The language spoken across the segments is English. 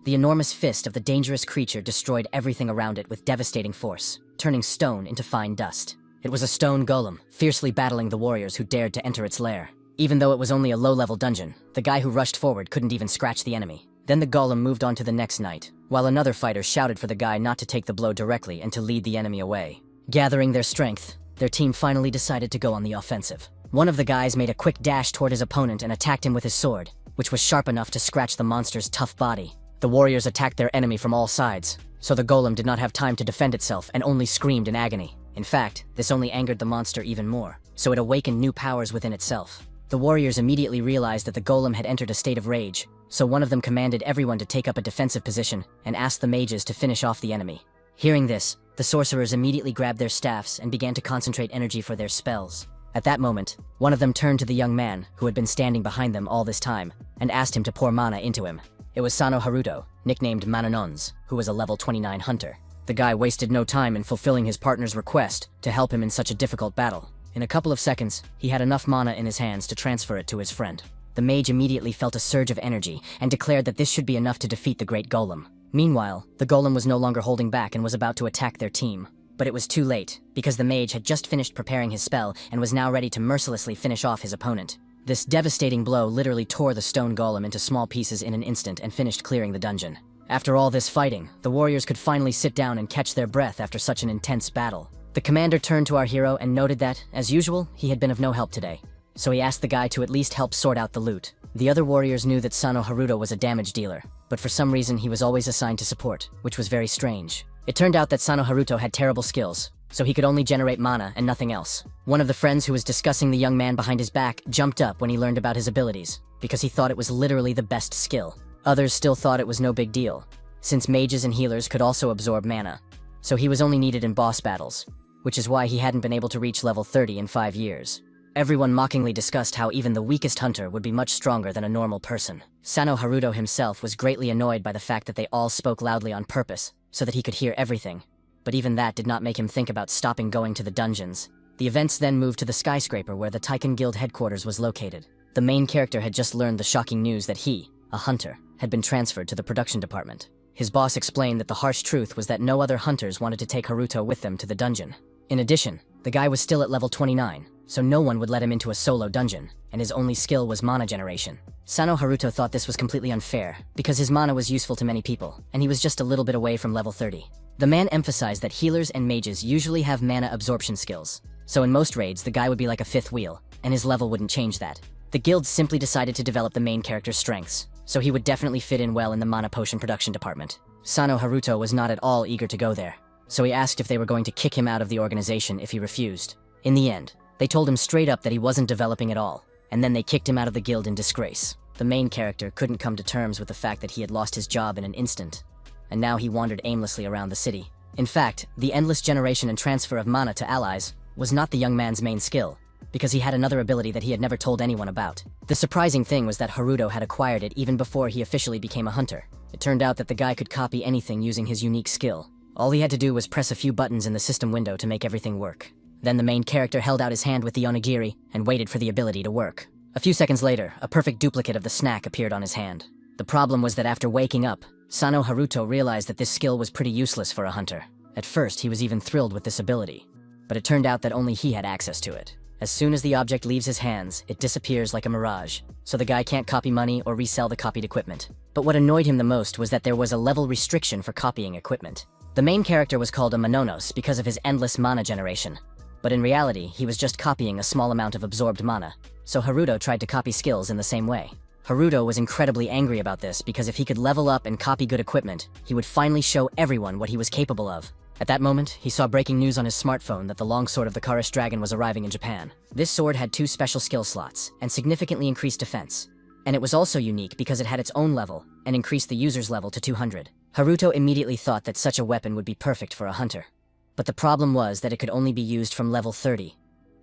The enormous fist of the dangerous creature destroyed everything around it with devastating force, turning stone into fine dust. It was a stone golem, fiercely battling the warriors who dared to enter its lair. Even though it was only a low-level dungeon, the guy who rushed forward couldn't even scratch the enemy. Then the golem moved on to the next knight, while another fighter shouted for the guy not to take the blow directly and to lead the enemy away. Gathering their strength, their team finally decided to go on the offensive. One of the guys made a quick dash toward his opponent and attacked him with his sword, which was sharp enough to scratch the monster's tough body. The warriors attacked their enemy from all sides, so the golem did not have time to defend itself and only screamed in agony. In fact, this only angered the monster even more, so it awakened new powers within itself. The warriors immediately realized that the golem had entered a state of rage, so one of them commanded everyone to take up a defensive position and asked the mages to finish off the enemy. Hearing this, the sorcerers immediately grabbed their staffs and began to concentrate energy for their spells. At that moment, one of them turned to the young man, who had been standing behind them all this time, and asked him to pour mana into him. It was Sano Haruto, nicknamed Mananons, who was a level 29 hunter. The guy wasted no time in fulfilling his partner's request to help him in such a difficult battle. In a couple of seconds, he had enough mana in his hands to transfer it to his friend. The mage immediately felt a surge of energy and declared that this should be enough to defeat the great golem. Meanwhile, the golem was no longer holding back and was about to attack their team. But it was too late, because the mage had just finished preparing his spell and was now ready to mercilessly finish off his opponent. This devastating blow literally tore the stone golem into small pieces in an instant and finished clearing the dungeon. After all this fighting, the warriors could finally sit down and catch their breath after such an intense battle. The commander turned to our hero and noted that, as usual, he had been of no help today. So he asked the guy to at least help sort out the loot. The other warriors knew that Sano Haruto was a damage dealer, but for some reason he was always assigned to support, which was very strange. It turned out that Sano Haruto had terrible skills, so he could only generate mana and nothing else. One of the friends who was discussing the young man behind his back jumped up when he learned about his abilities, because he thought it was literally the best skill. Others still thought it was no big deal, since mages and healers could also absorb mana, so he was only needed in boss battles, which is why he hadn't been able to reach level 30 in 5 years. Everyone mockingly discussed how even the weakest hunter would be much stronger than a normal person. Sano Haruto himself was greatly annoyed by the fact that they all spoke loudly on purpose, so that he could hear everything. But even that did not make him think about stopping going to the dungeons. The events then moved to the skyscraper where the Taiken Guild headquarters was located. The main character had just learned the shocking news that he, a hunter, had been transferred to the production department. His boss explained that the harsh truth was that no other hunters wanted to take Haruto with them to the dungeon. In addition, the guy was still at level 29, so no one would let him into a solo dungeon, and his only skill was mana generation. Sano Haruto thought this was completely unfair, because his mana was useful to many people, and he was just a little bit away from level 30. The man emphasized that healers and mages usually have mana absorption skills, so in most raids the guy would be like a fifth wheel, and his level wouldn't change that. The guild simply decided to develop the main character's strengths, so he would definitely fit in well in the mana potion production department. Sano Haruto was not at all eager to go there, so he asked if they were going to kick him out of the organization if he refused. In the end, they told him straight up that he wasn't developing at all, and then they kicked him out of the guild in disgrace. The main character couldn't come to terms with the fact that he had lost his job in an instant, and now he wandered aimlessly around the city. In fact, the endless generation and transfer of mana to allies was not the young man's main skill, because he had another ability that he had never told anyone about. The surprising thing was that Haruto had acquired it even before he officially became a hunter. It turned out that the guy could copy anything using his unique skill. All he had to do was press a few buttons in the system window to make everything work. Then the main character held out his hand with the onigiri and waited for the ability to work. A few seconds later, a perfect duplicate of the snack appeared on his hand. The problem was that after waking up, Sano Haruto realized that this skill was pretty useless for a hunter. At first, he was even thrilled with this ability, but it turned out that only he had access to it. As soon as the object leaves his hands, it disappears like a mirage, so the guy can't copy money or resell the copied equipment. But what annoyed him the most was that there was a level restriction for copying equipment. The main character was called a Mononos because of his endless mana generation, but in reality, he was just copying a small amount of absorbed mana, so Haruto tried to copy skills in the same way. Haruto was incredibly angry about this because if he could level up and copy good equipment, he would finally show everyone what he was capable of. At that moment, he saw breaking news on his smartphone that the longsword of the Karish Dragon was arriving in Japan. This sword had 2 special skill slots and significantly increased defense. And it was also unique because it had its own level and increased the user's level to 200. Haruto immediately thought that such a weapon would be perfect for a hunter. But the problem was that it could only be used from level 30.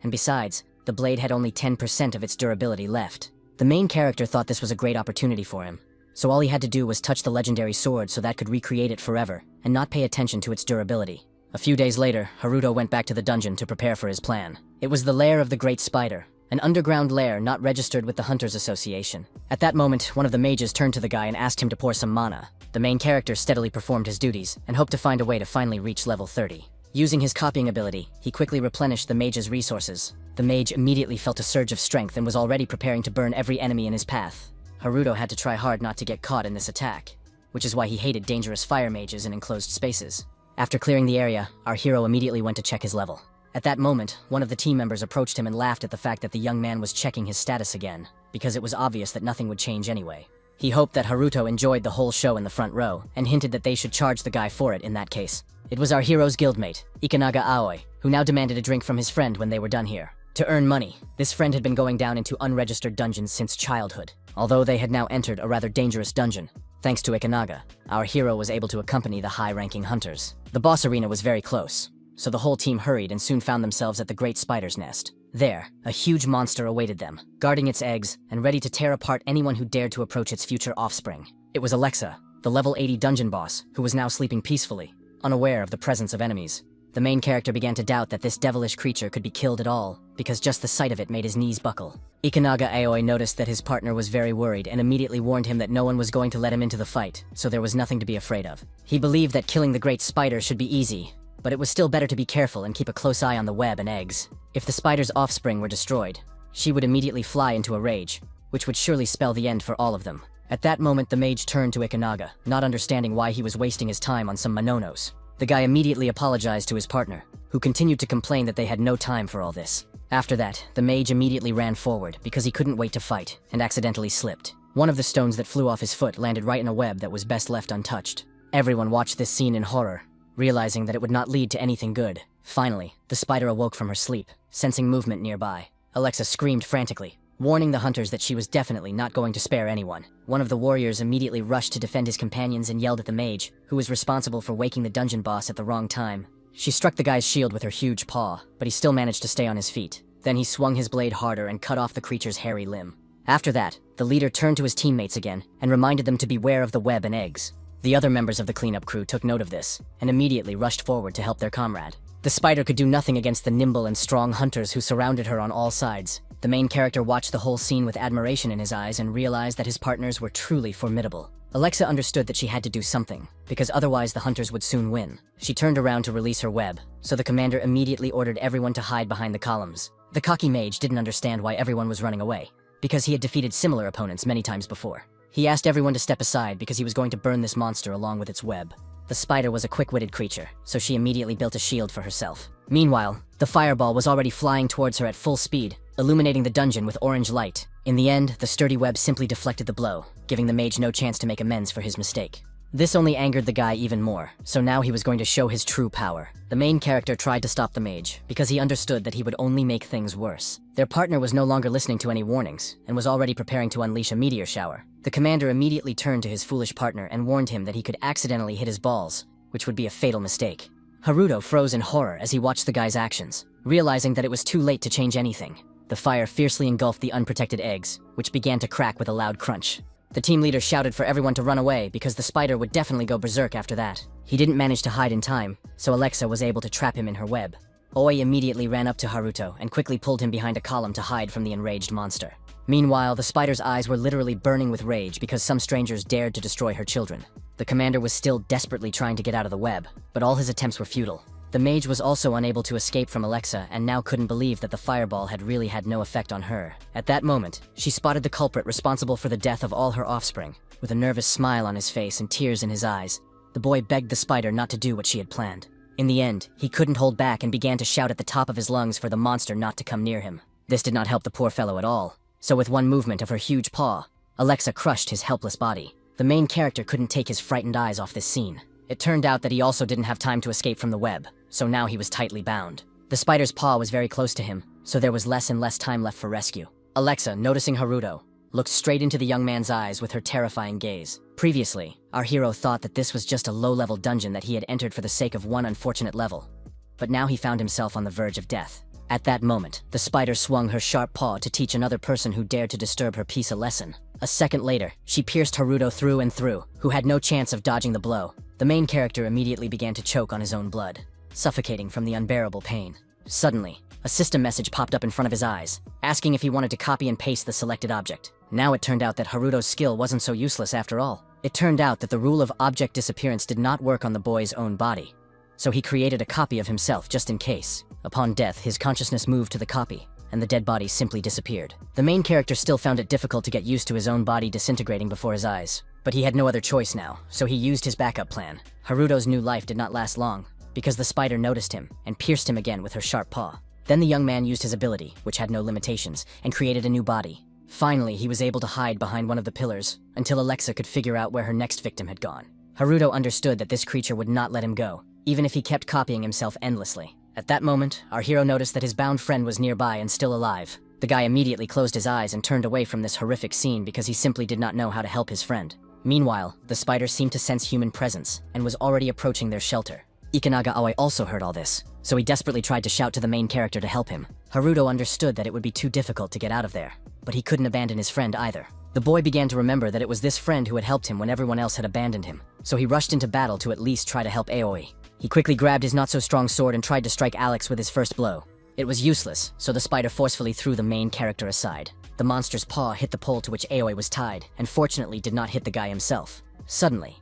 And besides, the blade had only 10% of its durability left. The main character thought this was a great opportunity for him, so all he had to do was touch the legendary sword so that could recreate it forever, and not pay attention to its durability. A few days later, Haruto went back to the dungeon to prepare for his plan. It was the lair of the Great Spider, an underground lair not registered with the Hunters Association. At that moment, one of the mages turned to the guy and asked him to pour some mana. The main character steadily performed his duties and hoped to find a way to finally reach level 30. Using his copying ability, he quickly replenished the mage's resources. The mage immediately felt a surge of strength and was already preparing to burn every enemy in his path. Haruto had to try hard not to get caught in this attack, which is why he hated dangerous fire mages in enclosed spaces. After clearing the area, our hero immediately went to check his level. At that moment, one of the team members approached him and laughed at the fact that the young man was checking his status again, because it was obvious that nothing would change anyway. He hoped that Haruto enjoyed the whole show in the front row, and hinted that they should charge the guy for it in that case. It was our hero's guildmate, Ikanaga Aoi, who now demanded a drink from his friend when they were done here. To earn money, this friend had been going down into unregistered dungeons since childhood, although they had now entered a rather dangerous dungeon. Thanks to Ikanaga, our hero was able to accompany the high-ranking hunters. The boss arena was very close, so the whole team hurried and soon found themselves at the Great Spider's Nest. There, a huge monster awaited them, guarding its eggs and ready to tear apart anyone who dared to approach its future offspring. It was Alexa, the level 80 dungeon boss, who was now sleeping peacefully, unaware of the presence of enemies. The main character began to doubt that this devilish creature could be killed at all, because just the sight of it made his knees buckle. Ikanaga Aoi noticed that his partner was very worried and immediately warned him that no one was going to let him into the fight, so there was nothing to be afraid of. He believed that killing the great spider should be easy, but it was still better to be careful and keep a close eye on the web and eggs. If the spider's offspring were destroyed, she would immediately fly into a rage, which would surely spell the end for all of them. At that moment, the mage turned to Ikanaga, not understanding why he was wasting his time on some Mononos. The guy immediately apologized to his partner, who continued to complain that they had no time for all this. After that, the mage immediately ran forward because he couldn't wait to fight, and accidentally slipped. One of the stones that flew off his foot landed right in a web that was best left untouched. Everyone watched this scene in horror, realizing that it would not lead to anything good. Finally, the spider awoke from her sleep, sensing movement nearby. Alexa screamed frantically, warning the hunters that she was definitely not going to spare anyone. One of the warriors immediately rushed to defend his companions and yelled at the mage, who was responsible for waking the dungeon boss at the wrong time. She struck the guy's shield with her huge paw, but he still managed to stay on his feet. Then he swung his blade harder and cut off the creature's hairy limb. After that, the leader turned to his teammates again and reminded them to beware of the web and eggs. The other members of the cleanup crew took note of this and immediately rushed forward to help their comrade. The spider could do nothing against the nimble and strong hunters who surrounded her on all sides. The main character watched the whole scene with admiration in his eyes and realized that his partners were truly formidable. Alexa understood that she had to do something, because otherwise the hunters would soon win. She turned around to release her web, so the commander immediately ordered everyone to hide behind the columns. The cocky mage didn't understand why everyone was running away, because he had defeated similar opponents many times before. He asked everyone to step aside because he was going to burn this monster along with its web. The spider was a quick-witted creature, so she immediately built a shield for herself. Meanwhile, the fireball was already flying towards her at full speed, illuminating the dungeon with orange light. In the end, the sturdy web simply deflected the blow, giving the mage no chance to make amends for his mistake. This only angered the guy even more, so now he was going to show his true power. The main character tried to stop the mage, because he understood that he would only make things worse. Their partner was no longer listening to any warnings, and was already preparing to unleash a meteor shower. The commander immediately turned to his foolish partner and warned him that he could accidentally hit his balls, which would be a fatal mistake. Haruto froze in horror as he watched the guy's actions, realizing that it was too late to change anything. The fire fiercely engulfed the unprotected eggs, which began to crack with a loud crunch. The team leader shouted for everyone to run away because the spider would definitely go berserk after that. He didn't manage to hide in time, so Alexa was able to trap him in her web. Oi immediately ran up to Haruto and quickly pulled him behind a column to hide from the enraged monster. Meanwhile, the spider's eyes were literally burning with rage because some strangers dared to destroy her children. The commander was still desperately trying to get out of the web, but all his attempts were futile. The mage was also unable to escape from Alexa and now couldn't believe that the fireball had really had no effect on her. At that moment, she spotted the culprit responsible for the death of all her offspring. With a nervous smile on his face and tears in his eyes, the boy begged the spider not to do what she had planned. In the end, he couldn't hold back and began to shout at the top of his lungs for the monster not to come near him. This did not help the poor fellow at all, so with one movement of her huge paw, Alexa crushed his helpless body. The main character couldn't take his frightened eyes off this scene. It turned out that he also didn't have time to escape from the web, so now he was tightly bound. The spider's paw was very close to him, so there was less and less time left for rescue. Alexa, noticing Haruto, looked straight into the young man's eyes with her terrifying gaze. Previously, our hero thought that this was just a low-level dungeon that he had entered for the sake of one unfortunate level. But now he found himself on the verge of death. At that moment, the spider swung her sharp paw to teach another person who dared to disturb her peace a lesson. A second later, she pierced Haruto through and through, who had no chance of dodging the blow. The main character immediately began to choke on his own blood, suffocating from the unbearable pain. Suddenly, A system message popped up in front of his eyes, asking if he wanted to copy and paste the selected object. Now it turned out that Haruto's skill wasn't so useless after all. It turned out that the rule of object disappearance did not work on the boy's own body. So he created a copy of himself just in case. Upon death, his consciousness moved to the copy, and the dead body simply disappeared. The main character still found it difficult to get used to his own body disintegrating before his eyes. But he had no other choice now, so he used his backup plan. Haruto's new life did not last long, because the spider noticed him and pierced him again with her sharp paw. Then the young man used his ability, which had no limitations, and created a new body. Finally, he was able to hide behind one of the pillars, until Alexa could figure out where her next victim had gone. Haruto understood that this creature would not let him go, even if he kept copying himself endlessly. At that moment, our hero noticed that his bound friend was nearby and still alive. The guy immediately closed his eyes and turned away from this horrific scene because he simply did not know how to help his friend. Meanwhile, the spider seemed to sense human presence and was already approaching their shelter. Ikanaga Aoi also heard all this, so he desperately tried to shout to the main character to help him. Haruto understood that it would be too difficult to get out of there, but he couldn't abandon his friend either. The boy began to remember that it was this friend who had helped him when everyone else had abandoned him, so he rushed into battle to at least try to help Aoi. He quickly grabbed his not-so-strong sword and tried to strike Alex with his first blow. It was useless, so the spider forcefully threw the main character aside. The monster's paw hit the pole to which Aoi was tied, and fortunately did not hit the guy himself. Suddenly,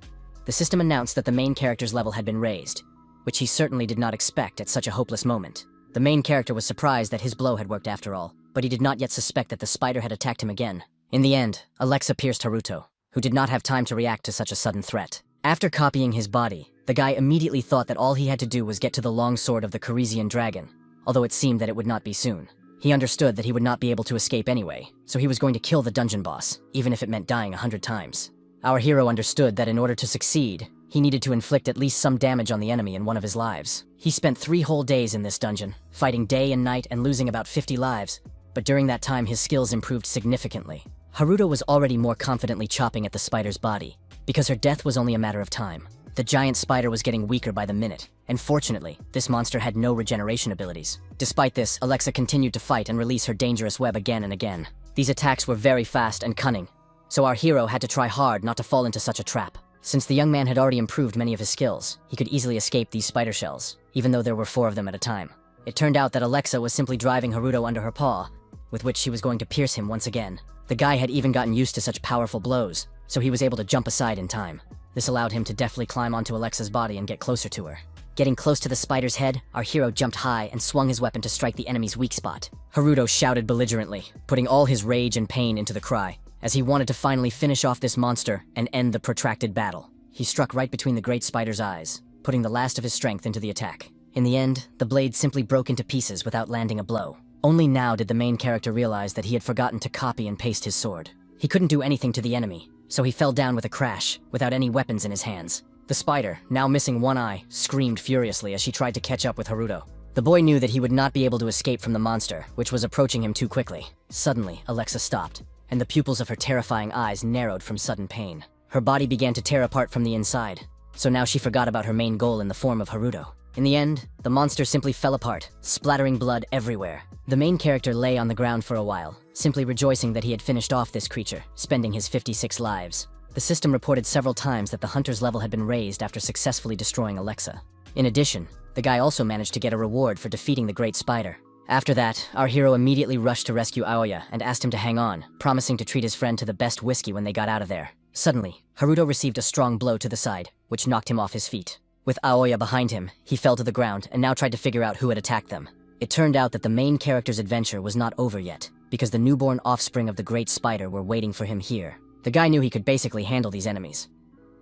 the system announced that the main character's level had been raised, which he certainly did not expect at such a hopeless moment. The main character was surprised that his blow had worked after all, but he did not yet suspect that the spider had attacked him again. In the end, Alexa pierced Haruto, who did not have time to react to such a sudden threat. After copying his body, the guy immediately thought that all he had to do was get to the long sword of the Corisian dragon, although it seemed that it would not be soon. He understood that he would not be able to escape anyway, so he was going to kill the dungeon boss, even if it meant dying 100 times. Our hero understood that in order to succeed, he needed to inflict at least some damage on the enemy in one of his lives. He spent 3 whole days in this dungeon, fighting day and night and losing about 50 lives, but during that time his skills improved significantly. Haruto was already more confidently chopping at the spider's body, because her death was only a matter of time. The giant spider was getting weaker by the minute, and fortunately, this monster had no regeneration abilities. Despite this, Alexa continued to fight and release her dangerous web again and again. These attacks were very fast and cunning, so our hero had to try hard not to fall into such a trap. Since the young man had already improved many of his skills, he could easily escape these spider shells, even though there were 4 of them at a time. It turned out that Alexa was simply driving Haruto under her paw, with which she was going to pierce him once again. The guy had even gotten used to such powerful blows, so he was able to jump aside in time. This allowed him to deftly climb onto Alexa's body and get closer to her. Getting close to the spider's head, our hero jumped high and swung his weapon to strike the enemy's weak spot. Haruto shouted belligerently, putting all his rage and pain into the cry, as he wanted to finally finish off this monster and end the protracted battle. He struck right between the great spider's eyes, putting the last of his strength into the attack. In the end, the blade simply broke into pieces without landing a blow. Only now did the main character realize that he had forgotten to copy and paste his sword. He couldn't do anything to the enemy, so he fell down with a crash, without any weapons in his hands. The spider, now missing one eye, screamed furiously as she tried to catch up with Haruto. The boy knew that he would not be able to escape from the monster, which was approaching him too quickly. Suddenly, Alexa stopped, and the pupils of her terrifying eyes narrowed from sudden pain. Her body began to tear apart from the inside, so now she forgot about her main goal in the form of Haruto. In the end, the monster simply fell apart, splattering blood everywhere. The main character lay on the ground for a while, simply rejoicing that he had finished off this creature, spending his 56 lives. The system reported several times that the hunter's level had been raised after successfully destroying Alexa. In addition, the guy also managed to get a reward for defeating the great spider. After that, our hero immediately rushed to rescue Aoya and asked him to hang on, promising to treat his friend to the best whiskey when they got out of there. Suddenly, Haruto received a strong blow to the side, which knocked him off his feet. With Aoya behind him, he fell to the ground and now tried to figure out who had attacked them. It turned out that the main character's adventure was not over yet, because the newborn offspring of the great spider were waiting for him here. The guy knew he could basically handle these enemies.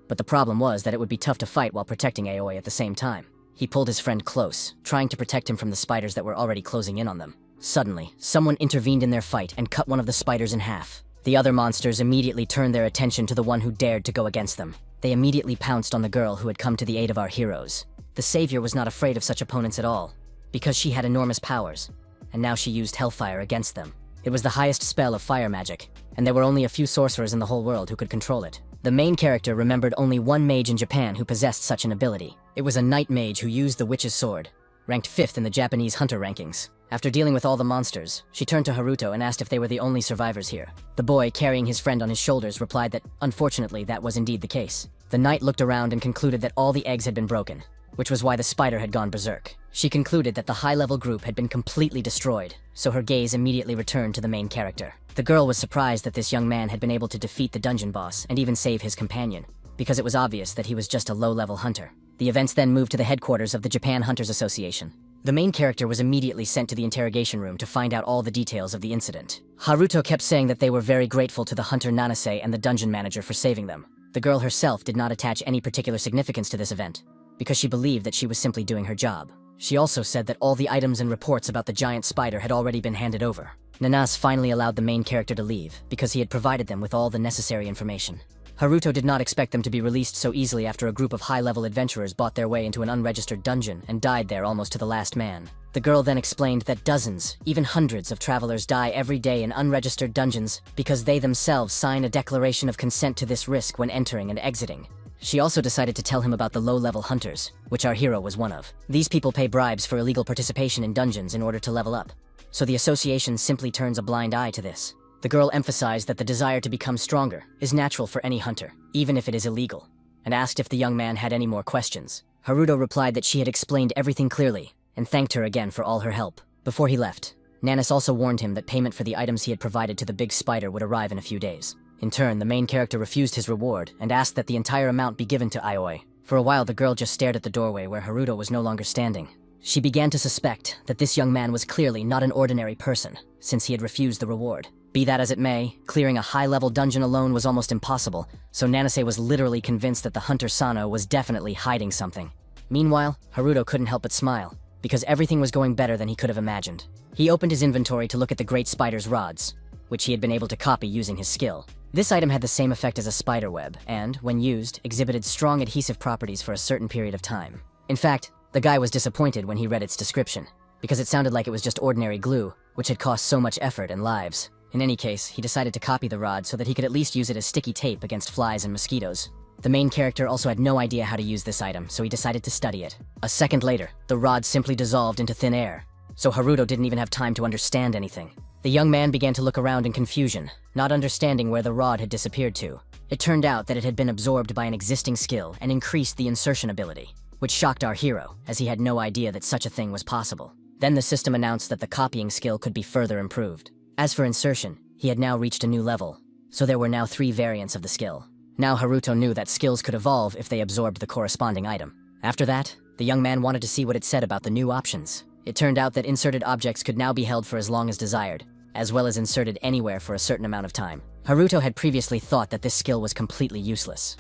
But the problem was that it would be tough to fight while protecting Aoi at the same time. He pulled his friend close, trying to protect him from the spiders that were already closing in on them. Suddenly, someone intervened in their fight and cut one of the spiders in half. The other monsters immediately turned their attention to the one who dared to go against them. They immediately pounced on the girl who had come to the aid of our heroes. The savior was not afraid of such opponents at all, because she had enormous powers, and now she used hellfire against them. It was the highest spell of fire magic, and there were only a few sorcerers in the whole world who could control it. The main character remembered only one mage in Japan who possessed such an ability. It was a knight mage who used the witch's sword, ranked 5th in the Japanese hunter rankings. After dealing with all the monsters, she turned to Haruto and asked if they were the only survivors here. The boy, carrying his friend on his shoulders, replied that, unfortunately, that was indeed the case. The knight looked around and concluded that all the eggs had been broken, which was why the spider had gone berserk. She concluded that the high-level group had been completely destroyed, so her gaze immediately returned to the main character. The girl was surprised that this young man had been able to defeat the dungeon boss and even save his companion, because it was obvious that he was just a low-level hunter. The events then moved to the headquarters of the Japan Hunters Association. The main character was immediately sent to the interrogation room to find out all the details of the incident. Haruto kept saying that they were very grateful to the hunter Nanase and the dungeon manager for saving them. The girl herself did not attach any particular significance to this event, because she believed that she was simply doing her job. She also said that all the items and reports about the giant spider had already been handed over. Nanase finally allowed the main character to leave, because he had provided them with all the necessary information. Haruto did not expect them to be released so easily after a group of high-level adventurers bought their way into an unregistered dungeon and died there almost to the last man. The girl then explained that dozens, even hundreds of travelers die every day in unregistered dungeons because they themselves sign a declaration of consent to this risk when entering and exiting. She also decided to tell him about the low-level hunters, which our hero was one of. These people pay bribes for illegal participation in dungeons in order to level up, so the association simply turns a blind eye to this. The girl emphasized that the desire to become stronger is natural for any hunter, even if it is illegal, and asked if the young man had any more questions. Haruto replied that she had explained everything clearly, and thanked her again for all her help. Before he left, Nanase also warned him that payment for the items he had provided to the big spider would arrive in a few days. In turn, the main character refused his reward and asked that the entire amount be given to Aioi. For a while, the girl just stared at the doorway where Haruto was no longer standing. She began to suspect that this young man was clearly not an ordinary person, since he had refused the reward. Be that as it may, clearing a high-level dungeon alone was almost impossible, so Nanase was literally convinced that the hunter Sano was definitely hiding something. Meanwhile, Haruto couldn't help but smile, because everything was going better than he could have imagined. He opened his inventory to look at the great spider's rods, which he had been able to copy using his skill. This item had the same effect as a spider web, and, when used, exhibited strong adhesive properties for a certain period of time. In fact, the guy was disappointed when he read its description, because it sounded like it was just ordinary glue, which had cost so much effort and lives. In any case, he decided to copy the rod so that he could at least use it as sticky tape against flies and mosquitoes. The main character also had no idea how to use this item, so he decided to study it. A second later, the rod simply dissolved into thin air, so Haruto didn't even have time to understand anything. The young man began to look around in confusion, not understanding where the rod had disappeared to. It turned out that it had been absorbed by an existing skill and increased the insertion ability, which shocked our hero, as he had no idea that such a thing was possible. Then the system announced that the copying skill could be further improved. As for insertion, he had now reached a new level, so there were now 3 variants of the skill. Now Haruto knew that skills could evolve if they absorbed the corresponding item. After that, the young man wanted to see what it said about the new options. It turned out that inserted objects could now be held for as long as desired, as well as inserted anywhere for a certain amount of time. Haruto had previously thought that this skill was completely useless,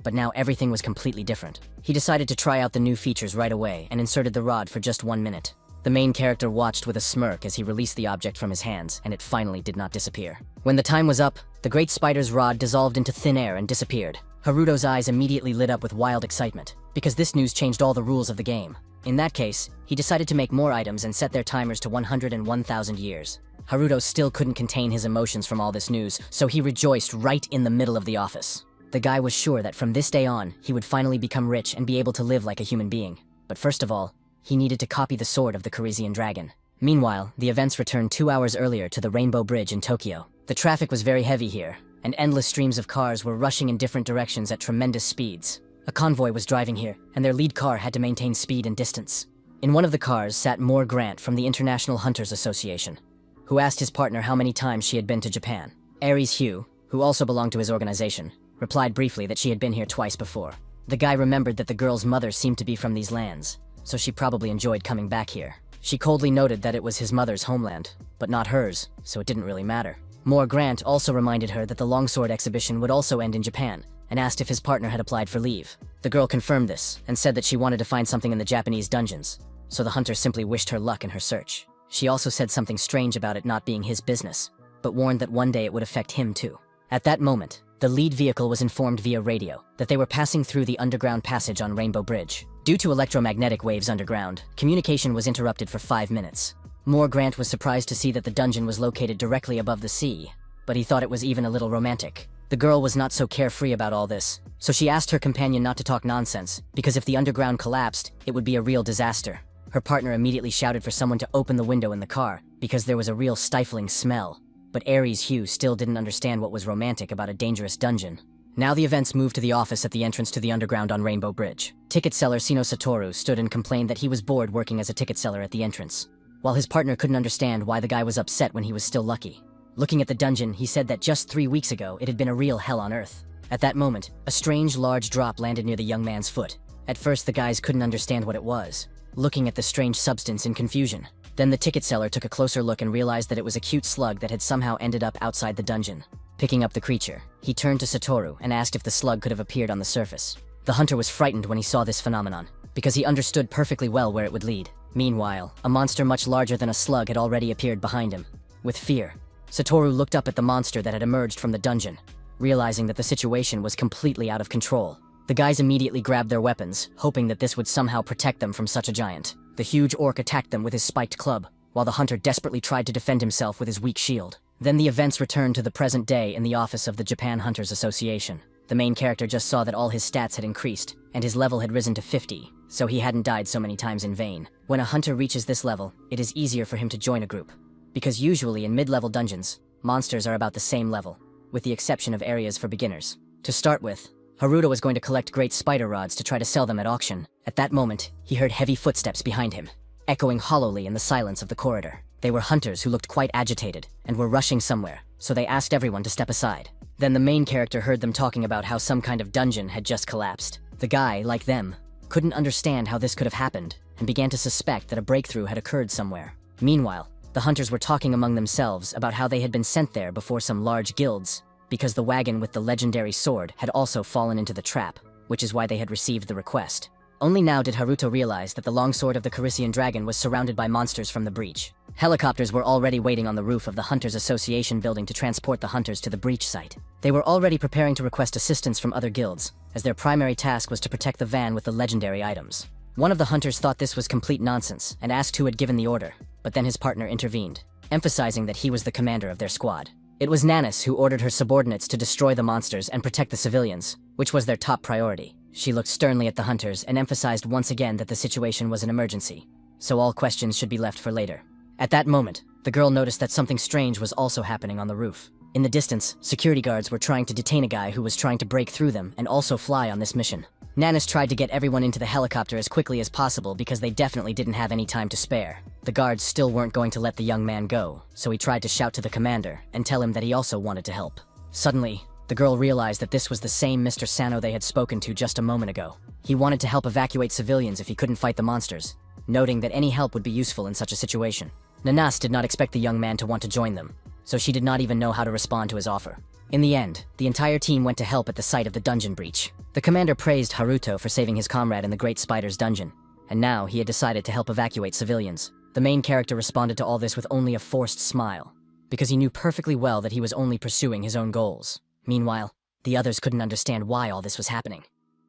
but now everything was completely different. He decided to try out the new features right away and inserted the rod for just 1 minute. The main character watched with a smirk as he released the object from his hands, and it finally did not disappear. When the time was up, the great spider's rod dissolved into thin air and disappeared. Haruto's eyes immediately lit up with wild excitement, because this news changed all the rules of the game. In that case, he decided to make more items and set their timers to 101,000 years. Haruto still couldn't contain his emotions from all this news, so he rejoiced right in the middle of the office. The guy was sure that from this day on, he would finally become rich and be able to live like a human being. But first of all, he needed to copy the sword of the Parisian dragon. Meanwhile, the events returned 2 hours earlier to the Rainbow Bridge in Tokyo. The traffic was very heavy here, and endless streams of cars were rushing in different directions at tremendous speeds. A convoy was driving here, and their lead car had to maintain speed and distance. In one of the cars sat Moore Grant from the International Hunters Association, who asked his partner how many times she had been to Japan. Aries Hugh, who also belonged to his organization, replied briefly that she had been here twice before. The guy remembered that the girl's mother seemed to be from these lands, so she probably enjoyed coming back here. She coldly noted that it was his mother's homeland, but not hers, so it didn't really matter. Moore Grant also reminded her that the longsword exhibition would also end in Japan, and asked if his partner had applied for leave. The girl confirmed this, and said that she wanted to find something in the Japanese dungeons, so the hunter simply wished her luck in her search. She also said something strange about it not being his business, but warned that one day it would affect him too. At that moment, the lead vehicle was informed via radio that they were passing through the underground passage on Rainbow Bridge. Due to electromagnetic waves underground, communication was interrupted for 5 minutes. Moore Grant was surprised to see that the dungeon was located directly above the sea, but he thought it was even a little romantic. The girl was not so carefree about all this, so she asked her companion not to talk nonsense, because if the underground collapsed, it would be a real disaster. Her partner immediately shouted for someone to open the window in the car, because there was a real stifling smell. But Aries Hugh still didn't understand what was romantic about a dangerous dungeon. Now the events moved to the office at the entrance to the underground on Rainbow Bridge. Ticket seller Sino Satoru stood and complained that he was bored working as a ticket seller at the entrance, while his partner couldn't understand why the guy was upset when he was still lucky. Looking at the dungeon, he said that just 3 weeks ago it had been a real hell on earth. At that moment, a strange large drop landed near the young man's foot. At first the guys couldn't understand what it was, looking at the strange substance in confusion. Then the ticket seller took a closer look and realized that it was a cute slug that had somehow ended up outside the dungeon. Picking up the creature, he turned to Satoru and asked if the slug could have appeared on the surface. The hunter was frightened when he saw this phenomenon, because he understood perfectly well where it would lead. Meanwhile, a monster much larger than a slug had already appeared behind him. With fear, Satoru looked up at the monster that had emerged from the dungeon, realizing that the situation was completely out of control. The guys immediately grabbed their weapons, hoping that this would somehow protect them from such a giant. The huge orc attacked them with his spiked club, while the hunter desperately tried to defend himself with his weak shield. Then the events returned to the present day in the office of the Japan Hunters Association. The main character just saw that all his stats had increased, and his level had risen to 50, so he hadn't died so many times in vain. When a hunter reaches this level, it is easier for him to join a group, because usually in mid-level dungeons, monsters are about the same level, with the exception of areas for beginners. To start with, Haruto was going to collect great spider rods to try to sell them at auction. At that moment, he heard heavy footsteps behind him, echoing hollowly in the silence of the corridor. They were hunters who looked quite agitated and were rushing somewhere, so they asked everyone to step aside. Then the main character heard them talking about how some kind of dungeon had just collapsed. The guy, like them, couldn't understand how this could have happened and began to suspect that a breakthrough had occurred somewhere. Meanwhile, the hunters were talking among themselves about how they had been sent there before some large guilds, because the wagon with the legendary sword had also fallen into the trap, which is why they had received the request. Only now did Haruto realize that the longsword of the Carisian dragon was surrounded by monsters from the breach. Helicopters were already waiting on the roof of the Hunters Association building to transport the hunters to the breach site. They were already preparing to request assistance from other guilds, as their primary task was to protect the van with the legendary items. One of the hunters thought this was complete nonsense and asked who had given the order, but then his partner intervened, emphasizing that he was the commander of their squad. It was Nanis who ordered her subordinates to destroy the monsters and protect the civilians, which was their top priority. She looked sternly at the hunters and emphasized once again that the situation was an emergency, so all questions should be left for later. At that moment, the girl noticed that something strange was also happening on the roof. In the distance, security guards were trying to detain a guy who was trying to break through them and also fly on this mission. Nanis tried to get everyone into the helicopter as quickly as possible because they definitely didn't have any time to spare. The guards still weren't going to let the young man go, so he tried to shout to the commander and tell him that he also wanted to help. Suddenly, the girl realized that this was the same Mr. Sano they had spoken to just a moment ago. He wanted to help evacuate civilians if he couldn't fight the monsters, noting that any help would be useful in such a situation. Nanas did not expect the young man to want to join them, so she did not even know how to respond to his offer. In the end, the entire team went to help at the site of the dungeon breach. The commander praised Haruto for saving his comrade in the Great Spider's dungeon, and now he had decided to help evacuate civilians. The main character responded to all this with only a forced smile, because he knew perfectly well that he was only pursuing his own goals. Meanwhile, the others couldn't understand why all this was happening,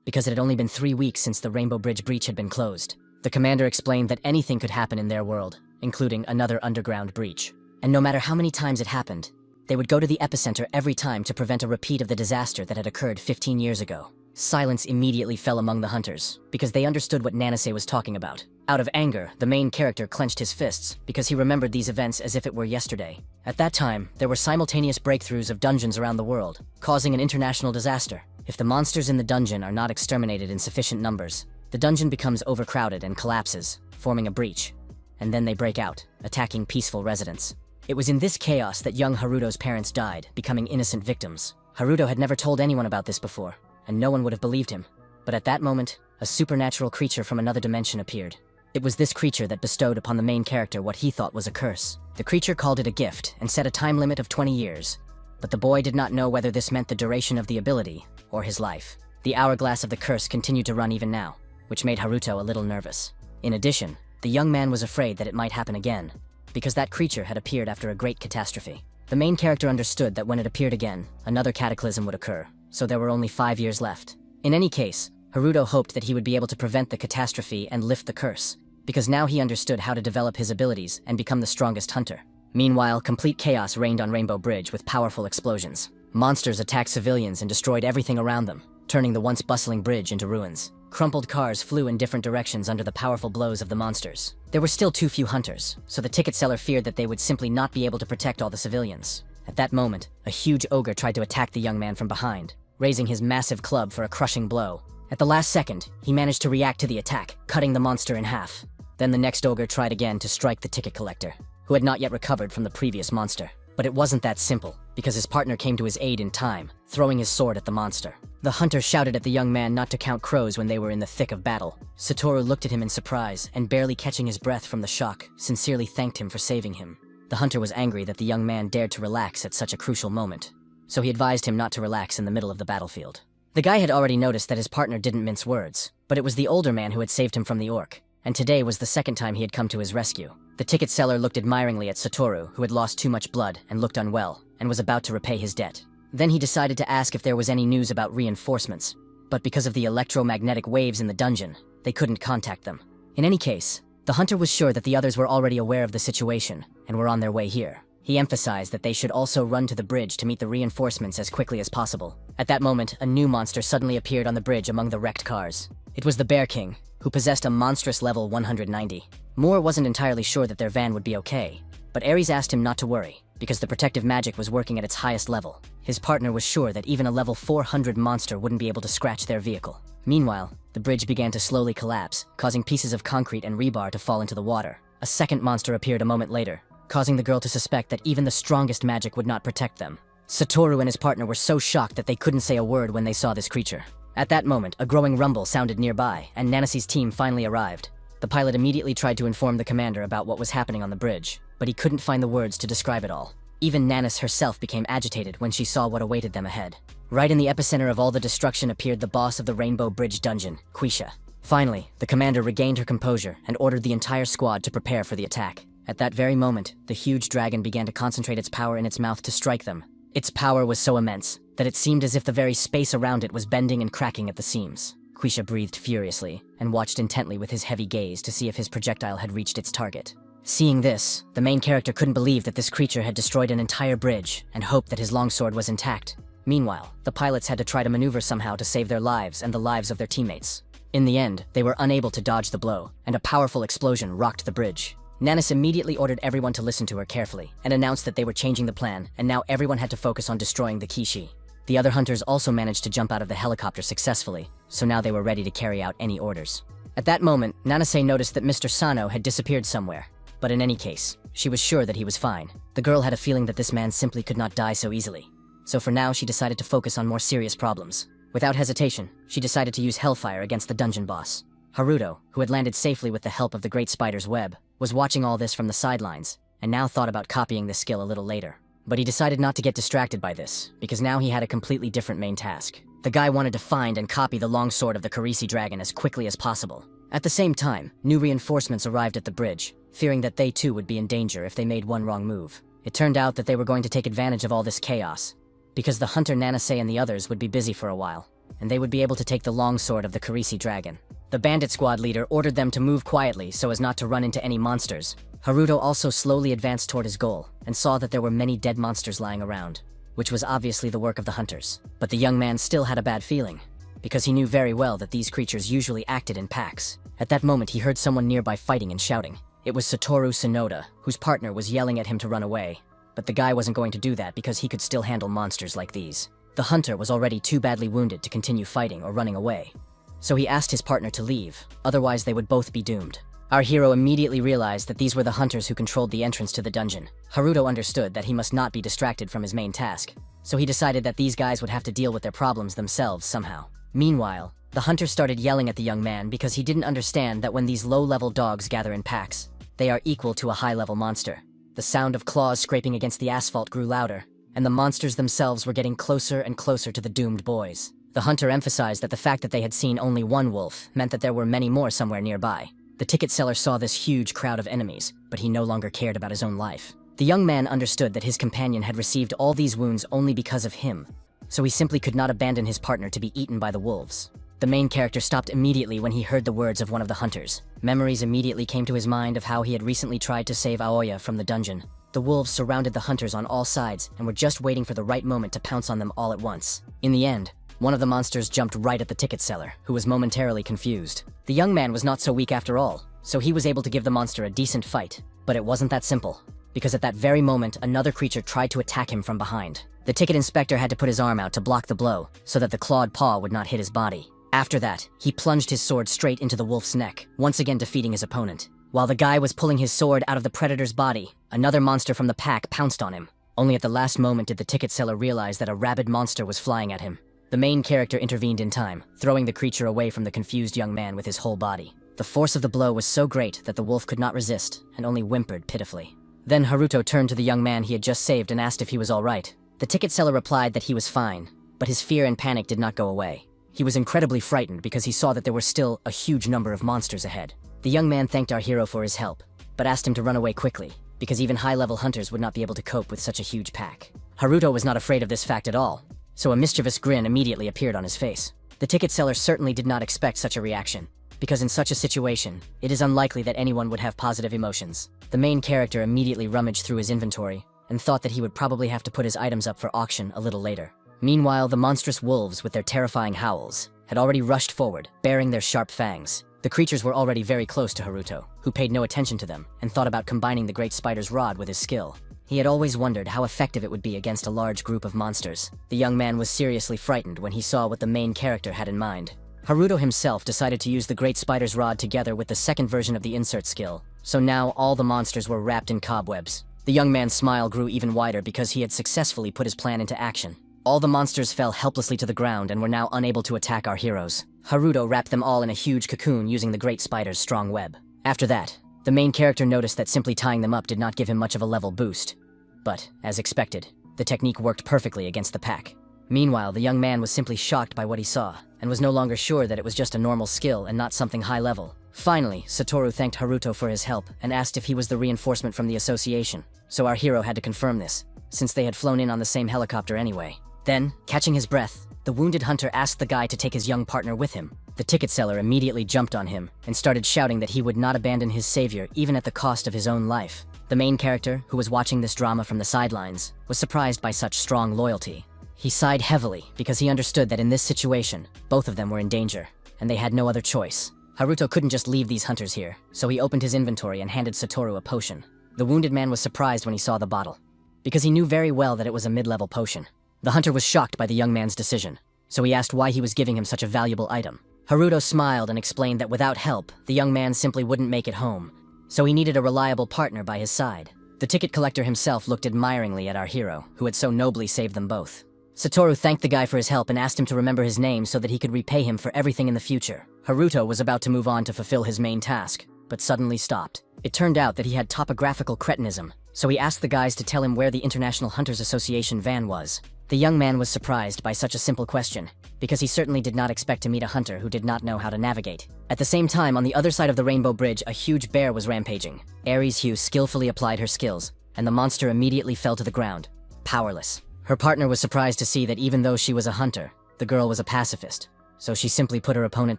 because it had only been 3 weeks since the Rainbow Bridge breach had been closed. The commander explained that anything could happen in their world, including another underground breach. And no matter how many times it happened, they would go to the epicenter every time to prevent a repeat of the disaster that had occurred 15 years ago. Silence immediately fell among the hunters, because they understood what Nanase was talking about. Out of anger, the main character clenched his fists, because he remembered these events as if it were yesterday. At that time, there were simultaneous breakthroughs of dungeons around the world, causing an international disaster. If the monsters in the dungeon are not exterminated in sufficient numbers, the dungeon becomes overcrowded and collapses, forming a breach. And then they break out, attacking peaceful residents. It was in this chaos that young Haruto's parents died, becoming innocent victims. Haruto had never told anyone about this before, and no one would have believed him. But at that moment, a supernatural creature from another dimension appeared. It was this creature that bestowed upon the main character what he thought was a curse. The creature called it a gift and set a time limit of 20 years. But the boy did not know whether this meant the duration of the ability or his life. The hourglass of the curse continued to run even now, which made Haruto a little nervous. In addition, the young man was afraid that it might happen again, because that creature had appeared after a great catastrophe. The main character understood that when it appeared again, another cataclysm would occur, so there were only 5 years left. In any case, Haruto hoped that he would be able to prevent the catastrophe and lift the curse, because now he understood how to develop his abilities and become the strongest hunter. Meanwhile, complete chaos reigned on Rainbow Bridge with powerful explosions. Monsters attacked civilians and destroyed everything around them, turning the once bustling bridge into ruins. Crumpled cars flew in different directions under the powerful blows of the monsters. There were still too few hunters, so the ticket seller feared that they would simply not be able to protect all the civilians. At that moment, a huge ogre tried to attack the young man from behind, raising his massive club for a crushing blow. At the last second, he managed to react to the attack, cutting the monster in half. Then the next ogre tried again to strike the ticket collector, who had not yet recovered from the previous monster. But it wasn't that simple, because his partner came to his aid in time, throwing his sword at the monster. The hunter shouted at the young man not to count crows when they were in the thick of battle. Satoru looked at him in surprise, and barely catching his breath from the shock, sincerely thanked him for saving him. The hunter was angry that the young man dared to relax at such a crucial moment, so he advised him not to relax in the middle of the battlefield. The guy had already noticed that his partner didn't mince words, but it was the older man who had saved him from the orc, and today was the second time he had come to his rescue. The ticket seller looked admiringly at Satoru, who had lost too much blood and looked unwell, and was about to repay his debt. Then he decided to ask if there was any news about reinforcements, but because of the electromagnetic waves in the dungeon, they couldn't contact them. In any case, the hunter was sure that the others were already aware of the situation and were on their way here. He emphasized that they should also run to the bridge to meet the reinforcements as quickly as possible. At that moment, a new monster suddenly appeared on the bridge among the wrecked cars. It was the Bear King, who possessed a monstrous level 190. Moore wasn't entirely sure that their van would be okay, but Ares asked him not to worry, because the protective magic was working at its highest level. His partner was sure that even a level 400 monster wouldn't be able to scratch their vehicle. Meanwhile, the bridge began to slowly collapse, causing pieces of concrete and rebar to fall into the water. A second monster appeared a moment later, causing the girl to suspect that even the strongest magic would not protect them. Satoru and his partner were so shocked that they couldn't say a word when they saw this creature. At that moment, a growing rumble sounded nearby, and Nanasi's team finally arrived. The pilot immediately tried to inform the commander about what was happening on the bridge, but he couldn't find the words to describe it all. Even Nanas herself became agitated when she saw what awaited them ahead. Right in the epicenter of all the destruction appeared the boss of the Rainbow Bridge dungeon, Quisha. Finally, the commander regained her composure and ordered the entire squad to prepare for the attack. At that very moment, the huge dragon began to concentrate its power in its mouth to strike them. Its power was so immense that it seemed as if the very space around it was bending and cracking at the seams. Quisha breathed furiously and watched intently with his heavy gaze to see if his projectile had reached its target. Seeing this, the main character couldn't believe that this creature had destroyed an entire bridge and hoped that his longsword was intact. Meanwhile, the pilots had to try to maneuver somehow to save their lives and the lives of their teammates. In the end, they were unable to dodge the blow, and a powerful explosion rocked the bridge. Nanas immediately ordered everyone to listen to her carefully and announced that they were changing the plan, and now everyone had to focus on destroying the Kishi. The other hunters also managed to jump out of the helicopter successfully, so now they were ready to carry out any orders. At that moment, Nanase noticed that Mr. Sano had disappeared somewhere, but in any case, she was sure that he was fine. The girl had a feeling that this man simply could not die so easily, so for now she decided to focus on more serious problems. Without hesitation, she decided to use Hellfire against the dungeon boss. Haruto, who had landed safely with the help of the Great Spider's web, was watching all this from the sidelines, and now thought about copying this skill a little later. But he decided not to get distracted by this, because now he had a completely different main task. The guy wanted to find and copy the longsword of the Karisi dragon as quickly as possible. At the same time, new reinforcements arrived at the bridge, fearing that they too would be in danger if they made one wrong move. It turned out that they were going to take advantage of all this chaos, because the hunter Nanase and the others would be busy for a while, and they would be able to take the longsword of the Karisi dragon. The bandit squad leader ordered them to move quietly so as not to run into any monsters. Haruto also slowly advanced toward his goal, and saw that there were many dead monsters lying around, which was obviously the work of the hunters. But the young man still had a bad feeling, because he knew very well that these creatures usually acted in packs. At that moment he heard someone nearby fighting and shouting. It was Satoru Sonoda, whose partner was yelling at him to run away, but the guy wasn't going to do that because he could still handle monsters like these. The hunter was already too badly wounded to continue fighting or running away, so he asked his partner to leave, otherwise they would both be doomed. Our hero immediately realized that these were the hunters who controlled the entrance to the dungeon. Haruto understood that he must not be distracted from his main task, so he decided that these guys would have to deal with their problems themselves somehow. Meanwhile, the hunter started yelling at the young man because he didn't understand that when these low-level dogs gather in packs, they are equal to a high-level monster. The sound of claws scraping against the asphalt grew louder, and the monsters themselves were getting closer and closer to the doomed boys. The hunter emphasized that the fact that they had seen only one wolf meant that there were many more somewhere nearby. The ticket seller saw this huge crowd of enemies, but he no longer cared about his own life. The young man understood that his companion had received all these wounds only because of him, so he simply could not abandon his partner to be eaten by the wolves. The main character stopped immediately when he heard the words of one of the hunters. Memories immediately came to his mind of how he had recently tried to save Aoya from the dungeon. The wolves surrounded the hunters on all sides and were just waiting for the right moment to pounce on them all at once. In the end, one of the monsters jumped right at the ticket seller, who was momentarily confused. The young man was not so weak after all, so he was able to give the monster a decent fight. But it wasn't that simple, because at that very moment, another creature tried to attack him from behind. The ticket inspector had to put his arm out to block the blow so that the clawed paw would not hit his body. After that, he plunged his sword straight into the wolf's neck, once again defeating his opponent. While the guy was pulling his sword out of the predator's body, another monster from the pack pounced on him. Only at the last moment did the ticket seller realize that a rabid monster was flying at him. The main character intervened in time, throwing the creature away from the confused young man with his whole body. The force of the blow was so great that the wolf could not resist and only whimpered pitifully. Then Haruto turned to the young man he had just saved and asked if he was all right. The ticket seller replied that he was fine, but his fear and panic did not go away. He was incredibly frightened because he saw that there were still a huge number of monsters ahead. The young man thanked our hero for his help, but asked him to run away quickly, because even high-level hunters would not be able to cope with such a huge pack. Haruto was not afraid of this fact at all, so a mischievous grin immediately appeared on his face. The ticket seller certainly did not expect such a reaction, because in such a situation, it is unlikely that anyone would have positive emotions. The main character immediately rummaged through his inventory, and thought that he would probably have to put his items up for auction a little later. Meanwhile, the monstrous wolves, with their terrifying howls, had already rushed forward, baring their sharp fangs. The creatures were already very close to Haruto, who paid no attention to them and thought about combining the great spider's rod with his skill. He had always wondered how effective it would be against a large group of monsters. The young man was seriously frightened when he saw what the main character had in mind. Haruto himself decided to use the great spider's rod together with the second version of the insert skill, so now all the monsters were wrapped in cobwebs. The young man's smile grew even wider because he had successfully put his plan into action. All the monsters fell helplessly to the ground and were now unable to attack our heroes. Haruto wrapped them all in a huge cocoon using the great spider's strong web. After that, the main character noticed that simply tying them up did not give him much of a level boost. But, as expected, the technique worked perfectly against the pack. Meanwhile, the young man was simply shocked by what he saw, and was no longer sure that it was just a normal skill and not something high level. Finally, Satoru thanked Haruto for his help and asked if he was the reinforcement from the association, so our hero had to confirm this, since they had flown in on the same helicopter anyway. Then, catching his breath, the wounded hunter asked the guy to take his young partner with him. The ticket seller immediately jumped on him and started shouting that he would not abandon his savior even at the cost of his own life. The main character, who was watching this drama from the sidelines, was surprised by such strong loyalty. He sighed heavily because he understood that in this situation, both of them were in danger, and they had no other choice. Haruto couldn't just leave these hunters here, so he opened his inventory and handed Satoru a potion. The wounded man was surprised when he saw the bottle, because he knew very well that it was a mid-level potion. The hunter was shocked by the young man's decision, so he asked why he was giving him such a valuable item. Haruto smiled and explained that without help, the young man simply wouldn't make it home, so he needed a reliable partner by his side. The ticket collector himself looked admiringly at our hero, who had so nobly saved them both. Satoru thanked the guy for his help and asked him to remember his name so that he could repay him for everything in the future. Haruto was about to move on to fulfill his main task, but suddenly stopped. It turned out that he had topographical cretinism, so he asked the guys to tell him where the International Hunters Association van was. The young man was surprised by such a simple question, because he certainly did not expect to meet a hunter who did not know how to navigate. At the same time, on the other side of the Rainbow Bridge, a huge bear was rampaging. Aries Hugh skillfully applied her skills, and the monster immediately fell to the ground, powerless. Her partner was surprised to see that even though she was a hunter, the girl was a pacifist, so she simply put her opponent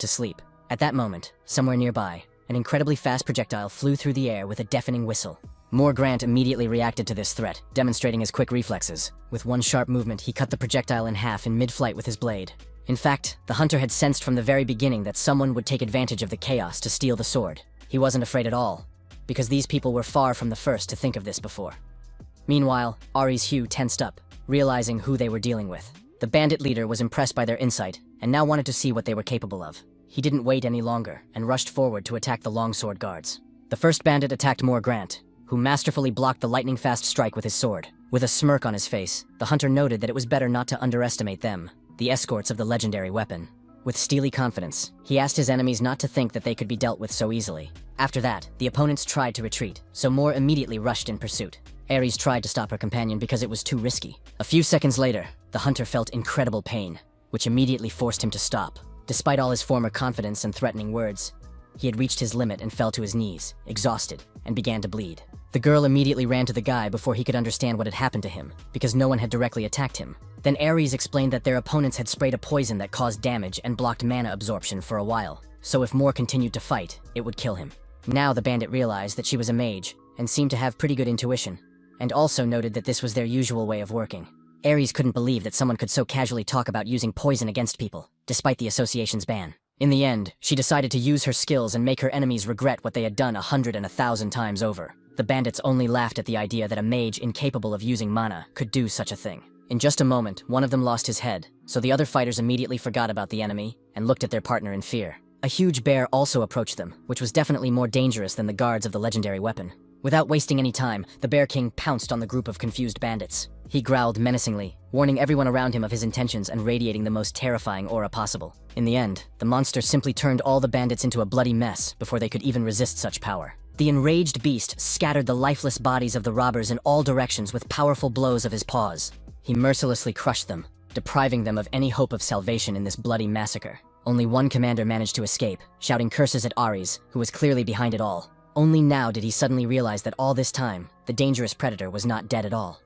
to sleep. At that moment, somewhere nearby, an incredibly fast projectile flew through the air with a deafening whistle. Moore Grant immediately reacted to this threat, demonstrating his quick reflexes. With one sharp movement, he cut the projectile in half in mid-flight with his blade. In fact, the hunter had sensed from the very beginning that someone would take advantage of the chaos to steal the sword. He wasn't afraid at all, because these people were far from the first to think of this before. Meanwhile, Aries Hugh tensed up, realizing who they were dealing with. The bandit leader was impressed by their insight, and now wanted to see what they were capable of. He didn't wait any longer, and rushed forward to attack the longsword guards. The first bandit attacked Moore Grant, who masterfully blocked the lightning-fast strike with his sword. With a smirk on his face, the hunter noted that it was better not to underestimate them, the escorts of the legendary weapon. With steely confidence, he asked his enemies not to think that they could be dealt with so easily. After that, the opponents tried to retreat, so Moore immediately rushed in pursuit. Ares tried to stop her companion because it was too risky. A few seconds later, the hunter felt incredible pain, which immediately forced him to stop. Despite all his former confidence and threatening words, he had reached his limit and fell to his knees, exhausted, and began to bleed. The girl immediately ran to the guy before he could understand what had happened to him, because no one had directly attacked him. Then Ares explained that their opponents had sprayed a poison that caused damage and blocked mana absorption for a while, so if Moore continued to fight, it would kill him. Now the bandit realized that she was a mage, and seemed to have pretty good intuition, and also noted that this was their usual way of working. Ares couldn't believe that someone could so casually talk about using poison against people, despite the association's ban. In the end, she decided to use her skills and make her enemies regret what they had done 100 and 1,000 times over. The bandits only laughed at the idea that a mage incapable of using mana could do such a thing. In just a moment, one of them lost his head, so the other fighters immediately forgot about the enemy and looked at their partner in fear. A huge bear also approached them, which was definitely more dangerous than the guards of the legendary weapon. Without wasting any time, the Bear King pounced on the group of confused bandits. He growled menacingly, warning everyone around him of his intentions and radiating the most terrifying aura possible. In the end, the monster simply turned all the bandits into a bloody mess before they could even resist such power. The enraged beast scattered the lifeless bodies of the robbers in all directions with powerful blows of his paws. He mercilessly crushed them, depriving them of any hope of salvation in this bloody massacre. Only one commander managed to escape, shouting curses at Ares, who was clearly behind it all. Only now did he suddenly realize that all this time, the dangerous predator was not dead at all,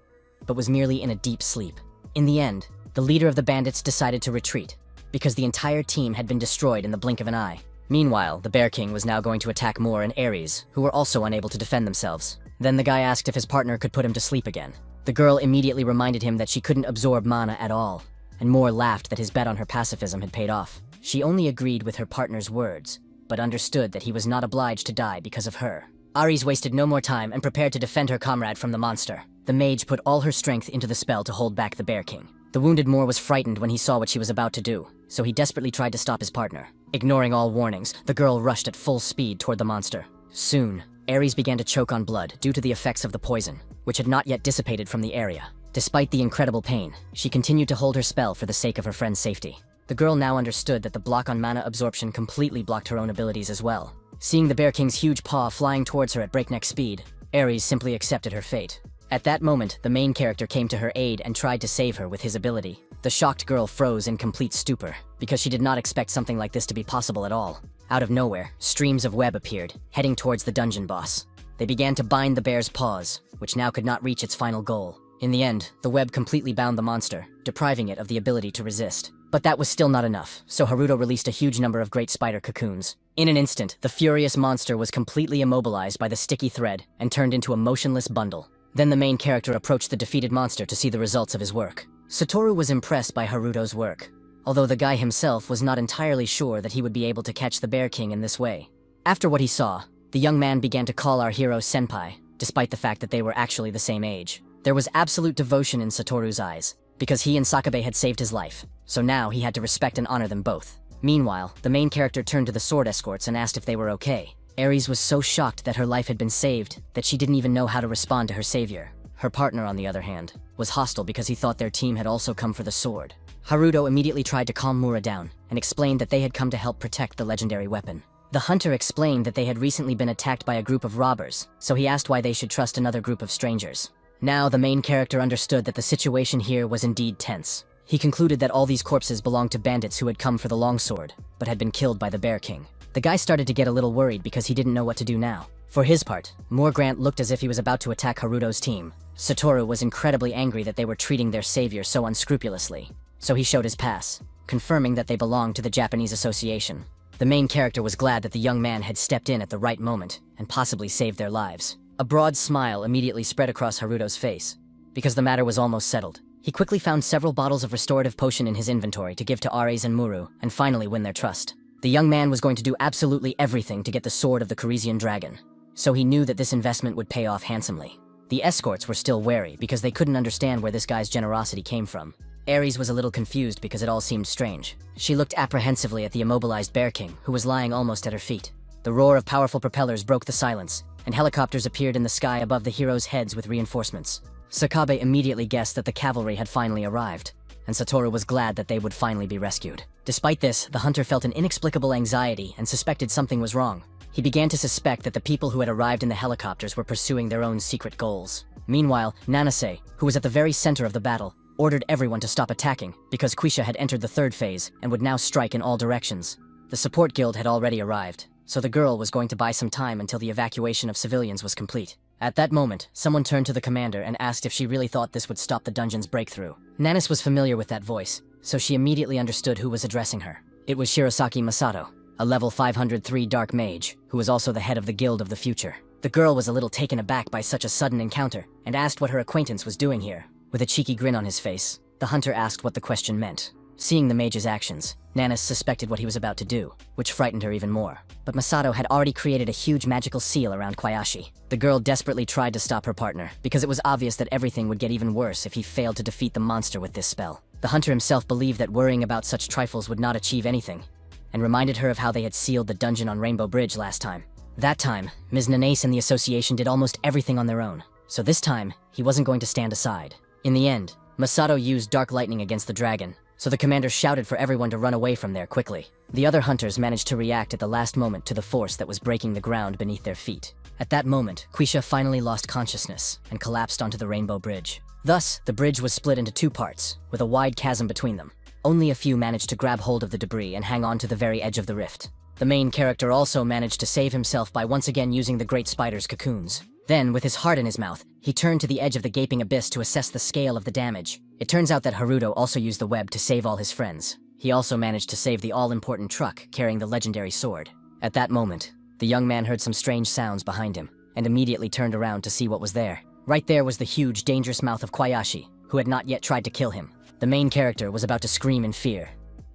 but was merely in a deep sleep. In the end, the leader of the bandits decided to retreat, because the entire team had been destroyed in the blink of an eye. Meanwhile, the Bear King was now going to attack Moore and Ares, who were also unable to defend themselves. Then the guy asked if his partner could put him to sleep again. The girl immediately reminded him that she couldn't absorb mana at all, and Moore laughed that his bet on her pacifism had paid off. She only agreed with her partner's words, but understood that he was not obliged to die because of her. Ares wasted no more time and prepared to defend her comrade from the monster. The mage put all her strength into the spell to hold back the Bear King. The wounded Moore was frightened when he saw what she was about to do, so he desperately tried to stop his partner. Ignoring all warnings, the girl rushed at full speed toward the monster. Soon, Ares began to choke on blood due to the effects of the poison, which had not yet dissipated from the area. Despite the incredible pain, she continued to hold her spell for the sake of her friend's safety. The girl now understood that the block on mana absorption completely blocked her own abilities as well. Seeing the Bear King's huge paw flying towards her at breakneck speed, Ares simply accepted her fate. At that moment, the main character came to her aid and tried to save her with his ability. The shocked girl froze in complete stupor, because she did not expect something like this to be possible at all. Out of nowhere, streams of web appeared, heading towards the dungeon boss. They began to bind the bear's paws, which now could not reach its final goal. In the end, the web completely bound the monster, depriving it of the ability to resist. But that was still not enough, so Haruto released a huge number of great spider cocoons. In an instant, the furious monster was completely immobilized by the sticky thread and turned into a motionless bundle. Then the main character approached the defeated monster to see the results of his work. Satoru was impressed by Haruto's work, although the guy himself was not entirely sure that he would be able to catch the Bear King in this way. After what he saw, the young man began to call our hero senpai, despite the fact that they were actually the same age. There was absolute devotion in Satoru's eyes, because he and Sakabe had saved his life, so now he had to respect and honor them both. Meanwhile, the main character turned to the sword escorts and asked if they were okay. Ares was so shocked that her life had been saved that she didn't even know how to respond to her savior. Her partner, on the other hand, was hostile because he thought their team had also come for the sword. Haruto immediately tried to calm Mura down and explained that they had come to help protect the legendary weapon. The hunter explained that they had recently been attacked by a group of robbers, so he asked why they should trust another group of strangers. Now the main character understood that the situation here was indeed tense. He concluded that all these corpses belonged to bandits who had come for the longsword, but had been killed by the Bear King. The guy started to get a little worried because he didn't know what to do now. For his part, Morgrant looked as if he was about to attack Haruto's team. Satoru was incredibly angry that they were treating their savior so unscrupulously, so he showed his pass, confirming that they belonged to the Japanese Association. The main character was glad that the young man had stepped in at the right moment and possibly saved their lives. A broad smile immediately spread across Haruto's face, because the matter was almost settled. He quickly found several bottles of restorative potion in his inventory to give to Ares and Muru, and finally win their trust. The young man was going to do absolutely everything to get the sword of the Corisian dragon, so he knew that this investment would pay off handsomely. The escorts were still wary because they couldn't understand where this guy's generosity came from. Ares was a little confused because it all seemed strange. She looked apprehensively at the immobilized Bear King, who was lying almost at her feet. The roar of powerful propellers broke the silence, and helicopters appeared in the sky above the heroes' heads with reinforcements. Sakabe immediately guessed that the cavalry had finally arrived, and Satoru was glad that they would finally be rescued. Despite this, the hunter felt an inexplicable anxiety and suspected something was wrong. He began to suspect that the people who had arrived in the helicopters were pursuing their own secret goals. Meanwhile, Nanase, who was at the very center of the battle, ordered everyone to stop attacking because Quisha had entered the third phase and would now strike in all directions. The support guild had already arrived, so the girl was going to buy some time until the evacuation of civilians was complete. At that moment, someone turned to the commander and asked if she really thought this would stop the dungeon's breakthrough. Nanis was familiar with that voice, so she immediately understood who was addressing her. It was Shirosaki Masato, a level 503 dark mage, who was also the head of the Guild of the Future. The girl was a little taken aback by such a sudden encounter and asked what her acquaintance was doing here. With a cheeky grin on his face, the hunter asked what the question meant. Seeing the mage's actions, Nanis suspected what he was about to do, which frightened her even more. But Masato had already created a huge magical seal around Koyashi. The girl desperately tried to stop her partner, because it was obvious that everything would get even worse if he failed to defeat the monster with this spell. The hunter himself believed that worrying about such trifles would not achieve anything, and reminded her of how they had sealed the dungeon on Rainbow Bridge last time. That time, Ms. Nanis and the association did almost everything on their own, so this time, he wasn't going to stand aside. In the end, Masato used dark lightning against the dragon, so the commander shouted for everyone to run away from there quickly. The other hunters managed to react at the last moment to the force that was breaking the ground beneath their feet. At that moment, Quisha finally lost consciousness and collapsed onto the Rainbow Bridge. Thus, the bridge was split into two parts, with a wide chasm between them. Only a few managed to grab hold of the debris and hang on to the very edge of the rift. The main character also managed to save himself by once again using the great spider's cocoons. Then, with his heart in his mouth, he turned to the edge of the gaping abyss to assess the scale of the damage. It turns out that Haruto also used the web to save all his friends. He also managed to save the all-important truck carrying the legendary sword. At that moment, the young man heard some strange sounds behind him, and immediately turned around to see what was there. Right there was the huge, dangerous mouth of Koyashi, who had not yet tried to kill him. The main character was about to scream in fear,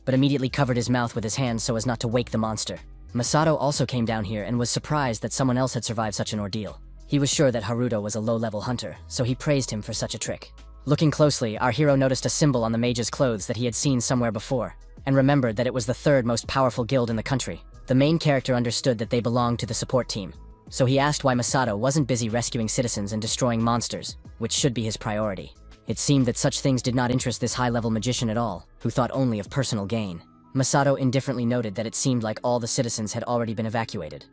but immediately covered his mouth with his hands so as not to wake the monster. Masato also came down here and was surprised that someone else had survived such an ordeal. He was sure that Haruto was a low-level hunter, so he praised him for such a trick. Looking closely, our hero noticed a symbol on the mage's clothes that he had seen somewhere before, and remembered that it was the third most powerful guild in the country. The main character understood that they belonged to the support team, so he asked why Masato wasn't busy rescuing citizens and destroying monsters, which should be his priority. It seemed that such things did not interest this high-level magician at all, who thought only of personal gain. Masato indifferently noted that it seemed like all the citizens had already been evacuated.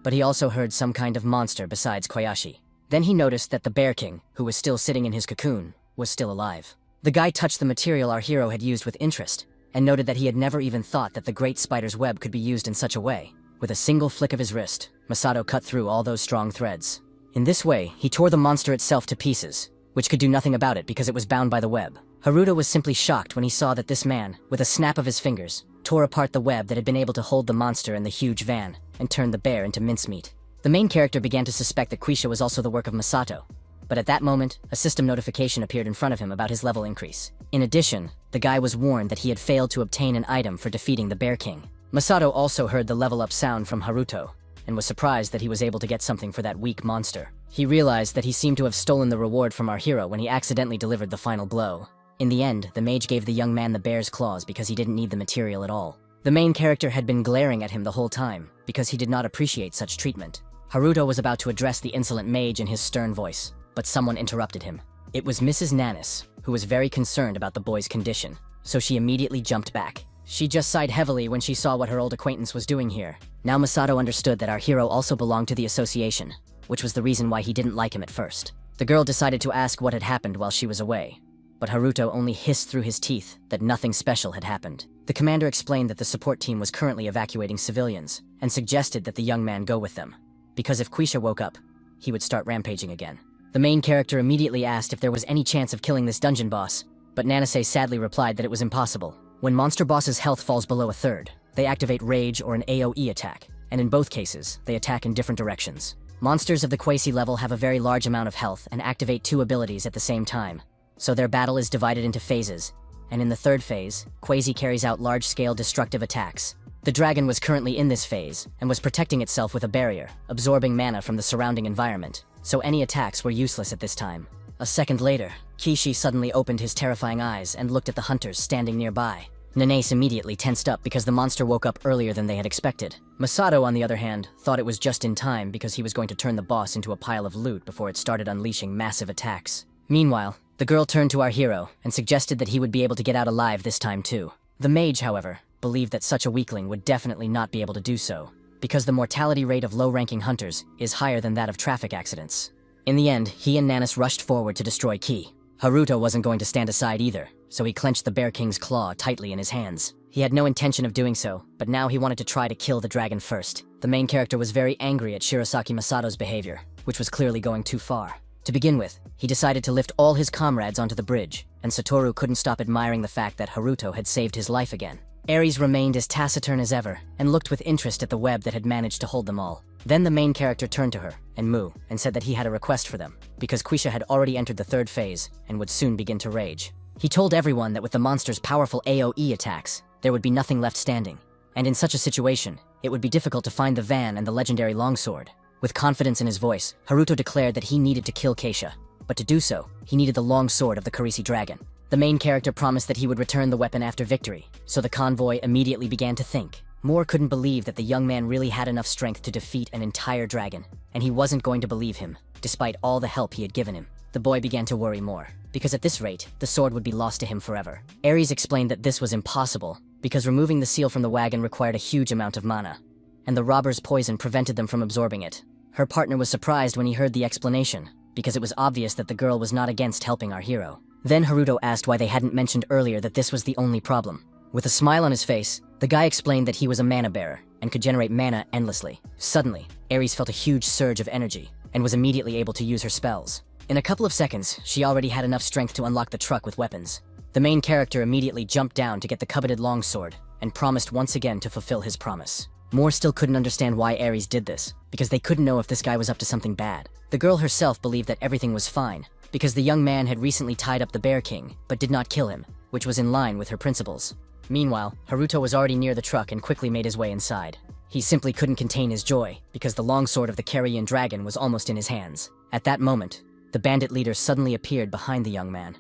But he also heard some kind of monster besides Koyashi. Then he noticed that the Bear King, who was still sitting in his cocoon, was still alive. The guy touched the material our hero had used with interest, and noted that he had never even thought that the great spider's web could be used in such a way. With a single flick of his wrist, Masato cut through all those strong threads. In this way, he tore the monster itself to pieces, which could do nothing about it because it was bound by the web. Haruto was simply shocked when he saw that this man, with a snap of his fingers, tore apart the web that had been able to hold the monster in the huge van, and turned the bear into mincemeat. The main character began to suspect that Quisha was also the work of Masato, but at that moment, a system notification appeared in front of him about his level increase. In addition, the guy was warned that he had failed to obtain an item for defeating the Bear King. Masato also heard the level up sound from Haruto, and was surprised that he was able to get something for that weak monster. He realized that he seemed to have stolen the reward from our hero when he accidentally delivered the final blow. In the end, the mage gave the young man the bear's claws because he didn't need the material at all. The main character had been glaring at him the whole time, because he did not appreciate such treatment. Haruto was about to address the insolent mage in his stern voice, but someone interrupted him. It was Mrs. Nanis, who was very concerned about the boy's condition, so she immediately jumped back. She just sighed heavily when she saw what her old acquaintance was doing here. Now Masato understood that our hero also belonged to the association, which was the reason why he didn't like him at first. The girl decided to ask what had happened while she was away, but Haruto only hissed through his teeth that nothing special had happened. The commander explained that the support team was currently evacuating civilians, and suggested that the young man go with them, because if Quisha woke up, he would start rampaging again. The main character immediately asked if there was any chance of killing this dungeon boss, but Nanase sadly replied that it was impossible. When monster bosses' health falls below a third, they activate Rage or an AoE attack, and in both cases, they attack in different directions. Monsters of the Quasi level have a very large amount of health and activate two abilities at the same time, so their battle is divided into phases, and in the third phase, Quasi carries out large-scale destructive attacks. The dragon was currently in this phase, and was protecting itself with a barrier, absorbing mana from the surrounding environment, so any attacks were useless at this time. A second later, Kishi suddenly opened his terrifying eyes and looked at the hunters standing nearby. Nanase immediately tensed up because the monster woke up earlier than they had expected. Masato, on the other hand, thought it was just in time because he was going to turn the boss into a pile of loot before it started unleashing massive attacks. Meanwhile, the girl turned to our hero and suggested that he would be able to get out alive this time too. The mage, however, believed that such a weakling would definitely not be able to do so, because the mortality rate of low-ranking hunters is higher than that of traffic accidents. In the end, he and Nanis rushed forward to destroy Ki. Haruto wasn't going to stand aside either, so he clenched the Bear King's claw tightly in his hands. He had no intention of doing so, but now he wanted to try to kill the dragon first. The main character was very angry at Shirosaki Masato's behavior, which was clearly going too far. To begin with, he decided to lift all his comrades onto the bridge, and Satoru couldn't stop admiring the fact that Haruto had saved his life again. Ares remained as taciturn as ever, and looked with interest at the web that had managed to hold them all. Then the main character turned to her, and Mu, and said that he had a request for them, because Quisha had already entered the third phase, and would soon begin to rage. He told everyone that with the monster's powerful AoE attacks, there would be nothing left standing. And in such a situation, it would be difficult to find the van and the legendary longsword. With confidence in his voice, Haruto declared that he needed to kill Keisha. But to do so, he needed the long sword of the Karisi dragon. The main character promised that he would return the weapon after victory, so the convoy immediately began to think. Moore couldn't believe that the young man really had enough strength to defeat an entire dragon, and he wasn't going to believe him, despite all the help he had given him. The boy began to worry more, because at this rate, the sword would be lost to him forever. Ares explained that this was impossible, because removing the seal from the wagon required a huge amount of mana, and the robber's poison prevented them from absorbing it. Her partner was surprised when he heard the explanation, because it was obvious that the girl was not against helping our hero. Then Haruto asked why they hadn't mentioned earlier that this was the only problem. With a smile on his face, the guy explained that he was a mana bearer and could generate mana endlessly. Suddenly, Ares felt a huge surge of energy and was immediately able to use her spells. In a couple of seconds, she already had enough strength to unlock the truck with weapons. The main character immediately jumped down to get the coveted longsword and promised once again to fulfill his promise. Moore still couldn't understand why Ares did this, because they couldn't know if this guy was up to something bad. The girl herself believed that everything was fine, because the young man had recently tied up the Bear King, but did not kill him, which was in line with her principles. Meanwhile, Haruto was already near the truck and quickly made his way inside. He simply couldn't contain his joy, because the longsword of the Carrion dragon was almost in his hands. At that moment, the bandit leader suddenly appeared behind the young man.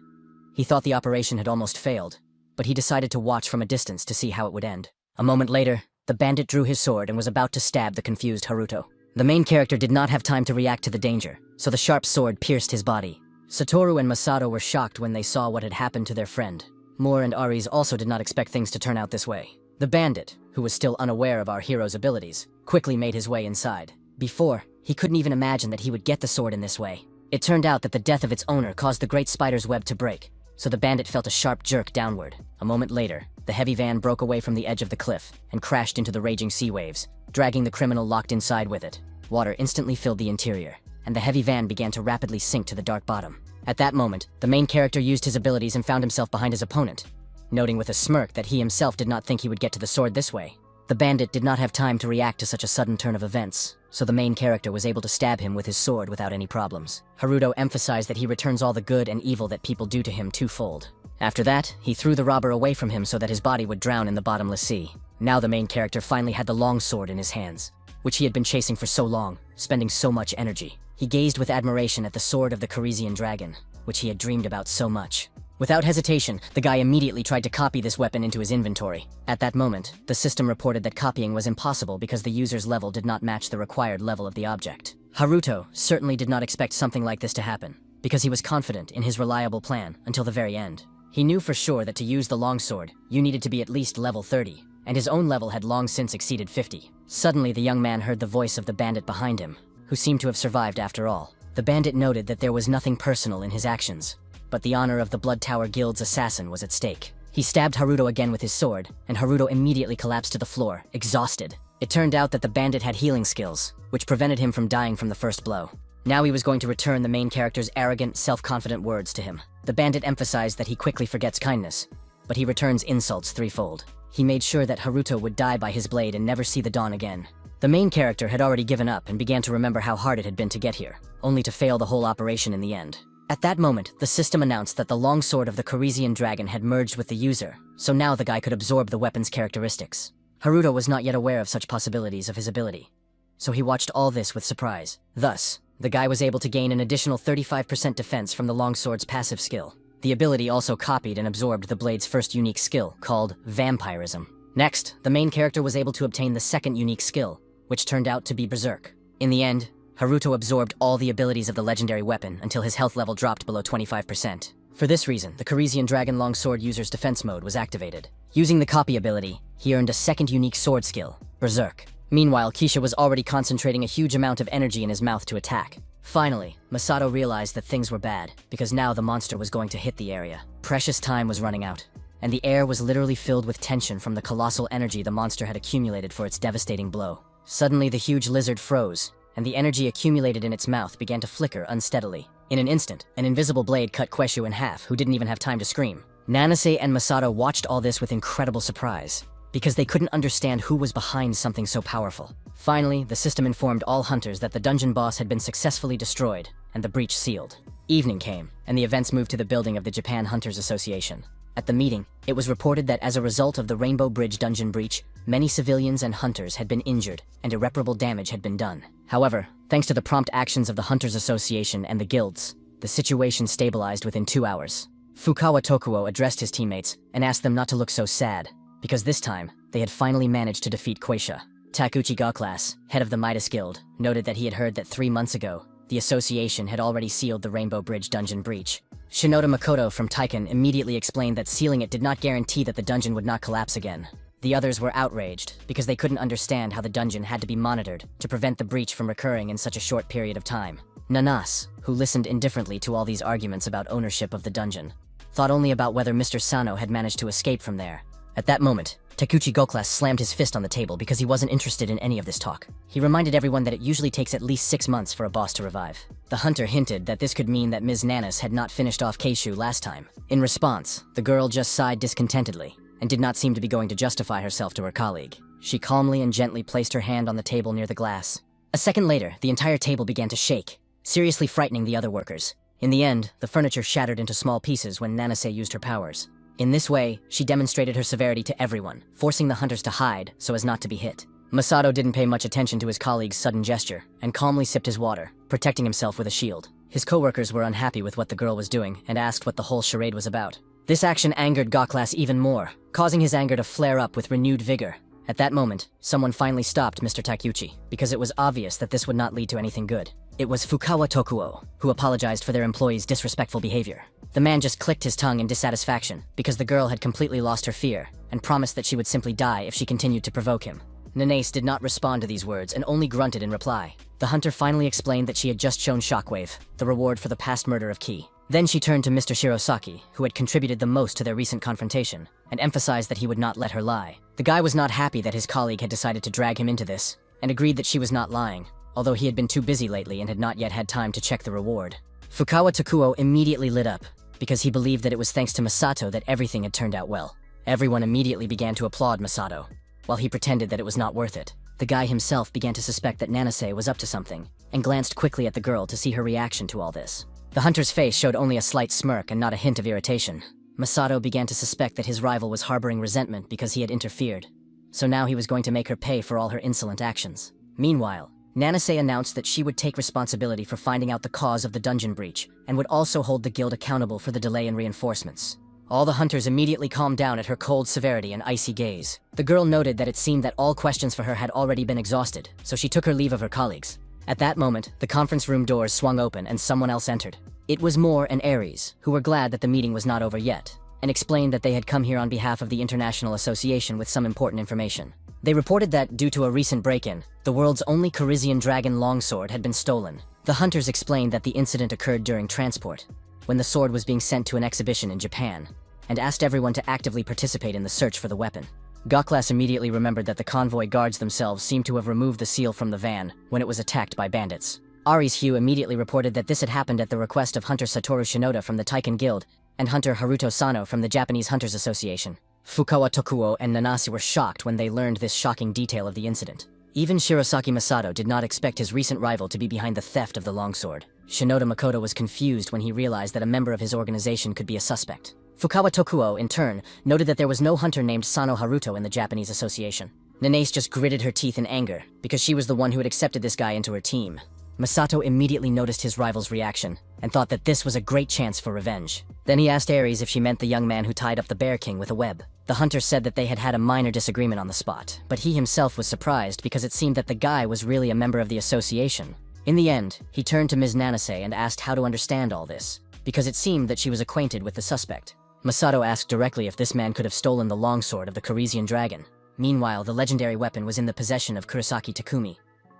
He thought the operation had almost failed, but he decided to watch from a distance to see how it would end. A moment later, the bandit drew his sword and was about to stab the confused Haruto. The main character did not have time to react to the danger, so the sharp sword pierced his body. Satoru and Masato were shocked when they saw what had happened to their friend. Moore and Ares also did not expect things to turn out this way. The bandit, who was still unaware of our hero's abilities, quickly made his way inside. Before, he couldn't even imagine that he would get the sword in this way. It turned out that the death of its owner caused the great spider's web to break, so the bandit felt a sharp jerk downward. A moment later, the heavy van broke away from the edge of the cliff and crashed into the raging sea waves, dragging the criminal locked inside with it. Water instantly filled the interior, and the heavy van began to rapidly sink to the dark bottom. At that moment, the main character used his abilities and found himself behind his opponent, noting with a smirk that he himself did not think he would get to the sword this way. The bandit did not have time to react to such a sudden turn of events, so the main character was able to stab him with his sword without any problems. Haruto emphasized that he returns all the good and evil that people do to him twofold. After that, he threw the robber away from him so that his body would drown in the bottomless sea. Now the main character finally had the long sword in his hands, which he had been chasing for so long, spending so much energy. He gazed with admiration at the sword of the Carisian dragon, which he had dreamed about so much. Without hesitation, the guy immediately tried to copy this weapon into his inventory. At that moment, the system reported that copying was impossible because the user's level did not match the required level of the object. Haruto certainly did not expect something like this to happen, because he was confident in his reliable plan until the very end. He knew for sure that to use the longsword, you needed to be at least level 30, and his own level had long since exceeded 50. Suddenly, the young man heard the voice of the bandit behind him, who seemed to have survived after all. The bandit noted that there was nothing personal in his actions, but the honor of the Blood Tower Guild's assassin was at stake. He stabbed Haruto again with his sword, and Haruto immediately collapsed to the floor, exhausted. It turned out that the bandit had healing skills, which prevented him from dying from the first blow. Now he was going to return the main character's arrogant, self-confident words to him. The bandit emphasized that he quickly forgets kindness, but he returns insults threefold. He made sure that Haruto would die by his blade and never see the dawn again. The main character had already given up and began to remember how hard it had been to get here, only to fail the whole operation in the end. At that moment, the system announced that the longsword of the Carisian dragon had merged with the user, so now the guy could absorb the weapon's characteristics. Haruto was not yet aware of such possibilities of his ability, so he watched all this with surprise. Thus, the guy was able to gain an additional 35% defense from the longsword's passive skill. The ability also copied and absorbed the blade's first unique skill, called Vampirism. Next, the main character was able to obtain the second unique skill, which turned out to be Berserk. In the end, Haruto absorbed all the abilities of the legendary weapon until his health level dropped below 25%. For this reason, the Carisian Dragon Longsword user's defense mode was activated. Using the copy ability, he earned a second unique sword skill, Berserk. Meanwhile, Keisha was already concentrating a huge amount of energy in his mouth to attack. Finally, Masato realized that things were bad, because now the monster was going to hit the area. Precious time was running out, and the air was literally filled with tension from the colossal energy the monster had accumulated for its devastating blow. Suddenly, the huge lizard froze, and the energy accumulated in its mouth began to flicker unsteadily. In an instant, an invisible blade cut Kweshu in half, who didn't even have time to scream. Nanase and Masato watched all this with incredible surprise, because they couldn't understand who was behind something so powerful. Finally, the system informed all hunters that the dungeon boss had been successfully destroyed, and the breach sealed. Evening came, and the events moved to the building of the Japan Hunters Association. At the meeting, it was reported that as a result of the Rainbow Bridge dungeon breach, many civilians and hunters had been injured and irreparable damage had been done. However, thanks to the prompt actions of the Hunters Association and the guilds, the situation stabilized within 2 hours. Fukawa Tokuo addressed his teammates and asked them not to look so sad, because this time, they had finally managed to defeat Quaisha. Takuchi Gaklas, head of the Midas Guild, noted that he had heard that 3 months ago, the association had already sealed the Rainbow Bridge dungeon breach. Shinoda Makoto from Taiken immediately explained that sealing it did not guarantee that the dungeon would not collapse again. The others were outraged because they couldn't understand how the dungeon had to be monitored to prevent the breach from recurring in such a short period of time. Nanas, who listened indifferently to all these arguments about ownership of the dungeon, thought only about whether Mr. Sano had managed to escape from there. At that moment, Takuchi Goklas slammed his fist on the table because he wasn't interested in any of this talk. He reminded everyone that it usually takes at least 6 months for a boss to revive. The hunter hinted that this could mean that Ms. Nanas had not finished off Keishu last time. In response, the girl just sighed discontentedly and did not seem to be going to justify herself to her colleague. She calmly and gently placed her hand on the table near the glass. A second later, the entire table began to shake, seriously frightening the other workers. In the end, the furniture shattered into small pieces when Nanase used her powers. In this way, she demonstrated her severity to everyone, forcing the hunters to hide so as not to be hit. Masato didn't pay much attention to his colleague's sudden gesture and calmly sipped his water, protecting himself with a shield. His co-workers were unhappy with what the girl was doing and asked what the whole charade was about. This action angered Goklas even more, causing his anger to flare up with renewed vigor. At that moment, someone finally stopped Mr. Takuchi, because it was obvious that this would not lead to anything good. It was Fukawa Tokuo, who apologized for their employees' disrespectful behavior. The man just clicked his tongue in dissatisfaction because the girl had completely lost her fear and promised that she would simply die if she continued to provoke him. Nanase did not respond to these words and only grunted in reply. The hunter finally explained that she had just shown Shockwave, the reward for the past murder of Ki. Then she turned to Mr. Shirosaki, who had contributed the most to their recent confrontation, and emphasized that he would not let her lie. The guy was not happy that his colleague had decided to drag him into this, and agreed that she was not lying, although he had been too busy lately and had not yet had time to check the reward. Fukawa Tokuo immediately lit up, because he believed that it was thanks to Masato that everything had turned out well. Everyone immediately began to applaud Masato, while he pretended that it was not worth it. The guy himself began to suspect that Nanase was up to something, and glanced quickly at the girl to see her reaction to all this. The hunter's face showed only a slight smirk and not a hint of irritation. Masato began to suspect that his rival was harboring resentment because he had interfered, so now he was going to make her pay for all her insolent actions. Meanwhile, Nanase announced that she would take responsibility for finding out the cause of the dungeon breach, and would also hold the guild accountable for the delay in reinforcements. All the hunters immediately calmed down at her cold severity and icy gaze. The girl noted that it seemed that all questions for her had already been exhausted, so she took her leave of her colleagues. At that moment, the conference room doors swung open and someone else entered. It was Moore and Ares, who were glad that the meeting was not over yet, and explained that they had come here on behalf of the International Association with some important information. They reported that, due to a recent break-in, the world's only Corisian dragon longsword had been stolen. The hunters explained that the incident occurred during transport, when the sword was being sent to an exhibition in Japan, and asked everyone to actively participate in the search for the weapon. Goklas immediately remembered that the convoy guards themselves seemed to have removed the seal from the van when it was attacked by bandits. Ares Hugh immediately reported that this had happened at the request of Hunter Satoru Shinoda from the Taiken Guild and Hunter Haruto Sano from the Japanese Hunters Association. Fukawa Tokuo and Nanase were shocked when they learned this shocking detail of the incident. Even Shirosaki Masato did not expect his recent rival to be behind the theft of the longsword. Shinoda Makoto was confused when he realized that a member of his organization could be a suspect. Fukawa Tokuo, in turn, noted that there was no hunter named Sano Haruto in the Japanese association. Nanase just gritted her teeth in anger, because she was the one who had accepted this guy into her team. Masato immediately noticed his rival's reaction, and thought that this was a great chance for revenge. Then he asked Ares if she meant the young man who tied up the Bear King with a web. The hunter said that they had had a minor disagreement on the spot, but he himself was surprised because it seemed that the guy was really a member of the association. In the end, he turned to Ms. Nanase and asked how to understand all this, because it seemed that she was acquainted with the suspect. Masato asked directly if this man could have stolen the longsword of the Corisian dragon. Meanwhile, the legendary weapon was in the possession of Kurosaki Takumi,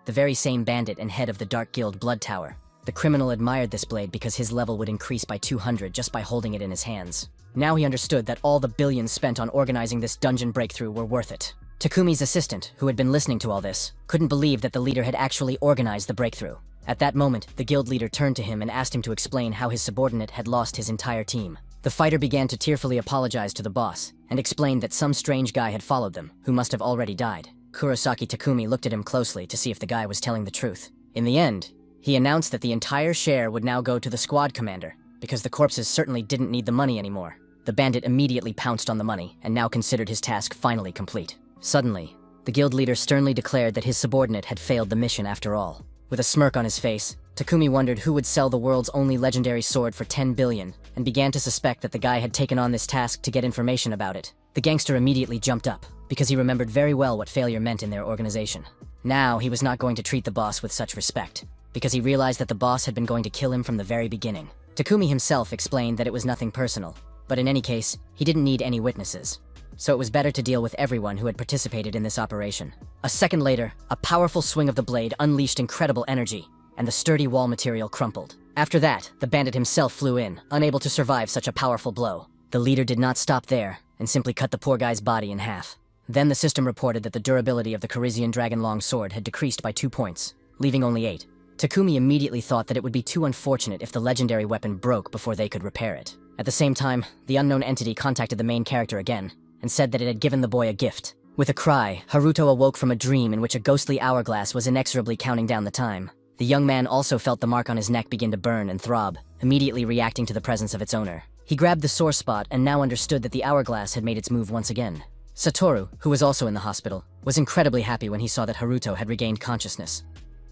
the very same bandit and head of the Dark Guild Blood Tower. The criminal admired this blade because his level would increase by 200 just by holding it in his hands. Now he understood that all the billions spent on organizing this dungeon breakthrough were worth it. Takumi's assistant, who had been listening to all this, couldn't believe that the leader had actually organized the breakthrough. At that moment, the guild leader turned to him and asked him to explain how his subordinate had lost his entire team. The fighter began to tearfully apologize to the boss, and explained that some strange guy had followed them, who must have already died. Kurosaki Takumi looked at him closely to see if the guy was telling the truth. In the end, he announced that the entire share would now go to the squad commander, because the corpses certainly didn't need the money anymore. The bandit immediately pounced on the money and now considered his task finally complete. Suddenly, the guild leader sternly declared that his subordinate had failed the mission after all. With a smirk on his face, Takumi wondered who would sell the world's only legendary sword for 10 billion, and began to suspect that the guy had taken on this task to get information about it. The gangster immediately jumped up, because he remembered very well what failure meant in their organization. Now, he was not going to treat the boss with such respect, because he realized that the boss had been going to kill him from the very beginning. Takumi himself explained that it was nothing personal, but in any case, he didn't need any witnesses. So it was better to deal with everyone who had participated in this operation. A second later, a powerful swing of the blade unleashed incredible energy, and the sturdy wall material crumpled. After that, the bandit himself flew in, unable to survive such a powerful blow. The leader did not stop there, and simply cut the poor guy's body in half. Then the system reported that the durability of the Corisian Dragon Long Sword had decreased by 2 points, leaving only 8. Takumi immediately thought that it would be too unfortunate if the legendary weapon broke before they could repair it. At the same time, the unknown entity contacted the main character again, and said that it had given the boy a gift. With a cry, Haruto awoke from a dream in which a ghostly hourglass was inexorably counting down the time. The young man also felt the mark on his neck begin to burn and throb, immediately reacting to the presence of its owner. He grabbed the sore spot and now understood that the hourglass had made its move once again. Satoru, who was also in the hospital, was incredibly happy when he saw that Haruto had regained consciousness,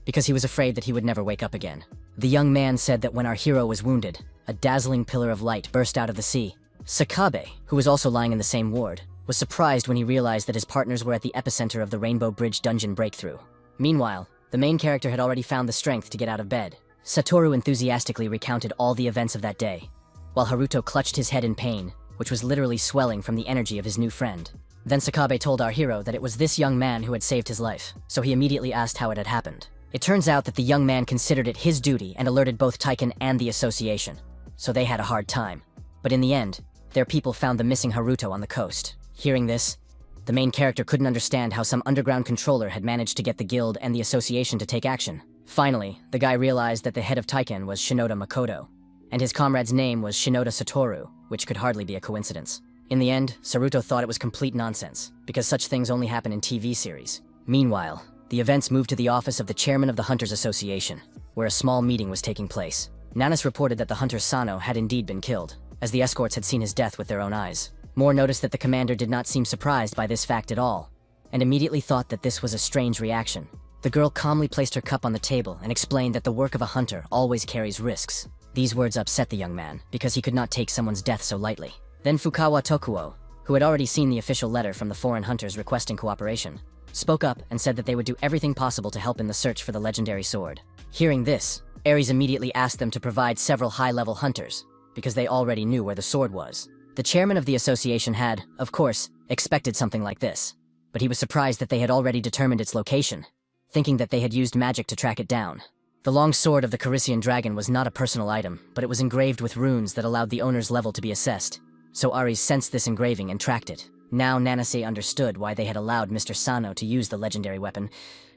because he was afraid that he would never wake up again. The young man said that when our hero was wounded, a dazzling pillar of light burst out of the sea. Sakabe, who was also lying in the same ward, was surprised when he realized that his partners were at the epicenter of the Rainbow Bridge dungeon breakthrough. Meanwhile, the main character had already found the strength to get out of bed. Satoru enthusiastically recounted all the events of that day, while Haruto clutched his head in pain, which was literally swelling from the energy of his new friend. Then Sakabe told our hero that it was this young man who had saved his life, so he immediately asked how it had happened. It turns out that the young man considered it his duty and alerted both Taiken and the association, so they had a hard time. But in the end, their people found the missing Haruto on the coast. Hearing this, the main character couldn't understand how some underground controller had managed to get the guild and the association to take action. Finally, the guy realized that the head of Taiken was Shinoda Makoto, and his comrade's name was Shinoda Satoru, which could hardly be a coincidence. In the end, Saruto thought it was complete nonsense, because such things only happen in TV series. Meanwhile, the events moved to the office of the chairman of the Hunters Association, where a small meeting was taking place. Nanas reported that the hunter Sano had indeed been killed, as the escorts had seen his death with their own eyes. Moore noticed that the commander did not seem surprised by this fact at all, and immediately thought that this was a strange reaction. The girl calmly placed her cup on the table and explained that the work of a hunter always carries risks. These words upset the young man, because he could not take someone's death so lightly. Then Fukawa Tokuo, who had already seen the official letter from the foreign hunters requesting cooperation, spoke up and said that they would do everything possible to help in the search for the legendary sword. Hearing this, Ares immediately asked them to provide several high-level hunters, because they already knew where the sword was. The chairman of the association had, of course, expected something like this, but he was surprised that they had already determined its location, thinking that they had used magic to track it down. The long sword of the Corisian dragon was not a personal item, but it was engraved with runes that allowed the owner's level to be assessed, so Ares sensed this engraving and tracked it. Now Nanase understood why they had allowed Mr. Sano to use the legendary weapon,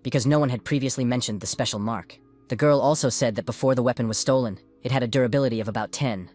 because no one had previously mentioned the special mark. The girl also said that before the weapon was stolen, it had a durability of about 10,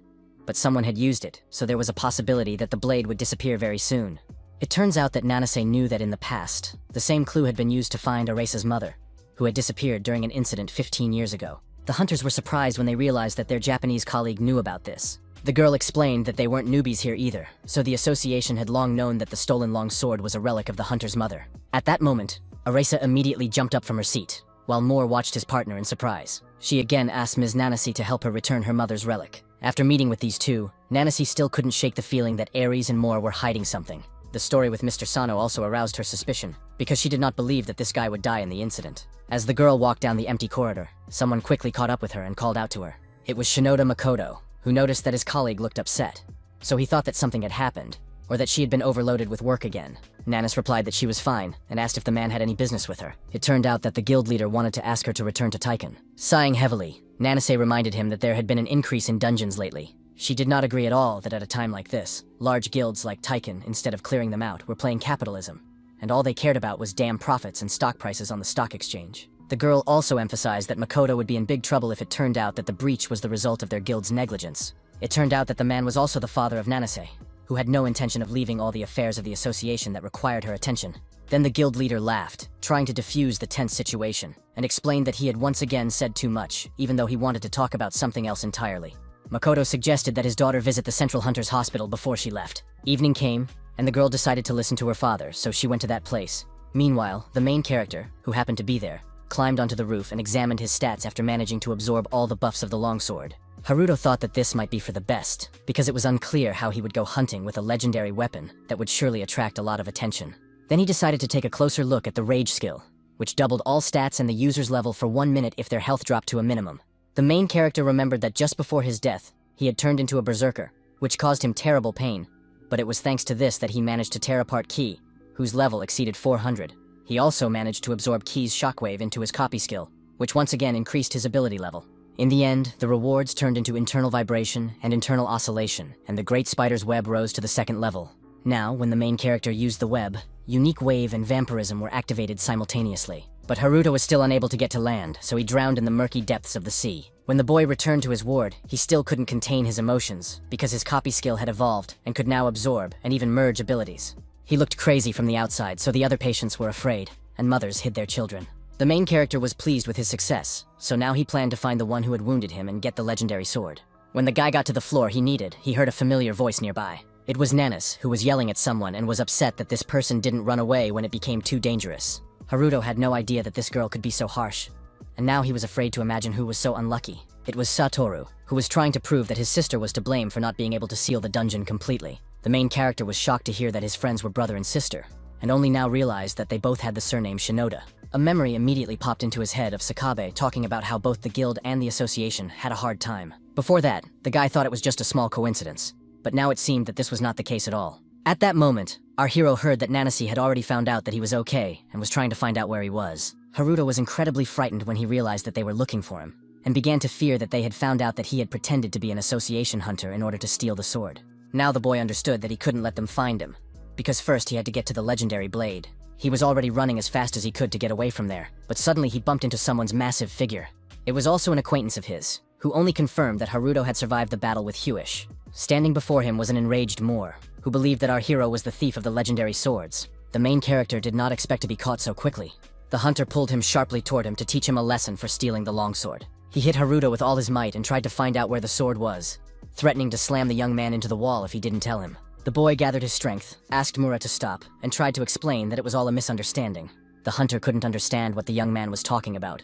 but someone had used it, so there was a possibility that the blade would disappear very soon. It turns out that Nanase knew that in the past, the same clue had been used to find Aresa's mother, who had disappeared during an incident 15 years ago. The hunters were surprised when they realized that their Japanese colleague knew about this. The girl explained that they weren't newbies here either, so the association had long known that the stolen long sword was a relic of the hunter's mother. At that moment, Aresa immediately jumped up from her seat, while Moore watched his partner in surprise. She again asked Ms. Nanase to help her return her mother's relic. After meeting with these two, Nanase still couldn't shake the feeling that Ares and Moore were hiding something. The story with Mr. Sano also aroused her suspicion, because she did not believe that this guy would die in the incident. As the girl walked down the empty corridor, someone quickly caught up with her and called out to her. It was Shinoda Makoto, who noticed that his colleague looked upset, so he thought that something had happened, or that she had been overloaded with work again. Nanas replied that she was fine, and asked if the man had any business with her. It turned out that the guild leader wanted to ask her to return to Taiken. Sighing heavily, Nanase reminded him that there had been an increase in dungeons lately. She did not agree at all that at a time like this, large guilds like Taiken, instead of clearing them out, were playing capitalism, and all they cared about was damn profits and stock prices on the stock exchange. The girl also emphasized that Makoto would be in big trouble if it turned out that the breach was the result of their guild's negligence. It turned out that the man was also the father of Nanase, who had no intention of leaving all the affairs of the association that required her attention. Then the guild leader laughed, trying to defuse the tense situation, and explained that he had once again said too much, even though he wanted to talk about something else entirely. Makoto suggested that his daughter visit the Central Hunters Hospital before she left. Evening came, and the girl decided to listen to her father, so she went to that place. Meanwhile, the main character, who happened to be there, climbed onto the roof and examined his stats after managing to absorb all the buffs of the longsword. Haruto thought that this might be for the best, because it was unclear how he would go hunting with a legendary weapon that would surely attract a lot of attention. Then he decided to take a closer look at the rage skill, which doubled all stats and the user's level for 1 minute if their health dropped to a minimum. The main character remembered that just before his death, he had turned into a berserker, which caused him terrible pain, but it was thanks to this that he managed to tear apart Ki, whose level exceeded 400. He also managed to absorb Ki's shockwave into his copy skill, which once again increased his ability level. In the end, the rewards turned into internal vibration and internal oscillation, and the Great Spider's web rose to the 2nd level. Now, when the main character used the web, unique wave and vampirism were activated simultaneously. But Haruto was still unable to get to land, so he drowned in the murky depths of the sea. When the boy returned to his ward, he still couldn't contain his emotions, because his copy skill had evolved and could now absorb and even merge abilities. He looked crazy from the outside, so the other patients were afraid, and mothers hid their children. The main character was pleased with his success, so now he planned to find the one who had wounded him and get the legendary sword. When the guy got to the floor he heard a familiar voice nearby. It was Nanas, who was yelling at someone and was upset that this person didn't run away when it became too dangerous. Haruto had no idea that this girl could be so harsh, and now he was afraid to imagine who was so unlucky. It was Satoru, who was trying to prove that his sister was to blame for not being able to seal the dungeon completely. The main character was shocked to hear that his friends were brother and sister, and only now realized that they both had the surname Shinoda. A memory immediately popped into his head of Sakabe talking about how both the guild and the association had a hard time. Before that, the guy thought it was just a small coincidence, but now it seemed that this was not the case at all. At that moment, our hero heard that Nanase had already found out that he was okay and was trying to find out where he was. Haruto was incredibly frightened when he realized that they were looking for him, and began to fear that they had found out that he had pretended to be an association hunter in order to steal the sword. Now the boy understood that he couldn't let them find him, because first he had to get to the legendary blade. He was already running as fast as he could to get away from there, but suddenly he bumped into someone's massive figure. It was also an acquaintance of his, who only confirmed that Haruto had survived the battle with Huish. Standing before him was an enraged Moor, who believed that our hero was the thief of the legendary swords. The main character did not expect to be caught so quickly. The hunter pulled him sharply toward him to teach him a lesson for stealing the longsword. He hit Haruto with all his might and tried to find out where the sword was, threatening to slam the young man into the wall if he didn't tell him. The boy gathered his strength, asked Mura to stop, and tried to explain that it was all a misunderstanding. The hunter couldn't understand what the young man was talking about,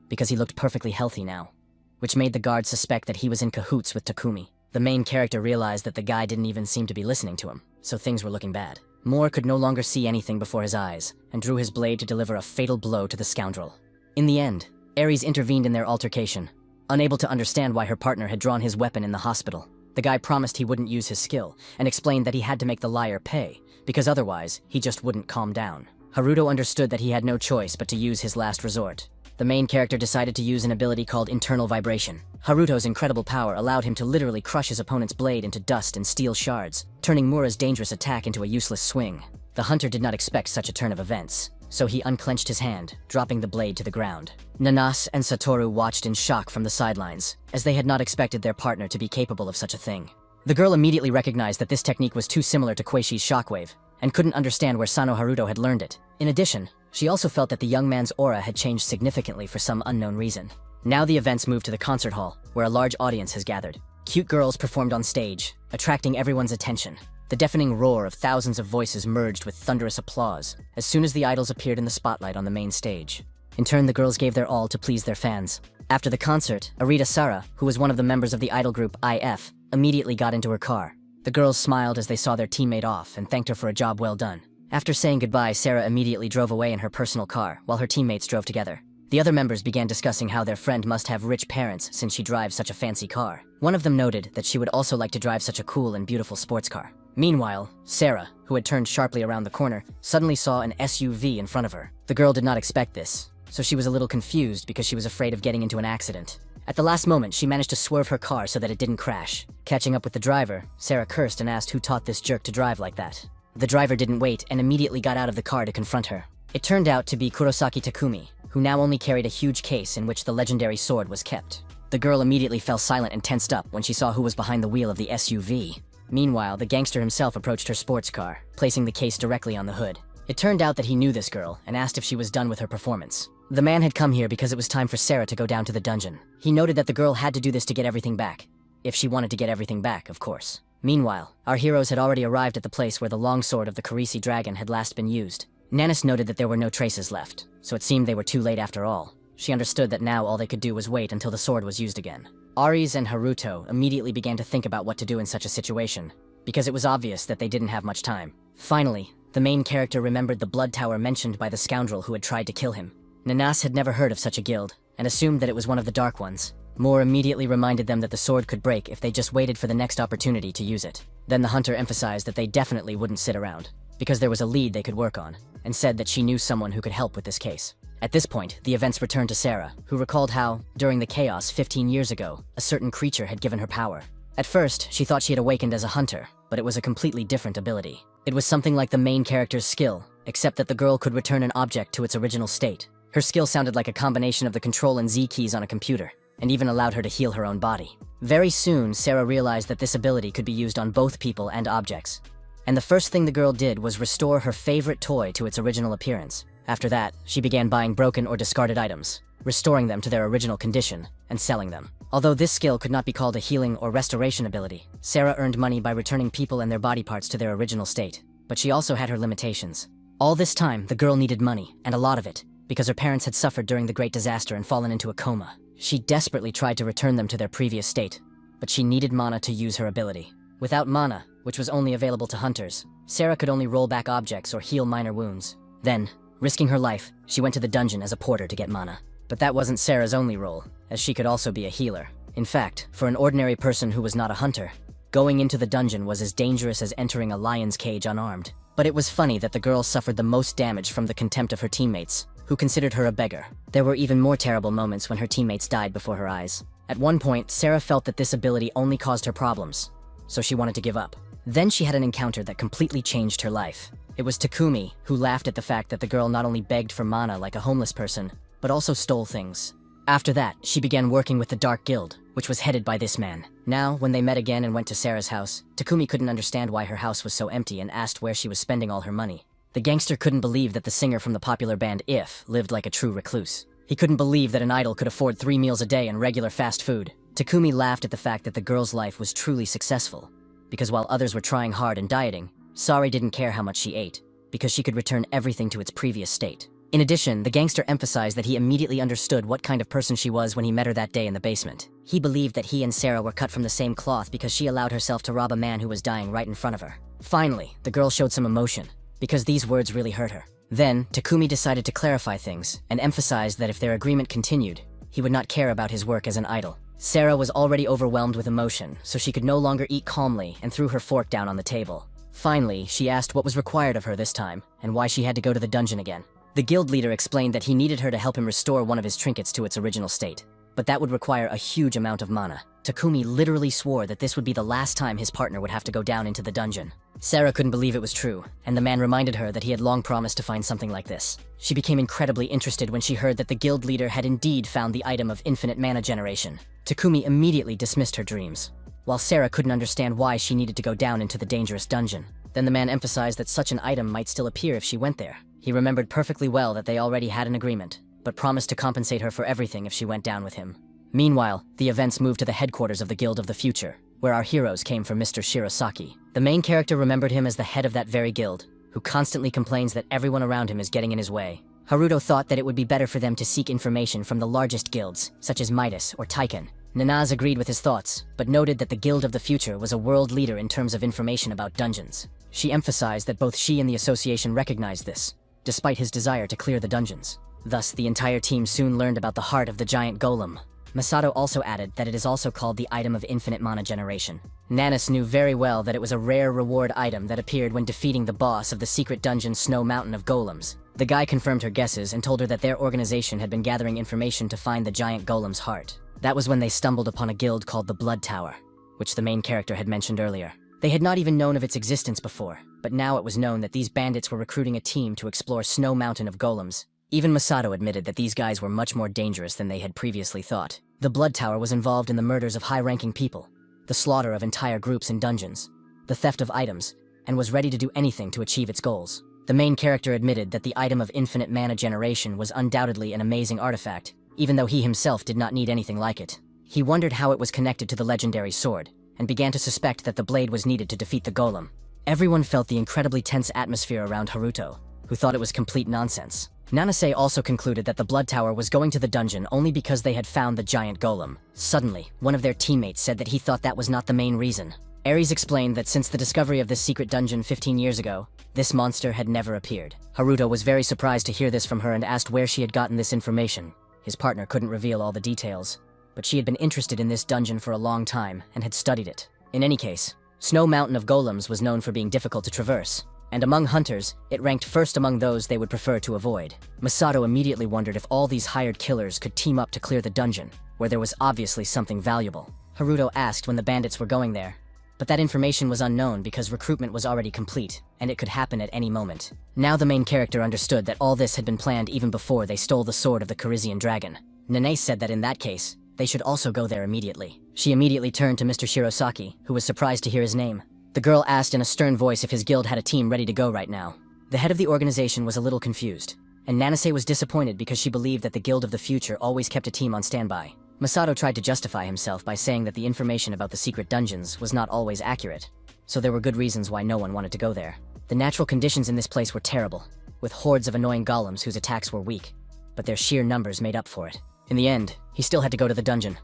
because he looked perfectly healthy now, which made the guard suspect that he was in cahoots with Takumi. The main character realized that the guy didn't even seem to be listening to him, so things were looking bad. Moore could no longer see anything before his eyes, and drew his blade to deliver a fatal blow to the scoundrel. In the end, Ares intervened in their altercation, unable to understand why her partner had drawn his weapon in the hospital. The guy promised he wouldn't use his skill, and explained that he had to make the liar pay, because otherwise, he just wouldn't calm down. Haruto understood that he had no choice but to use his last resort. The main character decided to use an ability called internal vibration. Haruto's incredible power allowed him to literally crush his opponent's blade into dust and steel shards, turning Mura's dangerous attack into a useless swing. The hunter did not expect such a turn of events, so he unclenched his hand, dropping the blade to the ground. Nanas and Satoru watched in shock from the sidelines, as they had not expected their partner to be capable of such a thing. The girl immediately recognized that this technique was too similar to Queishi's shockwave, and couldn't understand where Sano Haruto had learned it. In addition, she also felt that the young man's aura had changed significantly for some unknown reason. Now the events moved to the concert hall, where a large audience has gathered. Cute girls performed on stage, attracting everyone's attention. The deafening roar of thousands of voices merged with thunderous applause as soon as the idols appeared in the spotlight on the main stage. In turn, the girls gave their all to please their fans. After the concert, Arita Sara, who was one of the members of the idol group IF, immediately got into her car. The girls smiled as they saw their teammate off and thanked her for a job well done. After saying goodbye, Sarah immediately drove away in her personal car, while her teammates drove together. The other members began discussing how their friend must have rich parents since she drives such a fancy car. One of them noted that she would also like to drive such a cool and beautiful sports car. Meanwhile, Sarah, who had turned sharply around the corner, suddenly saw an SUV in front of her. The girl did not expect this, so she was a little confused because she was afraid of getting into an accident. At the last moment, she managed to swerve her car so that it didn't crash. Catching up with the driver, Sarah cursed and asked who taught this jerk to drive like that. The driver didn't wait and immediately got out of the car to confront her. It turned out to be Kurosaki Takumi, who now only carried a huge case in which the legendary sword was kept. The girl immediately fell silent and tensed up when she saw who was behind the wheel of the SUV. Meanwhile, the gangster himself approached her sports car, placing the case directly on the hood. It turned out that he knew this girl and asked if she was done with her performance. The man had come here because it was time for Sarah to go down to the dungeon. He noted that the girl had to do this to get everything back, If she wanted to get everything back, of course. Meanwhile, our heroes had already arrived at the place where the longsword of the Carisi dragon had last been used. Nanis noted that there were no traces left, so it seemed they were too late after all. She understood that now all they could do was wait until the sword was used again. Aries and Haruto immediately began to think about what to do in such a situation, because it was obvious that they didn't have much time. Finally, the main character remembered the blood tower mentioned by the scoundrel who had tried to kill him. Nanas had never heard of such a guild, and assumed that it was one of the dark ones. Moore immediately reminded them that the sword could break if they just waited for the next opportunity to use it. Then the hunter emphasized that they definitely wouldn't sit around, because there was a lead they could work on, and said that she knew someone who could help with this case. At this point, the events returned to Sarah, who recalled how, during the chaos 15 years ago, a certain creature had given her power. At first, she thought she had awakened as a hunter, but it was a completely different ability. It was something like the main character's skill, except that the girl could return an object to its original state. Her skill sounded like a combination of the Control and Z keys on a computer, and even allowed her to heal her own body. Very soon, Sarah realized that this ability could be used on both people and objects. And the first thing the girl did was restore her favorite toy to its original appearance. After that, she began buying broken or discarded items, restoring them to their original condition, and selling them. Although this skill could not be called a healing or restoration ability, Sarah earned money by returning people and their body parts to their original state. But she also had her limitations. All this time, the girl needed money, and a lot of it, because her parents had suffered during the Great Disaster and fallen into a coma. She desperately tried to return them to their previous state, but she needed mana to use her ability. Without mana, which was only available to hunters, Sarah could only roll back objects or heal minor wounds. Then, risking her life, she went to the dungeon as a porter to get mana. But that wasn't Sarah's only role, as she could also be a healer. In fact, for an ordinary person who was not a hunter, going into the dungeon was as dangerous as entering a lion's cage unarmed. But it was funny that the girl suffered the most damage from the contempt of her teammates, who considered her a beggar. There were even more terrible moments when her teammates died before her eyes. At one point, Sarah felt that this ability only caused her problems, so she wanted to give up. Then she had an encounter that completely changed her life. It was Takumi, who laughed at the fact that the girl not only begged for mana like a homeless person, but also stole things. After that, she began working with the Dark Guild, which was headed by this man. Now, when they met again and went to Sarah's house, Takumi couldn't understand why her house was so empty and asked where she was spending all her money. The gangster couldn't believe that the singer from the popular band If lived like a true recluse. He couldn't believe that an idol could afford 3 meals a day and regular fast food. Takumi laughed at the fact that the girl's life was truly successful, because while others were trying hard and dieting, Sari didn't care how much she ate, because she could return everything to its previous state. In addition, the gangster emphasized that he immediately understood what kind of person she was when he met her that day in the basement. He believed that he and Sarah were cut from the same cloth because she allowed herself to rob a man who was dying right in front of her. Finally, the girl showed some emotion, because these words really hurt her. Then, Takumi decided to clarify things, and emphasized that if their agreement continued, he would not care about his work as an idol. Sarah was already overwhelmed with emotion, so she could no longer eat calmly and threw her fork down on the table. Finally, she asked what was required of her this time, and why she had to go to the dungeon again. The guild leader explained that he needed her to help him restore one of his trinkets to its original state, but that would require a huge amount of mana. Takumi literally swore that this would be the last time his partner would have to go down into the dungeon. Sarah couldn't believe it was true, and the man reminded her that he had long promised to find something like this. She became incredibly interested when she heard that the guild leader had indeed found the item of infinite mana generation. Takumi immediately dismissed her dreams, while Sarah couldn't understand why she needed to go down into the dangerous dungeon. Then the man emphasized that such an item might still appear if she went there. He remembered perfectly well that they already had an agreement, but promised to compensate her for everything if she went down with him. Meanwhile, the events moved to the headquarters of the Guild of the Future, where our heroes came from Mr. Shirosaki. The main character remembered him as the head of that very guild, who constantly complains that everyone around him is getting in his way. Haruto thought that it would be better for them to seek information from the largest guilds, such as Midas or Taiken. Nanaz agreed with his thoughts, but noted that the Guild of the Future was a world leader in terms of information about dungeons. She emphasized that both she and the association recognized this, despite his desire to clear the dungeons. Thus, the entire team soon learned about the heart of the giant golem. Masato also added that it is also called the item of infinite mana generation. Nanis knew very well that it was a rare reward item that appeared when defeating the boss of the secret dungeon Snow Mountain of Golems. The guy confirmed her guesses and told her that their organization had been gathering information to find the giant golem's heart. That was when they stumbled upon a guild called the Blood Tower, which the main character had mentioned earlier. They had not even known of its existence before, but now it was known that these bandits were recruiting a team to explore Snow Mountain of Golems. Even Masato admitted that these guys were much more dangerous than they had previously thought. The Blood Tower was involved in the murders of high-ranking people, the slaughter of entire groups in dungeons, the theft of items, and was ready to do anything to achieve its goals. The main character admitted that the item of infinite mana generation was undoubtedly an amazing artifact, even though he himself did not need anything like it. He wondered how it was connected to the legendary sword, and began to suspect that the blade was needed to defeat the golem. Everyone felt the incredibly tense atmosphere around Haruto, who thought it was complete nonsense. Nanase also concluded that the Blood Tower was going to the dungeon only because they had found the giant golem. Suddenly, one of their teammates said that he thought that was not the main reason. Ares explained that since the discovery of this secret dungeon 15 years ago, this monster had never appeared. Haruto was very surprised to hear this from her and asked where she had gotten this information. His partner couldn't reveal all the details, but she had been interested in this dungeon for a long time and had studied it. In any case, Snow Mountain of Golems was known for being difficult to traverse, and among hunters, it ranked first among those they would prefer to avoid. Masato immediately wondered if all these hired killers could team up to clear the dungeon, where there was obviously something valuable. Haruto asked when the bandits were going there, but that information was unknown because recruitment was already complete, and it could happen at any moment. Now the main character understood that all this had been planned even before they stole the sword of the Carizian dragon. Nanae said that in that case, they should also go there immediately. She immediately turned to Mr. Shirosaki, who was surprised to hear his name. The girl asked in a stern voice if his guild had a team ready to go right now. The head of the organization was a little confused, and Nanase was disappointed because she believed that the Guild of the Future always kept a team on standby. Masato tried to justify himself by saying that the information about the secret dungeons was not always accurate, so there were good reasons why no one wanted to go there. The natural conditions in this place were terrible, with hordes of annoying golems whose attacks were weak, but their sheer numbers made up for it. In the end, he still had to go to the dungeon,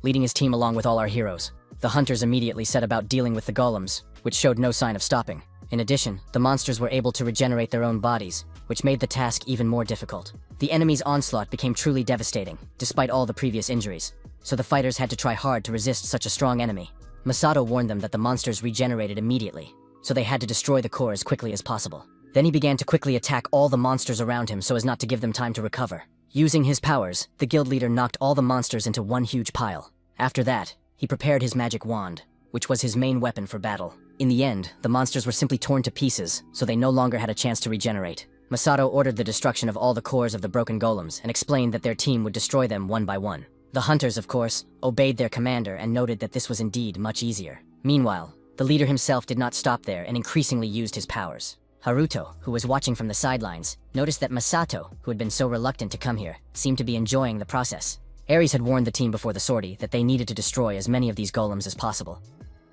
leading his team along with all our heroes. The hunters immediately set about dealing with the golems, which showed no sign of stopping. In addition, the monsters were able to regenerate their own bodies, which made the task even more difficult. The enemy's onslaught became truly devastating, despite all the previous injuries, so the fighters had to try hard to resist such a strong enemy. Masato warned them that the monsters regenerated immediately, so they had to destroy the core as quickly as possible. Then he began to quickly attack all the monsters around him so as not to give them time to recover. Using his powers, the guild leader knocked all the monsters into one huge pile. After that, he prepared his magic wand, which was his main weapon for battle. In the end, the monsters were simply torn to pieces, so they no longer had a chance to regenerate. Masato ordered the destruction of all the cores of the broken golems and explained that their team would destroy them one by one. The hunters, of course, obeyed their commander and noted that this was indeed much easier. Meanwhile, the leader himself did not stop there and increasingly used his powers. Haruto, who was watching from the sidelines, noticed that Masato, who had been so reluctant to come here, seemed to be enjoying the process. Ares had warned the team before the sortie that they needed to destroy as many of these golems as possible,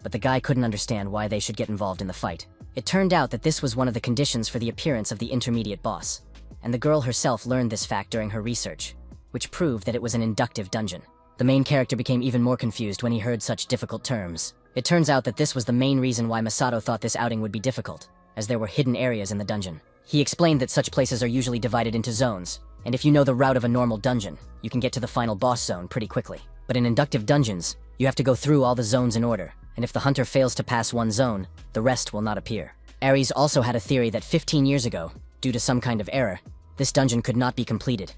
but the guy couldn't understand why they should get involved in the fight. It turned out that this was one of the conditions for the appearance of the intermediate boss, and the girl herself learned this fact during her research, which proved that it was an inductive dungeon. The main character became even more confused when he heard such difficult terms. It turns out that this was the main reason why Masato thought this outing would be difficult, as there were hidden areas in the dungeon. He explained that such places are usually divided into zones, and if you know the route of a normal dungeon, you can get to the final boss zone pretty quickly. But in inductive dungeons, you have to go through all the zones in order, and if the hunter fails to pass one zone, the rest will not appear. Ares also had a theory that 15 years ago, due to some kind of error, this dungeon could not be completed,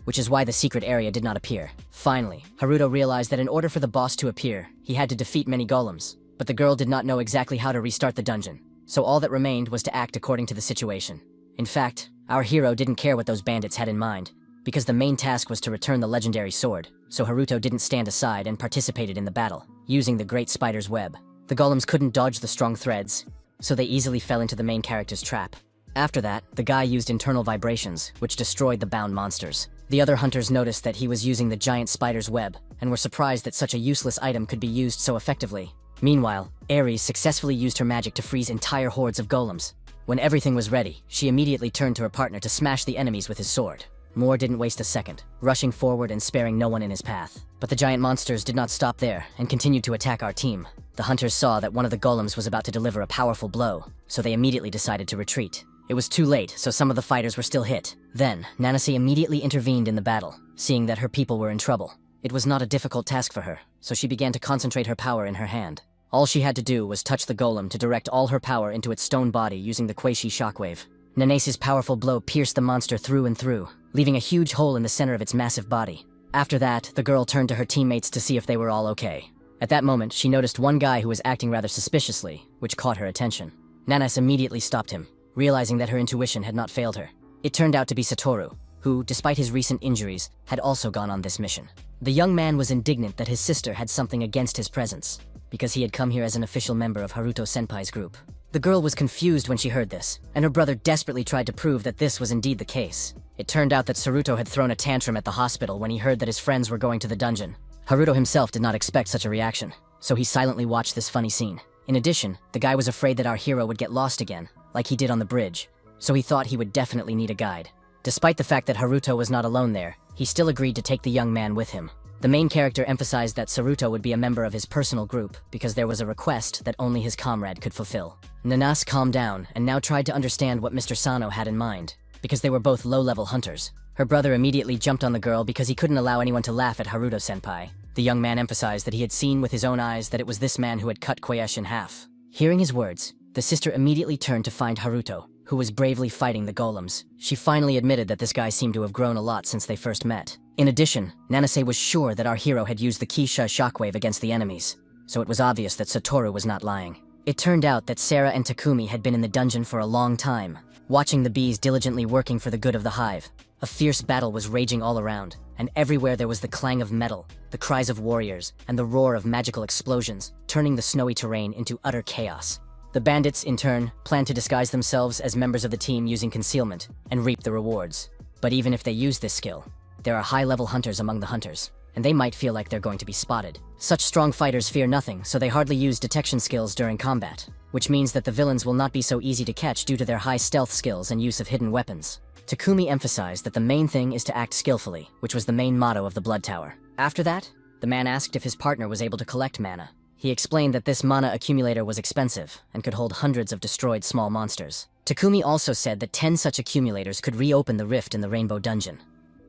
which is why the secret area did not appear. Finally, Haruto realized that in order for the boss to appear, he had to defeat many golems, but the girl did not know exactly how to restart the dungeon, so all that remained was to act according to the situation. In fact, our hero didn't care what those bandits had in mind, because the main task was to return the legendary sword, so Haruto didn't stand aside and participated in the battle, using the great spider's web. The golems couldn't dodge the strong threads, so they easily fell into the main character's trap. After that, the guy used internal vibrations, which destroyed the bound monsters. The other hunters noticed that he was using the giant spider's web, and were surprised that such a useless item could be used so effectively. Meanwhile, Ares successfully used her magic to freeze entire hordes of golems. When everything was ready, she immediately turned to her partner to smash the enemies with his sword. Moore didn't waste a second, rushing forward and sparing no one in his path. But the giant monsters did not stop there, and continued to attack our team. The hunters saw that one of the golems was about to deliver a powerful blow, so they immediately decided to retreat. It was too late, so some of the fighters were still hit. Then, Nanase immediately intervened in the battle, seeing that her people were in trouble. It was not a difficult task for her, so she began to concentrate her power in her hand. All she had to do was touch the golem to direct all her power into its stone body using the Quaishi shockwave. Nanase's powerful blow pierced the monster through and through, leaving a huge hole in the center of its massive body. After that, the girl turned to her teammates to see if they were all okay. At that moment, she noticed one guy who was acting rather suspiciously, which caught her attention. Nanase immediately stopped him, realizing that her intuition had not failed her. It turned out to be Satoru, who, despite his recent injuries, had also gone on this mission. The young man was indignant that his sister had something against his presence, because he had come here as an official member of Haruto-senpai's group. The girl was confused when she heard this, and her brother desperately tried to prove that this was indeed the case. It turned out that Saruto had thrown a tantrum at the hospital when he heard that his friends were going to the dungeon. Haruto himself did not expect such a reaction, so he silently watched this funny scene. In addition, the guy was afraid that our hero would get lost again, like he did on the bridge, so he thought he would definitely need a guide. Despite the fact that Haruto was not alone there, he still agreed to take the young man with him. The main character emphasized that Saruto would be a member of his personal group because there was a request that only his comrade could fulfill. Nanas calmed down and now tried to understand what Mr. Sano had in mind, because they were both low-level hunters. Her brother immediately jumped on the girl because he couldn't allow anyone to laugh at Haruto-senpai. The young man emphasized that he had seen with his own eyes that it was this man who had cut Koyesh in half. Hearing his words, the sister immediately turned to find Haruto, who was bravely fighting the golems. She finally admitted that this guy seemed to have grown a lot since they first met. In addition, Nanase was sure that our hero had used the Kisha shockwave against the enemies, so it was obvious that Satoru was not lying. It turned out that Sarah and Takumi had been in the dungeon for a long time, watching the bees diligently working for the good of the hive. A fierce battle was raging all around, and everywhere there was the clang of metal, the cries of warriors, and the roar of magical explosions, turning the snowy terrain into utter chaos. The bandits, in turn, planned to disguise themselves as members of the team using concealment and reap the rewards. But even if they use this skill, there are high-level hunters among the hunters, and they might feel like they're going to be spotted. Such strong fighters fear nothing, so they hardly use detection skills during combat, which means that the villains will not be so easy to catch due to their high stealth skills and use of hidden weapons. Takumi emphasized that the main thing is to act skillfully, which was the main motto of the Blood Tower. After that, the man asked if his partner was able to collect mana. He explained that this mana accumulator was expensive and could hold hundreds of destroyed small monsters. Takumi also said that 10 such accumulators could reopen the rift in the Rainbow Dungeon.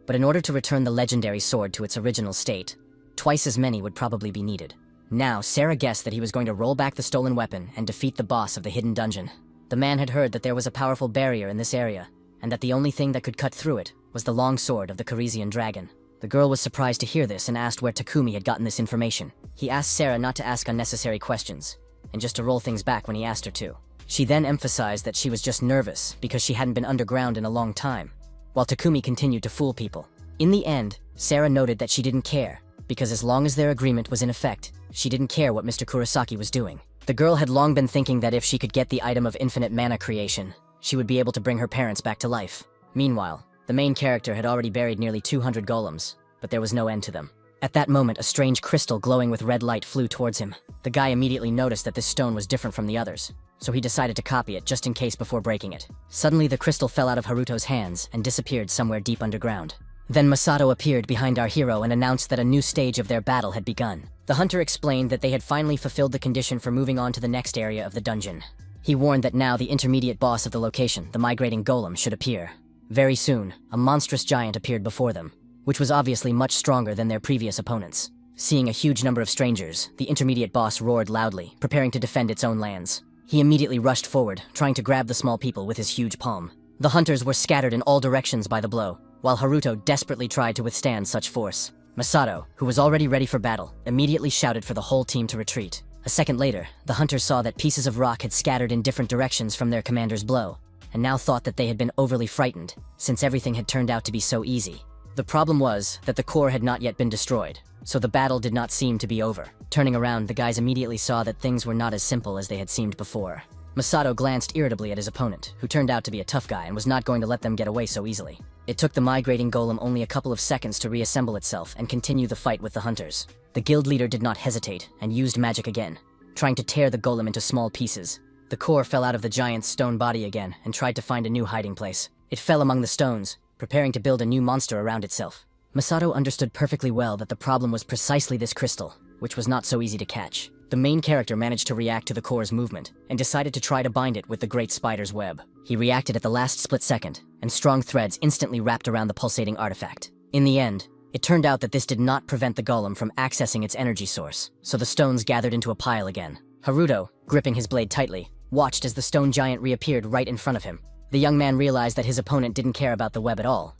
But in order to return the legendary sword to its original state, twice as many would probably be needed. Now, Sarah guessed that he was going to roll back the stolen weapon and defeat the boss of the hidden dungeon. The man had heard that there was a powerful barrier in this area, and that the only thing that could cut through it was the long sword of the Carisian dragon. The girl was surprised to hear this and asked where Takumi had gotten this information. He asked Sarah not to ask unnecessary questions, and just to roll things back when he asked her to. She then emphasized that she was just nervous because she hadn't been underground in a long time, while Takumi continued to fool people. In the end, Sarah noted that she didn't care, because as long as their agreement was in effect, she didn't care what Mr. Kurosaki was doing. The girl had long been thinking that if she could get the item of infinite mana creation, she would be able to bring her parents back to life. Meanwhile, the main character had already buried nearly 200 golems, but there was no end to them. At that moment, a strange crystal glowing with red light flew towards him. The guy immediately noticed that this stone was different from the others, so he decided to copy it just in case before breaking it. Suddenly, the crystal fell out of Haruto's hands and disappeared somewhere deep underground. Then Masato appeared behind our hero and announced that a new stage of their battle had begun. The hunter explained that they had finally fulfilled the condition for moving on to the next area of the dungeon. He warned that now the intermediate boss of the location, the migrating golem, should appear. Very soon, a monstrous giant appeared before them, which was obviously much stronger than their previous opponents. Seeing a huge number of strangers, the intermediate boss roared loudly, preparing to defend its own lands. He immediately rushed forward, trying to grab the small people with his huge palm. The hunters were scattered in all directions by the blow, while Haruto desperately tried to withstand such force. Masato, who was already ready for battle, immediately shouted for the whole team to retreat. A second later, the hunters saw that pieces of rock had scattered in different directions from their commander's blow, and now thought that they had been overly frightened, since everything had turned out to be so easy. The problem was that the core had not yet been destroyed, so the battle did not seem to be over. Turning around, the guys immediately saw that things were not as simple as they had seemed before. Masato glanced irritably at his opponent, who turned out to be a tough guy and was not going to let them get away so easily. It took the migrating golem only a couple of seconds to reassemble itself and continue the fight with the hunters. The guild leader did not hesitate and used magic again, trying to tear the golem into small pieces. The core fell out of the giant's stone body again and tried to find a new hiding place. It fell among the stones, preparing to build a new monster around itself. Masato understood perfectly well that the problem was precisely this crystal, which was not so easy to catch. The main character managed to react to the core's movement and decided to try to bind it with the great spider's web. He reacted at the last split second, and strong threads instantly wrapped around the pulsating artifact. In the end, it turned out that this did not prevent the golem from accessing its energy source, so the stones gathered into a pile again. Haruto, gripping his blade tightly, watched as the stone giant reappeared right in front of him. The young man realized that his opponent didn't care about the web at all,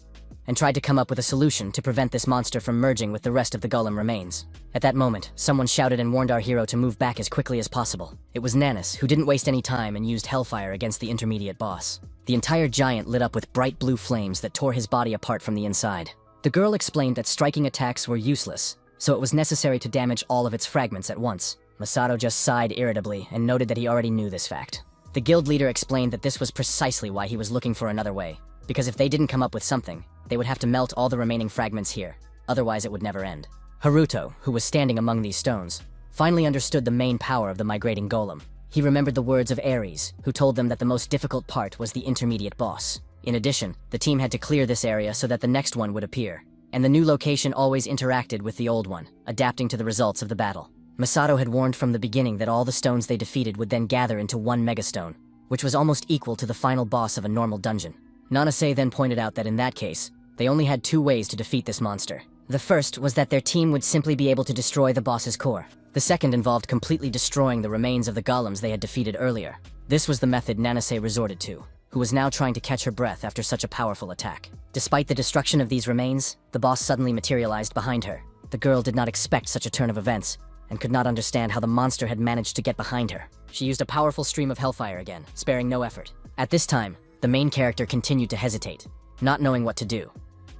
and tried to come up with a solution to prevent this monster from merging with the rest of the golem remains. At that moment, someone shouted and warned our hero to move back as quickly as possible. It was Nanis, who didn't waste any time and used hellfire against the intermediate boss. The entire giant lit up with bright blue flames that tore his body apart from the inside. The girl explained that striking attacks were useless, so it was necessary to damage all of its fragments at once. Masato just sighed irritably and noted that he already knew this fact. The guild leader explained that this was precisely why he was looking for another way, because if they didn't come up with something, they would have to melt all the remaining fragments here, otherwise it would never end. Haruto, who was standing among these stones, finally understood the main power of the migrating golem. He remembered the words of Ares, who told them that the most difficult part was the intermediate boss. In addition, the team had to clear this area so that the next one would appear, and the new location always interacted with the old one, adapting to the results of the battle. Masato had warned from the beginning that all the stones they defeated would then gather into one megastone, which was almost equal to the final boss of a normal dungeon. Nanase then pointed out that in that case, they only had two ways to defeat this monster. The first was that their team would simply be able to destroy the boss's core. The second involved completely destroying the remains of the golems they had defeated earlier. This was the method Nanase resorted to, who was now trying to catch her breath after such a powerful attack. Despite the destruction of these remains, the boss suddenly materialized behind her. The girl did not expect such a turn of events, and could not understand how the monster had managed to get behind her. She used a powerful stream of hellfire again, sparing no effort. At this time, the main character continued to hesitate, not knowing what to do.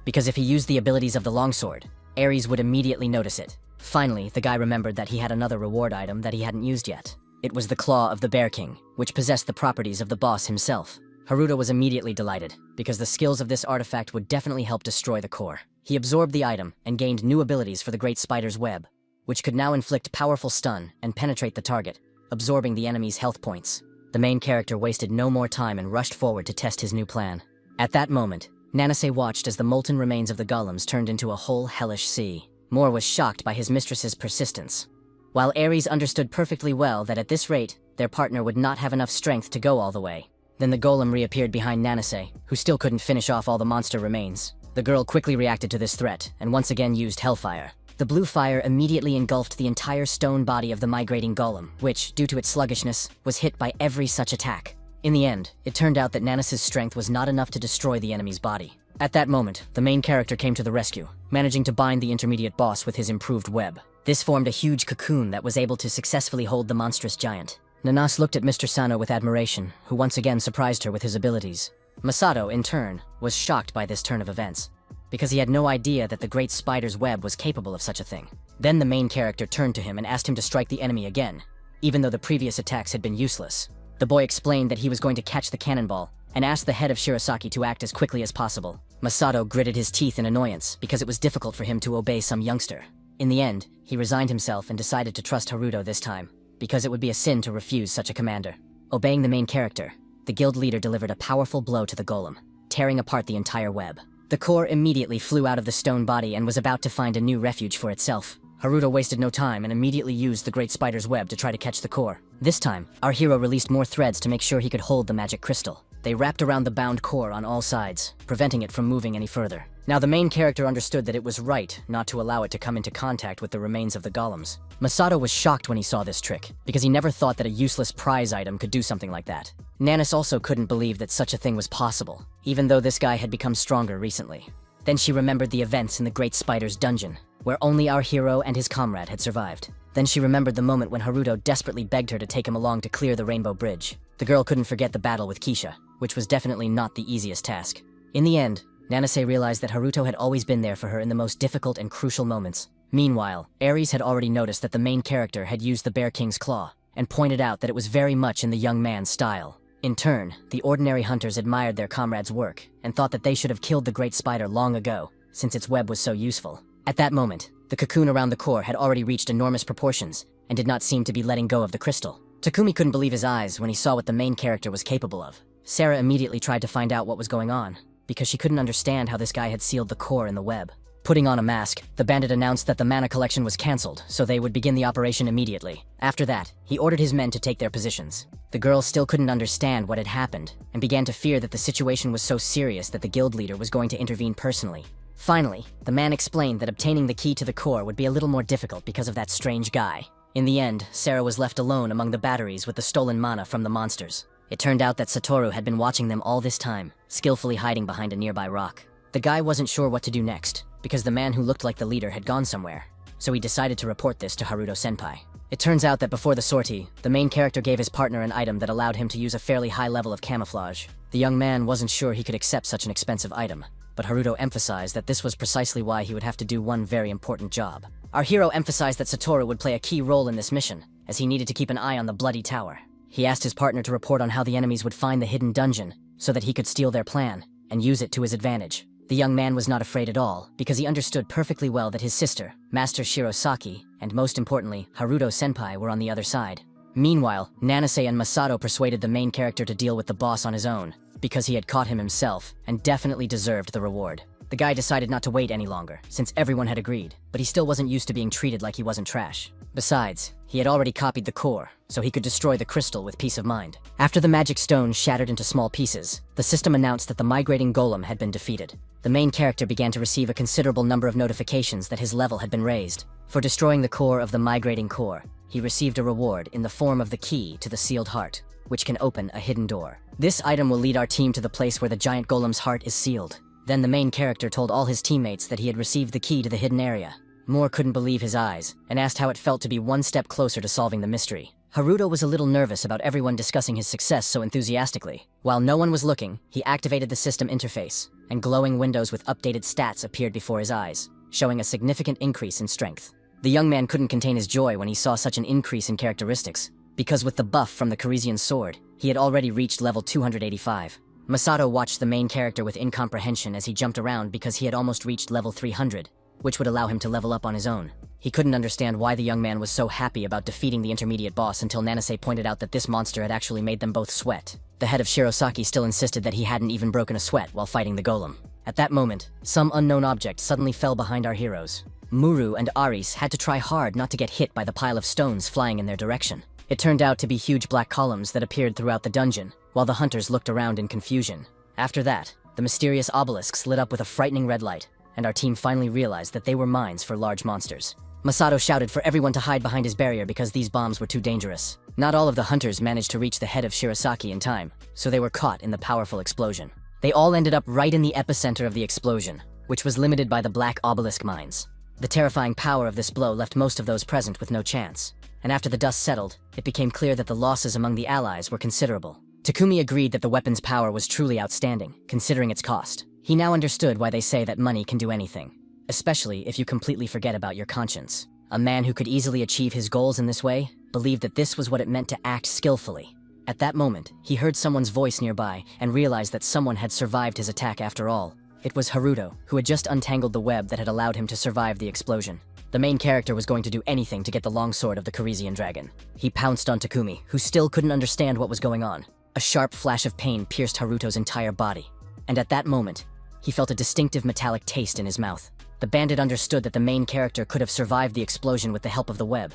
Because if he used the abilities of the longsword, Ares would immediately notice it. Finally, the guy remembered that he had another reward item that he hadn't used yet. It was the Claw of the Bear King, which possessed the properties of the boss himself. Haruto was immediately delighted, because the skills of this artifact would definitely help destroy the core. He absorbed the item and gained new abilities for the Great Spider's Web, which could now inflict powerful stun and penetrate the target, absorbing the enemy's health points. The main character wasted no more time and rushed forward to test his new plan. At that moment, Nanase watched as the molten remains of the golems turned into a whole hellish sea. Moore was shocked by his mistress's persistence. While Ares understood perfectly well that at this rate, their partner would not have enough strength to go all the way. Then the golem reappeared behind Nanase, who still couldn't finish off all the monster remains. The girl quickly reacted to this threat, and once again used hellfire. The blue fire immediately engulfed the entire stone body of the migrating golem, which, due to its sluggishness, was hit by every such attack. In the end, it turned out that Nanase's strength was not enough to destroy the enemy's body. At that moment, the main character came to the rescue, managing to bind the intermediate boss with his improved web. This formed a huge cocoon that was able to successfully hold the monstrous giant. Nanas looked at Mr. Sano with admiration, who once again surprised her with his abilities. Masato, in turn, was shocked by this turn of events, because he had no idea that the Great Spider's Web was capable of such a thing. Then the main character turned to him and asked him to strike the enemy again, even though the previous attacks had been useless. The boy explained that he was going to catch the cannonball, and asked the head of Shirasaki to act as quickly as possible. Masato gritted his teeth in annoyance, because it was difficult for him to obey some youngster. In the end, he resigned himself and decided to trust Haruto this time, because it would be a sin to refuse such a commander. Obeying the main character, the guild leader delivered a powerful blow to the golem, tearing apart the entire web. The core immediately flew out of the stone body and was about to find a new refuge for itself. Haruto wasted no time and immediately used the Great Spider's Web to try to catch the core. This time, our hero released more threads to make sure he could hold the magic crystal. They wrapped around the bound core on all sides, preventing it from moving any further. Now the main character understood that it was right not to allow it to come into contact with the remains of the golems. Masato was shocked when he saw this trick, because he never thought that a useless prize item could do something like that. Nanas also couldn't believe that such a thing was possible, even though this guy had become stronger recently. Then she remembered the events in the Great Spider's dungeon, where only our hero and his comrade had survived. Then she remembered the moment when Haruto desperately begged her to take him along to clear the Rainbow Bridge. The girl couldn't forget the battle with Kisha, which was definitely not the easiest task. In the end, Nanase realized that Haruto had always been there for her in the most difficult and crucial moments. Meanwhile, Ares had already noticed that the main character had used the Bear King's claw, and pointed out that it was very much in the young man's style. In turn, the ordinary hunters admired their comrade's work, and thought that they should have killed the Great Spider long ago, since its web was so useful. At that moment, the cocoon around the core had already reached enormous proportions, and did not seem to be letting go of the crystal. Takumi couldn't believe his eyes when he saw what the main character was capable of. Sarah immediately tried to find out what was going on, because she couldn't understand how this guy had sealed the core in the web. Putting on a mask, the bandit announced that the mana collection was cancelled, so they would begin the operation immediately. After that, he ordered his men to take their positions. The girl still couldn't understand what had happened, and began to fear that the situation was so serious that the guild leader was going to intervene personally. Finally, the man explained that obtaining the key to the core would be a little more difficult because of that strange guy. In the end, Sarah was left alone among the batteries with the stolen mana from the monsters. It turned out that Satoru had been watching them all this time, skillfully hiding behind a nearby rock. The guy wasn't sure what to do next, because the man who looked like the leader had gone somewhere, so he decided to report this to Haruto-senpai. It turns out that before the sortie, the main character gave his partner an item that allowed him to use a fairly high level of camouflage. The young man wasn't sure he could accept such an expensive item, but Haruto emphasized that this was precisely why he would have to do one very important job. Our hero emphasized that Satoru would play a key role in this mission, as he needed to keep an eye on the Bloody Tower. He asked his partner to report on how the enemies would find the hidden dungeon, so that he could steal their plan, and use it to his advantage. The young man was not afraid at all, because he understood perfectly well that his sister, Master Shirosaki, and most importantly, Haruto-senpai were on the other side. Meanwhile, Nanase and Masato persuaded the main character to deal with the boss on his own, because he had caught him himself, and definitely deserved the reward. The guy decided not to wait any longer, since everyone had agreed, but he still wasn't used to being treated like he wasn't trash. Besides, he had already copied the core, so he could destroy the crystal with peace of mind. After the magic stone shattered into small pieces, the system announced that the migrating golem had been defeated. The main character began to receive a considerable number of notifications that his level had been raised. For destroying the core of the migrating core, he received a reward in the form of the key to the sealed heart, which can open a hidden door. This item will lead our team to the place where the giant golem's heart is sealed. Then the main character told all his teammates that he had received the key to the hidden area. Moore couldn't believe his eyes, and asked how it felt to be one step closer to solving the mystery. Haruto was a little nervous about everyone discussing his success so enthusiastically. While no one was looking, he activated the system interface, and glowing windows with updated stats appeared before his eyes, showing a significant increase in strength. The young man couldn't contain his joy when he saw such an increase in characteristics, because with the buff from the Corisian sword, he had already reached level 285. Masato watched the main character with incomprehension as he jumped around because he had almost reached level 300, which would allow him to level up on his own. He couldn't understand why the young man was so happy about defeating the intermediate boss until Nanase pointed out that this monster had actually made them both sweat. The head of Shirosaki still insisted that he hadn't even broken a sweat while fighting the golem. At that moment, some unknown object suddenly fell behind our heroes. Muru and Aris had to try hard not to get hit by the pile of stones flying in their direction. It turned out to be huge black columns that appeared throughout the dungeon, while the hunters looked around in confusion. After that, the mysterious obelisks lit up with a frightening red light, and our team finally realized that they were mines for large monsters. Masato shouted for everyone to hide behind his barrier because these bombs were too dangerous. Not all of the hunters managed to reach the head of Shirosaki in time, so they were caught in the powerful explosion. They all ended up right in the epicenter of the explosion, which was limited by the black obelisk mines. The terrifying power of this blow left most of those present with no chance, and after the dust settled, it became clear that the losses among the allies were considerable. Takumi agreed that the weapon's power was truly outstanding, considering its cost. He now understood why they say that money can do anything, especially if you completely forget about your conscience. A man who could easily achieve his goals in this way believed that this was what it meant to act skillfully. At that moment, he heard someone's voice nearby and realized that someone had survived his attack after all. It was Haruto, who had just untangled the web that had allowed him to survive the explosion. The main character was going to do anything to get the longsword of the Corisian dragon. He pounced on Takumi, who still couldn't understand what was going on. A sharp flash of pain pierced Haruto's entire body, and at that moment, he felt a distinctive metallic taste in his mouth. The bandit understood that the main character could have survived the explosion with the help of the web.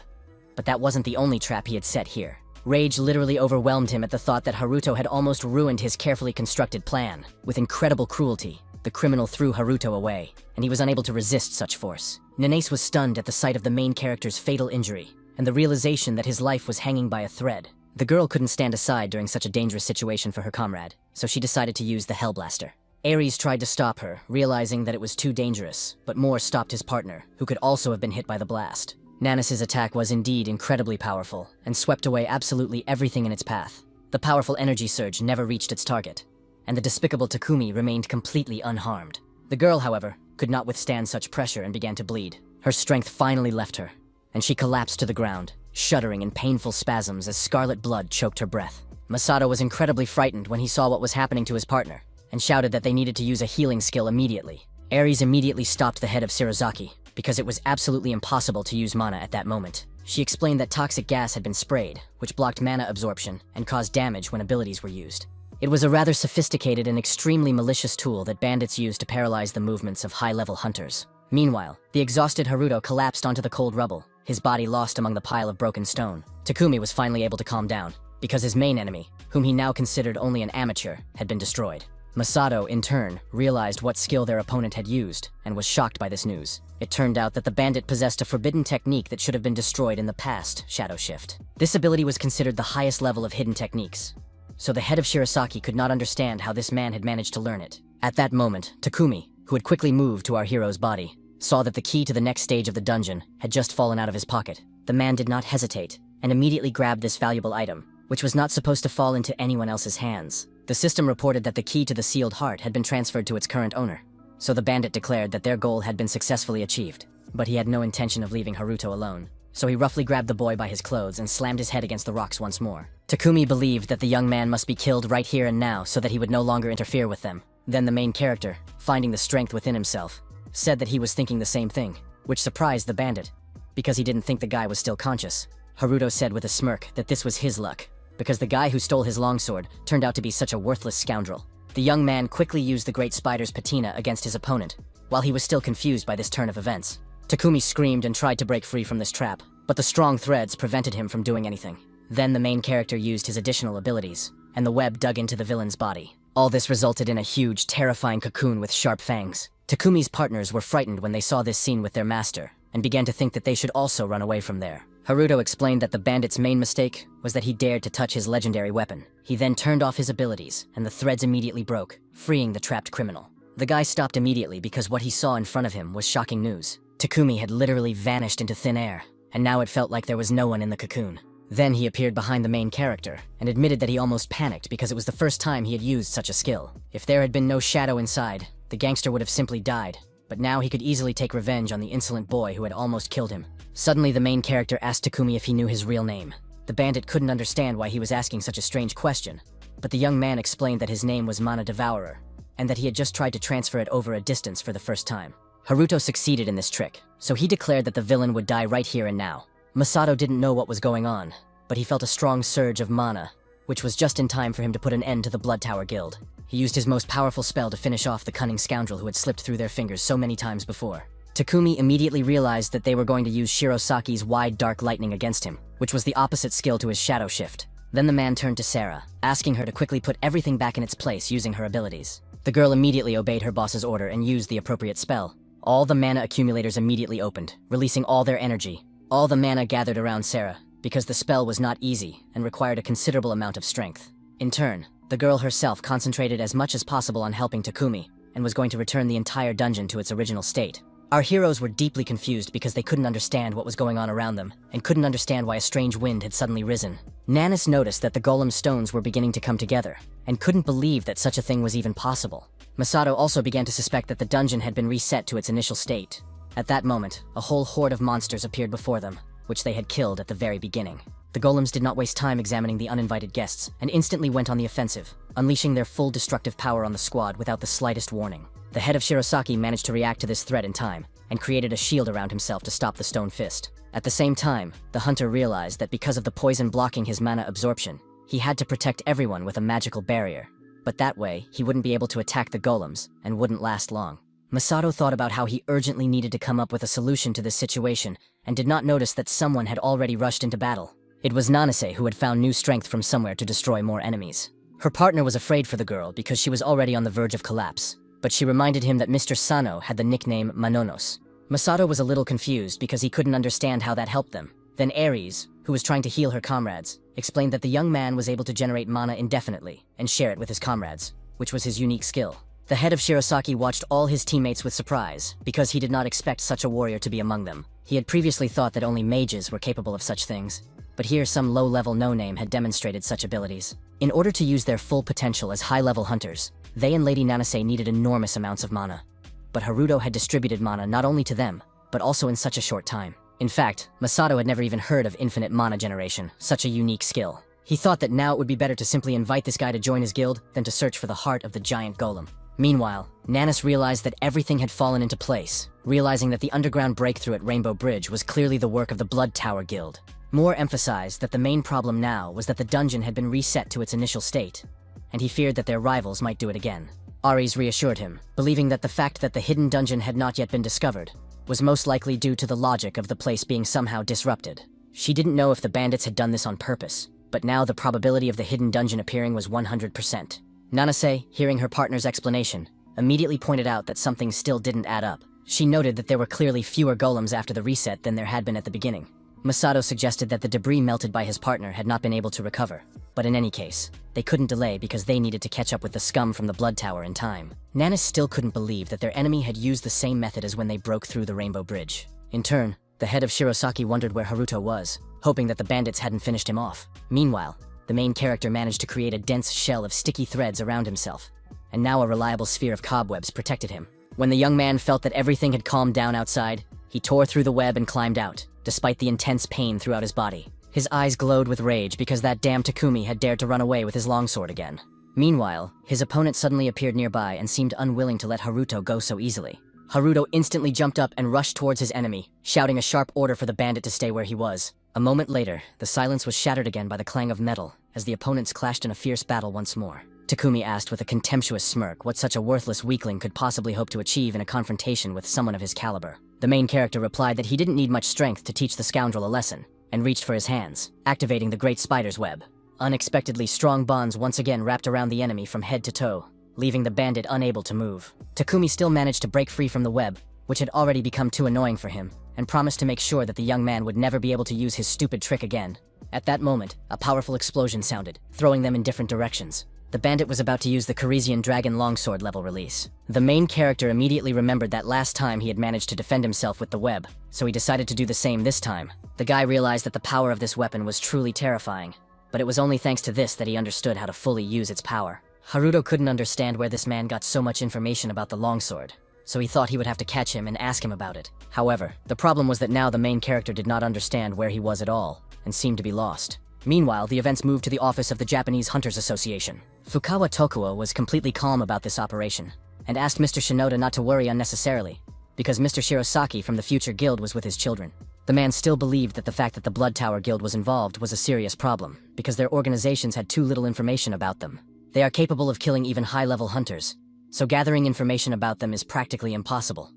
But that wasn't the only trap he had set here. Rage literally overwhelmed him at the thought that Haruto had almost ruined his carefully constructed plan. With incredible cruelty, the criminal threw Haruto away, and he was unable to resist such force. Nanase was stunned at the sight of the main character's fatal injury, and the realization that his life was hanging by a thread. The girl couldn't stand aside during such a dangerous situation for her comrade, so she decided to use the Hellblaster. Ares tried to stop her, realizing that it was too dangerous, but Moore stopped his partner, who could also have been hit by the blast. Nanas's attack was indeed incredibly powerful, and swept away absolutely everything in its path. The powerful energy surge never reached its target, and the despicable Takumi remained completely unharmed. The girl, however, could not withstand such pressure and began to bleed. Her strength finally left her, and she collapsed to the ground, shuddering in painful spasms as scarlet blood choked her breath. Masato was incredibly frightened when he saw what was happening to his partner, and shouted that they needed to use a healing skill immediately. Ares immediately stopped the head of Shirozaki, because it was absolutely impossible to use mana at that moment. She explained that toxic gas had been sprayed, which blocked mana absorption and caused damage when abilities were used. It was a rather sophisticated and extremely malicious tool that bandits used to paralyze the movements of high-level hunters. Meanwhile, the exhausted Haruto collapsed onto the cold rubble, his body lost among the pile of broken stone. Takumi was finally able to calm down, because his main enemy, whom he now considered only an amateur, had been destroyed. Masato, in turn, realized what skill their opponent had used, and was shocked by this news. It turned out that the bandit possessed a forbidden technique that should have been destroyed in the past, Shadow Shift. This ability was considered the highest level of hidden techniques, so the head of Shirosaki could not understand how this man had managed to learn it. At that moment, Takumi, who had quickly moved to our hero's body, saw that the key to the next stage of the dungeon had just fallen out of his pocket. The man did not hesitate, and immediately grabbed this valuable item, which was not supposed to fall into anyone else's hands. The system reported that the key to the sealed heart had been transferred to its current owner, so the bandit declared that their goal had been successfully achieved. But he had no intention of leaving Haruto alone, so he roughly grabbed the boy by his clothes and slammed his head against the rocks once more. Takumi believed that the young man must be killed right here and now so that he would no longer interfere with them. Then the main character, finding the strength within himself, said that he was thinking the same thing, which surprised the bandit, because he didn't think the guy was still conscious. Haruto said with a smirk that this was his luck, because the guy who stole his longsword turned out to be such a worthless scoundrel. The young man quickly used the great spider's patina against his opponent, while he was still confused by this turn of events. Takumi screamed and tried to break free from this trap, but the strong threads prevented him from doing anything. Then the main character used his additional abilities, and the web dug into the villain's body. All this resulted in a huge, terrifying cocoon with sharp fangs. Takumi's partners were frightened when they saw this scene with their master, and began to think that they should also run away from there. Haruto explained that the bandit's main mistake was that he dared to touch his legendary weapon. He then turned off his abilities, and the threads immediately broke, freeing the trapped criminal. The guy stopped immediately because what he saw in front of him was shocking news. Takumi had literally vanished into thin air, and now it felt like there was no one in the cocoon. Then he appeared behind the main character, and admitted that he almost panicked because it was the first time he had used such a skill. If there had been no shadow inside, the gangster would have simply died, but now he could easily take revenge on the insolent boy who had almost killed him. Suddenly the main character asked Takumi if he knew his real name. The bandit couldn't understand why he was asking such a strange question, but the young man explained that his name was Mana Devourer, and that he had just tried to transfer it over a distance for the first time. Haruto succeeded in this trick, so he declared that the villain would die right here and now. Masato didn't know what was going on, but he felt a strong surge of mana, which was just in time for him to put an end to the Blood Tower Guild. He used his most powerful spell to finish off the cunning scoundrel who had slipped through their fingers so many times before. Takumi immediately realized that they were going to use Shirosaki's wide dark lightning against him, which was the opposite skill to his shadow shift. Then the man turned to Sarah, asking her to quickly put everything back in its place using her abilities. The girl immediately obeyed her boss's order and used the appropriate spell. All the mana accumulators immediately opened, releasing all their energy. All the mana gathered around Sarah, because the spell was not easy and required a considerable amount of strength. In turn, the girl herself concentrated as much as possible on helping Takumi, and was going to return the entire dungeon to its original state. Our heroes were deeply confused because they couldn't understand what was going on around them, and couldn't understand why a strange wind had suddenly risen. Nanis noticed that the golem stones were beginning to come together, and couldn't believe that such a thing was even possible. Masato also began to suspect that the dungeon had been reset to its initial state. At that moment, a whole horde of monsters appeared before them, which they had killed at the very beginning. The golems did not waste time examining the uninvited guests, and instantly went on the offensive, unleashing their full destructive power on the squad without the slightest warning. The head of Shirosaki managed to react to this threat in time, and created a shield around himself to stop the stone fist. At the same time, the hunter realized that because of the poison blocking his mana absorption, he had to protect everyone with a magical barrier. But that way, he wouldn't be able to attack the golems, and wouldn't last long. Masato thought about how he urgently needed to come up with a solution to this situation, and did not notice that someone had already rushed into battle. It was Nanase who had found new strength from somewhere to destroy more enemies. Her partner was afraid for the girl because she was already on the verge of collapse, but she reminded him that Mr. Sano had the nickname Manonos. Masato was a little confused because he couldn't understand how that helped them. Then Ares, who was trying to heal her comrades, explained that the young man was able to generate mana indefinitely and share it with his comrades, which was his unique skill. The head of Shirosaki watched all his teammates with surprise, because he did not expect such a warrior to be among them. He had previously thought that only mages were capable of such things, but here some low-level no-name had demonstrated such abilities. In order to use their full potential as high-level hunters, they and Lady Nanase needed enormous amounts of mana. But Haruto had distributed mana not only to them, but also in such a short time. In fact, Masato had never even heard of infinite mana generation, such a unique skill. He thought that now it would be better to simply invite this guy to join his guild than to search for the heart of the giant golem. Meanwhile, Nanis realized that everything had fallen into place, realizing that the underground breakthrough at Rainbow Bridge was clearly the work of the Blood Tower Guild. Moore emphasized that the main problem now was that the dungeon had been reset to its initial state, and he feared that their rivals might do it again. Ares reassured him, believing that the fact that the hidden dungeon had not yet been discovered was most likely due to the logic of the place being somehow disrupted. She didn't know if the bandits had done this on purpose, but now the probability of the hidden dungeon appearing was 100%. Nanase, hearing her partner's explanation, immediately pointed out that something still didn't add up. She noted that there were clearly fewer golems after the reset than there had been at the beginning. Masato suggested that the debris melted by his partner had not been able to recover, but in any case, they couldn't delay because they needed to catch up with the scum from the Blood Tower in time. Nanis still couldn't believe that their enemy had used the same method as when they broke through the Rainbow Bridge. In turn, the head of Shirosaki wondered where Haruto was, hoping that the bandits hadn't finished him off. Meanwhile, the main character managed to create a dense shell of sticky threads around himself, and now a reliable sphere of cobwebs protected him. When the young man felt that everything had calmed down outside, he tore through the web and climbed out, despite the intense pain throughout his body. His eyes glowed with rage because that damn Takumi had dared to run away with his longsword again. Meanwhile, his opponent suddenly appeared nearby and seemed unwilling to let Haruto go so easily. Haruto instantly jumped up and rushed towards his enemy, shouting a sharp order for the bandit to stay where he was. A moment later, the silence was shattered again by the clang of metal as the opponents clashed in a fierce battle once more. Takumi asked with a contemptuous smirk what such a worthless weakling could possibly hope to achieve in a confrontation with someone of his caliber. The main character replied that he didn't need much strength to teach the scoundrel a lesson, and reached for his hands, activating the great spider's web. Unexpectedly strong bonds once again wrapped around the enemy from head to toe, leaving the bandit unable to move. Takumi still managed to break free from the web, which had already become too annoying for him, and promised to make sure that the young man would never be able to use his stupid trick again. At that moment, a powerful explosion sounded, throwing them in different directions. The bandit was about to use the Coresian Dragon Longsword level release. The main character immediately remembered that last time he had managed to defend himself with the web, so he decided to do the same this time. The guy realized that the power of this weapon was truly terrifying, but it was only thanks to this that he understood how to fully use its power. Haruto couldn't understand where this man got so much information about the longsword, so he thought he would have to catch him and ask him about it. However, the problem was that now the main character did not understand where he was at all, and seemed to be lost. Meanwhile, the events moved to the office of the Japanese Hunters Association. Fukawa Tokuo was completely calm about this operation, and asked Mr. Shinoda not to worry unnecessarily, because Mr. Shirosaki from the future guild was with his children. The man still believed that the fact that the Blood Tower Guild was involved was a serious problem, because their organizations had too little information about them. They are capable of killing even high-level hunters, so gathering information about them is practically impossible.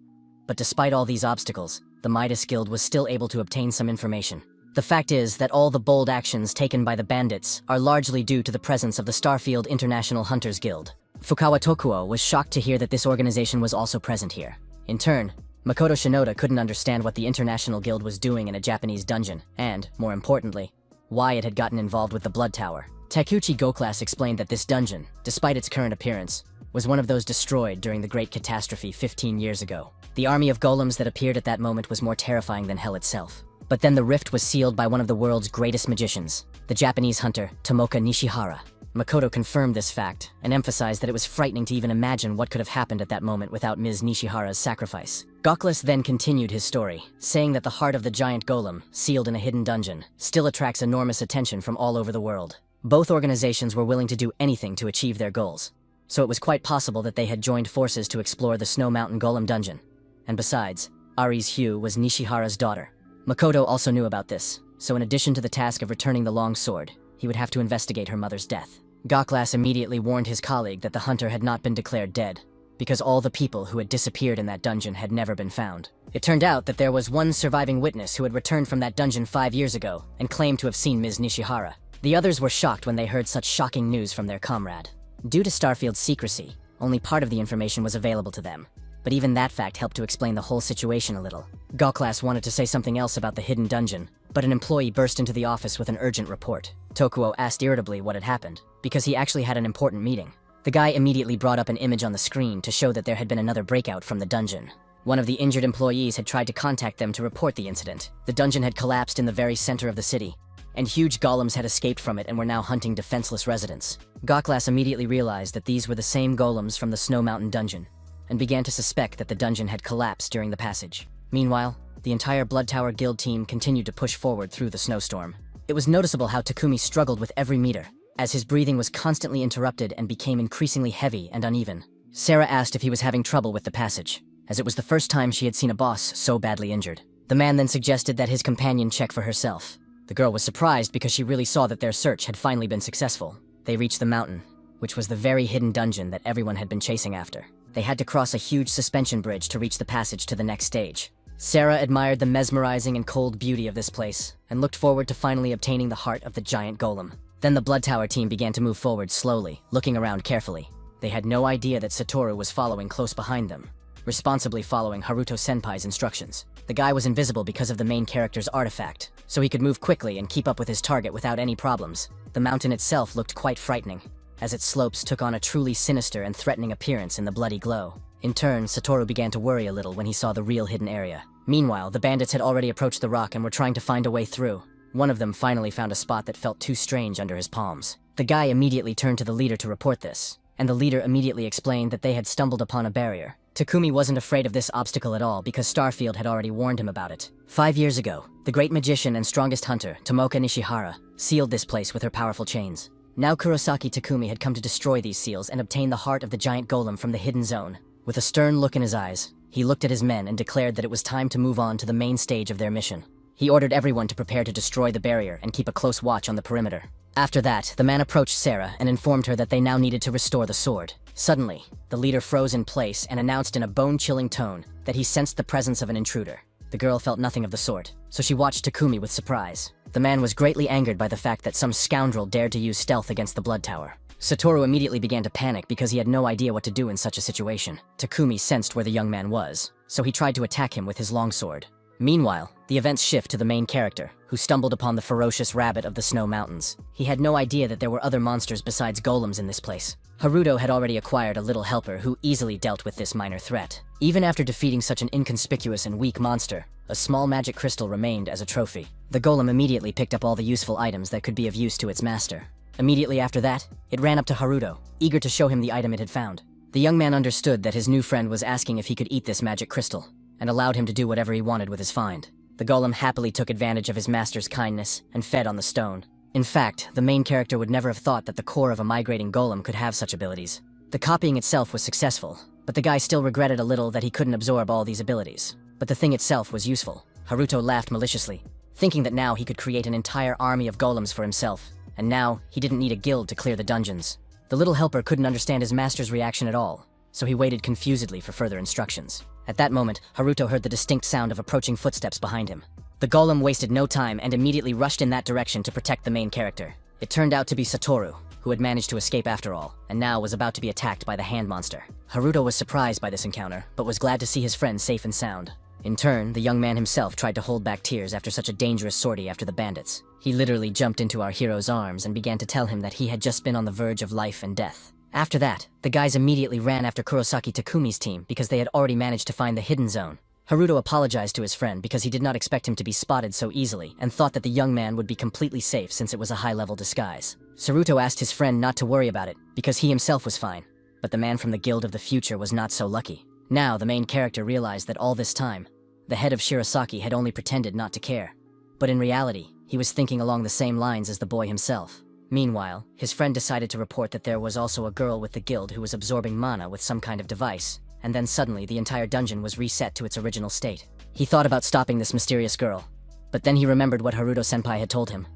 But despite all these obstacles, the Midas Guild was still able to obtain some information. The fact is that all the bold actions taken by the bandits are largely due to the presence of the Starfield International Hunters Guild. Fukawa Tokuo was shocked to hear that this organization was also present here. In turn, Makoto Shinoda couldn't understand what the International Guild was doing in a Japanese dungeon, and, more importantly, why it had gotten involved with the Blood Tower. Takuchi Goclass explained that this dungeon, despite its current appearance, was one of those destroyed during the Great Catastrophe 15 years ago. The army of golems that appeared at that moment was more terrifying than hell itself. But then the rift was sealed by one of the world's greatest magicians, the Japanese hunter Tomoka Nishihara. Makoto confirmed this fact, and emphasized that it was frightening to even imagine what could have happened at that moment without Ms. Nishihara's sacrifice. Gocless then continued his story, saying that the heart of the giant golem, sealed in a hidden dungeon, still attracts enormous attention from all over the world. Both organizations were willing to do anything to achieve their goals, so it was quite possible that they had joined forces to explore the Snow Mountain Golem dungeon. And besides, Aries Hugh was Nishihara's daughter. Makoto also knew about this, so in addition to the task of returning the long sword, he would have to investigate her mother's death. Goclass immediately warned his colleague that the hunter had not been declared dead, because all the people who had disappeared in that dungeon had never been found. It turned out that there was one surviving witness who had returned from that dungeon 5 years ago and claimed to have seen Ms. Nishihara. The others were shocked when they heard such shocking news from their comrade. Due to Starfield's secrecy, only part of the information was available to them, but even that fact helped to explain the whole situation a little. Goclass wanted to say something else about the hidden dungeon, but an employee burst into the office with an urgent report. Tokuo asked irritably what had happened, because he actually had an important meeting. The guy immediately brought up an image on the screen to show that there had been another breakout from the dungeon. One of the injured employees had tried to contact them to report the incident. The dungeon had collapsed in the very center of the city, and huge golems had escaped from it and were now hunting defenseless residents. Goclass immediately realized that these were the same golems from the Snow Mountain dungeon, and began to suspect that the dungeon had collapsed during the passage. Meanwhile, the entire Blood Tower Guild team continued to push forward through the snowstorm. It was noticeable how Takumi struggled with every meter, as his breathing was constantly interrupted and became increasingly heavy and uneven. Sarah asked if he was having trouble with the passage, as it was the first time she had seen a boss so badly injured. The man then suggested that his companion check for herself. The girl was surprised because she really saw that their search had finally been successful. They reached the mountain, which was the very hidden dungeon that everyone had been chasing after. They had to cross a huge suspension bridge to reach the passage to the next stage. Sarah admired the mesmerizing and cold beauty of this place, and looked forward to finally obtaining the heart of the giant golem. Then the Blood Tower team began to move forward slowly, looking around carefully. They had no idea that Satoru was following close behind them, responsibly following Haruto Senpai's instructions. The guy was invisible because of the main character's artifact, so he could move quickly and keep up with his target without any problems. The mountain itself looked quite frightening, as its slopes took on a truly sinister and threatening appearance in the bloody glow. In turn, Satoru began to worry a little when he saw the real hidden area. Meanwhile, the bandits had already approached the rock and were trying to find a way through. One of them finally found a spot that felt too strange under his palms. The guy immediately turned to the leader to report this, and the leader immediately explained that they had stumbled upon a barrier. Takumi wasn't afraid of this obstacle at all because Starfield had already warned him about it. 5 years ago, the great magician and strongest hunter, Tomoka Nishihara, sealed this place with her powerful chains. Now Kurosaki Takumi had come to destroy these seals and obtain the heart of the giant golem from the hidden zone. With a stern look in his eyes, he looked at his men and declared that it was time to move on to the main stage of their mission. He ordered everyone to prepare to destroy the barrier and keep a close watch on the perimeter. After that, the man approached Sarah and informed her that they now needed to restore the sword. Suddenly, the leader froze in place and announced in a bone-chilling tone that he sensed the presence of an intruder. The girl felt nothing of the sort, so she watched Takumi with surprise. The man was greatly angered by the fact that some scoundrel dared to use stealth against the blood tower. Satoru immediately began to panic because he had no idea what to do in such a situation. Takumi sensed where the young man was, so he tried to attack him with his longsword. Meanwhile, the events shift to the main character, who stumbled upon the ferocious rabbit of the snow mountains. He had no idea that there were other monsters besides golems in this place. Haruto had already acquired a little helper who easily dealt with this minor threat. Even after defeating such an inconspicuous and weak monster, a small magic crystal remained as a trophy. The golem immediately picked up all the useful items that could be of use to its master. Immediately after that, it ran up to Haruto, eager to show him the item it had found. The young man understood that his new friend was asking if he could eat this magic crystal, and allowed him to do whatever he wanted with his find. The golem happily took advantage of his master's kindness and fed on the stone. In fact, the main character would never have thought that the core of a migrating golem could have such abilities. The copying itself was successful, but the guy still regretted a little that he couldn't absorb all these abilities. But the thing itself was useful. Haruto laughed maliciously, thinking that now he could create an entire army of golems for himself, and now he didn't need a guild to clear the dungeons. The little helper couldn't understand his master's reaction at all, so he waited confusedly for further instructions. At that moment, Haruto heard the distinct sound of approaching footsteps behind him. The golem wasted no time and immediately rushed in that direction to protect the main character. It turned out to be Satoru, who had managed to escape after all, and now was about to be attacked by the hand monster. Haruto was surprised by this encounter, but was glad to see his friend safe and sound. In turn, the young man himself tried to hold back tears after such a dangerous sortie after the bandits. He literally jumped into our hero's arms and began to tell him that he had just been on the verge of life and death. After that, the guys immediately ran after Kurosaki Takumi's team because they had already managed to find the hidden zone. Haruto apologized to his friend because he did not expect him to be spotted so easily and thought that the young man would be completely safe since it was a high-level disguise. Saruto asked his friend not to worry about it because he himself was fine, but the man from the Guild of the Future was not so lucky. Now, the main character realized that all this time, the head of Shirasaki had only pretended not to care. But in reality, he was thinking along the same lines as the boy himself. Meanwhile, his friend decided to report that there was also a girl with the guild who was absorbing mana with some kind of device, and then suddenly the entire dungeon was reset to its original state. He thought about stopping this mysterious girl, but then he remembered what Haruto-senpai had told him.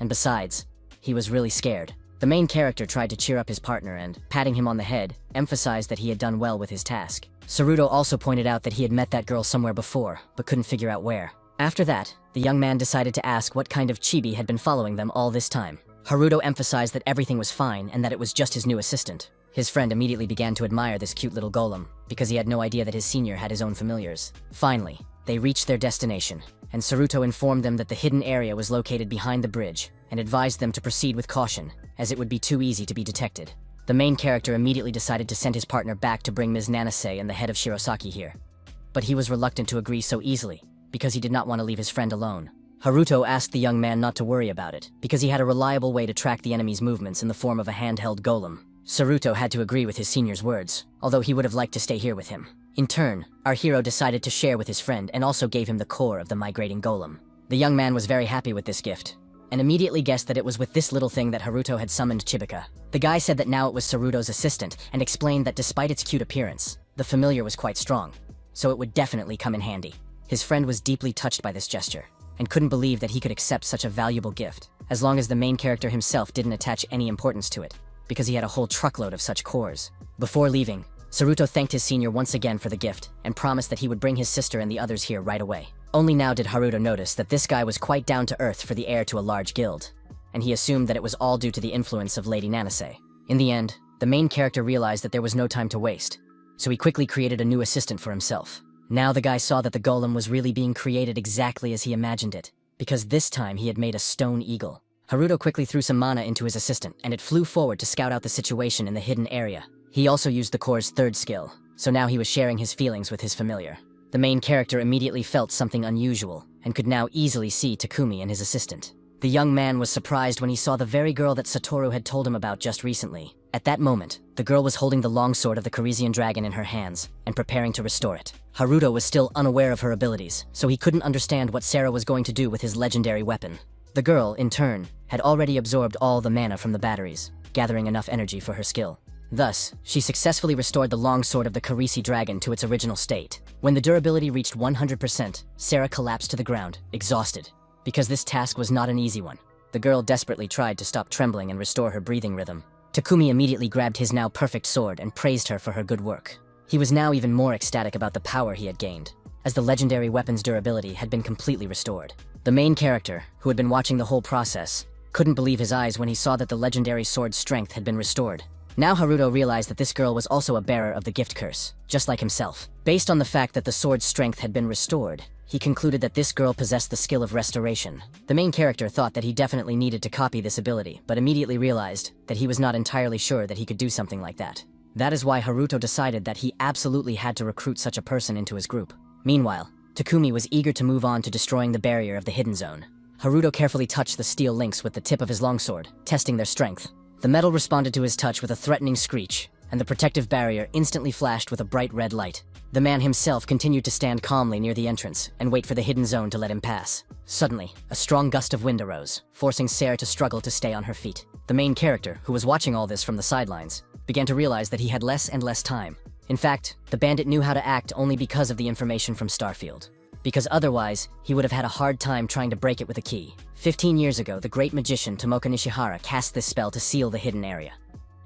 And besides, he was really scared. The main character tried to cheer up his partner and, patting him on the head, emphasized that he had done well with his task. Saruto also pointed out that he had met that girl somewhere before, but couldn't figure out where. After that, the young man decided to ask what kind of chibi had been following them all this time. Haruto emphasized that everything was fine and that it was just his new assistant. His friend immediately began to admire this cute little golem, because he had no idea that his senior had his own familiars. Finally, they reached their destination, and Saruto informed them that the hidden area was located behind the bridge, and advised them to proceed with caution, as it would be too easy to be detected. The main character immediately decided to send his partner back to bring Ms. Nanase and the head of Shirasaki here. But he was reluctant to agree so easily, because he did not want to leave his friend alone. Haruto asked the young man not to worry about it, because he had a reliable way to track the enemy's movements in the form of a handheld golem. Saruto had to agree with his senior's words, although he would have liked to stay here with him. In turn, our hero decided to share with his friend and also gave him the core of the migrating golem. The young man was very happy with this gift, and immediately guessed that it was with this little thing that Haruto had summoned Chibika. The guy said that now it was Saruto's assistant, and explained that despite its cute appearance, the familiar was quite strong, so it would definitely come in handy. His friend was deeply touched by this gesture, and couldn't believe that he could accept such a valuable gift, as long as the main character himself didn't attach any importance to it, because he had a whole truckload of such cores. Before leaving, Saruto thanked his senior once again for the gift, and promised that he would bring his sister and the others here right away. Only now did Haruto notice that this guy was quite down to earth for the heir to a large guild, and he assumed that it was all due to the influence of Lady Nanase. In the end, the main character realized that there was no time to waste, so he quickly created a new assistant for himself. Now the guy saw that the golem was really being created exactly as he imagined it, because this time he had made a stone eagle. Haruto quickly threw some mana into his assistant, and it flew forward to scout out the situation in the hidden area. He also used the core's third skill, so now he was sharing his feelings with his familiar. The main character immediately felt something unusual, and could now easily see Takumi and his assistant. The young man was surprised when he saw the very girl that Satoru had told him about just recently. At that moment, the girl was holding the longsword of the Carisian dragon in her hands, and preparing to restore it. Haruto was still unaware of her abilities, so he couldn't understand what Sarah was going to do with his legendary weapon. The girl, in turn, had already absorbed all the mana from the batteries, gathering enough energy for her skill. Thus, she successfully restored the longsword of the Karisi dragon to its original state. When the durability reached 100%, Sarah collapsed to the ground, exhausted. Because this task was not an easy one, the girl desperately tried to stop trembling and restore her breathing rhythm. Takumi immediately grabbed his now perfect sword and praised her for her good work. He was now even more ecstatic about the power he had gained, as the legendary weapon's durability had been completely restored. The main character, who had been watching the whole process, couldn't believe his eyes when he saw that the legendary sword's strength had been restored. Now Haruto realized that this girl was also a bearer of the gift curse, just like himself. Based on the fact that the sword's strength had been restored, he concluded that this girl possessed the skill of restoration. The main character thought that he definitely needed to copy this ability, but immediately realized that he was not entirely sure that he could do something like that. That is why Haruto decided that he absolutely had to recruit such a person into his group. Meanwhile, Takumi was eager to move on to destroying the barrier of the hidden zone. Haruto carefully touched the steel links with the tip of his longsword, testing their strength. The metal responded to his touch with a threatening screech, and the protective barrier instantly flashed with a bright red light. The man himself continued to stand calmly near the entrance and wait for the hidden zone to let him pass. Suddenly, a strong gust of wind arose, forcing Sarah to struggle to stay on her feet. The main character, who was watching all this from the sidelines, began to realize that he had less and less time. In fact, the bandit knew how to act only because of the information from Starfield. Because otherwise, he would have had a hard time trying to break it with a key. 15 years ago, the great magician Tomoka Nishihara cast this spell to seal the hidden area,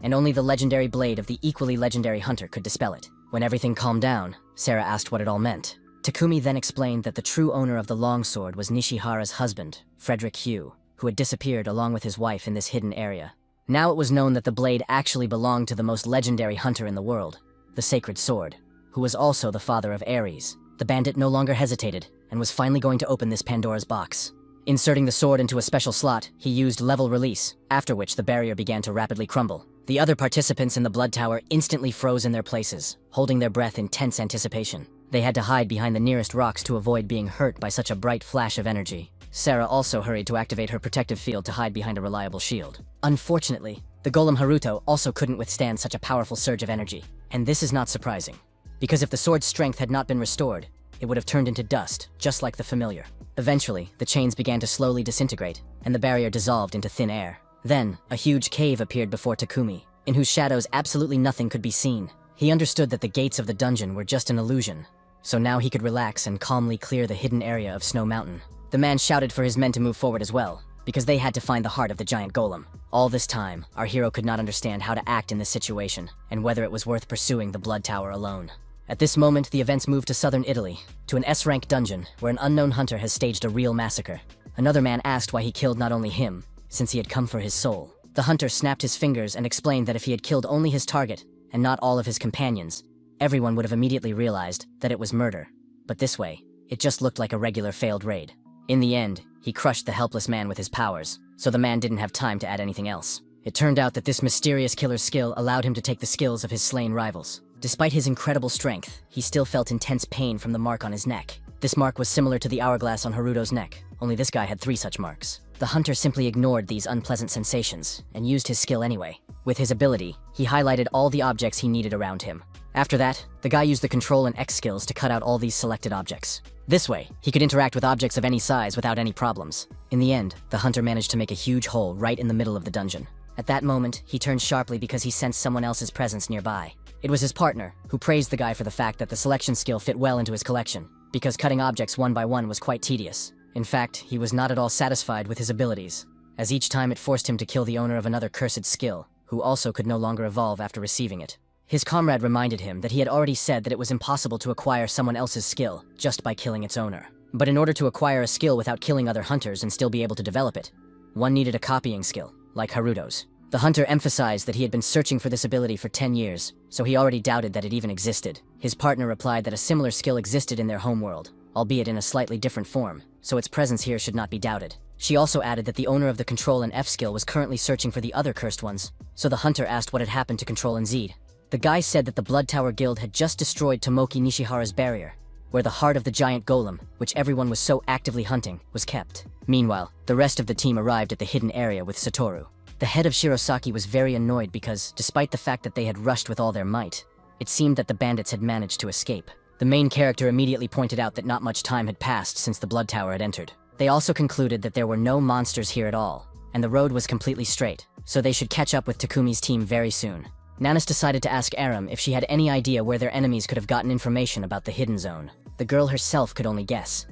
and only the legendary blade of the equally legendary hunter could dispel it. When everything calmed down, Sarah asked what it all meant. Takumi then explained that the true owner of the longsword was Nishihara's husband, Frederick Hugh, who had disappeared along with his wife in this hidden area. Now it was known that the blade actually belonged to the most legendary hunter in the world, the Sacred Sword, who was also the father of Ares. The bandit no longer hesitated, and was finally going to open this Pandora's box. Inserting the sword into a special slot, he used level release, after which the barrier began to rapidly crumble. The other participants in the blood tower instantly froze in their places, holding their breath in tense anticipation. They had to hide behind the nearest rocks to avoid being hurt by such a bright flash of energy. Sarah also hurried to activate her protective field to hide behind a reliable shield. Unfortunately, the golem Haruto also couldn't withstand such a powerful surge of energy. And this is not surprising, because if the sword's strength had not been restored, it would have turned into dust, just like the familiar. Eventually, the chains began to slowly disintegrate, and the barrier dissolved into thin air. Then, a huge cave appeared before Takumi, in whose shadows absolutely nothing could be seen. He understood that the gates of the dungeon were just an illusion, so now he could relax and calmly clear the hidden area of Snow Mountain. The man shouted for his men to move forward as well, because they had to find the heart of the giant golem. All this time, our hero could not understand how to act in this situation, and whether it was worth pursuing the Blood Tower alone. At this moment, the events moved to southern Italy, to an S-rank dungeon where an unknown hunter has staged a real massacre. Another man asked why he killed not only him, since he had come for his soul. The hunter snapped his fingers and explained that if he had killed only his target, and not all of his companions, everyone would have immediately realized that it was murder. But this way, it just looked like a regular failed raid. In the end, he crushed the helpless man with his powers, so the man didn't have time to add anything else. It turned out that this mysterious killer's skill allowed him to take the skills of his slain rivals. Despite his incredible strength, he still felt intense pain from the mark on his neck. This mark was similar to the hourglass on Haruto's neck, only this guy had 3 such marks. The hunter simply ignored these unpleasant sensations, and used his skill anyway. With his ability, he highlighted all the objects he needed around him. After that, the guy used the Control and X skills to cut out all these selected objects. This way, he could interact with objects of any size without any problems. In the end, the hunter managed to make a huge hole right in the middle of the dungeon. At that moment, he turned sharply because he sensed someone else's presence nearby. It was his partner, who praised the guy for the fact that the selection skill fit well into his collection, because cutting objects one by one was quite tedious. In fact, he was not at all satisfied with his abilities, as each time it forced him to kill the owner of another cursed skill, who also could no longer evolve after receiving it. His comrade reminded him that he had already said that it was impossible to acquire someone else's skill just by killing its owner. But in order to acquire a skill without killing other hunters and still be able to develop it, one needed a copying skill, like Haruto's. The hunter emphasized that he had been searching for this ability for 10 years, so he already doubted that it even existed. His partner replied that a similar skill existed in their homeworld, albeit in a slightly different form, so its presence here should not be doubted. She also added that the owner of the Control and F skill was currently searching for the other cursed ones, so the hunter asked what had happened to Control and Z. The guy said that the Blood Tower Guild had just destroyed Tomoki Nishihara's barrier, where the heart of the giant golem, which everyone was so actively hunting, was kept. Meanwhile, the rest of the team arrived at the hidden area with Satoru. The head of Shirosaki was very annoyed because, despite the fact that they had rushed with all their might, it seemed that the bandits had managed to escape. The main character immediately pointed out that not much time had passed since the Blood Tower had entered. They also concluded that there were no monsters here at all, and the road was completely straight, so they should catch up with Takumi's team very soon. Nanis decided to ask Aram if she had any idea where their enemies could have gotten information about the hidden zone. The girl herself could only guess.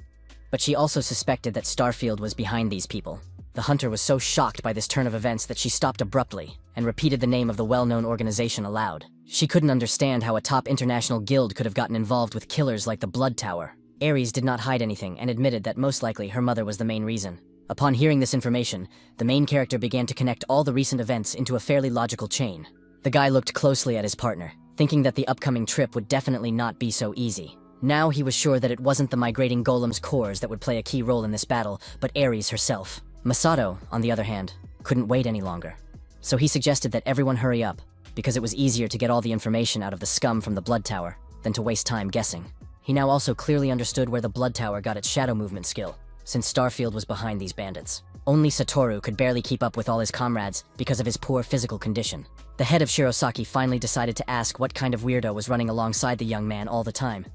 But she also suspected that Starfield was behind these people. The hunter was so shocked by this turn of events that she stopped abruptly and repeated the name of the well-known organization aloud. She couldn't understand how a top international guild could have gotten involved with killers like the Blood Tower. Ares did not hide anything and admitted that most likely her mother was the main reason. Upon hearing this information, the main character began to connect all the recent events into a fairly logical chain. The guy looked closely at his partner, thinking that the upcoming trip would definitely not be so easy. Now he was sure that it wasn't the migrating golem's cores that would play a key role in this battle, but Ares herself. Masato, on the other hand, couldn't wait any longer. So he suggested that everyone hurry up, because it was easier to get all the information out of the scum from the Blood Tower than to waste time guessing. He now also clearly understood where the Blood Tower got its shadow movement skill, since Starfield was behind these bandits. Only Satoru could barely keep up with all his comrades because of his poor physical condition. The head of Shirosaki finally decided to ask what kind of weirdo was running alongside the young man all the time,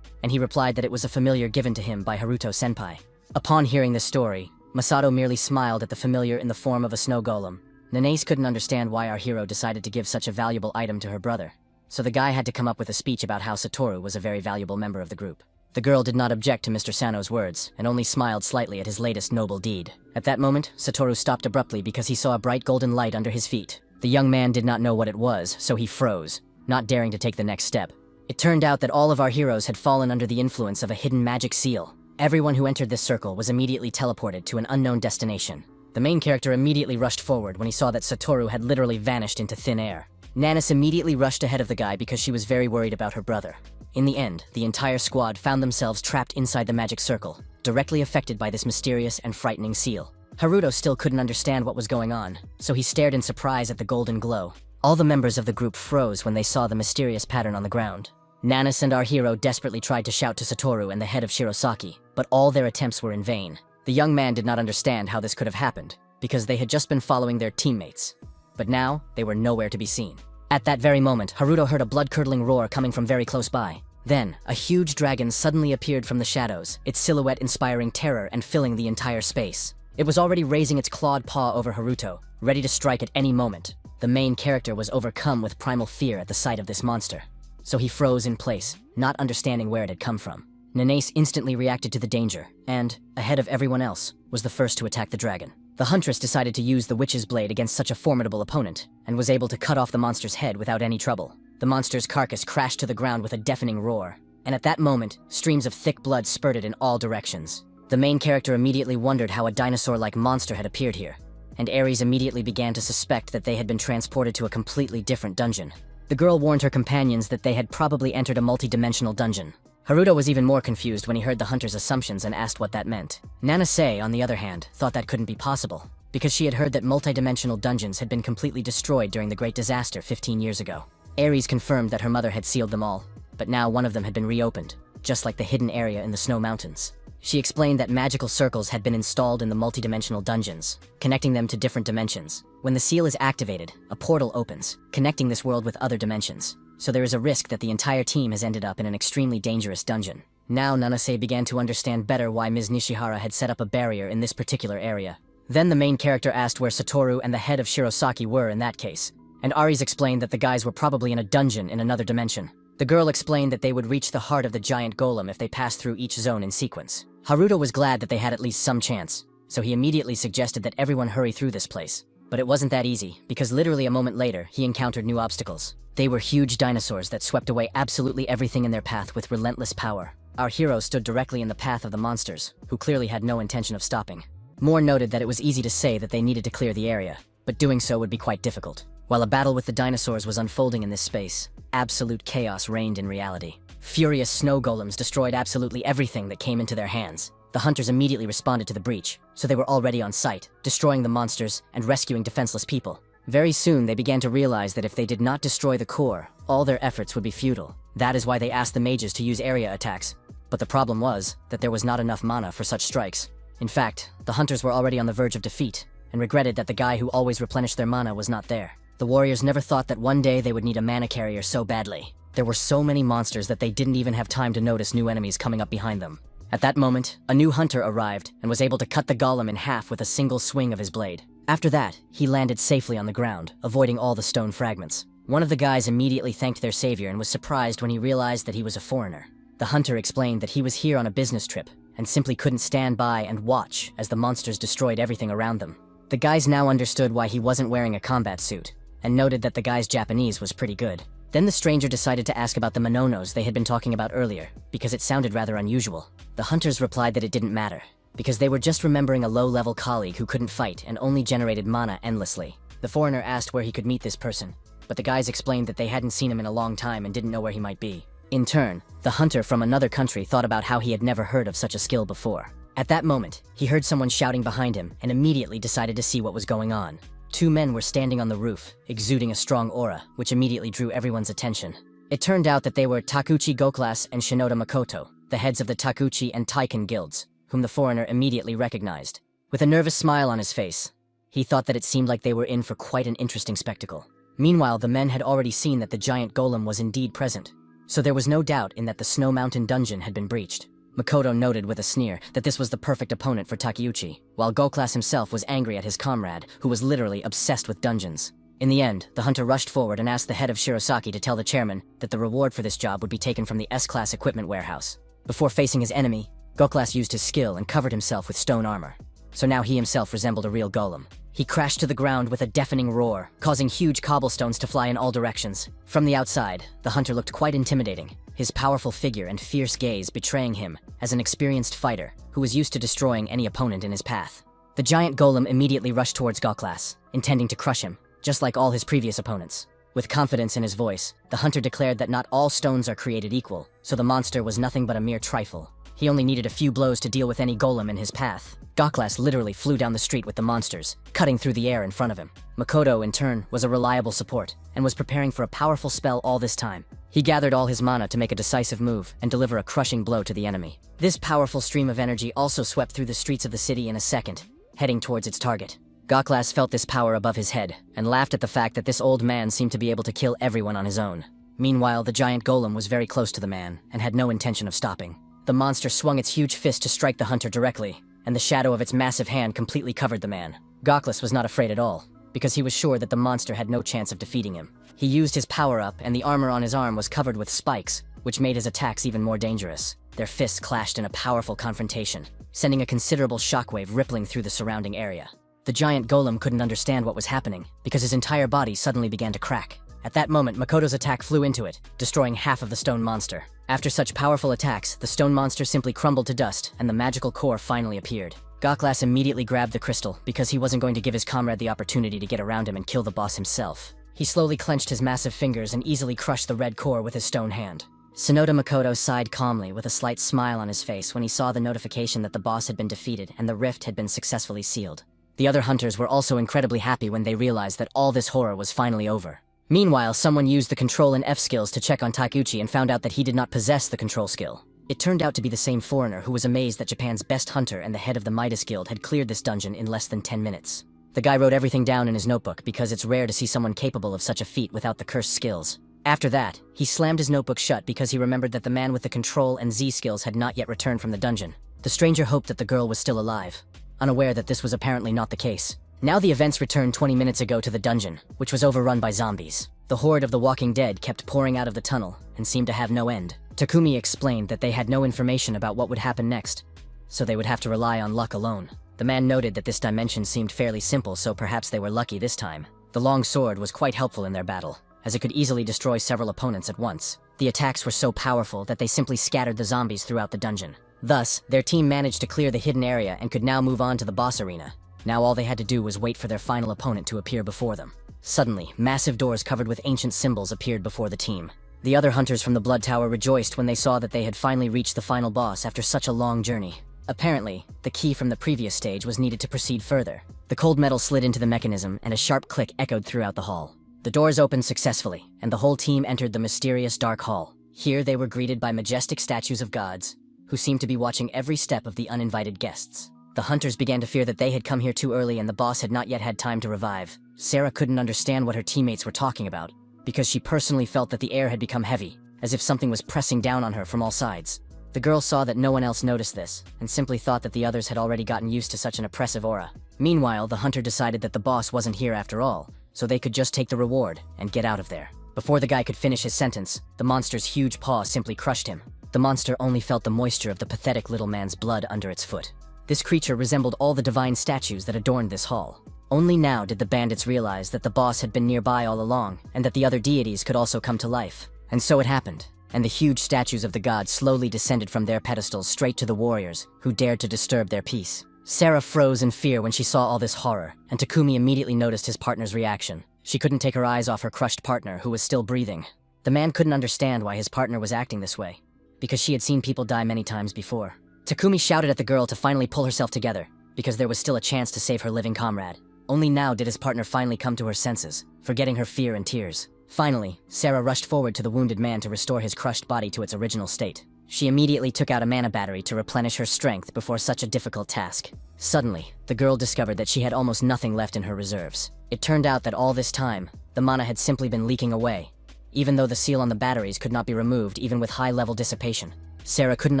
and he replied that it was a familiar given to him by Haruto-senpai. Upon hearing this story, Masato merely smiled at the familiar in the form of a snow golem. Nanase couldn't understand why our hero decided to give such a valuable item to her brother, so the guy had to come up with a speech about how Satoru was a very valuable member of the group. The girl did not object to Mr. Sano's words, and only smiled slightly at his latest noble deed. At that moment, Satoru stopped abruptly because he saw a bright golden light under his feet. The young man did not know what it was, so he froze, not daring to take the next step. It turned out that all of our heroes had fallen under the influence of a hidden magic seal. Everyone who entered this circle was immediately teleported to an unknown destination. The main character immediately rushed forward when he saw that Satoru had literally vanished into thin air. Nanis immediately rushed ahead of the guy because she was very worried about her brother. In the end, the entire squad found themselves trapped inside the magic circle, directly affected by this mysterious and frightening seal. Haruto still couldn't understand what was going on, so he stared in surprise at the golden glow. All the members of the group froze when they saw the mysterious pattern on the ground. Nanis and our hero desperately tried to shout to Satoru and the head of Shirosaki, but all their attempts were in vain. The young man did not understand how this could have happened, because they had just been following their teammates. But now, they were nowhere to be seen. At that very moment, Haruto heard a blood-curdling roar coming from very close by. Then, a huge dragon suddenly appeared from the shadows, its silhouette inspiring terror and filling the entire space. It was already raising its clawed paw over Haruto, ready to strike at any moment. The main character was overcome with primal fear at the sight of this monster, so he froze in place, not understanding where it had come from. Nanase instantly reacted to the danger, and, ahead of everyone else, was the first to attack the dragon. The huntress decided to use the witch's blade against such a formidable opponent, and was able to cut off the monster's head without any trouble. The monster's carcass crashed to the ground with a deafening roar, and at that moment, streams of thick blood spurted in all directions. The main character immediately wondered how a dinosaur-like monster had appeared here, and Ares immediately began to suspect that they had been transported to a completely different dungeon. The girl warned her companions that they had probably entered a multi-dimensional dungeon. Haruto was even more confused when he heard the hunter's assumptions and asked what that meant. Nanase, on the other hand, thought that couldn't be possible, because she had heard that multi-dimensional dungeons had been completely destroyed during the Great Disaster 15 years ago. Ares confirmed that her mother had sealed them all, but now one of them had been reopened, just like the hidden area in the Snow Mountains. She explained that magical circles had been installed in the multi-dimensional dungeons, connecting them to different dimensions. When the seal is activated, a portal opens, connecting this world with other dimensions. So there is a risk that the entire team has ended up in an extremely dangerous dungeon. Now Nanase began to understand better why Ms. Nishihara had set up a barrier in this particular area. Then the main character asked where Satoru and the head of Shirosaki were in that case, and Ares explained that the guys were probably in a dungeon in another dimension. The girl explained that they would reach the heart of the giant golem if they passed through each zone in sequence. Haruto was glad that they had at least some chance, so he immediately suggested that everyone hurry through this place. But it wasn't that easy, because literally a moment later, he encountered new obstacles. They were huge dinosaurs that swept away absolutely everything in their path with relentless power. Our hero stood directly in the path of the monsters, who clearly had no intention of stopping. Moore noted that it was easy to say that they needed to clear the area, but doing so would be quite difficult. While a battle with the dinosaurs was unfolding in this space, absolute chaos reigned in reality. Furious snow golems destroyed absolutely everything that came into their hands. The hunters immediately responded to the breach, so they were already on site, destroying the monsters and rescuing defenseless people. Very soon, they began to realize that if they did not destroy the core, all their efforts would be futile. That is why they asked the mages to use area attacks. But the problem was that there was not enough mana for such strikes. In fact, the hunters were already on the verge of defeat, and regretted that the guy who always replenished their mana was not there. The warriors never thought that one day they would need a mana carrier so badly. There were so many monsters that they didn't even have time to notice new enemies coming up behind them. At that moment, a new hunter arrived and was able to cut the golem in half with a single swing of his blade. After that, he landed safely on the ground, avoiding all the stone fragments. One of the guys immediately thanked their savior and was surprised when he realized that he was a foreigner. The hunter explained that he was here on a business trip and simply couldn't stand by and watch as the monsters destroyed everything around them. The guys now understood why he wasn't wearing a combat suit, and noted that the guy's Japanese was pretty good. Then the stranger decided to ask about the mononos they had been talking about earlier, because it sounded rather unusual. The hunters replied that it didn't matter, because they were just remembering a low-level colleague who couldn't fight and only generated mana endlessly. The foreigner asked where he could meet this person, but the guys explained that they hadn't seen him in a long time and didn't know where he might be. In turn, the hunter from another country thought about how he had never heard of such a skill before. At that moment, he heard someone shouting behind him and immediately decided to see what was going on. Two men were standing on the roof, exuding a strong aura, which immediately drew everyone's attention. It turned out that they were Takuchi Goklas and Shinoda Makoto, the heads of the Takuchi and Taiken guilds, whom the foreigner immediately recognized. With a nervous smile on his face, he thought that it seemed like they were in for quite an interesting spectacle. Meanwhile, the men had already seen that the giant golem was indeed present, so there was no doubt in that the Snow Mountain dungeon had been breached. Makoto noted with a sneer that this was the perfect opponent for Takeuchi, while Goklas himself was angry at his comrade, who was literally obsessed with dungeons. In the end, the hunter rushed forward and asked the head of Shirosaki to tell the chairman that the reward for this job would be taken from the S-class equipment warehouse. Before facing his enemy, Goklas used his skill and covered himself with stone armor. So now he himself resembled a real golem. He crashed to the ground with a deafening roar, causing huge cobblestones to fly in all directions. From the outside, the hunter looked quite intimidating, his powerful figure and fierce gaze betraying him as an experienced fighter who was used to destroying any opponent in his path. The giant golem immediately rushed towards Goklas, intending to crush him, just like all his previous opponents. With confidence in his voice, the hunter declared that not all stones are created equal, so the monster was nothing but a mere trifle. He only needed a few blows to deal with any golem in his path. Goklas literally flew down the street with the monsters, cutting through the air in front of him. Makoto, in turn, was a reliable support, and was preparing for a powerful spell all this time. He gathered all his mana to make a decisive move and deliver a crushing blow to the enemy. This powerful stream of energy also swept through the streets of the city in a second, heading towards its target. Goklas felt this power above his head, and laughed at the fact that this old man seemed to be able to kill everyone on his own. Meanwhile, the giant golem was very close to the man, and had no intention of stopping. The monster swung its huge fist to strike the hunter directly, and the shadow of its massive hand completely covered the man. Goklas was not afraid at all, because he was sure that the monster had no chance of defeating him. He used his power-up, and the armor on his arm was covered with spikes, which made his attacks even more dangerous. Their fists clashed in a powerful confrontation, sending a considerable shockwave rippling through the surrounding area. The giant golem couldn't understand what was happening, because his entire body suddenly began to crack. At that moment, Makoto's attack flew into it, destroying half of the stone monster. After such powerful attacks, the stone monster simply crumbled to dust, and the magical core finally appeared. Goklas immediately grabbed the crystal, because he wasn't going to give his comrade the opportunity to get around him and kill the boss himself. He slowly clenched his massive fingers and easily crushed the red core with his stone hand. Shinoda Makoto sighed calmly with a slight smile on his face when he saw the notification that the boss had been defeated and the rift had been successfully sealed. The other hunters were also incredibly happy when they realized that all this horror was finally over. Meanwhile, someone used the Control and F skills to check on Takeuchi and found out that he did not possess the Control skill. It turned out to be the same foreigner who was amazed that Japan's best hunter and the head of the Midas Guild had cleared this dungeon in less than 10 minutes. The guy wrote everything down in his notebook because it's rare to see someone capable of such a feat without the cursed skills. After that, he slammed his notebook shut because he remembered that the man with the Control and Z skills had not yet returned from the dungeon. The stranger hoped that the girl was still alive, unaware that this was apparently not the case. Now the events returned 20 minutes ago to the dungeon, which was overrun by zombies. The horde of the Walking Dead kept pouring out of the tunnel and seemed to have no end. Takumi explained that they had no information about what would happen next, so they would have to rely on luck alone. The man noted that this dimension seemed fairly simple, so perhaps they were lucky this time. The long sword was quite helpful in their battle, as it could easily destroy several opponents at once. The attacks were so powerful that they simply scattered the zombies throughout the dungeon. Thus, their team managed to clear the hidden area and could now move on to the boss arena. Now all they had to do was wait for their final opponent to appear before them. Suddenly, massive doors covered with ancient symbols appeared before the team. The other hunters from the Blood Tower rejoiced when they saw that they had finally reached the final boss after such a long journey. Apparently, the key from the previous stage was needed to proceed further. The cold metal slid into the mechanism, and a sharp click echoed throughout the hall. The doors opened successfully, and the whole team entered the mysterious dark hall. Here they were greeted by majestic statues of gods, who seemed to be watching every step of the uninvited guests. The hunters began to fear that they had come here too early and the boss had not yet had time to revive. Sarah couldn't understand what her teammates were talking about, because she personally felt that the air had become heavy, as if something was pressing down on her from all sides. The girl saw that no one else noticed this, and simply thought that the others had already gotten used to such an oppressive aura. Meanwhile, the hunter decided that the boss wasn't here after all, so they could just take the reward and get out of there. Before the guy could finish his sentence, the monster's huge paw simply crushed him. The monster only felt the moisture of the pathetic little man's blood under its foot. This creature resembled all the divine statues that adorned this hall. Only now did the bandits realize that the boss had been nearby all along, and that the other deities could also come to life. And so it happened, and the huge statues of the gods slowly descended from their pedestals straight to the warriors, who dared to disturb their peace. Sarah froze in fear when she saw all this horror, and Takumi immediately noticed his partner's reaction. She couldn't take her eyes off her crushed partner, who was still breathing. The man couldn't understand why his partner was acting this way, because she had seen people die many times before. Takumi shouted at the girl to finally pull herself together, because there was still a chance to save her living comrade. Only now did his partner finally come to her senses, forgetting her fear and tears. Finally, Sarah rushed forward to the wounded man to restore his crushed body to its original state. She immediately took out a mana battery to replenish her strength before such a difficult task. Suddenly, the girl discovered that she had almost nothing left in her reserves. It turned out that all this time, the mana had simply been leaking away, even though the seal on the batteries could not be removed even with high-level dissipation. Sarah couldn't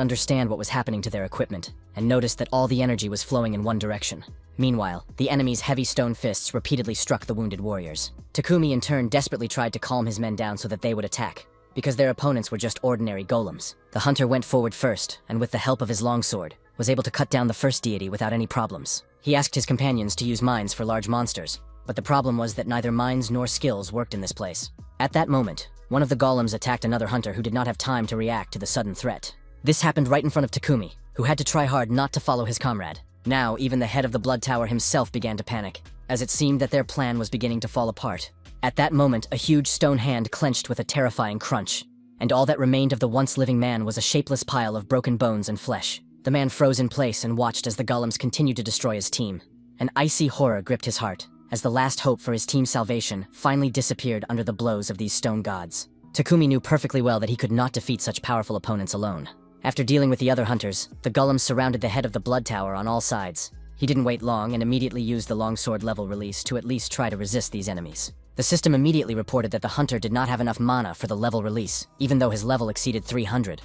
understand what was happening to their equipment, and noticed that all the energy was flowing in one direction. Meanwhile, the enemy's heavy stone fists repeatedly struck the wounded warriors. Takumi in turn desperately tried to calm his men down so that they would attack, because their opponents were just ordinary golems. The hunter went forward first, and with the help of his longsword, was able to cut down the first deity without any problems. He asked his companions to use mines for large monsters, but the problem was that neither mines nor skills worked in this place. At that moment, one of the golems attacked another hunter who did not have time to react to the sudden threat. This happened right in front of Takumi, who had to try hard not to follow his comrade. Now, even the head of the Blood Tower himself began to panic, as it seemed that their plan was beginning to fall apart. At that moment, a huge stone hand clenched with a terrifying crunch, and all that remained of the once living man was a shapeless pile of broken bones and flesh. The man froze in place and watched as the golems continued to destroy his team. An icy horror gripped his heart, as the last hope for his team's salvation finally disappeared under the blows of these stone gods. Takumi knew perfectly well that he could not defeat such powerful opponents alone. After dealing with the other hunters, the golems surrounded the head of the Blood Tower on all sides. He didn't wait long and immediately used the longsword level release to at least try to resist these enemies. The system immediately reported that the hunter did not have enough mana for the level release, even though his level exceeded 300.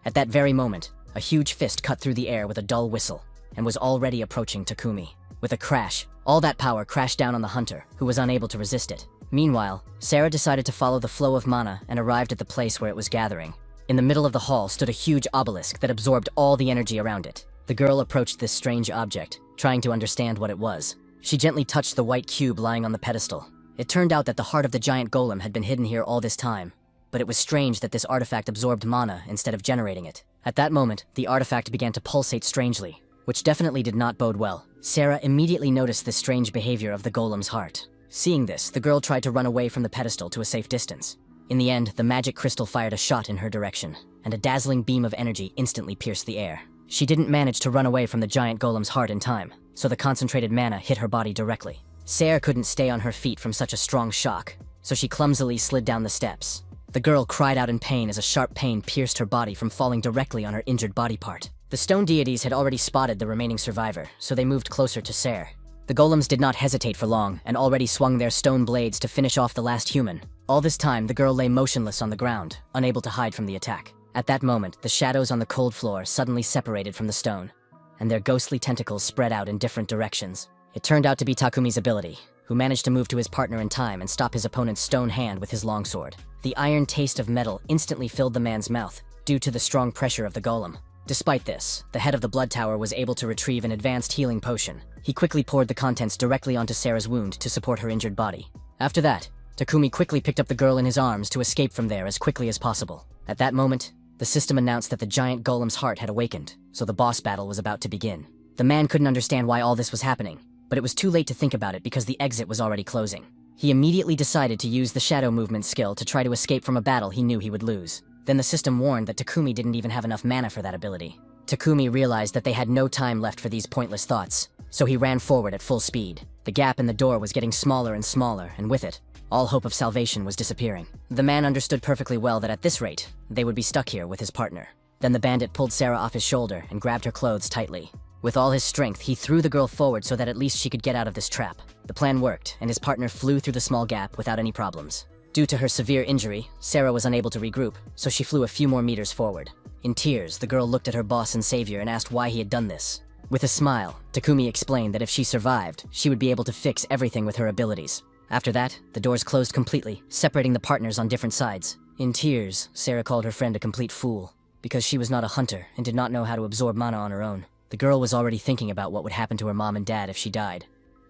At that very moment, a huge fist cut through the air with a dull whistle, and was already approaching Takumi. With a crash, all that power crashed down on the hunter, who was unable to resist it. Meanwhile, Sarah decided to follow the flow of mana and arrived at the place where it was gathering. In the middle of the hall stood a huge obelisk that absorbed all the energy around it. The girl approached this strange object, trying to understand what it was. She gently touched the white cube lying on the pedestal. It turned out that the heart of the giant golem had been hidden here all this time, but it was strange that this artifact absorbed mana instead of generating it. At that moment, the artifact began to pulsate strangely, which definitely did not bode well. Sarah immediately noticed this strange behavior of the golem's heart. Seeing this, the girl tried to run away from the pedestal to a safe distance. In the end, the magic crystal fired a shot in her direction, and a dazzling beam of energy instantly pierced the air. She didn't manage to run away from the giant golem's heart in time, so the concentrated mana hit her body directly. Sarah couldn't stay on her feet from such a strong shock, so she clumsily slid down the steps. The girl cried out in pain as a sharp pain pierced her body from falling directly on her injured body part. The stone deities had already spotted the remaining survivor, so they moved closer to Sarah. The golems did not hesitate for long, and already swung their stone blades to finish off the last human. All this time, the girl lay motionless on the ground, unable to hide from the attack. At that moment, the shadows on the cold floor suddenly separated from the stone, and their ghostly tentacles spread out in different directions. It turned out to be Takumi's ability, who managed to move to his partner in time and stop his opponent's stone hand with his longsword. The iron taste of metal instantly filled the man's mouth, due to the strong pressure of the golem. Despite this, the head of the Blood Tower was able to retrieve an advanced healing potion. He quickly poured the contents directly onto Sarah's wound to support her injured body. After that, Takumi quickly picked up the girl in his arms to escape from there as quickly as possible. At that moment, the system announced that the giant golem's heart had awakened, so the boss battle was about to begin. The man couldn't understand why all this was happening, but it was too late to think about it because the exit was already closing. He immediately decided to use the shadow movement skill to try to escape from a battle he knew he would lose. Then the system warned that Takumi didn't even have enough mana for that ability. Takumi realized that they had no time left for these pointless thoughts, so he ran forward at full speed. The gap in the door was getting smaller and smaller, and with it, all hope of salvation was disappearing. The man understood perfectly well that at this rate, they would be stuck here with his partner. Then the bandit pulled Sarah off his shoulder and grabbed her clothes tightly. With all his strength, he threw the girl forward so that at least she could get out of this trap. The plan worked, and his partner flew through the small gap without any problems. Due to her severe injury, Sarah was unable to regroup, so she flew a few more meters forward. In tears, the girl looked at her boss and savior and asked why he had done this. With a smile, Takumi explained that if she survived, she would be able to fix everything with her abilities. After that, the doors closed completely, separating the partners on different sides. In tears, Sarah called her friend a complete fool, because she was not a hunter and did not know how to absorb mana on her own. The girl was already thinking about what would happen to her mom and dad if she died.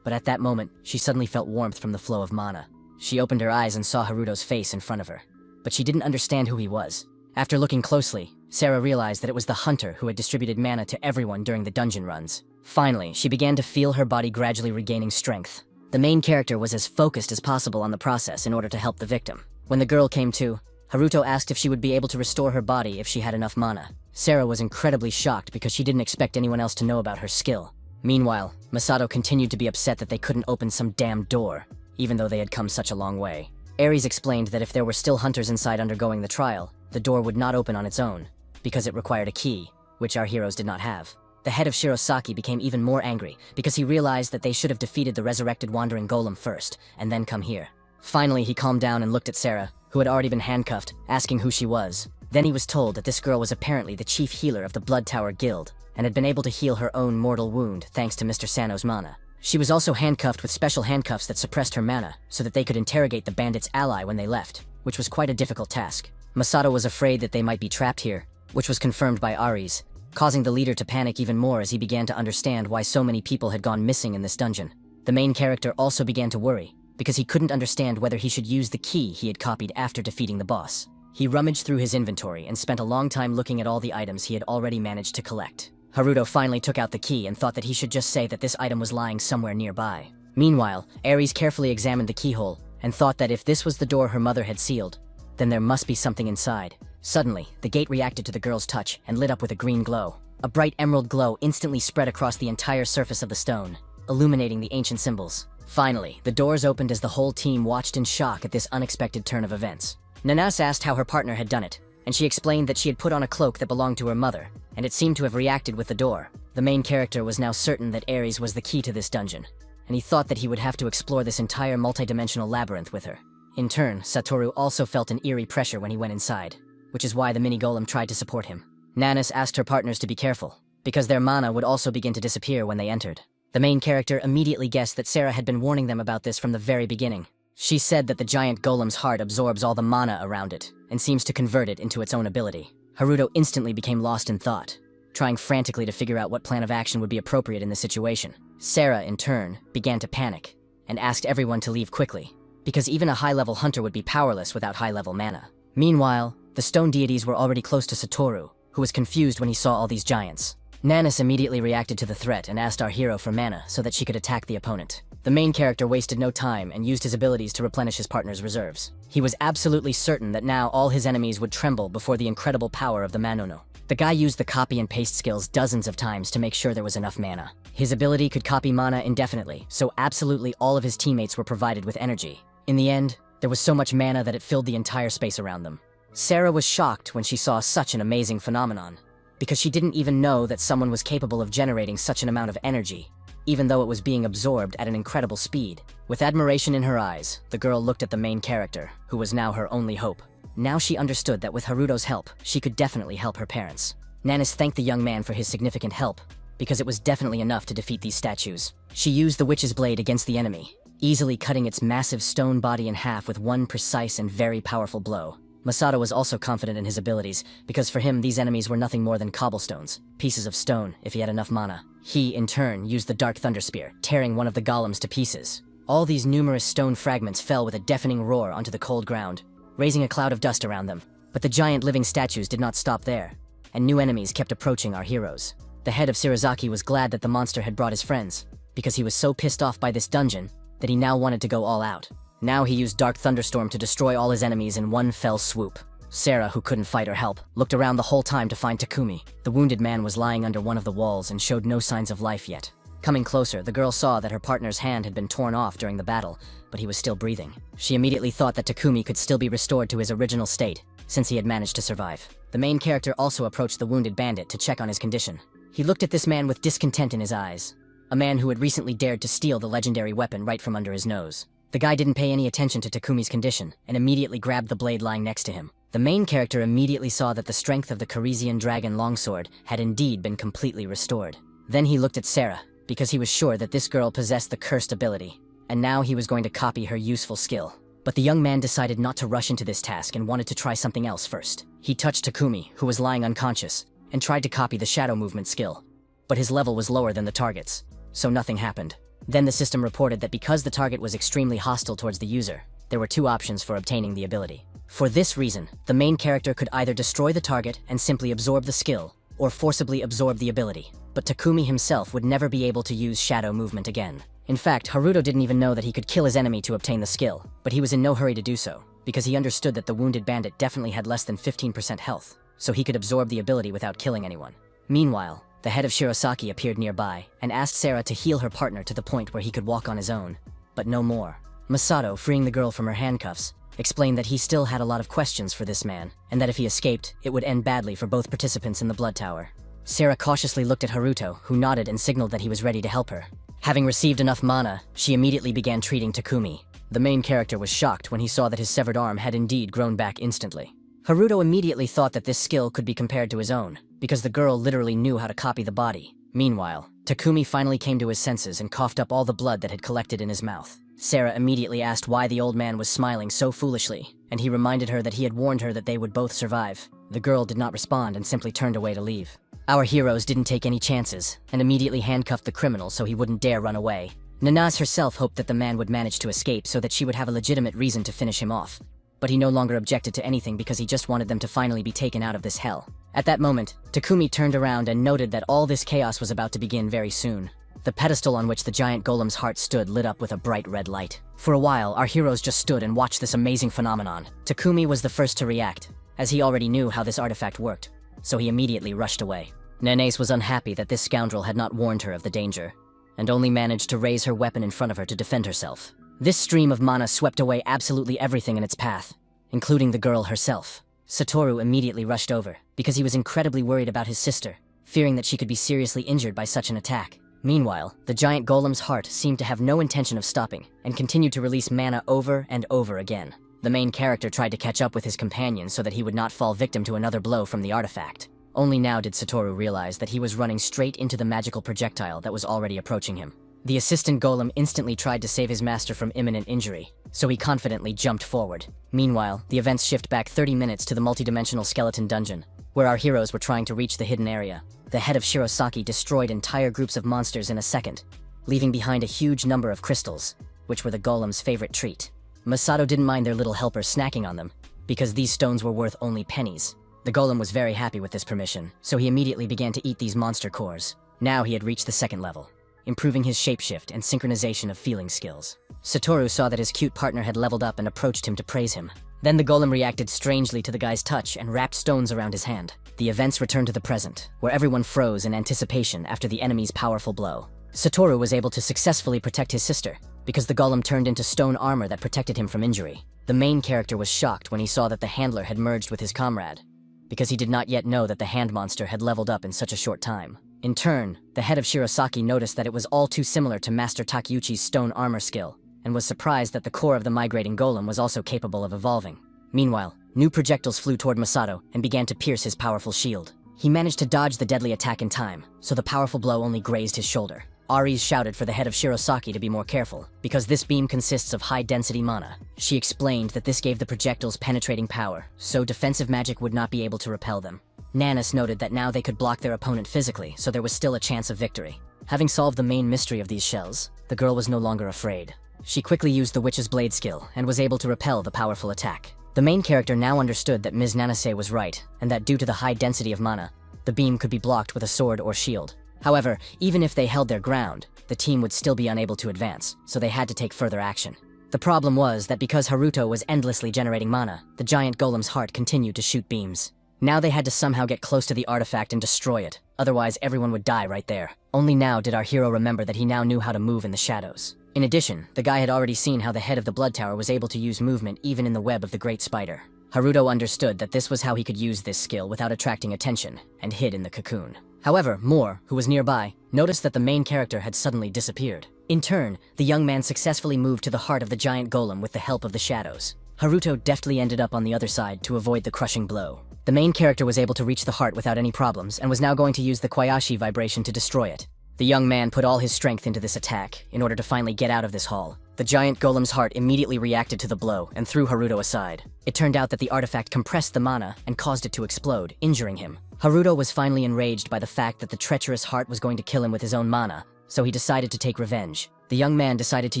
But at that moment, she suddenly felt warmth from the flow of mana. She opened her eyes and saw Haruto's face in front of her. But she didn't understand who he was. After looking closely, Sarah realized that it was the hunter who had distributed mana to everyone during the dungeon runs. Finally, she began to feel her body gradually regaining strength. The main character was as focused as possible on the process in order to help the victim. When the girl came to, Haruto asked if she would be able to restore her body if she had enough mana. Sarah was incredibly shocked because she didn't expect anyone else to know about her skill. Meanwhile, Masato continued to be upset that they couldn't open some damn door, even though they had come such a long way. Ares explained that if there were still hunters inside undergoing the trial, the door would not open on its own, because it required a key, which our heroes did not have. The head of Shirosaki became even more angry because he realized that they should have defeated the resurrected wandering golem first, and then come here. Finally, he calmed down and looked at Sarah, who had already been handcuffed, asking who she was. Then he was told that this girl was apparently the chief healer of the Blood Tower Guild, and had been able to heal her own mortal wound thanks to Mr. Sano's mana. She was also handcuffed with special handcuffs that suppressed her mana, so that they could interrogate the bandits' ally when they left, which was quite a difficult task. Masato was afraid that they might be trapped here, which was confirmed by Ares, causing the leader to panic even more as he began to understand why so many people had gone missing in this dungeon. The main character also began to worry, because he couldn't understand whether he should use the key he had copied after defeating the boss. He rummaged through his inventory and spent a long time looking at all the items he had already managed to collect. Haruto finally took out the key and thought that he should just say that this item was lying somewhere nearby. Meanwhile, Ares carefully examined the keyhole and thought that if this was the door her mother had sealed, then there must be something inside. Suddenly, the gate reacted to the girl's touch and lit up with a green glow. A bright emerald glow instantly spread across the entire surface of the stone, illuminating the ancient symbols. Finally, the doors opened as the whole team watched in shock at this unexpected turn of events. Nanas asked how her partner had done it, and she explained that she had put on a cloak that belonged to her mother, and it seemed to have reacted with the door. The main character was now certain that Ares was the key to this dungeon, and he thought that he would have to explore this entire multidimensional labyrinth with her. In turn, Satoru also felt an eerie pressure when he went inside, which is why the mini-golem tried to support him. Nanas asked her partners to be careful, because their mana would also begin to disappear when they entered. The main character immediately guessed that Sarah had been warning them about this from the very beginning. She said that the giant golem's heart absorbs all the mana around it, and seems to convert it into its own ability. Haruto instantly became lost in thought, trying frantically to figure out what plan of action would be appropriate in this situation. Sarah, in turn, began to panic, and asked everyone to leave quickly, because even a high-level hunter would be powerless without high-level mana. Meanwhile, the stone deities were already close to Satoru, who was confused when he saw all these giants. Nanas immediately reacted to the threat and asked our hero for mana so that she could attack the opponent. The main character wasted no time and used his abilities to replenish his partner's reserves. He was absolutely certain that now all his enemies would tremble before the incredible power of the Manono. The guy used the copy and paste skills dozens of times to make sure there was enough mana. His ability could copy mana indefinitely, so absolutely all of his teammates were provided with energy. In the end, there was so much mana that it filled the entire space around them. Sarah was shocked when she saw such an amazing phenomenon, because she didn't even know that someone was capable of generating such an amount of energy, even though it was being absorbed at an incredible speed. With admiration in her eyes, the girl looked at the main character, who was now her only hope. Now she understood that with Haruto's help, she could definitely help her parents. Nanas thanked the young man for his significant help, because it was definitely enough to defeat these statues. She used the witch's blade against the enemy, easily cutting its massive stone body in half with one precise and very powerful blow. Masato was also confident in his abilities, because for him these enemies were nothing more than cobblestones, pieces of stone if he had enough mana. He, in turn, used the Dark Thunder Spear, tearing one of the golems to pieces. All these numerous stone fragments fell with a deafening roar onto the cold ground, raising a cloud of dust around them. But the giant living statues did not stop there, and new enemies kept approaching our heroes. The head of Shirazaki was glad that the monster had brought his friends, because he was so pissed off by this dungeon that he now wanted to go all out. Now he used Dark Thunderstorm to destroy all his enemies in one fell swoop. Sarah, who couldn't fight or help, looked around the whole time to find Takumi. The wounded man was lying under one of the walls and showed no signs of life yet. Coming closer, the girl saw that her partner's hand had been torn off during the battle, but he was still breathing. She immediately thought that Takumi could still be restored to his original state, since he had managed to survive. The main character also approached the wounded bandit to check on his condition. He looked at this man with discontent in his eyes, a man who had recently dared to steal the legendary weapon right from under his nose. The guy didn't pay any attention to Takumi's condition, and immediately grabbed the blade lying next to him. The main character immediately saw that the strength of the Coresian dragon longsword had indeed been completely restored. Then he looked at Sarah, because he was sure that this girl possessed the cursed ability, and now he was going to copy her useful skill. But the young man decided not to rush into this task and wanted to try something else first. He touched Takumi, who was lying unconscious, and tried to copy the shadow movement skill. But his level was lower than the target's, so nothing happened. Then the system reported that because the target was extremely hostile towards the user, there were two options for obtaining the ability. For this reason, the main character could either destroy the target and simply absorb the skill, or forcibly absorb the ability. But Takumi himself would never be able to use shadow movement again. In fact, Haruto didn't even know that he could kill his enemy to obtain the skill, but he was in no hurry to do so, because he understood that the wounded bandit definitely had less than 15% health, so he could absorb the ability without killing anyone. Meanwhile, the head of Shirosaki appeared nearby and asked Sarah to heal her partner to the point where he could walk on his own, but no more. Masato, freeing the girl from her handcuffs, explained that he still had a lot of questions for this man, and that if he escaped, it would end badly for both participants in the Blood Tower. Sarah cautiously looked at Haruto, who nodded and signaled that he was ready to help her. Having received enough mana, she immediately began treating Takumi. The main character was shocked when he saw that his severed arm had indeed grown back instantly. Haruto immediately thought that this skill could be compared to his own, because the girl literally knew how to copy the body. Meanwhile, Takumi finally came to his senses and coughed up all the blood that had collected in his mouth. Sarah immediately asked why the old man was smiling so foolishly, and he reminded her that he had warned her that they would both survive. The girl did not respond and simply turned away to leave. Our heroes didn't take any chances, and immediately handcuffed the criminal so he wouldn't dare run away. Nanaz herself hoped that the man would manage to escape so that she would have a legitimate reason to finish him off. But he no longer objected to anything because he just wanted them to finally be taken out of this hell. At that moment, Takumi turned around and noted that all this chaos was about to begin very soon. The pedestal on which the giant golem's heart stood lit up with a bright red light. For a while, our heroes just stood and watched this amazing phenomenon. Takumi was the first to react, as he already knew how this artifact worked, so he immediately rushed away. Nanase was unhappy that this scoundrel had not warned her of the danger, and only managed to raise her weapon in front of her to defend herself. This stream of mana swept away absolutely everything in its path, including the girl herself. Satoru immediately rushed over, because he was incredibly worried about his sister, fearing that she could be seriously injured by such an attack. Meanwhile, the giant golem's heart seemed to have no intention of stopping, and continued to release mana over and over again. The main character tried to catch up with his companion so that he would not fall victim to another blow from the artifact. Only now did Satoru realize that he was running straight into the magical projectile that was already approaching him. The assistant golem instantly tried to save his master from imminent injury, so he confidently jumped forward. Meanwhile, the events shift back 30 minutes to the multidimensional skeleton dungeon, where our heroes were trying to reach the hidden area. The head of Shirosaki destroyed entire groups of monsters in a second, leaving behind a huge number of crystals, which were the golem's favorite treat. Masato didn't mind their little helpers snacking on them, because these stones were worth only pennies. The golem was very happy with this permission, so he immediately began to eat these monster cores. Now he had reached the second level, improving his shapeshift and synchronization of feeling skills. Satoru saw that his cute partner had leveled up and approached him to praise him. Then the golem reacted strangely to the guy's touch and wrapped stones around his hand. The events returned to the present, where everyone froze in anticipation after the enemy's powerful blow. Satoru was able to successfully protect his sister, because the golem turned into stone armor that protected him from injury. The main character was shocked when he saw that the handler had merged with his comrade, because he did not yet know that the hand monster had leveled up in such a short time. In turn, the head of Shirosaki noticed that it was all too similar to Master Takeuchi's stone armor skill, and was surprised that the core of the migrating golem was also capable of evolving. Meanwhile, new projectiles flew toward Masato and began to pierce his powerful shield. He managed to dodge the deadly attack in time, so the powerful blow only grazed his shoulder. Ares shouted for the head of Shirosaki to be more careful, because this beam consists of high-density mana. She explained that this gave the projectiles penetrating power, so defensive magic would not be able to repel them. Nanus noted that now they could block their opponent physically, so there was still a chance of victory. Having solved the main mystery of these shells, the girl was no longer afraid. She quickly used the Witch's Blade skill, and was able to repel the powerful attack. The main character now understood that Ms. Nanase was right, and that due to the high density of mana, the beam could be blocked with a sword or shield. However, even if they held their ground, the team would still be unable to advance, so they had to take further action. The problem was that because Haruto was endlessly generating mana, the giant golem's heart continued to shoot beams. Now they had to somehow get close to the artifact and destroy it, otherwise everyone would die right there. Only now did our hero remember that he now knew how to move in the shadows. In addition, the guy had already seen how the head of the Blood Tower was able to use movement even in the web of the Great Spider. Haruto understood that this was how he could use this skill without attracting attention, and hid in the cocoon. However, Moore, who was nearby, noticed that the main character had suddenly disappeared. In turn, the young man successfully moved to the heart of the giant golem with the help of the shadows. Haruto deftly ended up on the other side to avoid the crushing blow. The main character was able to reach the heart without any problems and was now going to use the Kwayashi vibration to destroy it. The young man put all his strength into this attack in order to finally get out of this hall. The giant golem's heart immediately reacted to the blow and threw Haruto aside. It turned out that the artifact compressed the mana and caused it to explode, injuring him. Haruto was finally enraged by the fact that the treacherous heart was going to kill him with his own mana, so he decided to take revenge. The young man decided to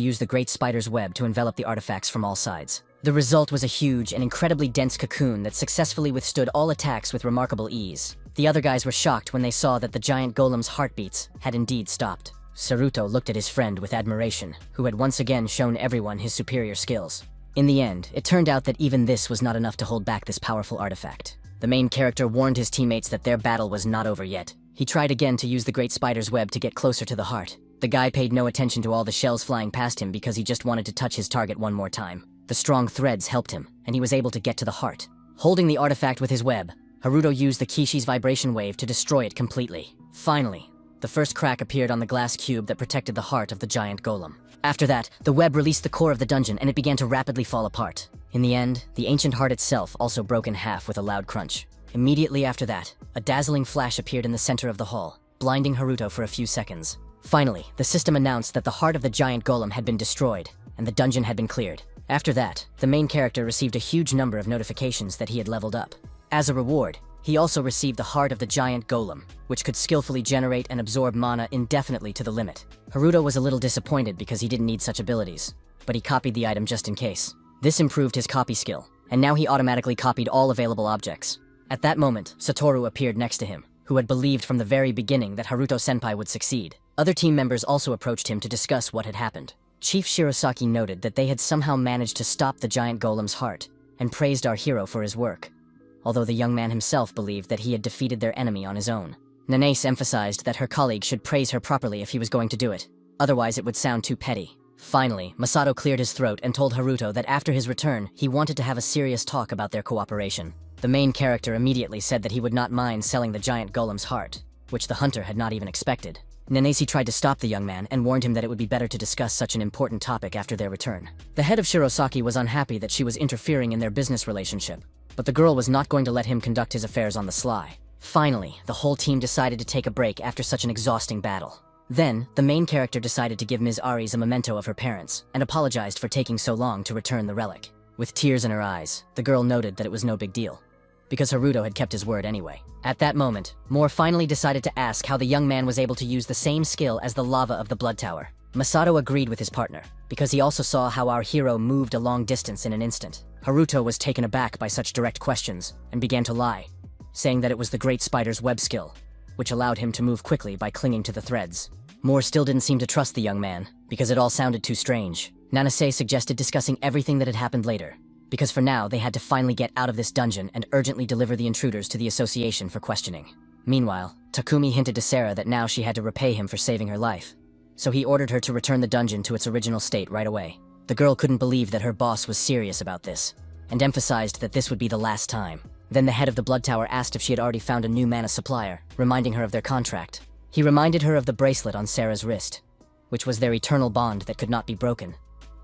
use the great spider's web to envelop the artifacts from all sides. The result was a huge and incredibly dense cocoon that successfully withstood all attacks with remarkable ease. The other guys were shocked when they saw that the giant golem's heartbeats had indeed stopped. Saruto looked at his friend with admiration, who had once again shown everyone his superior skills. In the end, it turned out that even this was not enough to hold back this powerful artifact. The main character warned his teammates that their battle was not over yet. He tried again to use the great spider's web to get closer to the heart. The guy paid no attention to all the shells flying past him because he just wanted to touch his target one more time. The strong threads helped him, and he was able to get to the heart. Holding the artifact with his web, Haruto used the Kishi's vibration wave to destroy it completely. Finally, the first crack appeared on the glass cube that protected the heart of the giant golem. After that, the web released the core of the dungeon and it began to rapidly fall apart. In the end, the ancient heart itself also broke in half with a loud crunch. Immediately after that, a dazzling flash appeared in the center of the hall, blinding Haruto for a few seconds. Finally, the system announced that the heart of the giant golem had been destroyed, and the dungeon had been cleared. After that, the main character received a huge number of notifications that he had leveled up. As a reward, he also received the heart of the giant golem, which could skillfully generate and absorb mana indefinitely to the limit. Haruto was a little disappointed because he didn't need such abilities, but he copied the item just in case. This improved his copy skill, and now he automatically copied all available objects. At that moment, Satoru appeared next to him, who had believed from the very beginning that Haruto-senpai would succeed. Other team members also approached him to discuss what had happened. Chief Shirosaki noted that they had somehow managed to stop the giant golem's heart, and praised our hero for his work, although the young man himself believed that he had defeated their enemy on his own. Nanase emphasized that her colleague should praise her properly if he was going to do it, otherwise it would sound too petty. Finally, Masato cleared his throat and told Haruto that after his return, he wanted to have a serious talk about their cooperation. The main character immediately said that he would not mind selling the giant golem's heart, which the hunter had not even expected. Nanase tried to stop the young man and warned him that it would be better to discuss such an important topic after their return. The head of Shirosaki was unhappy that she was interfering in their business relationship, but the girl was not going to let him conduct his affairs on the sly. Finally, the whole team decided to take a break after such an exhausting battle. Then, the main character decided to give Ms. Aries a memento of her parents, and apologized for taking so long to return the relic. With tears in her eyes, the girl noted that it was no big deal, because Haruto had kept his word anyway. At that moment, Moore finally decided to ask how the young man was able to use the same skill as the lava of the blood tower. Masato agreed with his partner, because he also saw how our hero moved a long distance in an instant. Haruto was taken aback by such direct questions, and began to lie, saying that it was the great spider's web skill, which allowed him to move quickly by clinging to the threads. Moore still didn't seem to trust the young man, because it all sounded too strange. Nanase suggested discussing everything that had happened later, because for now they had to finally get out of this dungeon and urgently deliver the intruders to the association for questioning. Meanwhile, Takumi hinted to Sarah that now she had to repay him for saving her life, so he ordered her to return the dungeon to its original state right away. The girl couldn't believe that her boss was serious about this, and emphasized that this would be the last time. Then the head of the blood tower asked if she had already found a new mana supplier, reminding her of their contract. He reminded her of the bracelet on Sarah's wrist, which was their eternal bond that could not be broken,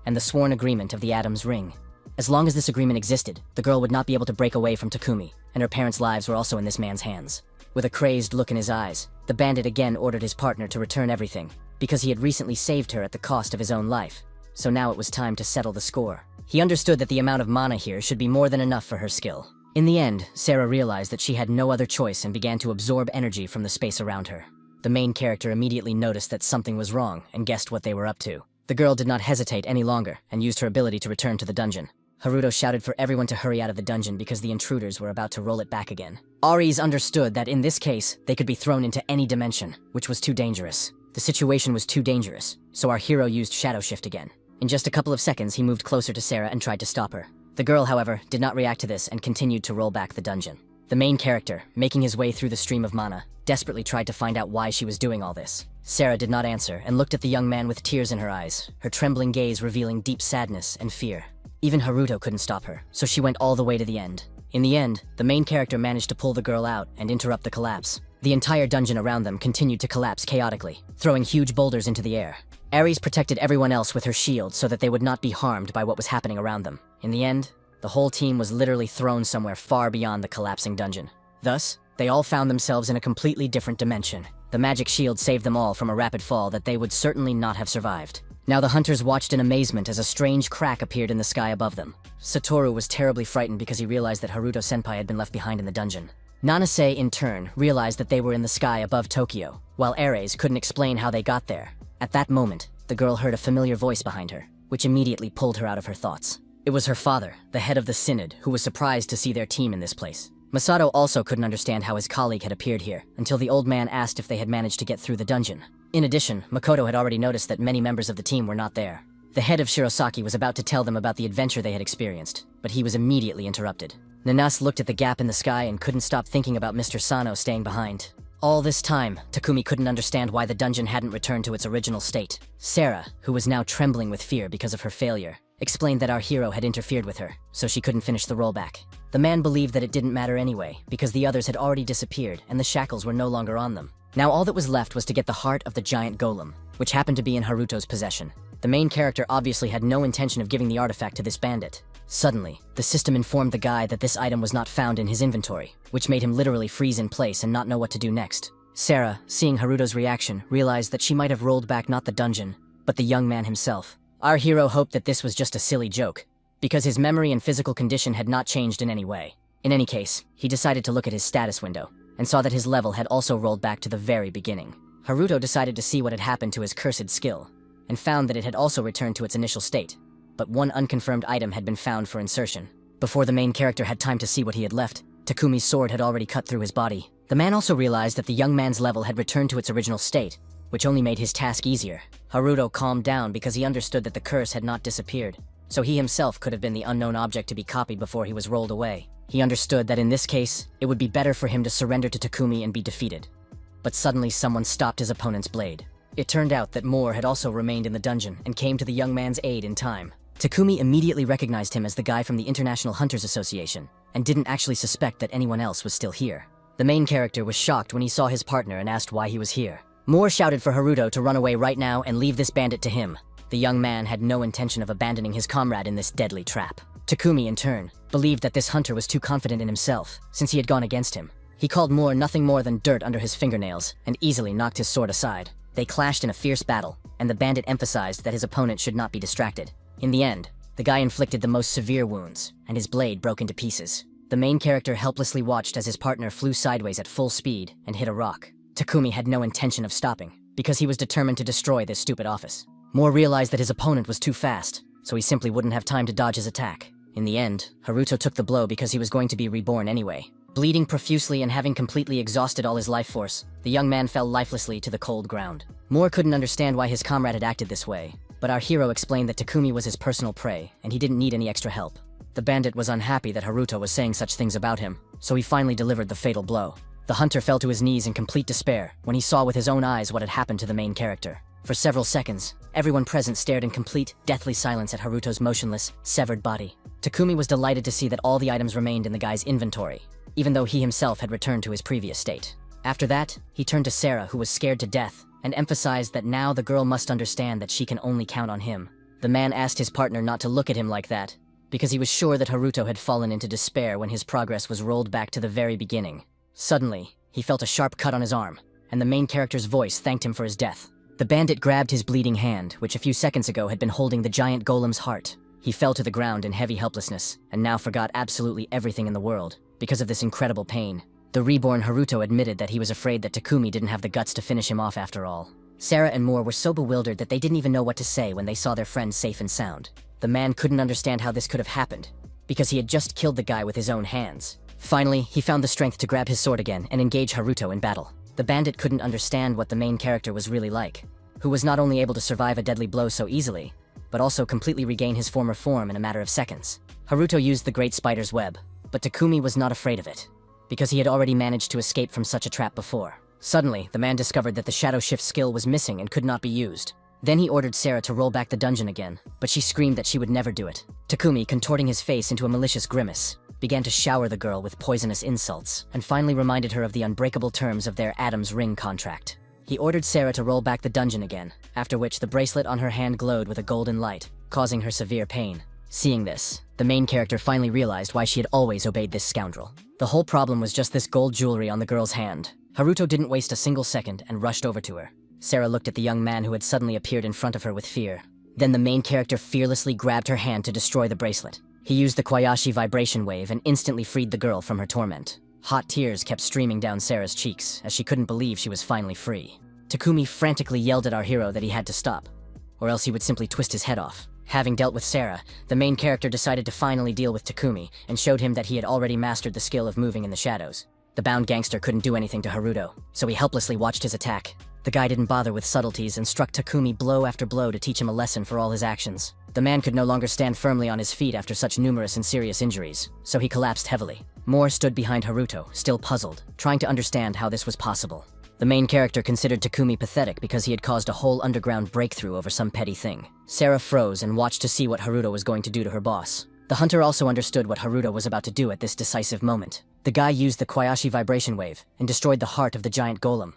and the sworn agreement of the Adam's ring. As long as this agreement existed, the girl would not be able to break away from Takumi, and her parents' lives were also in this man's hands. With a crazed look in his eyes, the bandit again ordered his partner to return everything, because he had recently saved her at the cost of his own life, so now it was time to settle the score. He understood that the amount of mana here should be more than enough for her skill. In the end, Sarah realized that she had no other choice and began to absorb energy from the space around her. The main character immediately noticed that something was wrong and guessed what they were up to. The girl did not hesitate any longer and used her ability to return to the dungeon. Haruto shouted for everyone to hurry out of the dungeon because the intruders were about to roll it back again. Aries understood that in this case, they could be thrown into any dimension, which was too dangerous. The situation was too dangerous, so our hero used Shadow Shift again. In just a couple of seconds, he moved closer to Sarah and tried to stop her. The girl, however, did not react to this and continued to roll back the dungeon. The main character, making his way through the stream of mana, desperately tried to find out why she was doing all this. Sarah did not answer and looked at the young man with tears in her eyes, her trembling gaze revealing deep sadness and fear. Even Haruto couldn't stop her, so she went all the way to the end. In the end, the main character managed to pull the girl out and interrupt the collapse. The entire dungeon around them continued to collapse chaotically, throwing huge boulders into the air. Ares protected everyone else with her shield so that they would not be harmed by what was happening around them. In the end, The whole team was literally thrown somewhere far beyond the collapsing dungeon. Thus, they all found themselves in a completely different dimension. The magic shield saved them all from a rapid fall that they would certainly not have survived. Now the hunters watched in amazement as a strange crack appeared in the sky above them. Satoru was terribly frightened because he realized that Haruto-senpai had been left behind in the dungeon. Nanase, in turn, realized that they were in the sky above Tokyo, while Ares couldn't explain how they got there. At that moment, the girl heard a familiar voice behind her, which immediately pulled her out of her thoughts. It was her father, the head of the synod, who was surprised to see their team in this place. Masato also couldn't understand how his colleague had appeared here, until the old man asked if they had managed to get through the dungeon. In addition, Makoto had already noticed that many members of the team were not there. The head of Shirosaki was about to tell them about the adventure they had experienced, but he was immediately interrupted. Nanas looked at the gap in the sky and couldn't stop thinking about Mr. Sano staying behind. All this time, Takumi couldn't understand why the dungeon hadn't returned to its original state. Sarah, who was now trembling with fear because of her failure, explained that our hero had interfered with her, so she couldn't finish the rollback. The man believed that it didn't matter anyway, because the others had already disappeared and the shackles were no longer on them. Now all that was left was to get the heart of the giant golem, which happened to be in Haruto's possession. The main character obviously had no intention of giving the artifact to this bandit. Suddenly, the system informed the guy that this item was not found in his inventory, which made him literally freeze in place and not know what to do next. Sarah, seeing Haruto's reaction, realized that she might have rolled back not the dungeon, but the young man himself. Our hero hoped that this was just a silly joke, because his memory and physical condition had not changed in any way. In any case, he decided to look at his status window, and saw that his level had also rolled back to the very beginning. Haruto decided to see what had happened to his cursed skill, and found that it had also returned to its initial state, but one unconfirmed item had been found for insertion. Before the main character had time to see what he had left, Takumi's sword had already cut through his body. The man also realized that the young man's level had returned to its original state, which only made his task easier. Haruto calmed down because he understood that the curse had not disappeared, so he himself could have been the unknown object to be copied before he was rolled away. He understood that in this case, it would be better for him to surrender to Takumi and be defeated. But suddenly someone stopped his opponent's blade. It turned out that Moore had also remained in the dungeon and came to the young man's aid in time. Takumi immediately recognized him as the guy from the International Hunters Association, and didn't actually suspect that anyone else was still here. The main character was shocked when he saw his partner and asked why he was here. Moore shouted for Haruto to run away right now and leave this bandit to him. The young man had no intention of abandoning his comrade in this deadly trap. Takumi, in turn, believed that this hunter was too confident in himself, since he had gone against him. He called Moore nothing more than dirt under his fingernails, and easily knocked his sword aside. They clashed in a fierce battle, and the bandit emphasized that his opponent should not be distracted. In the end, the guy inflicted the most severe wounds, and his blade broke into pieces. The main character helplessly watched as his partner flew sideways at full speed and hit a rock. Takumi had no intention of stopping, because he was determined to destroy this stupid office. Moore realized that his opponent was too fast, so he simply wouldn't have time to dodge his attack. In the end, Haruto took the blow because he was going to be reborn anyway. Bleeding profusely and having completely exhausted all his life force, the young man fell lifelessly to the cold ground. Moore couldn't understand why his comrade had acted this way, but our hero explained that Takumi was his personal prey, and he didn't need any extra help. The bandit was unhappy that Haruto was saying such things about him, so he finally delivered the fatal blow. The hunter fell to his knees in complete despair when he saw with his own eyes what had happened to the main character. For several seconds, everyone present stared in complete, deathly silence at Haruto's motionless, severed body. Takumi was delighted to see that all the items remained in the guy's inventory, even though he himself had returned to his previous state. After that, he turned to Sarah, who was scared to death, and emphasized that now the girl must understand that she can only count on him. The man asked his partner not to look at him like that, because he was sure that Haruto had fallen into despair when his progress was rolled back to the very beginning. Suddenly, he felt a sharp cut on his arm, and the main character's voice thanked him for his death. The bandit grabbed his bleeding hand, which a few seconds ago had been holding the giant golem's heart. He fell to the ground in heavy helplessness, and now forgot absolutely everything in the world, because of this incredible pain. The reborn Haruto admitted that he was afraid that Takumi didn't have the guts to finish him off after all. Sarah and Moore were so bewildered that they didn't even know what to say when they saw their friend safe and sound. The man couldn't understand how this could have happened, because he had just killed the guy with his own hands. Finally, he found the strength to grab his sword again and engage Haruto in battle. The bandit couldn't understand what the main character was really like, who was not only able to survive a deadly blow so easily, but also completely regain his former form in a matter of seconds. Haruto used the great spider's web, but Takumi was not afraid of it, because he had already managed to escape from such a trap before. Suddenly, the man discovered that the shadow shift skill was missing and could not be used. Then he ordered Sarah to roll back the dungeon again, but she screamed that she would never do it. Takumi, contorting his face into a malicious grimace, began to shower the girl with poisonous insults, and finally reminded her of the unbreakable terms of their Adam's ring contract. He ordered Sarah to roll back the dungeon again, after which the bracelet on her hand glowed with a golden light, causing her severe pain. Seeing this, The main character finally realized why she had always obeyed this scoundrel. The whole problem was just this gold jewelry on the girl's hand. Haruto didn't waste a single second and rushed over to her. Sarah looked at the young man who had suddenly appeared in front of her with fear. Then the main character fearlessly grabbed her hand to destroy the bracelet. He used the Kwayashi vibration wave and instantly freed the girl from her torment. Hot tears kept streaming down Sarah's cheeks as she couldn't believe she was finally free. Takumi frantically yelled at our hero that he had to stop, or else he would simply twist his head off. Having dealt with Sarah, the main character decided to finally deal with Takumi and showed him that he had already mastered the skill of moving in the shadows. The bound gangster couldn't do anything to Haruto, so he helplessly watched his attack. The guy didn't bother with subtleties and struck Takumi blow after blow to teach him a lesson for all his actions. The man could no longer stand firmly on his feet after such numerous and serious injuries, so he collapsed heavily. Moore stood behind Haruto, still puzzled, trying to understand how this was possible. The main character considered Takumi pathetic because he had caused a whole underground breakthrough over some petty thing. Sarah froze and watched to see what Haruto was going to do to her boss. The hunter also understood what Haruto was about to do at this decisive moment. The guy used the Kwayashi vibration wave and destroyed the heart of the giant golem,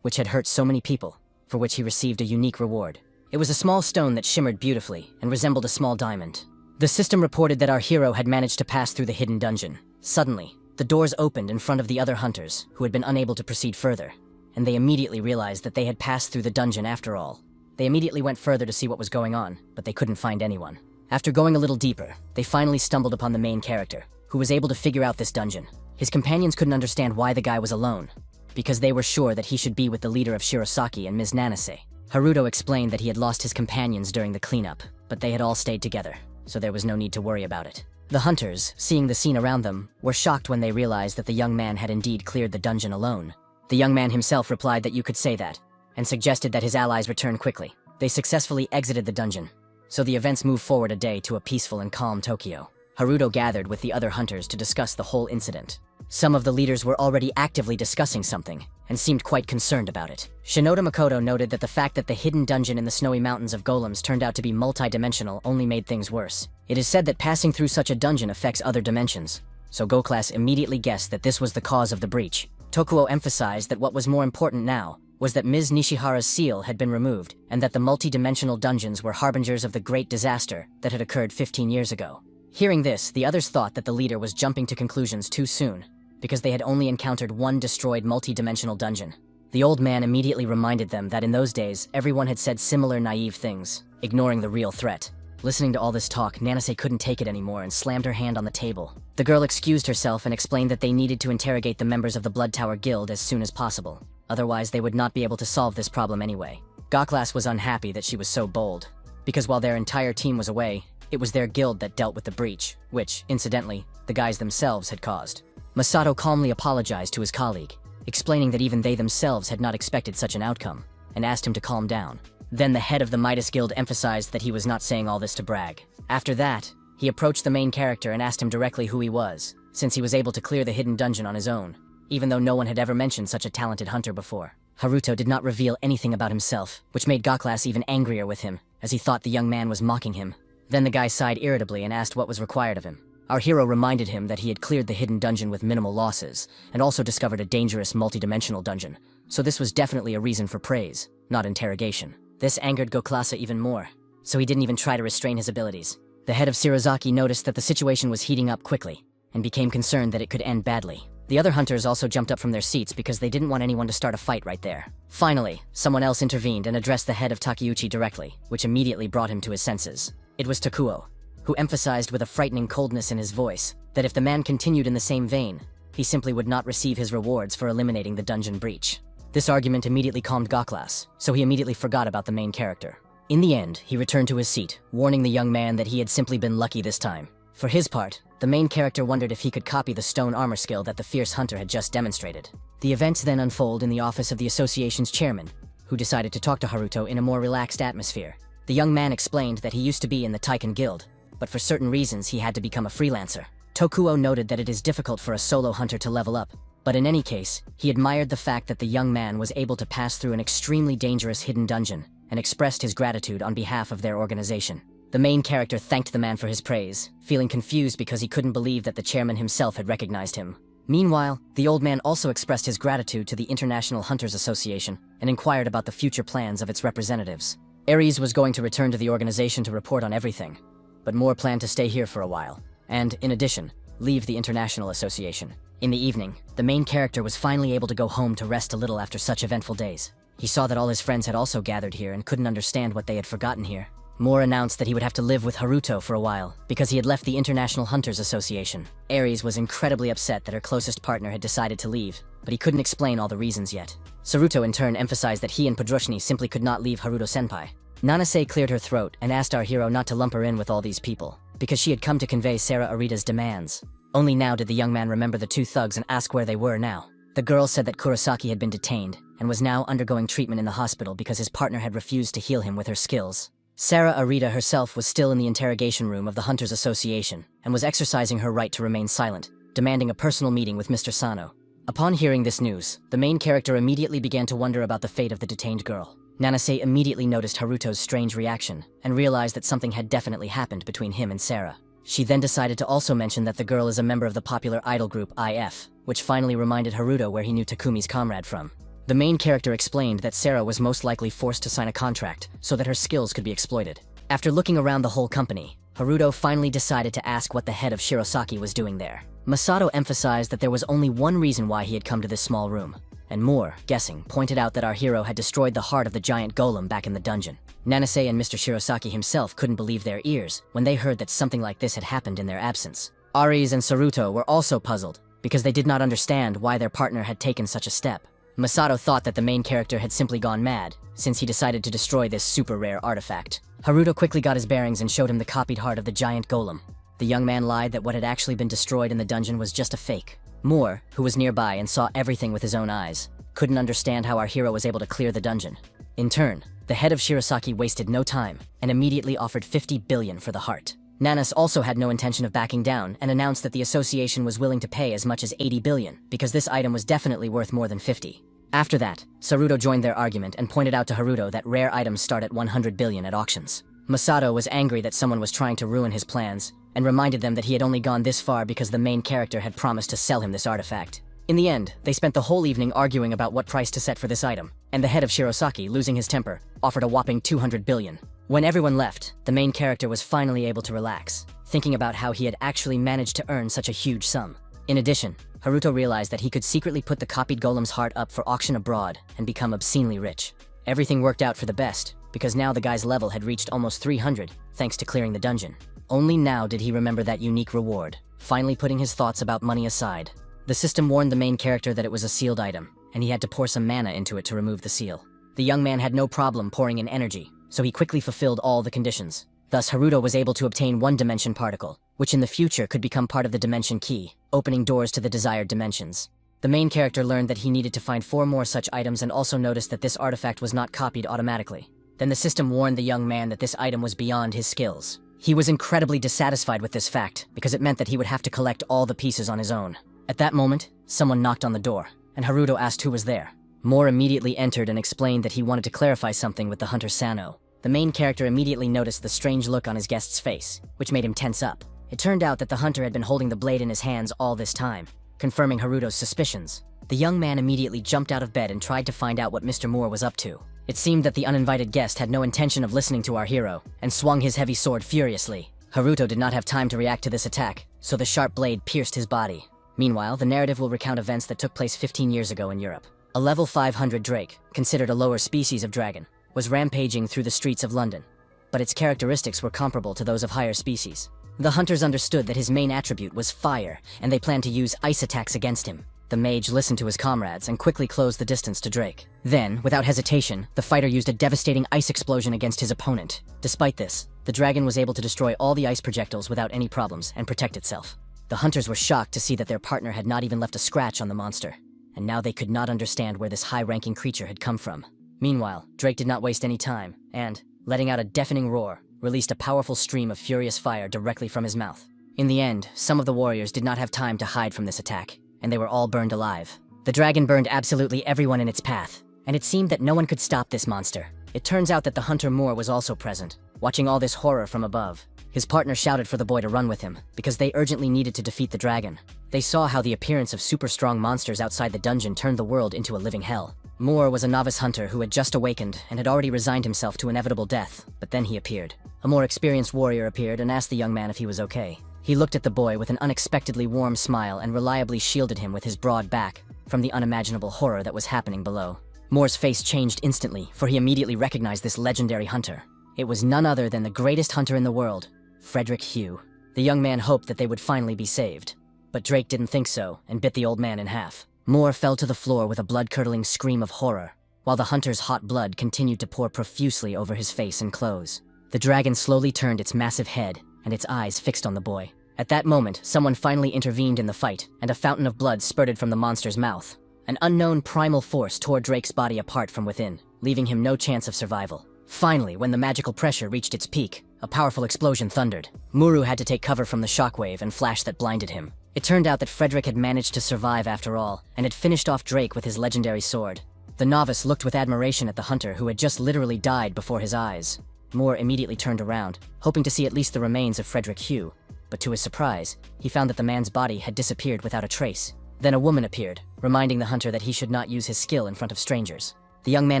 which had hurt so many people, for which he received a unique reward. It was a small stone that shimmered beautifully and resembled a small diamond. The system reported that our hero had managed to pass through the hidden dungeon. Suddenly, the doors opened in front of the other hunters, who had been unable to proceed further, and they immediately realized that they had passed through the dungeon after all. They immediately went further to see what was going on, but they couldn't find anyone. After going a little deeper, they finally stumbled upon the main character, who was able to figure out this dungeon. His companions couldn't understand why the guy was alone, because they were sure that he should be with the leader of Shirosaki and Ms. Nanase. Haruto explained that he had lost his companions during the cleanup, but they had all stayed together, so there was no need to worry about it. The hunters, seeing the scene around them, were shocked when they realized that the young man had indeed cleared the dungeon alone. The young man himself replied that you could say that, and suggested that his allies return quickly. They successfully exited the dungeon, so the events moved forward a day to a peaceful and calm Tokyo. Haruto gathered with the other hunters to discuss the whole incident. Some of the leaders were already actively discussing something, and seemed quite concerned about it. Shinoda Makoto noted that the fact that the hidden dungeon in the snowy mountains of golems turned out to be multi-dimensional only made things worse. It is said that passing through such a dungeon affects other dimensions, so Go Class immediately guessed that this was the cause of the breach. Tokuo emphasized that what was more important now was that Ms. Nishihara's seal had been removed, and that the multi-dimensional dungeons were harbingers of the great disaster that had occurred 15 years ago. Hearing this, the others thought that the leader was jumping to conclusions too soon, because they had only encountered one destroyed multi-dimensional dungeon. The old man immediately reminded them that in those days, everyone had said similar naive things, ignoring the real threat. Listening to all this talk, Nanase couldn't take it anymore and slammed her hand on the table. The girl excused herself and explained that they needed to interrogate the members of the Blood Tower Guild as soon as possible. Otherwise, they would not be able to solve this problem anyway. Goklas was unhappy that she was so bold, because while their entire team was away, it was their guild that dealt with the breach, which, incidentally, the guys themselves had caused. Masato calmly apologized to his colleague, explaining that even they themselves had not expected such an outcome, and asked him to calm down. Then the head of the Midas Guild emphasized that he was not saying all this to brag. After that, he approached the main character and asked him directly who he was, since he was able to clear the hidden dungeon on his own, even though no one had ever mentioned such a talented hunter before. Haruto did not reveal anything about himself, which made Goklas even angrier with him, as he thought the young man was mocking him. Then the guy sighed irritably and asked what was required of him. Our hero reminded him that he had cleared the hidden dungeon with minimal losses, and also discovered a dangerous multi-dimensional dungeon, so this was definitely a reason for praise, not interrogation. This angered Goklasa even more, so he didn't even try to restrain his abilities. The head of Shirozaki noticed that the situation was heating up quickly, and became concerned that it could end badly. The other hunters also jumped up from their seats because they didn't want anyone to start a fight right there. Finally, someone else intervened and addressed the head of Takeuchi directly, which immediately brought him to his senses. It was Takuo, who emphasized with a frightening coldness in his voice that if the man continued in the same vein, he simply would not receive his rewards for eliminating the dungeon breach. This argument immediately calmed Goklas, so he immediately forgot about the main character. In the end, he returned to his seat, warning the young man that he had simply been lucky this time. For his part, the main character wondered if he could copy the stone armor skill that the fierce hunter had just demonstrated. The events then unfold in the office of the association's chairman, who decided to talk to Haruto in a more relaxed atmosphere. The young man explained that he used to be in the Taiken Guild, but for certain reasons he had to become a freelancer. Tokuo noted that it is difficult for a solo hunter to level up, but in any case, he admired the fact that the young man was able to pass through an extremely dangerous hidden dungeon, and expressed his gratitude on behalf of their organization. The main character thanked the man for his praise, feeling confused because he couldn't believe that the chairman himself had recognized him. Meanwhile, the old man also expressed his gratitude to the International Hunters Association and inquired about the future plans of its representatives. Ares was going to return to the organization to report on everything, but Moore planned to stay here for a while, and, in addition, leave the International Association. In the evening, the main character was finally able to go home to rest a little after such eventful days. He saw that all his friends had also gathered here and couldn't understand what they had forgotten here. Moore announced that he would have to live with Haruto for a while, because he had left the International Hunters Association. Aries was incredibly upset that her closest partner had decided to leave, but he couldn't explain all the reasons yet. Saruto in turn emphasized that he and Podrushny simply could not leave Haruto-senpai. Nanase cleared her throat and asked our hero not to lump her in with all these people, because she had come to convey Sarah Arita's demands. Only now did the young man remember the two thugs and ask where they were now. The girl said that Kurosaki had been detained, and was now undergoing treatment in the hospital because his partner had refused to heal him with her skills. Sarah Arita herself was still in the interrogation room of the Hunters Association, and was exercising her right to remain silent, demanding a personal meeting with Mr. Sano. Upon hearing this news, the main character immediately began to wonder about the fate of the detained girl. Nanase immediately noticed Haruto's strange reaction, and realized that something had definitely happened between him and Sarah. She then decided to also mention that the girl is a member of the popular idol group IF, which finally reminded Haruto where he knew Takumi's comrade from. The main character explained that Sarah was most likely forced to sign a contract so that her skills could be exploited. After looking around the whole company, Haruto finally decided to ask what the head of Shirosaki was doing there. Masato emphasized that there was only one reason why he had come to this small room, and Moore, guessing, pointed out that our hero had destroyed the heart of the giant golem back in the dungeon. Nanase and Mr. Shirosaki himself couldn't believe their ears when they heard that something like this had happened in their absence. Aries and Saruto were also puzzled, because they did not understand why their partner had taken such a step. Masato thought that the main character had simply gone mad, since he decided to destroy this super rare artifact. Haruto quickly got his bearings and showed him the copied heart of the giant golem. The young man lied that what had actually been destroyed in the dungeon was just a fake. Moore, who was nearby and saw everything with his own eyes, couldn't understand how our hero was able to clear the dungeon. In turn, the head of Shirosaki wasted no time, and immediately offered 50 billion for the heart. Nanas also had no intention of backing down and announced that the association was willing to pay as much as 80 billion, because this item was definitely worth more than 50. After that, Saruto joined their argument and pointed out to Haruto that rare items start at 100 billion at auctions. Masato was angry that someone was trying to ruin his plans, and reminded them that he had only gone this far because the main character had promised to sell him this artifact. In the end, they spent the whole evening arguing about what price to set for this item, and the head of Shirosaki, losing his temper, offered a whopping 200 billion. When everyone left, the main character was finally able to relax, thinking about how he had actually managed to earn such a huge sum. In addition, Haruto realized that he could secretly put the copied golem's heart up for auction abroad and become obscenely rich. Everything worked out for the best, because now the guy's level had reached almost 300, thanks to clearing the dungeon. Only now did he remember that unique reward, finally putting his thoughts about money aside. The system warned the main character that it was a sealed item, and he had to pour some mana into it to remove the seal. The young man had no problem pouring in energy, so he quickly fulfilled all the conditions. Thus, Haruto was able to obtain one dimension particle, which in the future could become part of the dimension key, opening doors to the desired dimensions. The main character learned that he needed to find 4 more such items and also noticed that this artifact was not copied automatically. Then the system warned the young man that this item was beyond his skills. He was incredibly dissatisfied with this fact, because it meant that he would have to collect all the pieces on his own. At that moment, someone knocked on the door, and Haruto asked who was there. Moore immediately entered and explained that he wanted to clarify something with the hunter Sano. The main character immediately noticed the strange look on his guest's face, which made him tense up. It turned out that the hunter had been holding the blade in his hands all this time, confirming Haruto's suspicions. The young man immediately jumped out of bed and tried to find out what Mr. Moore was up to. It seemed that the uninvited guest had no intention of listening to our hero, and swung his heavy sword furiously. Haruto did not have time to react to this attack, so the sharp blade pierced his body. Meanwhile, the narrative will recount events that took place 15 years ago in Europe. A level 500 drake, considered a lower species of dragon, was rampaging through the streets of London, but its characteristics were comparable to those of higher species. The hunters understood that his main attribute was fire, and they planned to use ice attacks against him. The mage listened to his comrades and quickly closed the distance to Drake. Then, without hesitation, the fighter used a devastating ice explosion against his opponent. Despite this, the dragon was able to destroy all the ice projectiles without any problems and protect itself. The hunters were shocked to see that their partner had not even left a scratch on the monster, and now they could not understand where this high-ranking creature had come from. Meanwhile, Drake did not waste any time, and, letting out a deafening roar, released a powerful stream of furious fire directly from his mouth. In the end, some of the warriors did not have time to hide from this attack, and they were all burned alive. The dragon burned absolutely everyone in its path, and it seemed that no one could stop this monster. It turns out that the hunter Moore was also present, watching all this horror from above. His partner shouted for the boy to run with him, because they urgently needed to defeat the dragon. They saw how the appearance of super strong monsters outside the dungeon turned the world into a living hell. Moore was a novice hunter who had just awakened and had already resigned himself to inevitable death, but then he appeared. A more experienced warrior appeared and asked the young man if he was okay. He looked at the boy with an unexpectedly warm smile and reliably shielded him with his broad back from the unimaginable horror that was happening below. Moore's face changed instantly, for he immediately recognized this legendary hunter. It was none other than the greatest hunter in the world, Frederick Hugh. The young man hoped that they would finally be saved. But Drake didn't think so and bit the old man in half. Moore fell to the floor with a blood-curdling scream of horror, while the hunter's hot blood continued to pour profusely over his face and clothes. The dragon slowly turned its massive head and its eyes fixed on the boy. At that moment, someone finally intervened in the fight, and a fountain of blood spurted from the monster's mouth. An unknown primal force tore Drake's body apart from within, leaving him no chance of survival. Finally, when the magical pressure reached its peak, a powerful explosion thundered. Muru had to take cover from the shockwave and flash that blinded him. It turned out that Frederick had managed to survive after all, and had finished off Drake with his legendary sword. The novice looked with admiration at the hunter who had just literally died before his eyes. Moore immediately turned around, hoping to see at least the remains of Frederick Hugh. But to his surprise, he found that the man's body had disappeared without a trace. Then a woman appeared, reminding the hunter that he should not use his skill in front of strangers. The young man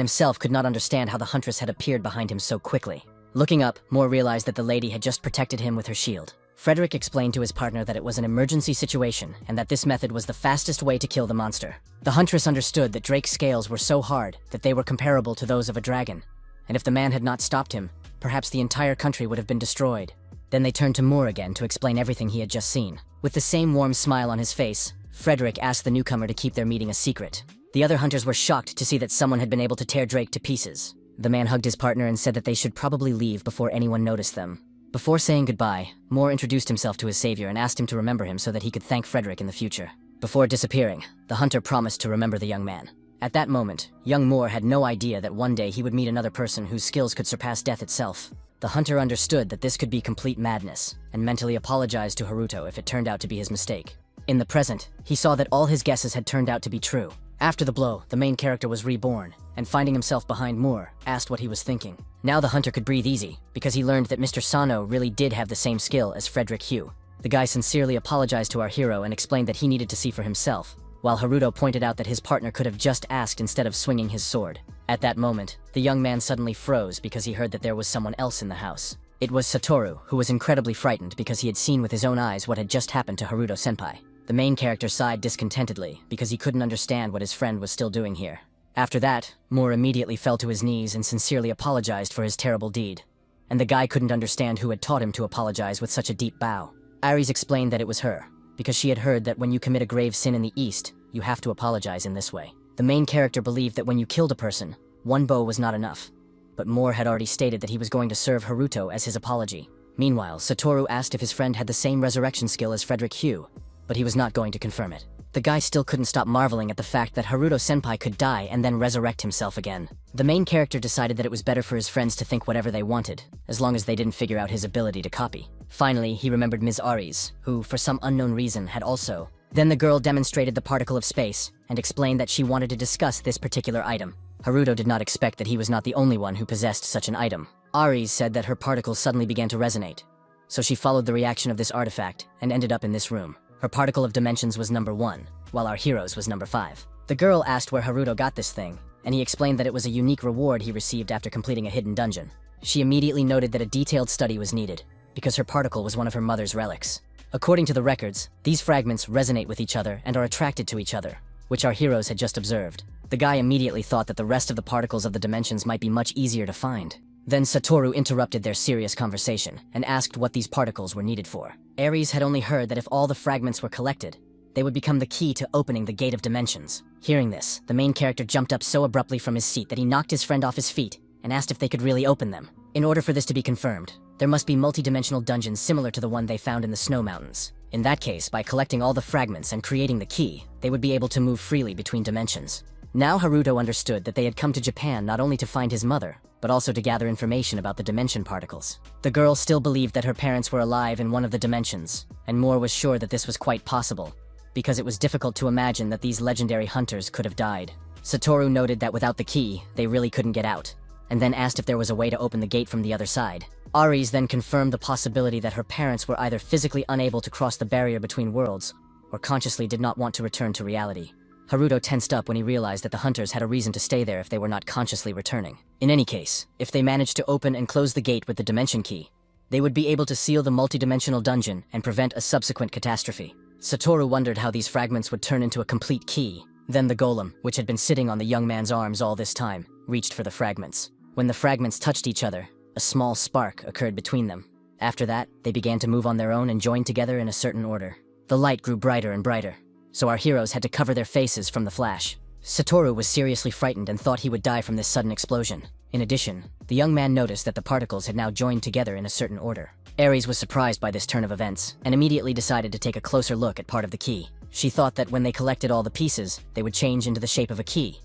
himself could not understand how the huntress had appeared behind him so quickly. Looking up, Moore realized that the lady had just protected him with her shield. Frederick explained to his partner that it was an emergency situation and that this method was the fastest way to kill the monster. The huntress understood that Drake's scales were so hard that they were comparable to those of a dragon, and if the man had not stopped him, perhaps the entire country would have been destroyed. Then they turned to Moore again to explain everything he had just seen. With the same warm smile on his face, Frederick asked the newcomer to keep their meeting a secret. The other hunters were shocked to see that someone had been able to tear Drake to pieces. The man hugged his partner and said that they should probably leave before anyone noticed them. Before saying goodbye, Moore introduced himself to his savior and asked him to remember him so that he could thank Frederick in the future. Before disappearing, the hunter promised to remember the young man. At that moment, young Moore had no idea that one day he would meet another person whose skills could surpass death itself. The hunter understood that this could be complete madness, and mentally apologized to Haruto if it turned out to be his mistake. In the present, he saw that all his guesses had turned out to be true. After the blow, the main character was reborn, and finding himself behind Moore, asked what he was thinking. Now the hunter could breathe easy, because he learned that Mr. Sano really did have the same skill as Frederick Hugh. The guy sincerely apologized to our hero and explained that he needed to see for himself, while Haruto pointed out that his partner could have just asked instead of swinging his sword. At that moment, the young man suddenly froze because he heard that there was someone else in the house. It was Satoru, who was incredibly frightened because he had seen with his own eyes what had just happened to Haruto-senpai. The main character sighed discontentedly because he couldn't understand what his friend was still doing here. After that, Moore immediately fell to his knees and sincerely apologized for his terrible deed. And the guy couldn't understand who had taught him to apologize with such a deep bow. Aries explained that it was her, because she had heard that when you commit a grave sin in the East, you have to apologize in this way. The main character believed that when you killed a person, one bow was not enough. But Moore had already stated that he was going to serve Haruto as his apology. Meanwhile, Satoru asked if his friend had the same resurrection skill as Frederick Hugh, but he was not going to confirm it. The guy still couldn't stop marveling at the fact that Haruto-senpai could die and then resurrect himself again. The main character decided that it was better for his friends to think whatever they wanted, as long as they didn't figure out his ability to copy. Finally, he remembered Ms. Aries, who, for some unknown reason, had also. Then the girl demonstrated the particle of space, and explained that she wanted to discuss this particular item. Haruto did not expect that he was not the only one who possessed such an item. Aries said that her particles suddenly began to resonate, so she followed the reaction of this artifact and ended up in this room. Her particle of dimensions was number 1, while our hero's was number 5. The girl asked where Haruto got this thing, and he explained that it was a unique reward he received after completing a hidden dungeon. She immediately noted that a detailed study was needed, because her particle was one of her mother's relics. According to the records, these fragments resonate with each other and are attracted to each other, which our heroes had just observed. The guy immediately thought that the rest of the particles of the dimensions might be much easier to find. Then Satoru interrupted their serious conversation and asked what these particles were needed for. Aries had only heard that if all the fragments were collected, they would become the key to opening the Gate of Dimensions. Hearing this, the main character jumped up so abruptly from his seat that he knocked his friend off his feet and asked if they could really open them. In order for this to be confirmed, there must be multi-dimensional dungeons similar to the one they found in the Snow Mountains. In that case, by collecting all the fragments and creating the key, they would be able to move freely between dimensions. Now Haruto understood that they had come to Japan not only to find his mother, but also to gather information about the dimension particles. The girl still believed that her parents were alive in one of the dimensions, and Moore was sure that this was quite possible, because it was difficult to imagine that these legendary hunters could have died. Satoru noted that without the key, they really couldn't get out, and then asked if there was a way to open the gate from the other side. Aries then confirmed the possibility that her parents were either physically unable to cross the barrier between worlds, or consciously did not want to return to reality. Haruto tensed up when he realized that the hunters had a reason to stay there if they were not consciously returning. In any case, if they managed to open and close the gate with the dimension key, they would be able to seal the multidimensional dungeon and prevent a subsequent catastrophe. Satoru wondered how these fragments would turn into a complete key. Then the golem, which had been sitting on the young man's arms all this time, reached for the fragments. When the fragments touched each other, a small spark occurred between them. After that, they began to move on their own and join together in a certain order. The light grew brighter and brighter, so our heroes had to cover their faces from the flash. Satoru was seriously frightened and thought he would die from this sudden explosion. In addition, the young man noticed that the particles had now joined together in a certain order. Ares was surprised by this turn of events, and immediately decided to take a closer look at part of the key. She thought that when they collected all the pieces, they would change into the shape of a key.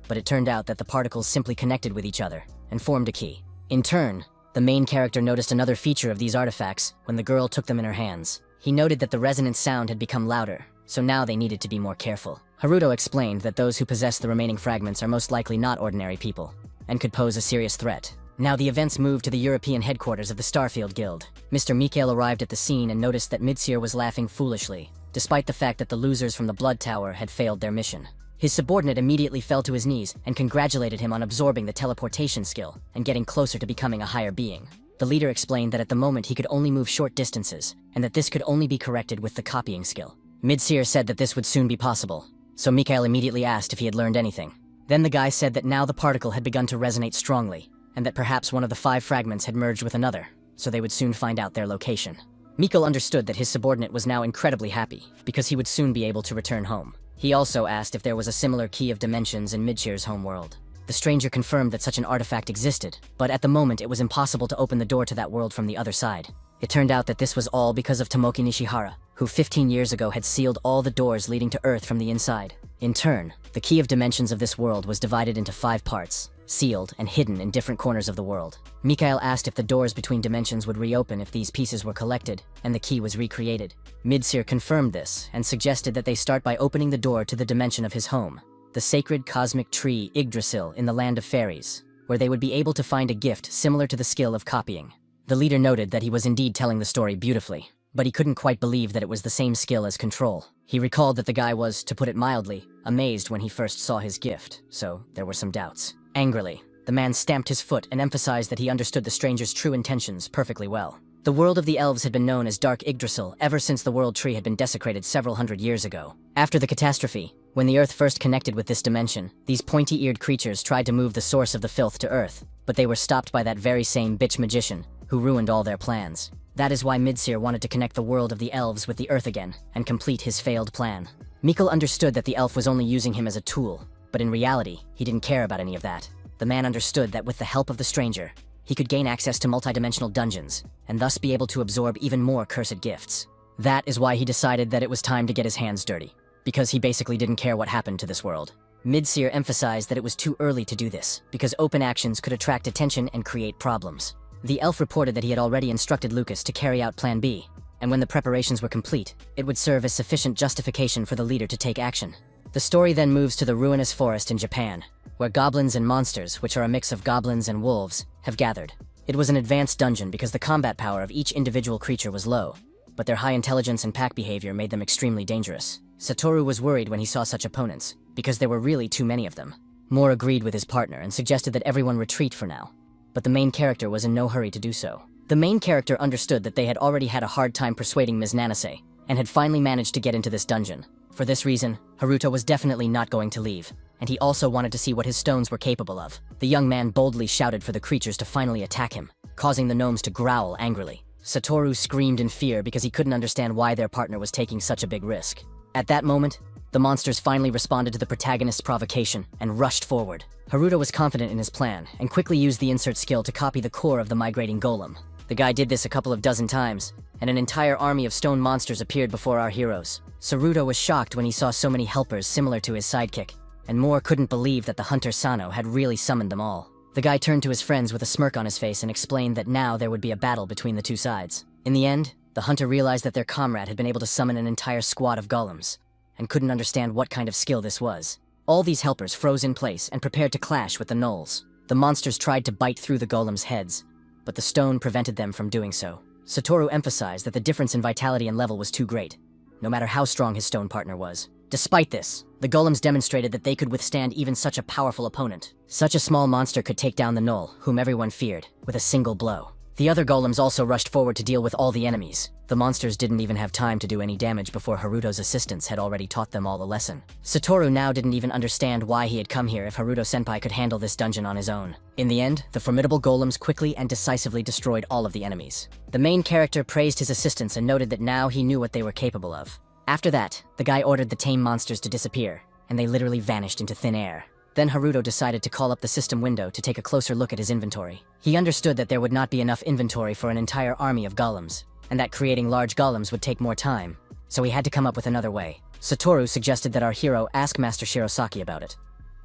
But it turned out that the particles simply connected with each other, and formed a key. In turn, the main character noticed another feature of these artifacts when the girl took them in her hands. He noted that the resonant sound had become louder, so now they needed to be more careful. Haruto explained that those who possess the remaining fragments are most likely not ordinary people, and could pose a serious threat. Now the events moved to the European headquarters of the Starfield Guild. Mr. Mikhail arrived at the scene and noticed that Midseer was laughing foolishly, despite the fact that the losers from the Blood Tower had failed their mission. His subordinate immediately fell to his knees and congratulated him on absorbing the teleportation skill and getting closer to becoming a higher being. The leader explained that at the moment he could only move short distances, and that this could only be corrected with the copying skill. Midseer said that this would soon be possible, so Mikhail immediately asked if he had learned anything. Then the guy said that now the particle had begun to resonate strongly, and that perhaps one of the 5 fragments had merged with another, so they would soon find out their location. Mikhail understood that his subordinate was now incredibly happy, because he would soon be able to return home. He also asked if there was a similar key of dimensions in Midseer's homeworld. The stranger confirmed that such an artifact existed, but at the moment it was impossible to open the door to that world from the other side. It turned out that this was all because of Tomoki Nishihara, who 15 years ago had sealed all the doors leading to Earth from the inside. In turn, the key of dimensions of this world was divided into 5 parts, sealed and hidden in different corners of the world. Mikhail asked if the doors between dimensions would reopen if these pieces were collected, and the key was recreated. Midseer confirmed this, and suggested that they start by opening the door to the dimension of his home, the sacred cosmic tree Yggdrasil in the land of fairies, where they would be able to find a gift similar to the skill of copying. The leader noted that he was indeed telling the story beautifully, but he couldn't quite believe that it was the same skill as control. He recalled that the guy was, to put it mildly, amazed when he first saw his gift, so there were some doubts. Angrily, the man stamped his foot and emphasized that he understood the stranger's true intentions perfectly well. The world of the elves had been known as Dark Yggdrasil ever since the world tree had been desecrated several hundred years ago. After the catastrophe, when the Earth first connected with this dimension, these pointy-eared creatures tried to move the source of the filth to Earth, but they were stopped by that very same bitch magician, who ruined all their plans. That is why Midseer wanted to connect the world of the elves with the Earth again, and complete his failed plan. Mikhail understood that the elf was only using him as a tool, but in reality, he didn't care about any of that. The man understood that with the help of the stranger, he could gain access to multidimensional dungeons, and thus be able to absorb even more cursed gifts. That is why he decided that it was time to get his hands dirty, because he basically didn't care what happened to this world. Midseer emphasized that it was too early to do this, because open actions could attract attention and create problems. The elf reported that he had already instructed Lucas to carry out Plan B, and when the preparations were complete, it would serve as sufficient justification for the leader to take action. The story then moves to the ruinous forest in Japan, where goblins and monsters, which are a mix of goblins and wolves, have gathered. It was an advanced dungeon because the combat power of each individual creature was low, but their high intelligence and pack behavior made them extremely dangerous. Satoru was worried when he saw such opponents, because there were really too many of them. Moore agreed with his partner and suggested that everyone retreat for now, but the main character was in no hurry to do so. The main character understood that they had already had a hard time persuading Ms. Nanase, and had finally managed to get into this dungeon. For this reason, Haruto was definitely not going to leave, and he also wanted to see what his stones were capable of. The young man boldly shouted for the creatures to finally attack him, causing the gnomes to growl angrily. Satoru screamed in fear because he couldn't understand why their partner was taking such a big risk. At that moment, the monsters finally responded to the protagonist's provocation and rushed forward. Haruto was confident in his plan and quickly used the insert skill to copy the core of the migrating golem. The guy did this a couple of dozen times, and an entire army of stone monsters appeared before our heroes. Saruto was shocked when he saw so many helpers similar to his sidekick, and Moore couldn't believe that the hunter Sano had really summoned them all. The guy turned to his friends with a smirk on his face and explained that now there would be a battle between the two sides. In the end, the hunter realized that their comrade had been able to summon an entire squad of golems, and couldn't understand what kind of skill this was. All these helpers froze in place and prepared to clash with the gnolls. The monsters tried to bite through the golems' heads, but the stone prevented them from doing so. Satoru emphasized that the difference in vitality and level was too great, no matter how strong his stone partner was. Despite this, The golems demonstrated that they could withstand even such a powerful opponent. Such a small monster could take down the Gnoll, whom everyone feared, with a single blow. The other golems also rushed forward to deal with all the enemies. The monsters didn't even have time to do any damage before Haruto's assistants had already taught them all a lesson. Satoru now didn't even understand why he had come here if Haruto-senpai could handle this dungeon on his own. In the end, the formidable golems quickly and decisively destroyed all of the enemies. The main character praised his assistants and noted that now he knew what they were capable of. After that, the guy ordered the tame monsters to disappear, and they literally vanished into thin air. Then Haruto decided to call up the system window to take a closer look at his inventory. He understood that there would not be enough inventory for an entire army of golems, and that creating large golems would take more time, so he had to come up with another way. Satoru suggested that our hero ask Master Shirosaki about it,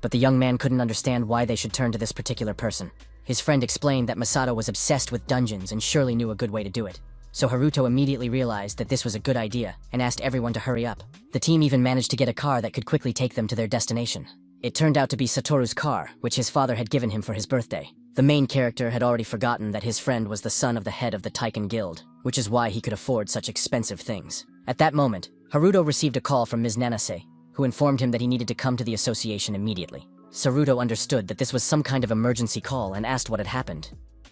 but the young man couldn't understand why they should turn to this particular person. His friend explained that Masato was obsessed with dungeons and surely knew a good way to do it. So Haruto immediately realized that this was a good idea and asked everyone to hurry up. The team even managed to get a car that could quickly take them to their destination. It turned out to be Satoru's car, which his father had given him for his birthday. The main character had already forgotten that his friend was the son of the head of the Taiken Guild, which is why he could afford such expensive things. At that moment, Haruto received a call from Ms. Nanase, who informed him that he needed to come to the association immediately. Saruto understood that this was some kind of emergency call and asked what had happened.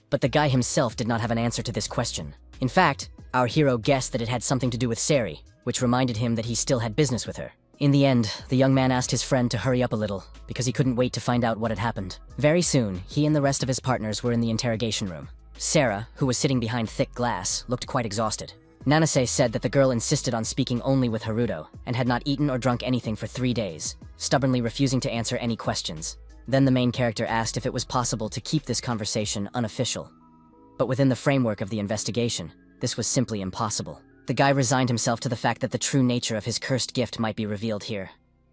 But the guy himself did not have an answer to this question. In fact, our hero guessed that it had something to do with Sari, which reminded him that he still had business with her. In the end, the young man asked his friend to hurry up a little, because he couldn't wait to find out what had happened. Very soon, he and the rest of his partners were in the interrogation room. Sarah, who was sitting behind thick glass, looked quite exhausted. Nanase said that the girl insisted on speaking only with Haruto, and had not eaten or drunk anything for 3 days, stubbornly refusing to answer any questions. Then the main character asked if it was possible to keep this conversation unofficial. But within the framework of the investigation, this was simply impossible. The guy resigned himself to the fact that the true nature of his cursed gift might be revealed here.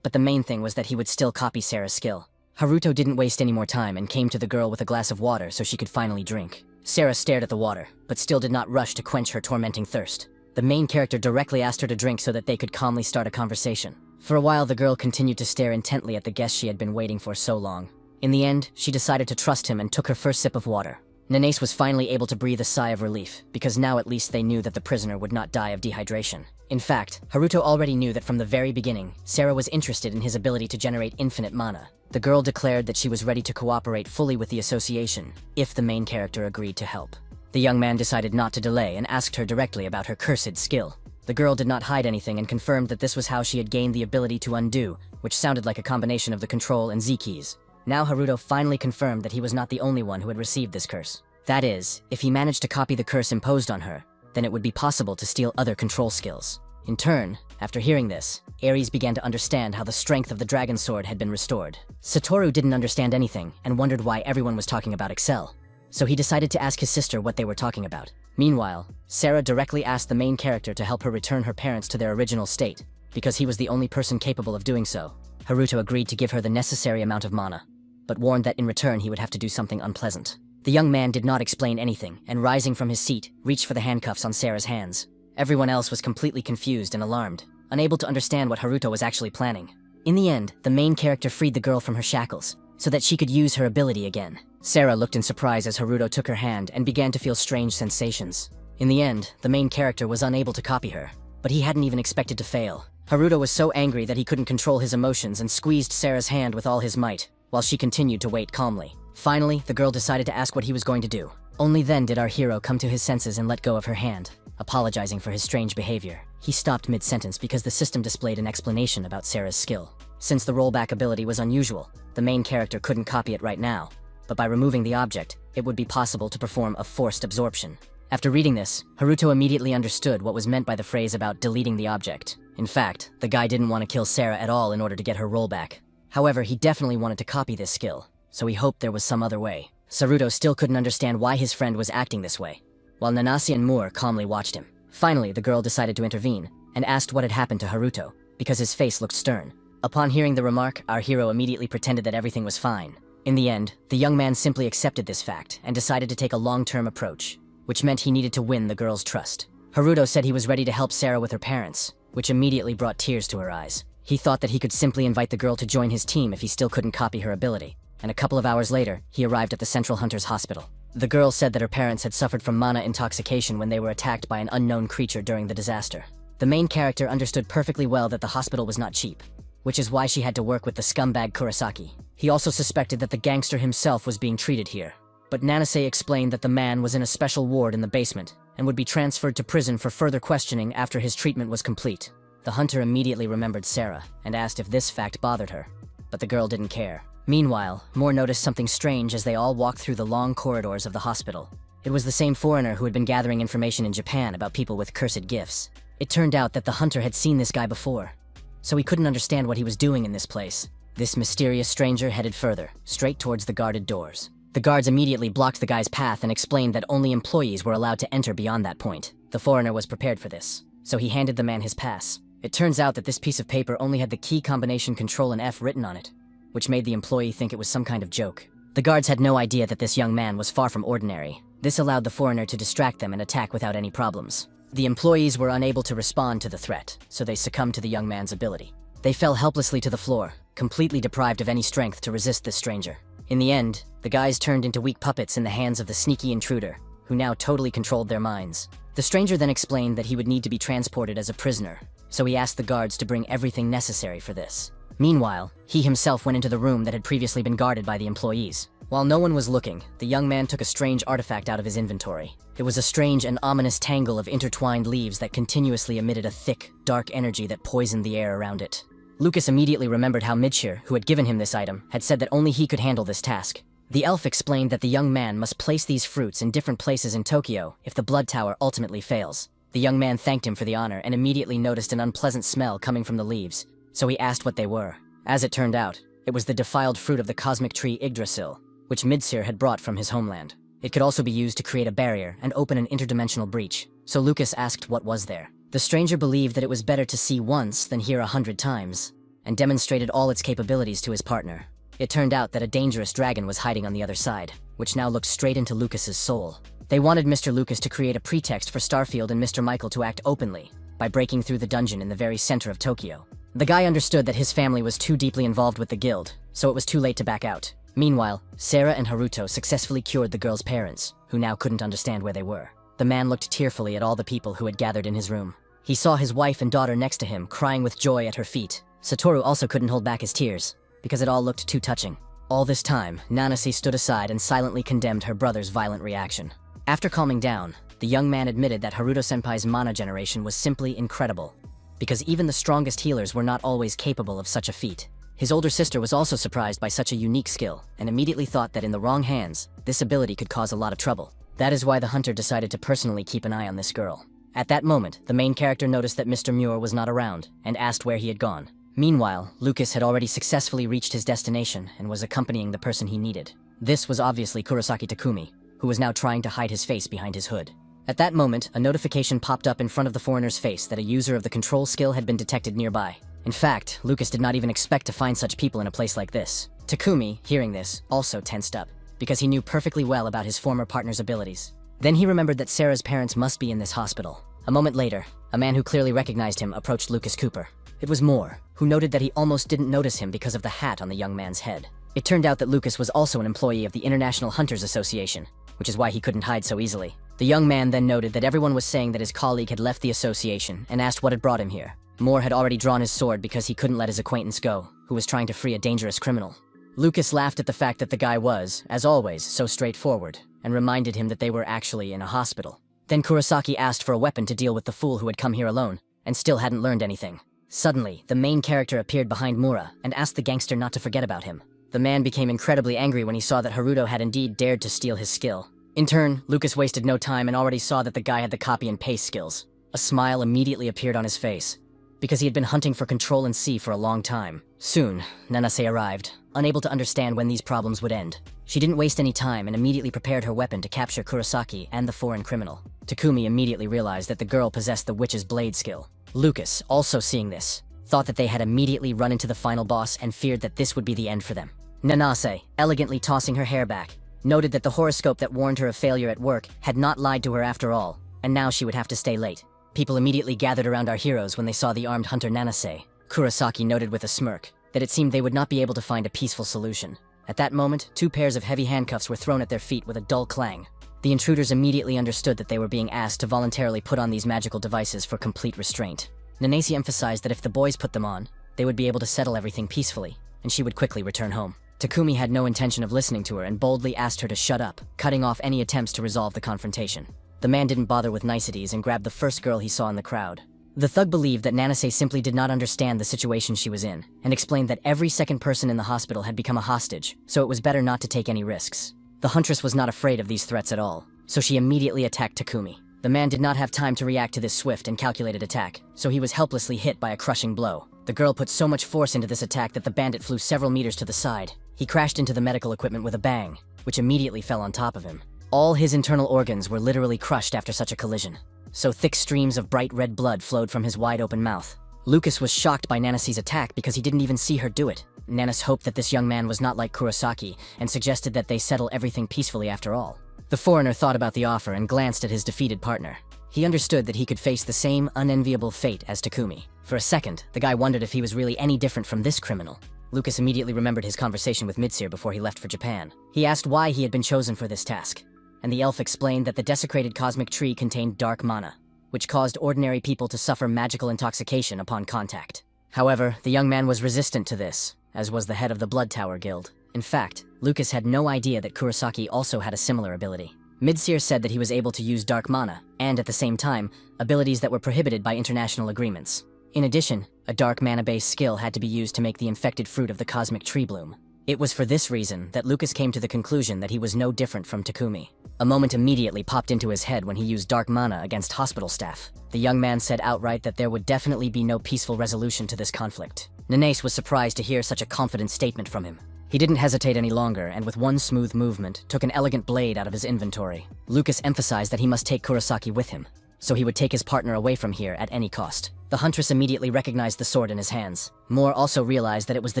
But the main thing was that he would still copy Sarah's skill. Haruto didn't waste any more time and came to the girl with a glass of water so she could finally drink. Sarah stared at the water, but still did not rush to quench her tormenting thirst. The main character directly asked her to drink so that they could calmly start a conversation. For a while, the girl continued to stare intently at the guest she had been waiting for so long. In the end, she decided to trust him and took her first sip of water. Nanase was finally able to breathe a sigh of relief, because now at least they knew that the prisoner would not die of dehydration. In fact, Haruto already knew that from the very beginning, Sarah was interested in his ability to generate infinite mana. The girl declared that she was ready to cooperate fully with the association, if the main character agreed to help. The young man decided not to delay and asked her directly about her cursed skill. The girl did not hide anything and confirmed that this was how she had gained the ability to undo, which sounded like a combination of the Control and Z keys. Now Haruto finally confirmed that he was not the only one who had received this curse. That is, if he managed to copy the curse imposed on her, then it would be possible to steal other control skills. In turn, after hearing this, Ares began to understand how the strength of the dragon sword had been restored. Satoru didn't understand anything and wondered why everyone was talking about Excel, so he decided to ask his sister what they were talking about. Meanwhile, Sarah directly asked the main character to help her return her parents to their original state, because he was the only person capable of doing so. Haruto agreed to give her the necessary amount of mana, but warned that in return he would have to do something unpleasant. The young man did not explain anything, and rising from his seat, reached for the handcuffs on Sarah's hands. Everyone else was completely confused and alarmed, unable to understand what Haruto was actually planning. In the end, the main character freed the girl from her shackles, so that she could use her ability again. Sarah looked in surprise as Haruto took her hand and began to feel strange sensations. In the end, the main character was unable to copy her, but he hadn't even expected to fail. Haruto was so angry that he couldn't control his emotions and squeezed Sarah's hand with all his might, while she continued to wait calmly. Finally, the girl decided to ask what he was going to do. Only then did our hero come to his senses and let go of her hand, apologizing for his strange behavior. He stopped mid-sentence because the system displayed an explanation about Sarah's skill. Since the rollback ability was unusual, the main character couldn't copy it right now, but by removing the object, it would be possible to perform a forced absorption. After reading this, Haruto immediately understood what was meant by the phrase about deleting the object. In fact, the guy didn't want to kill Sarah at all in order to get her rollback. However, he definitely wanted to copy this skill, so he hoped there was some other way. Saruto still couldn't understand why his friend was acting this way, while Nanase and Moore calmly watched him. Finally, the girl decided to intervene, and asked what had happened to Haruto, because his face looked stern. Upon hearing the remark, our hero immediately pretended that everything was fine. In the end, the young man simply accepted this fact, and decided to take a long-term approach, which meant he needed to win the girl's trust. Haruto said he was ready to help Sarah with her parents, which immediately brought tears to her eyes. He thought that he could simply invite the girl to join his team if he still couldn't copy her ability, and a couple of hours later, he arrived at the Central Hunters Hospital. The girl said that her parents had suffered from mana intoxication when they were attacked by an unknown creature during the disaster. The main character understood perfectly well that the hospital was not cheap, which is why she had to work with the scumbag Kurosaki. He also suspected that the gangster himself was being treated here. But Nanase explained that the man was in a special ward in the basement and would be transferred to prison for further questioning after his treatment was complete. The hunter immediately remembered Sarah and asked if this fact bothered her, but the girl didn't care. Meanwhile, Moore noticed something strange as they all walked through the long corridors of the hospital. It was the same foreigner who had been gathering information in Japan about people with cursed gifts. It turned out that the hunter had seen this guy before, so he couldn't understand what he was doing in this place. This mysterious stranger headed further, straight towards the guarded doors. The guards immediately blocked the guy's path and explained that only employees were allowed to enter beyond that point. The foreigner was prepared for this, so he handed the man his pass. It turns out that this piece of paper only had the key combination Control and F written on it, which made the employee think it was some kind of joke. The guards had no idea that this young man was far from ordinary. This allowed the foreigner to distract them and attack without any problems. The employees were unable to respond to the threat, so they succumbed to the young man's ability. They fell helplessly to the floor, completely deprived of any strength to resist this stranger. In the end, the guys turned into weak puppets in the hands of the sneaky intruder, who now totally controlled their minds. The stranger then explained that he would need to be transported as a prisoner, so he asked the guards to bring everything necessary for this. Meanwhile, he himself went into the room that had previously been guarded by the employees. While no one was looking, the young man took a strange artifact out of his inventory. It was a strange and ominous tangle of intertwined leaves that continuously emitted a thick, dark energy that poisoned the air around it. Lucas immediately remembered how Midshir, who had given him this item, had said that only he could handle this task. The elf explained that the young man must place these fruits in different places in Tokyo if the blood tower ultimately fails. The young man thanked him for the honor and immediately noticed an unpleasant smell coming from the leaves, so he asked what they were. As it turned out, it was the defiled fruit of the cosmic tree Yggdrasil, which Midshir had brought from his homeland. It could also be used to create a barrier and open an interdimensional breach, so Lucas asked what was there. The stranger believed that it was better to see once than hear 100 times, and demonstrated all its capabilities to his partner. It turned out that a dangerous dragon was hiding on the other side, which now looked straight into Lucas's soul. They wanted Mr. Lucas to create a pretext for Starfield and Mr. Michael to act openly by breaking through the dungeon in the very center of Tokyo. The guy understood that his family was too deeply involved with the guild, so it was too late to back out. Meanwhile, Sarah and Haruto successfully cured the girl's parents, who now couldn't understand where they were. The man looked tearfully at all the people who had gathered in his room. He saw his wife and daughter next to him, crying with joy at her feet. Satoru also couldn't hold back his tears, because it all looked too touching. All this time, Nanase stood aside and silently condemned her brother's violent reaction. After calming down, the young man admitted that Haruto-senpai's mana generation was simply incredible, because even the strongest healers were not always capable of such a feat. His older sister was also surprised by such a unique skill, and immediately thought that in the wrong hands, this ability could cause a lot of trouble. That is why the hunter decided to personally keep an eye on this girl. At that moment, the main character noticed that Mr. Muir was not around, and asked where he had gone. Meanwhile, Lucas had already successfully reached his destination and was accompanying the person he needed. This was obviously Kurosaki Takumi, who was now trying to hide his face behind his hood. At that moment, a notification popped up in front of the foreigner's face that a user of the control skill had been detected nearby. In fact, Lucas did not even expect to find such people in a place like this. Takumi, hearing this, also tensed up, because he knew perfectly well about his former partner's abilities. Then he remembered that Sarah's parents must be in this hospital. A moment later, a man who clearly recognized him approached Lucas Cooper. It was Moore, who noted that he almost didn't notice him because of the hat on the young man's head. It turned out that Lucas was also an employee of the International Hunters Association, which is why he couldn't hide so easily. The young man then noted that everyone was saying that his colleague had left the association and asked what had brought him here. Moore had already drawn his sword because he couldn't let his acquaintance go, who was trying to free a dangerous criminal. Lucas laughed at the fact that the guy was, as always, so straightforward, and reminded him that they were actually in a hospital. Then Kurosaki asked for a weapon to deal with the fool who had come here alone, and still hadn't learned anything. Suddenly, the main character appeared behind Mura and asked the gangster not to forget about him. The man became incredibly angry when he saw that Haruto had indeed dared to steal his skill. In turn, Lucas wasted no time and already saw that the guy had the copy and paste skills. A smile immediately appeared on his face, because he had been hunting for Control and C for a long time. Soon, Nanase arrived, unable to understand when these problems would end. She didn't waste any time and immediately prepared her weapon to capture Kurosaki and the foreign criminal. Takumi immediately realized that the girl possessed the witch's blade skill. Lucas, also seeing this, thought that they had immediately run into the final boss and feared that this would be the end for them. Nanase, elegantly tossing her hair back, noted that the horoscope that warned her of failure at work had not lied to her after all, and now she would have to stay late. People immediately gathered around our heroes when they saw the armed hunter Nanase. Kurosaki noted with a smirk that it seemed they would not be able to find a peaceful solution. At that moment, 2 pairs of heavy handcuffs were thrown at their feet with a dull clang. The intruders immediately understood that they were being asked to voluntarily put on these magical devices for complete restraint. Nanase emphasized that if the boys put them on, they would be able to settle everything peacefully, and she would quickly return home. Takumi had no intention of listening to her and boldly asked her to shut up, cutting off any attempts to resolve the confrontation. The man didn't bother with niceties and grabbed the first girl he saw in the crowd. The thug believed that Nanase simply did not understand the situation she was in, and explained that every second person in the hospital had become a hostage, so it was better not to take any risks. The huntress was not afraid of these threats at all, so she immediately attacked Takumi. The man did not have time to react to this swift and calculated attack, so he was helplessly hit by a crushing blow. The girl put so much force into this attack that the bandit flew several meters to the side. He crashed into the medical equipment with a bang, which immediately fell on top of him. All his internal organs were literally crushed after such a collision, so thick streams of bright red blood flowed from his wide-open mouth. Lucas was shocked by Nanase's attack because he didn't even see her do it. Nanase hoped that this young man was not like Kurosaki and suggested that they settle everything peacefully after all. The foreigner thought about the offer and glanced at his defeated partner. He understood that he could face the same unenviable fate as Takumi. For a second, the guy wondered if he was really any different from this criminal. Lucas immediately remembered his conversation with Mitsir before he left for Japan. He asked why he had been chosen for this task, and the elf explained that the desecrated cosmic tree contained dark mana, which caused ordinary people to suffer magical intoxication upon contact. However, the young man was resistant to this, as was the head of the Blood Tower Guild. In fact, Lucas had no idea that Kurosaki also had a similar ability. Mitsir said that he was able to use dark mana, and at the same time, abilities that were prohibited by international agreements. In addition, a dark mana-based skill had to be used to make the infected fruit of the cosmic tree bloom. It was for this reason that Lucas came to the conclusion that he was no different from Takumi. A moment immediately popped into his head when he used dark mana against hospital staff. The young man said outright that there would definitely be no peaceful resolution to this conflict. Nanase was surprised to hear such a confident statement from him. He didn't hesitate any longer, and with one smooth movement, took an elegant blade out of his inventory. Lucas emphasized that he must take Kurosaki with him, so he would take his partner away from here at any cost. The huntress immediately recognized the sword in his hands. Moore also realized that it was the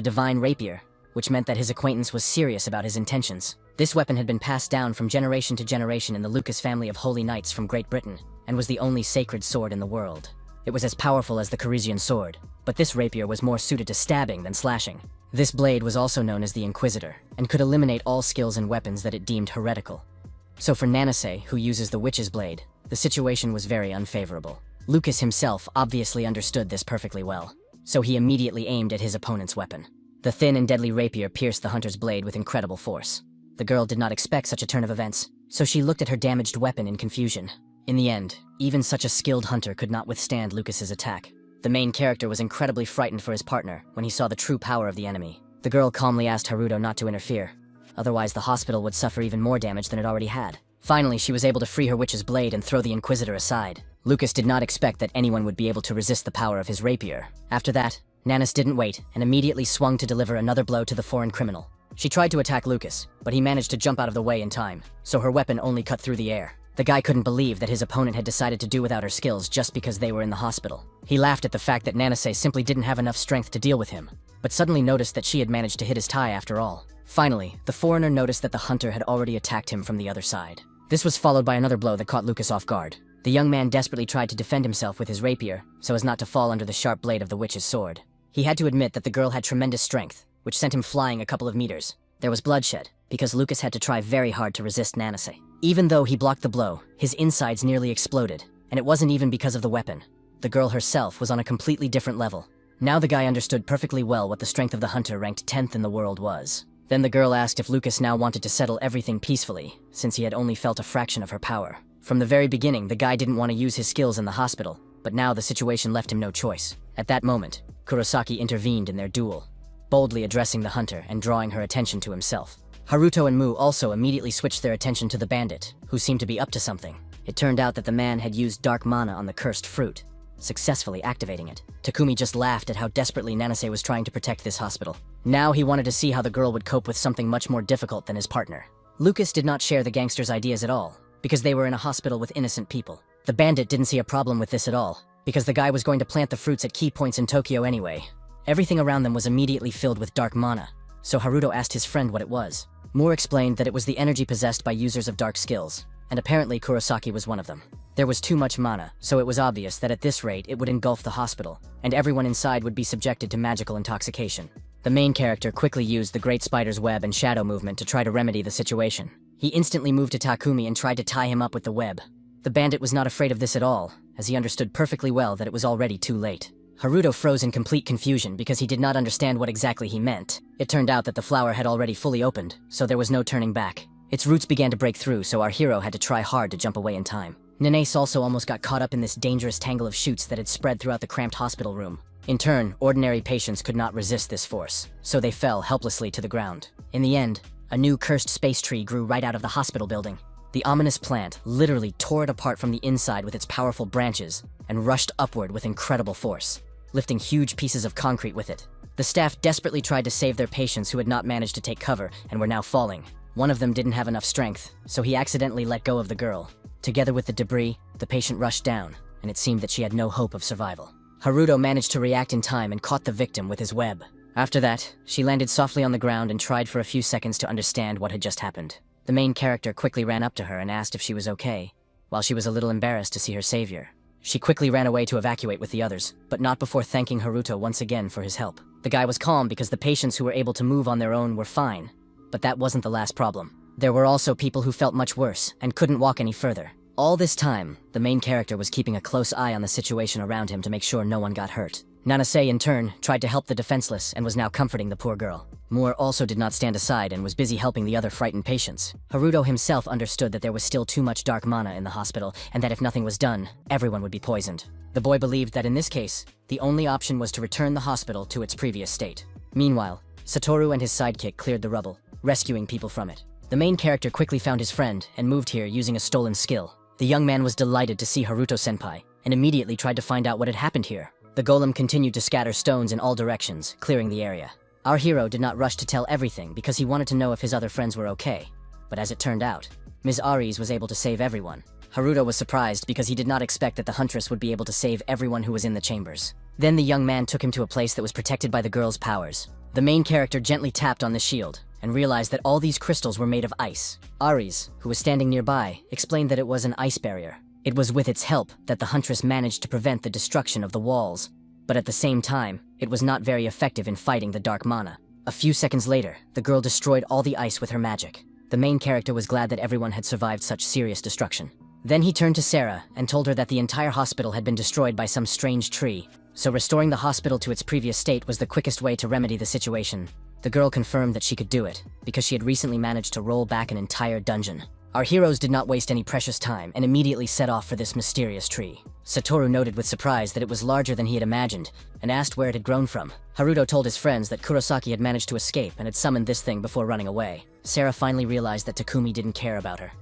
divine rapier, which meant that his acquaintance was serious about his intentions. This weapon had been passed down from generation to generation in the Lucas family of holy knights from Great Britain, and was the only sacred sword in the world. It was as powerful as the Corisian sword, but this rapier was more suited to stabbing than slashing. This blade was also known as the Inquisitor, and could eliminate all skills and weapons that it deemed heretical. So for Nanase, who uses the Witch's Blade, the situation was very unfavorable. Lucas himself obviously understood this perfectly well, so he immediately aimed at his opponent's weapon. The thin and deadly rapier pierced the hunter's blade with incredible force. The girl did not expect such a turn of events, so she looked at her damaged weapon in confusion. In the end, even such a skilled hunter could not withstand Lucas's attack. The main character was incredibly frightened for his partner when he saw the true power of the enemy. The girl calmly asked Haruto not to interfere, otherwise the hospital would suffer even more damage than it already had. Finally, she was able to free her witch's blade and throw the Inquisitor aside. Lucas did not expect that anyone would be able to resist the power of his rapier. After that, Nanase didn't wait and immediately swung to deliver another blow to the foreign criminal. She tried to attack Lucas, but he managed to jump out of the way in time, so her weapon only cut through the air. The guy couldn't believe that his opponent had decided to do without her skills just because they were in the hospital. He laughed at the fact that Nanase simply didn't have enough strength to deal with him, but suddenly noticed that she had managed to hit his tie after all. Finally, the foreigner noticed that the hunter had already attacked him from the other side. This was followed by another blow that caught Lucas off guard. The young man desperately tried to defend himself with his rapier, so as not to fall under the sharp blade of the witch's sword. He had to admit that the girl had tremendous strength, which sent him flying a couple of meters. There was bloodshed, because Lucas had to try very hard to resist Nanase. Even though he blocked the blow, his insides nearly exploded, and it wasn't even because of the weapon. The girl herself was on a completely different level. Now the guy understood perfectly well what the strength of the hunter ranked 10th in the world was. Then the girl asked if Lucas now wanted to settle everything peacefully, since he had only felt a fraction of her power. From the very beginning, the guy didn't want to use his skills in the hospital, but now the situation left him no choice. At that moment, Kurosaki intervened in their duel, boldly addressing the hunter and drawing her attention to himself. Haruto and Mu also immediately switched their attention to the bandit, who seemed to be up to something. It turned out that the man had used dark mana on the cursed fruit, successfully activating it. Takumi just laughed at how desperately Nanase was trying to protect this hospital. Now he wanted to see how the girl would cope with something much more difficult than his partner. Lucas did not share the gangster's ideas at all, because they were in a hospital with innocent people. The bandit didn't see a problem with this at all, because the guy was going to plant the fruits at key points in Tokyo anyway. Everything around them was immediately filled with dark mana, so Haruto asked his friend what it was. Moore explained that it was the energy possessed by users of dark skills, and apparently Kurosaki was one of them. There was too much mana, so it was obvious that at this rate it would engulf the hospital, and everyone inside would be subjected to magical intoxication. The main character quickly used the Great Spider's web and shadow movement to try to remedy the situation. He instantly moved to Takumi and tried to tie him up with the web. The bandit was not afraid of this at all, as he understood perfectly well that it was already too late. Haruto froze in complete confusion because he did not understand what exactly he meant. It turned out that the flower had already fully opened, so there was no turning back. Its roots began to break through, so our hero had to try hard to jump away in time. Nanace also almost got caught up in this dangerous tangle of shoots that had spread throughout the cramped hospital room. In turn, ordinary patients could not resist this force, so they fell helplessly to the ground. In the end, a new cursed space tree grew right out of the hospital building. The ominous plant literally tore it apart from the inside with its powerful branches and rushed upward with incredible force, lifting huge pieces of concrete with it. The staff desperately tried to save their patients who had not managed to take cover and were now falling. One of them didn't have enough strength, so he accidentally let go of the girl. Together with the debris, the patient rushed down, and it seemed that she had no hope of survival. Haruto managed to react in time and caught the victim with his web. After that, she landed softly on the ground and tried for a few seconds to understand what had just happened. The main character quickly ran up to her and asked if she was okay, while she was a little embarrassed to see her savior. She quickly ran away to evacuate with the others, but not before thanking Haruto once again for his help. The guy was calm because the patients who were able to move on their own were fine, but that wasn't the last problem. There were also people who felt much worse and couldn't walk any further. All this time, the main character was keeping a close eye on the situation around him to make sure no one got hurt. Nanase, in turn, tried to help the defenseless and was now comforting the poor girl. Moore also did not stand aside and was busy helping the other frightened patients. Haruto himself understood that there was still too much dark mana in the hospital and that if nothing was done, everyone would be poisoned. The boy believed that in this case, the only option was to return the hospital to its previous state. Meanwhile, Satoru and his sidekick cleared the rubble, rescuing people from it. The main character quickly found his friend and moved here using a stolen skill. The young man was delighted to see Haruto-senpai and immediately tried to find out what had happened here. The golem continued to scatter stones in all directions, clearing the area. Our hero did not rush to tell everything because he wanted to know if his other friends were okay. But as it turned out, Ms. Aries was able to save everyone. Haruto was surprised because he did not expect that the huntress would be able to save everyone who was in the chambers. Then the young man took him to a place that was protected by the girl's powers. The main character gently tapped on the shield and realized that all these crystals were made of ice. Aries, who was standing nearby, explained that it was an ice barrier. It was with its help that the huntress managed to prevent the destruction of the walls. But at the same time, it was not very effective in fighting the dark mana. A few seconds later, the girl destroyed all the ice with her magic. The main character was glad that everyone had survived such serious destruction. Then he turned to Sarah and told her that the entire hospital had been destroyed by some strange tree, so restoring the hospital to its previous state was the quickest way to remedy the situation. The girl confirmed that she could do it, because she had recently managed to roll back an entire dungeon. Our heroes did not waste any precious time and immediately set off for this mysterious tree. Satoru noted with surprise that it was larger than he had imagined, and asked where it had grown from. Haruto told his friends that Kurosaki had managed to escape and had summoned this thing before running away. Sarah finally realized that Takumi didn't care about her,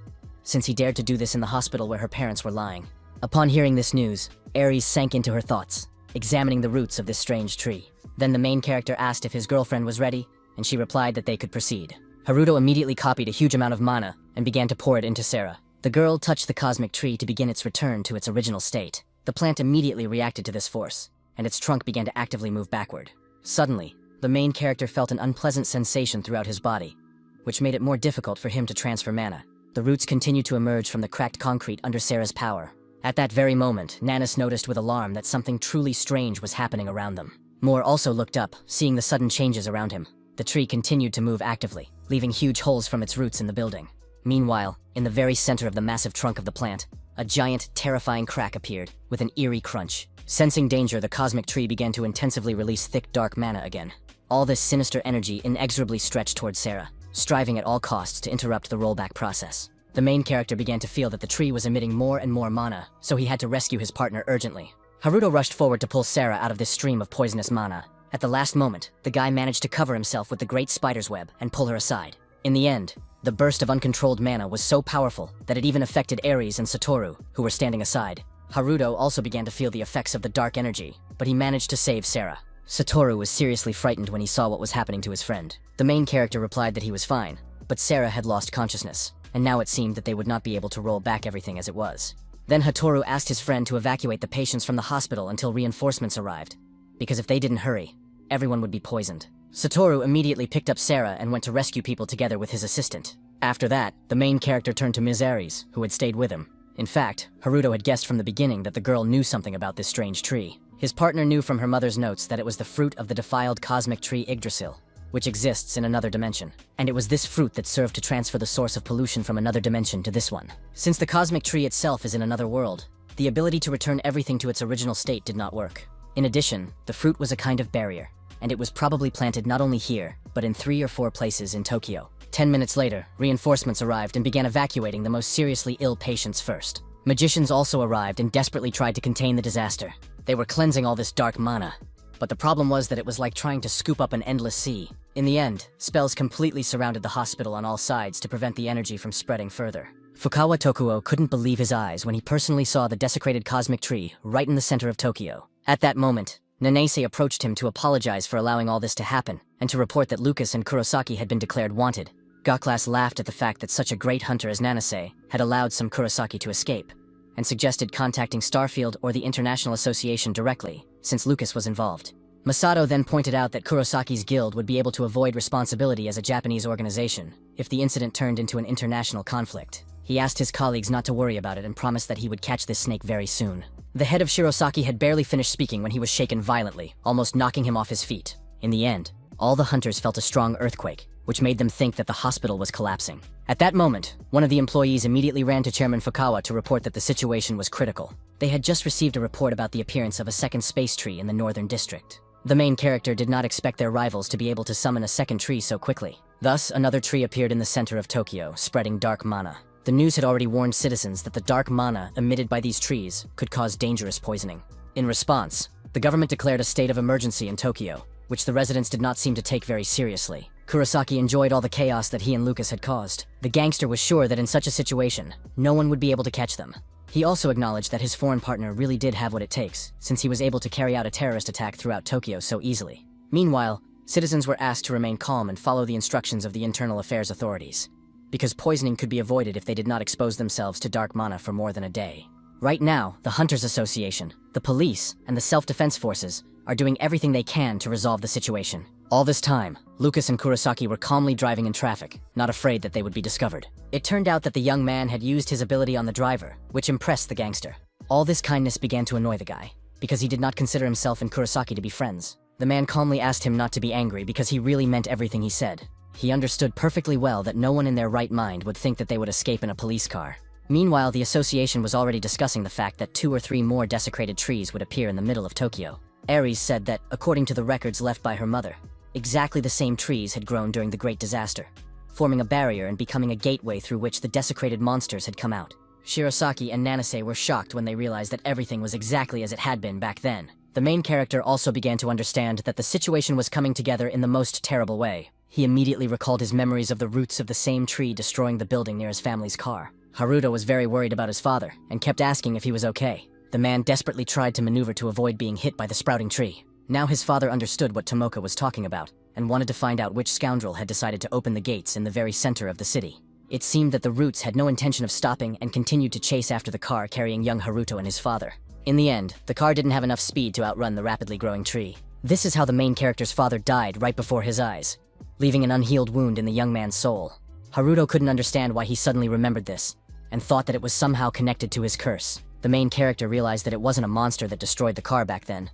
since he dared to do this in the hospital where her parents were lying. Upon hearing this news, Aries sank into her thoughts, examining the roots of this strange tree. Then the main character asked if his girlfriend was ready, and she replied that they could proceed. Haruto immediately copied a huge amount of mana and began to pour it into Sarah. The girl touched the cosmic tree to begin its return to its original state. The plant immediately reacted to this force, and its trunk began to actively move backward. Suddenly, the main character felt an unpleasant sensation throughout his body, which made it more difficult for him to transfer mana. The roots continued to emerge from the cracked concrete under Sarah's power. At that very moment, Nanis noticed with alarm that something truly strange was happening around them. Moore also looked up, seeing the sudden changes around him. The tree continued to move actively, leaving huge holes from its roots in the building. Meanwhile, in the very center of the massive trunk of the plant, a giant, terrifying crack appeared, with an eerie crunch. Sensing danger, the cosmic tree began to intensively release thick, dark mana again. All this sinister energy inexorably stretched towards Sarah, striving at all costs to interrupt the rollback process. The main character began to feel that the tree was emitting more and more mana, so he had to rescue his partner urgently. Haruto rushed forward to pull Sarah out of this stream of poisonous mana. At the last moment, the guy managed to cover himself with the great spider's web and pull her aside. In the end, the burst of uncontrolled mana was so powerful that it even affected Aries and Satoru, who were standing aside. Haruto also began to feel the effects of the dark energy, but he managed to save Sarah. Satoru was seriously frightened when he saw what was happening to his friend. The main character replied that he was fine, but Sarah had lost consciousness, and now it seemed that they would not be able to roll back everything as it was. Then Hatoru asked his friend to evacuate the patients from the hospital until reinforcements arrived, because if they didn't hurry, everyone would be poisoned. Satoru immediately picked up Sarah and went to rescue people together with his assistant. After that, the main character turned to Ms. Aries, who had stayed with him. In fact, Haruto had guessed from the beginning that the girl knew something about this strange tree. His partner knew from her mother's notes that it was the fruit of the defiled cosmic tree Yggdrasil, which exists in another dimension. And it was this fruit that served to transfer the source of pollution from another dimension to this one. Since the cosmic tree itself is in another world, the ability to return everything to its original state did not work. In addition, the fruit was a kind of barrier, and it was probably planted not only here, but in 3 or 4 places in Tokyo. 10 minutes later, reinforcements arrived and began evacuating the most seriously ill patients first. Magicians also arrived and desperately tried to contain the disaster. They were cleansing all this dark mana. But the problem was that it was like trying to scoop up an endless sea. In the end, spells completely surrounded the hospital on all sides to prevent the energy from spreading further. Fukawa Tokuo couldn't believe his eyes when he personally saw the desecrated cosmic tree right in the center of Tokyo. At that moment, Nanase approached him to apologize for allowing all this to happen, and to report that Lucas and Kurosaki had been declared wanted. Gaklas laughed at the fact that such a great hunter as Nanase had allowed some Kurosaki to escape, and suggested contacting Starfield or the International Association directly, since Lucas was involved. Masato then pointed out that Kurosaki's guild would be able to avoid responsibility as a Japanese organization if the incident turned into an international conflict. He asked his colleagues not to worry about it and promised that he would catch this snake very soon. The head of Shirosaki had barely finished speaking when he was shaken violently, almost knocking him off his feet. In the end, all the hunters felt a strong earthquake, which made them think that the hospital was collapsing. At that moment, one of the employees immediately ran to Chairman Fukawa to report that the situation was critical. They had just received a report about the appearance of a second space tree in the northern district. The main character did not expect their rivals to be able to summon a second tree so quickly. Thus, another tree appeared in the center of Tokyo, spreading dark mana. The news had already warned citizens that the dark mana emitted by these trees could cause dangerous poisoning. In response, the government declared a state of emergency in Tokyo, which the residents did not seem to take very seriously. Kurosaki enjoyed all the chaos that he and Lucas had caused. The gangster was sure that in such a situation, no one would be able to catch them. He also acknowledged that his foreign partner really did have what it takes, since he was able to carry out a terrorist attack throughout Tokyo so easily. Meanwhile, citizens were asked to remain calm and follow the instructions of the internal affairs authorities, because poisoning could be avoided if they did not expose themselves to dark mana for more than a day. Right now, the Hunters Association, the police, and the self-defense forces are doing everything they can to resolve the situation. All this time, Lucas and Kurosaki were calmly driving in traffic, not afraid that they would be discovered. It turned out that the young man had used his ability on the driver, which impressed the gangster. All this kindness began to annoy the guy, because he did not consider himself and Kurosaki to be friends. The man calmly asked him not to be angry because he really meant everything he said. He understood perfectly well that no one in their right mind would think that they would escape in a police car. Meanwhile, the association was already discussing the fact that 2 or 3 more desecrated trees would appear in the middle of Tokyo. Ares said that, according to the records left by her mother, exactly the same trees had grown during the Great Disaster, forming a barrier and becoming a gateway through which the desecrated monsters had come out. Shirosaki and Nanase were shocked when they realized that everything was exactly as it had been back then. The main character also began to understand that the situation was coming together in the most terrible way. He immediately recalled his memories of the roots of the same tree destroying the building near his family's car. Haruto was very worried about his father and kept asking if he was okay. The man desperately tried to maneuver to avoid being hit by the sprouting tree. Now his father understood what Tomoka was talking about and wanted to find out which scoundrel had decided to open the gates in the very center of the city. It seemed that the roots had no intention of stopping and continued to chase after the car carrying young Haruto and his father. In the end, the car didn't have enough speed to outrun the rapidly growing tree. This is how the main character's father died right before his eyes, leaving an unhealed wound in the young man's soul. Haruto couldn't understand why he suddenly remembered this, and thought that it was somehow connected to his curse. The main character realized that it wasn't a monster that destroyed the car back then,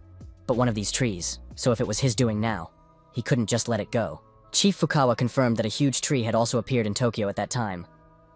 but one of these trees, so if it was his doing now, he couldn't just let it go. Chief Fukawa confirmed that a huge tree had also appeared in Tokyo at that time,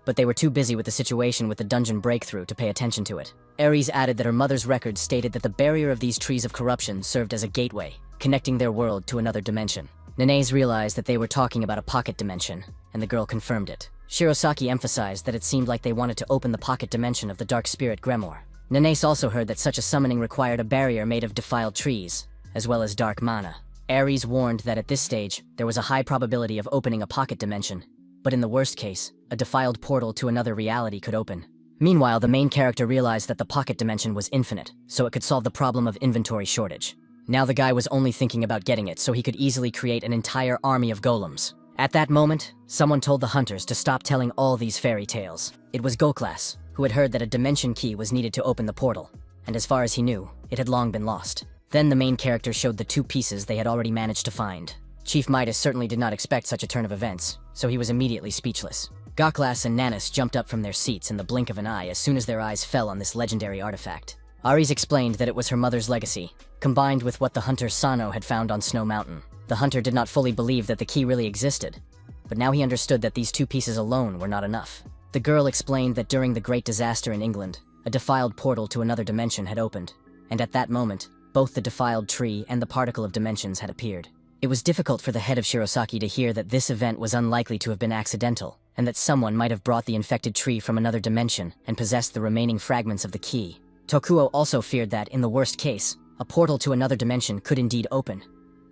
but they were too busy with the situation with the dungeon breakthrough to pay attention to it. Ares added that her mother's records stated that the barrier of these trees of corruption served as a gateway, connecting their world to another dimension. Nanase realized that they were talking about a pocket dimension, and the girl confirmed it. Shirosaki emphasized that it seemed like they wanted to open the pocket dimension of the dark spirit Grimoire. Nanase also heard that such a summoning required a barrier made of defiled trees, as well as dark mana. Ares warned that at this stage, there was a high probability of opening a pocket dimension, but in the worst case, a defiled portal to another reality could open. Meanwhile, the main character realized that the pocket dimension was infinite, so it could solve the problem of inventory shortage. Now the guy was only thinking about getting it so he could easily create an entire army of golems. At that moment, someone told the hunters to stop telling all these fairy tales. It was Goklas, who had heard that a dimension key was needed to open the portal, and as far as he knew, it had long been lost. Then the main character showed the 2 pieces they had already managed to find. Chief Midas certainly did not expect such a turn of events, so he was immediately speechless. Goklas and Nanis jumped up from their seats in the blink of an eye as soon as their eyes fell on this legendary artifact. Ares explained that it was her mother's legacy, combined with what the hunter Sano had found on Snow Mountain. The hunter did not fully believe that the key really existed, but now he understood that these 2 pieces alone were not enough. The girl explained that during the Great Disaster in England, a defiled portal to another dimension had opened, and at that moment, both the defiled tree and the particle of dimensions had appeared. It was difficult for the head of Shirosaki to hear that this event was unlikely to have been accidental, and that someone might have brought the infected tree from another dimension and possessed the remaining fragments of the key. Tokuo also feared that, in the worst case, a portal to another dimension could indeed open,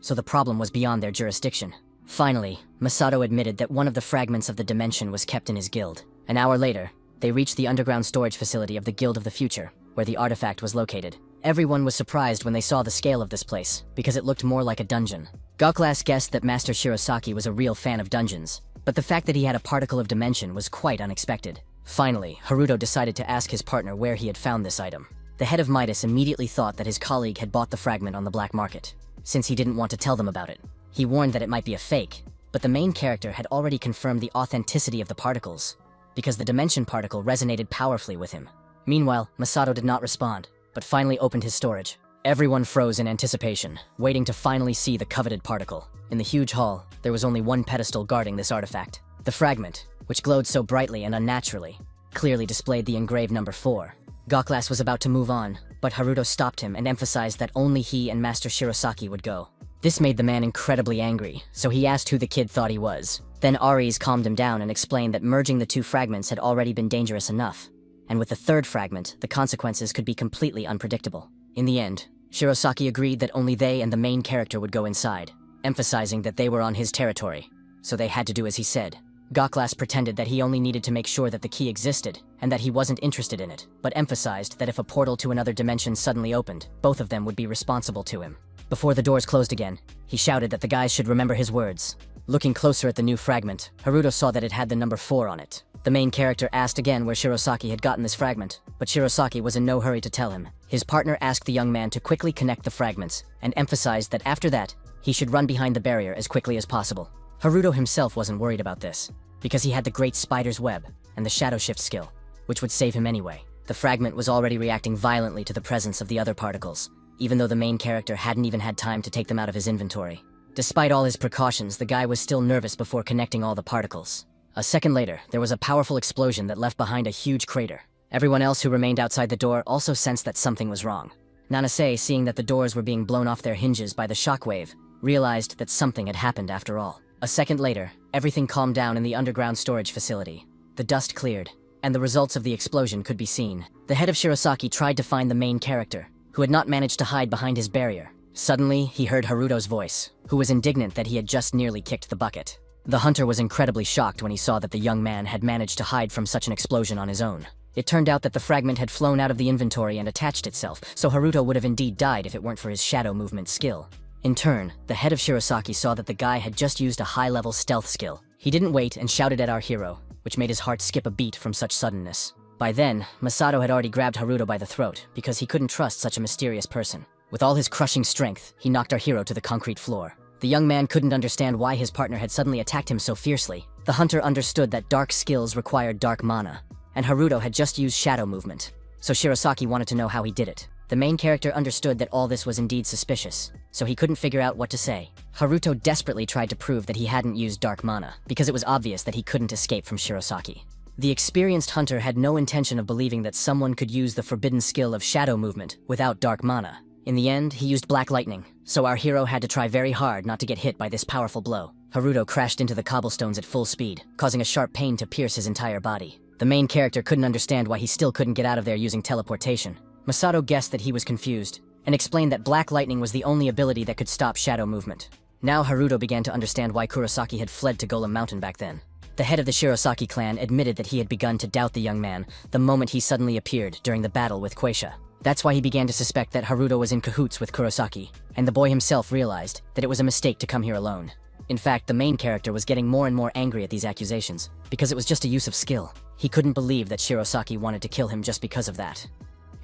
so the problem was beyond their jurisdiction. Finally, Masato admitted that one of the fragments of the dimension was kept in his guild. An hour later, they reached the underground storage facility of the Guild of the Future, where the artifact was located. Everyone was surprised when they saw the scale of this place, because it looked more like a dungeon. Goklas guessed that Master Shirosaki was a real fan of dungeons, but the fact that he had a particle of dimension was quite unexpected. Finally, Haruto decided to ask his partner where he had found this item. The head of Midas immediately thought that his colleague had bought the fragment on the black market, since he didn't want to tell them about it. He warned that it might be a fake, but the main character had already confirmed the authenticity of the particles, because the dimension particle resonated powerfully with him. Meanwhile, Masato did not respond, but finally opened his storage. Everyone froze in anticipation, waiting to finally see the coveted particle. In the huge hall, there was only one pedestal guarding this artifact. The fragment, which glowed so brightly and unnaturally, clearly displayed the engraved number 4. Goklas was about to move on, but Haruto stopped him and emphasized that only he and Master Shirosaki would go. This made the man incredibly angry, so he asked who the kid thought he was. Then Ares calmed him down and explained that merging the two fragments had already been dangerous enough, and with the third fragment, the consequences could be completely unpredictable. In the end, Shirosaki agreed that only they and the main character would go inside, emphasizing that they were on his territory, so they had to do as he said. Goklas pretended that he only needed to make sure that the key existed, and that he wasn't interested in it, but emphasized that if a portal to another dimension suddenly opened, both of them would be responsible to him. Before the doors closed again, he shouted that the guys should remember his words. Looking closer at the new fragment, Haruto saw that it had the number 4 on it. The main character asked again where Shirosaki had gotten this fragment, but Shirosaki was in no hurry to tell him. His partner asked the young man to quickly connect the fragments, and emphasized that after that, he should run behind the barrier as quickly as possible. Haruto himself wasn't worried about this, because he had the great spider's web and the shadow shift skill, which would save him anyway. The fragment was already reacting violently to the presence of the other particles, even though the main character hadn't even had time to take them out of his inventory. Despite all his precautions, the guy was still nervous before connecting all the particles. A second later, there was a powerful explosion that left behind a huge crater. Everyone else who remained outside the door also sensed that something was wrong. Nanase, seeing that the doors were being blown off their hinges by the shockwave, realized that something had happened after all. A second later, everything calmed down in the underground storage facility. The dust cleared, and the results of the explosion could be seen. The head of Shirosaki tried to find the main character, who had not managed to hide behind his barrier. Suddenly, he heard Haruto's voice, who was indignant that he had just nearly kicked the bucket. The hunter was incredibly shocked when he saw that the young man had managed to hide from such an explosion on his own. It turned out that the fragment had flown out of the inventory and attached itself, so Haruto would have indeed died if it weren't for his shadow movement skill. In turn, the head of Shirosaki saw that the guy had just used a high-level stealth skill. He didn't wait and shouted at our hero, which made his heart skip a beat from such suddenness. By then, Masato had already grabbed Haruto by the throat, because he couldn't trust such a mysterious person. With all his crushing strength, he knocked our hero to the concrete floor. The young man couldn't understand why his partner had suddenly attacked him so fiercely. The hunter understood that dark skills required dark mana, and Haruto had just used shadow movement, so Shirosaki wanted to know how he did it. The main character understood that all this was indeed suspicious, so he couldn't figure out what to say. Haruto desperately tried to prove that he hadn't used dark mana, because it was obvious that he couldn't escape from Shirosaki. The experienced hunter had no intention of believing that someone could use the forbidden skill of shadow movement without dark mana. In the end, he used black lightning, so our hero had to try very hard not to get hit by this powerful blow. Haruto crashed into the cobblestones at full speed, causing a sharp pain to pierce his entire body. The main character couldn't understand why he still couldn't get out of there using teleportation. Masato guessed that he was confused, and explained that black lightning was the only ability that could stop shadow movement. Now Haruto began to understand why Kurosaki had fled to Golem Mountain back then. The head of the Shirosaki clan admitted that he had begun to doubt the young man the moment he suddenly appeared during the battle with Quaisha. That's why he began to suspect that Haruto was in cahoots with Kurosaki, and the boy himself realized that it was a mistake to come here alone. In fact, the main character was getting more and more angry at these accusations, because it was just a use of skill. He couldn't believe that Shirosaki wanted to kill him just because of that.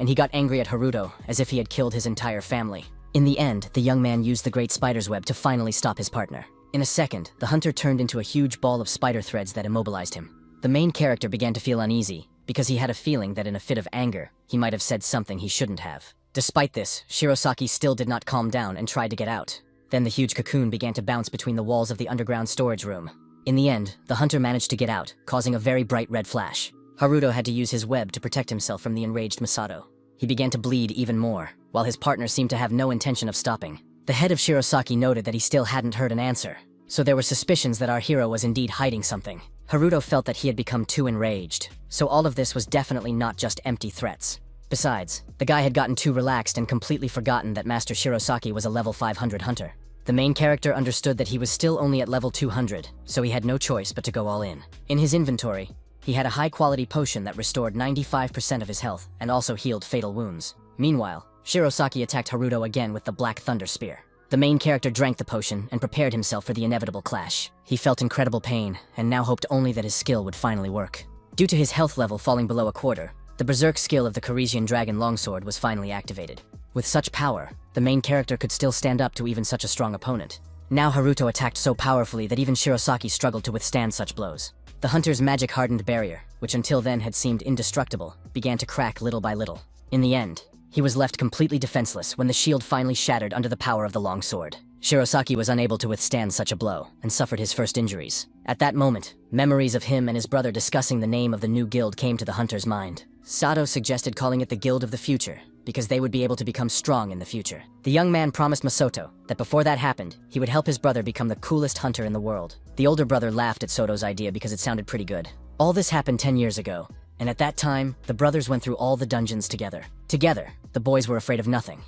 And he got angry at Haruto, as if he had killed his entire family. In the end, the young man used the great spider's web to finally stop his partner. In a second, the hunter turned into a huge ball of spider threads that immobilized him. The main character began to feel uneasy, because he had a feeling that in a fit of anger, he might have said something he shouldn't have. Despite this, Shirosaki still did not calm down and tried to get out. Then the huge cocoon began to bounce between the walls of the underground storage room. In the end, the hunter managed to get out, causing a very bright red flash. Haruto had to use his web to protect himself from the enraged Masato. he began to bleed even more, while his partner seemed to have no intention of stopping. The head of Shirosaki noted that he still hadn't heard an answer, so there were suspicions that our hero was indeed hiding something. Haruto felt that he had become too enraged, so all of this was definitely not just empty threats. Besides, the guy had gotten too relaxed and completely forgotten that Master Shirosaki was a level 500 hunter. The main character understood that he was still only at level 200, so he had no choice but to go all in. In his inventory, he had a high-quality potion that restored 95% of his health and also healed fatal wounds. Meanwhile, Shirosaki attacked Haruto again with the Black Thunder Spear. The main character drank the potion and prepared himself for the inevitable clash. He felt incredible pain and now hoped only that his skill would finally work. Due to his health level falling below a quarter, the Berserk skill of the Coresian Dragon Longsword was finally activated. With such power, the main character could still stand up to even such a strong opponent. Now Haruto attacked so powerfully that even Shirosaki struggled to withstand such blows. The hunter's magic-hardened barrier, which until then had seemed indestructible, began to crack little by little. In the end, he was left completely defenseless when the shield finally shattered under the power of the long sword. Shirosaki was unable to withstand such a blow and suffered his first injuries. At that moment, memories of him and his brother discussing the name of the new guild came to the hunter's mind. Sato suggested calling it the Guild of the Future, because they would be able to become strong in the future. The young man promised Masato that before that happened, he would help his brother become the coolest hunter in the world. The older brother laughed at Soto's idea because it sounded pretty good. All this happened 10 years ago, and at that time, the brothers went through all the dungeons together. Together, the boys were afraid of nothing,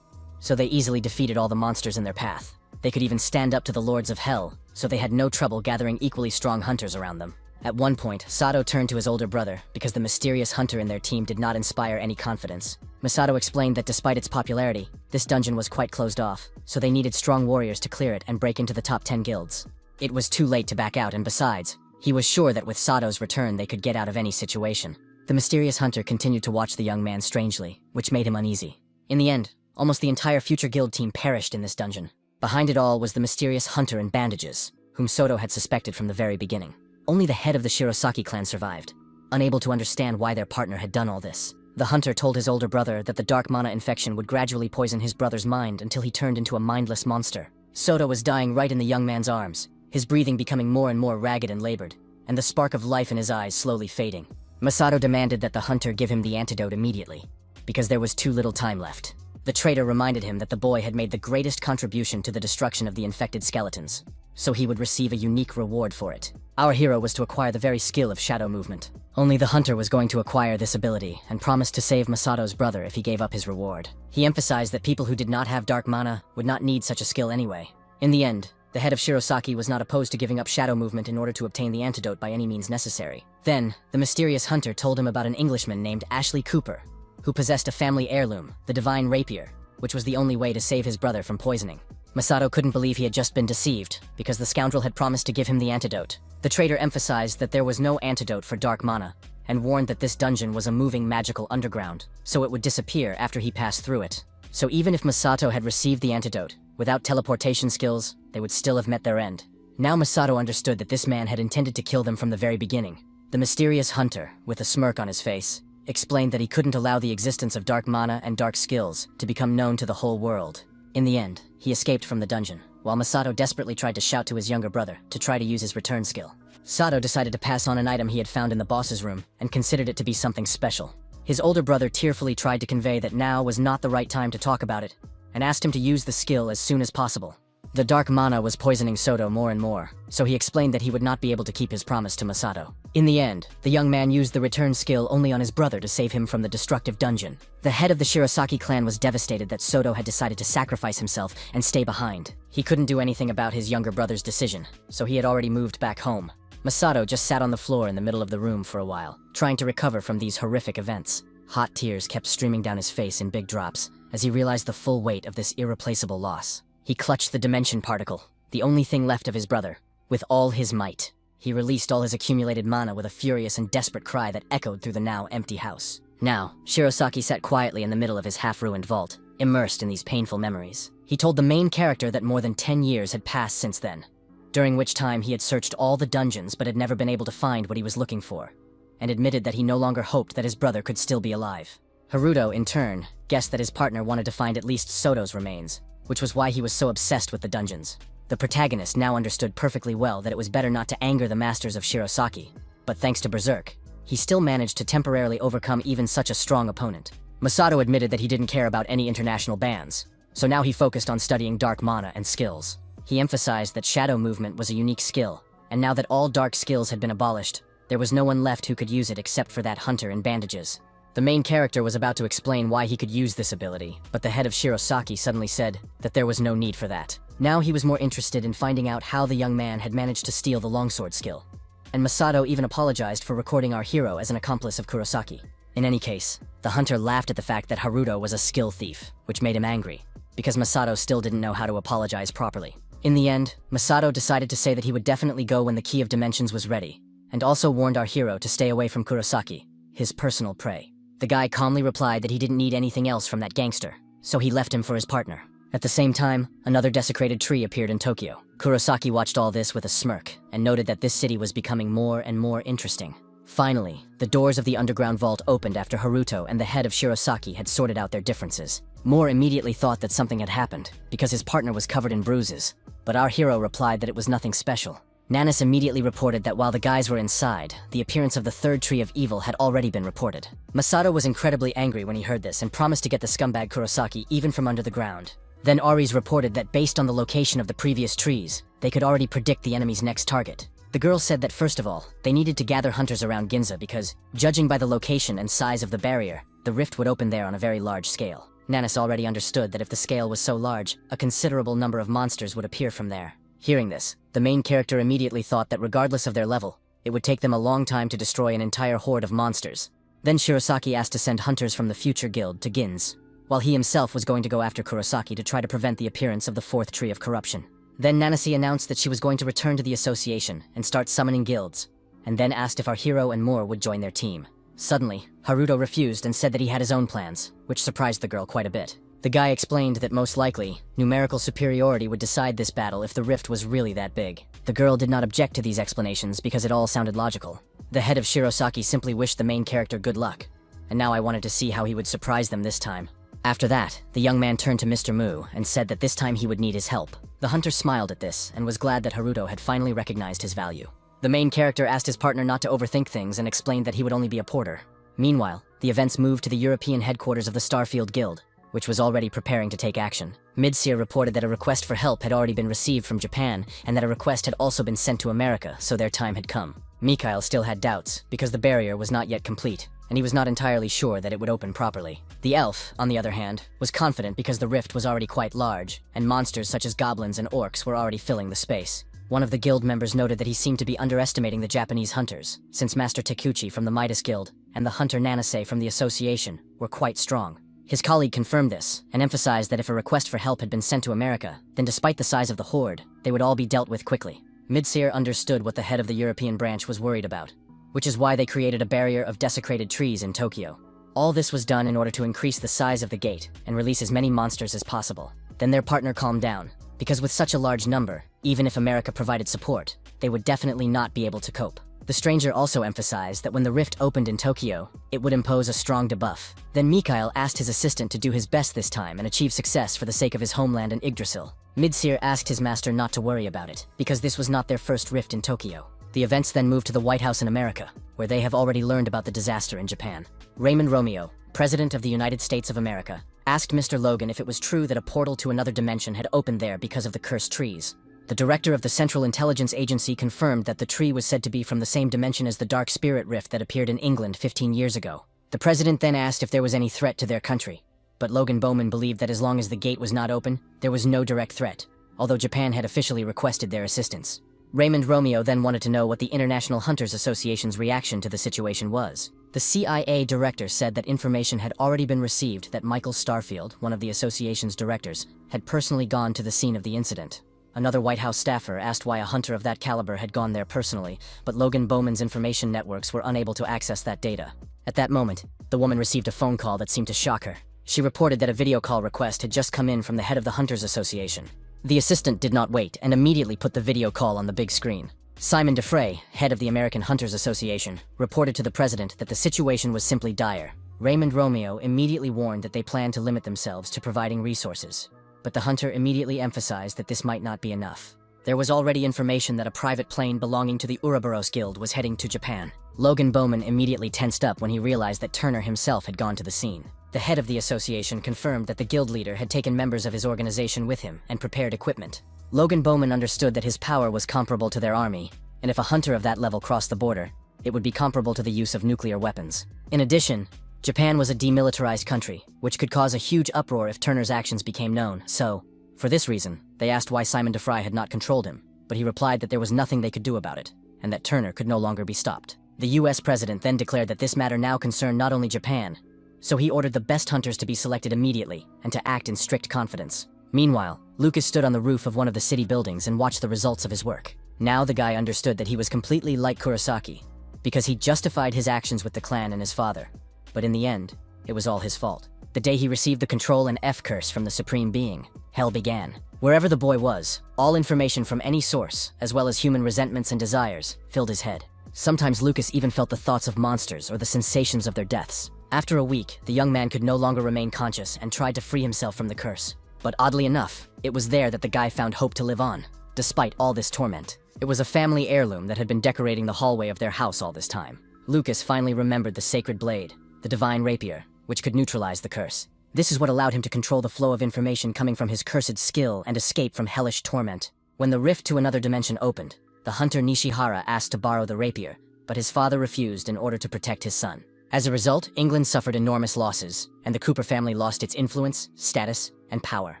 so they easily defeated all the monsters in their path. They could even stand up to the Lords of Hell, so they had no trouble gathering equally strong hunters around them. At one point, Sato turned to his older brother because the mysterious hunter in their team did not inspire any confidence. Masato explained that despite its popularity, this dungeon was quite closed off, so they needed strong warriors to clear it and break into the top 10 guilds. It was too late to back out, and besides, he was sure that with Sato's return they could get out of any situation. The mysterious hunter continued to watch the young man strangely, which made him uneasy. In the end, almost the entire future guild team perished in this dungeon. Behind it all was the mysterious hunter in bandages, whom Soto had suspected from the very beginning. Only the head of the Shirosaki clan survived, unable to understand why their partner had done all this. The hunter told his older brother that the dark mana infection would gradually poison his brother's mind until he turned into a mindless monster. Soto was dying right in the young man's arms, his breathing becoming more and more ragged and labored, and the spark of life in his eyes slowly fading. Masato demanded that the hunter give him the antidote immediately, because there was too little time left. The traitor reminded him that the boy had made the greatest contribution to the destruction of the infected skeletons, so he would receive a unique reward for it. Our hero was to acquire the very skill of shadow movement. Only the hunter was going to acquire this ability and promised to save Masato's brother if he gave up his reward. He emphasized that people who did not have dark mana would not need such a skill anyway. In the end, the head of Shirosaki was not opposed to giving up shadow movement in order to obtain the antidote by any means necessary. Then, the mysterious hunter told him about an Englishman named Ashley Cooper, who possessed a family heirloom, the divine rapier, which was the only way to save his brother from poisoning. Masato couldn't believe he had just been deceived, because the scoundrel had promised to give him the antidote. The traitor emphasized that there was no antidote for dark mana, and warned that this dungeon was a moving magical underground, so it would disappear after he passed through it. So even if Masato had received the antidote, without teleportation skills, they would still have met their end. Now Masato understood that this man had intended to kill them from the very beginning. The mysterious hunter, with a smirk on his face, explained that he couldn't allow the existence of dark mana and dark skills to become known to the whole world. In the end, he escaped from the dungeon, while Masato desperately tried to shout to his younger brother to try to use his return skill. Sato decided to pass on an item he had found in the boss's room and considered it to be something special. His older brother tearfully tried to convey that now was not the right time to talk about it, and asked him to use the skill as soon as possible. The dark mana was poisoning Soto more and more, so he explained that he would not be able to keep his promise to Masato. In the end, the young man used the return skill only on his brother to save him from the destructive dungeon. The head of the Shirosaki clan was devastated that Soto had decided to sacrifice himself and stay behind. He couldn't do anything about his younger brother's decision, so he had already moved back home. Masato just sat on the floor in the middle of the room for a while, trying to recover from these horrific events. Hot tears kept streaming down his face in big drops as he realized the full weight of this irreplaceable loss. He clutched the dimension particle, the only thing left of his brother, with all his might. He released all his accumulated mana with a furious and desperate cry that echoed through the now empty house. Now, Shirosaki sat quietly in the middle of his half-ruined vault, immersed in these painful memories. He told the main character that more than 10 years had passed since then, during which time he had searched all the dungeons but had never been able to find what he was looking for, and admitted that he no longer hoped that his brother could still be alive. Haruto, in turn, guessed that his partner wanted to find at least Soto's remains, which was why he was so obsessed with the dungeons. The protagonist now understood perfectly well that it was better not to anger the masters of Shirosaki, but thanks to Berserk, he still managed to temporarily overcome even such a strong opponent. Masato admitted that he didn't care about any international bans, so now he focused on studying dark mana and skills. He emphasized that shadow movement was a unique skill, and now that all dark skills had been abolished, there was no one left who could use it except for that hunter in bandages. The main character was about to explain why he could use this ability, but the head of Shirosaki suddenly said that there was no need for that. Now he was more interested in finding out how the young man had managed to steal the longsword skill. And Masato even apologized for recording our hero as an accomplice of Kurosaki. In any case, the hunter laughed at the fact that Haruto was a skill thief, which made him angry, because Masato still didn't know how to apologize properly. In the end, Masato decided to say that he would definitely go when the Key of Dimensions was ready, and also warned our hero to stay away from Kurosaki, his personal prey. The guy calmly replied that he didn't need anything else from that gangster, so he left him for his partner. At the same time, another desecrated tree appeared in Tokyo. Kurosaki watched all this with a smirk, and noted that this city was becoming more and more interesting. Finally, the doors of the underground vault opened after Haruto and the head of Shirosaki had sorted out their differences. Moore immediately thought that something had happened, because his partner was covered in bruises, but our hero replied that it was nothing special. Nanis immediately reported that while the guys were inside, the appearance of the third tree of evil had already been reported. Masato was incredibly angry when he heard this and promised to get the scumbag Kurosaki even from under the ground. Then Aries reported that based on the location of the previous trees, they could already predict the enemy's next target. The girl said that first of all, they needed to gather hunters around Ginza because, judging by the location and size of the barrier, the rift would open there on a very large scale. Nanis already understood that if the scale was so large, a considerable number of monsters would appear from there. Hearing this, the main character immediately thought that regardless of their level, it would take them a long time to destroy an entire horde of monsters. Then Shirosaki asked to send hunters from the future guild to Ginz, while he himself was going to go after Kurosaki to try to prevent the appearance of the fourth tree of corruption. Then Nanasi announced that she was going to return to the association and start summoning guilds, and then asked if our hero and Moore would join their team. Suddenly, Haruto refused and said that he had his own plans, which surprised the girl quite a bit. The guy explained that most likely, numerical superiority would decide this battle if the rift was really that big. The girl did not object to these explanations because it all sounded logical. The head of Shirosaki simply wished the main character good luck, and now I wanted to see how he would surprise them this time. After that, the young man turned to Mr. Mu and said that this time he would need his help. The hunter smiled at this and was glad that Haruto had finally recognized his value. The main character asked his partner not to overthink things and explained that he would only be a porter. Meanwhile, the events moved to the European headquarters of the Starfield Guild, which was already preparing to take action. Midseer reported that a request for help had already been received from Japan, and that a request had also been sent to America, so their time had come. Mikhail still had doubts, because the barrier was not yet complete, and he was not entirely sure that it would open properly. The elf, on the other hand, was confident because the rift was already quite large, and monsters such as goblins and orcs were already filling the space. One of the guild members noted that he seemed to be underestimating the Japanese hunters, since Master Takuchi from the Midas Guild and the hunter Nanase from the association were quite strong. His colleague confirmed this, and emphasized that if a request for help had been sent to America, then despite the size of the horde, they would all be dealt with quickly. Midseer understood what the head of the European branch was worried about, which is why they created a barrier of desecrated trees in Tokyo. All this was done in order to increase the size of the gate and release as many monsters as possible. Then their partner calmed down, because with such a large number, even if America provided support, they would definitely not be able to cope. The stranger also emphasized that when the rift opened in Tokyo, it would impose a strong debuff. Then Mikhail asked his assistant to do his best this time and achieve success for the sake of his homeland in Yggdrasil. Midseer asked his master not to worry about it, because this was not their first rift in Tokyo. The events then moved to the White House in America, where they have already learned about the disaster in Japan. Raymond Romeo, President of the United States of America, asked Mr. Logan if it was true that a portal to another dimension had opened there because of the cursed trees. The director of the Central Intelligence Agency confirmed that the tree was said to be from the same dimension as the Dark Spirit Rift that appeared in England 15 years ago. The president then asked if there was any threat to their country, but Logan Bowman believed that as long as the gate was not open, there was no direct threat, although Japan had officially requested their assistance. Raymond Romeo then wanted to know what the International Hunters Association's reaction to the situation was. The CIA director said that information had already been received that Michael Starfield, one of the association's directors, had personally gone to the scene of the incident. Another White House staffer asked why a hunter of that caliber had gone there personally, but Logan Bowman's information networks were unable to access that data. At that moment, the woman received a phone call that seemed to shock her. She reported that a video call request had just come in from the head of the Hunters Association. The assistant did not wait and immediately put the video call on the big screen. Simon DeFrey, head of the American Hunters Association, reported to the president that the situation was simply dire. Raymond Romeo immediately warned that they planned to limit themselves to providing resources. But the hunter immediately emphasized that this might not be enough. There was already information that a private plane belonging to the Ouroboros Guild was heading to Japan. Logan Bowman immediately tensed up when he realized that Turner himself had gone to the scene. The head of the association confirmed that the guild leader had taken members of his organization with him and prepared equipment. Logan Bowman understood that his power was comparable to their army, and if a hunter of that level crossed the border, it would be comparable to the use of nuclear weapons. In addition, Japan was a demilitarized country, which could cause a huge uproar if Turner's actions became known, so, for this reason, they asked why Simon DeFry had not controlled him, but he replied that there was nothing they could do about it, and that Turner could no longer be stopped. The US president then declared that this matter now concerned not only Japan, so he ordered the best hunters to be selected immediately and to act in strict confidence. Meanwhile, Lucas stood on the roof of one of the city buildings and watched the results of his work. Now the guy understood that he was completely like Kurosaki, because he justified his actions with the clan and his father. But in the end, it was all his fault. The day he received the control and F-curse from the Supreme Being, hell began. Wherever the boy was, all information from any source, as well as human resentments and desires, filled his head. Sometimes Lucas even felt the thoughts of monsters or the sensations of their deaths. After a week, the young man could no longer remain conscious and tried to free himself from the curse. But oddly enough, it was there that the guy found hope to live on, despite all this torment. It was a family heirloom that had been decorating the hallway of their house all this time. Lucas finally remembered the sacred blade, the divine rapier, which could neutralize the curse. This is what allowed him to control the flow of information coming from his cursed skill and escape from hellish torment. When the rift to another dimension opened, the hunter Nishihara asked to borrow the rapier, but his father refused in order to protect his son. As a result, England suffered enormous losses, and the Cooper family lost its influence, status, and power.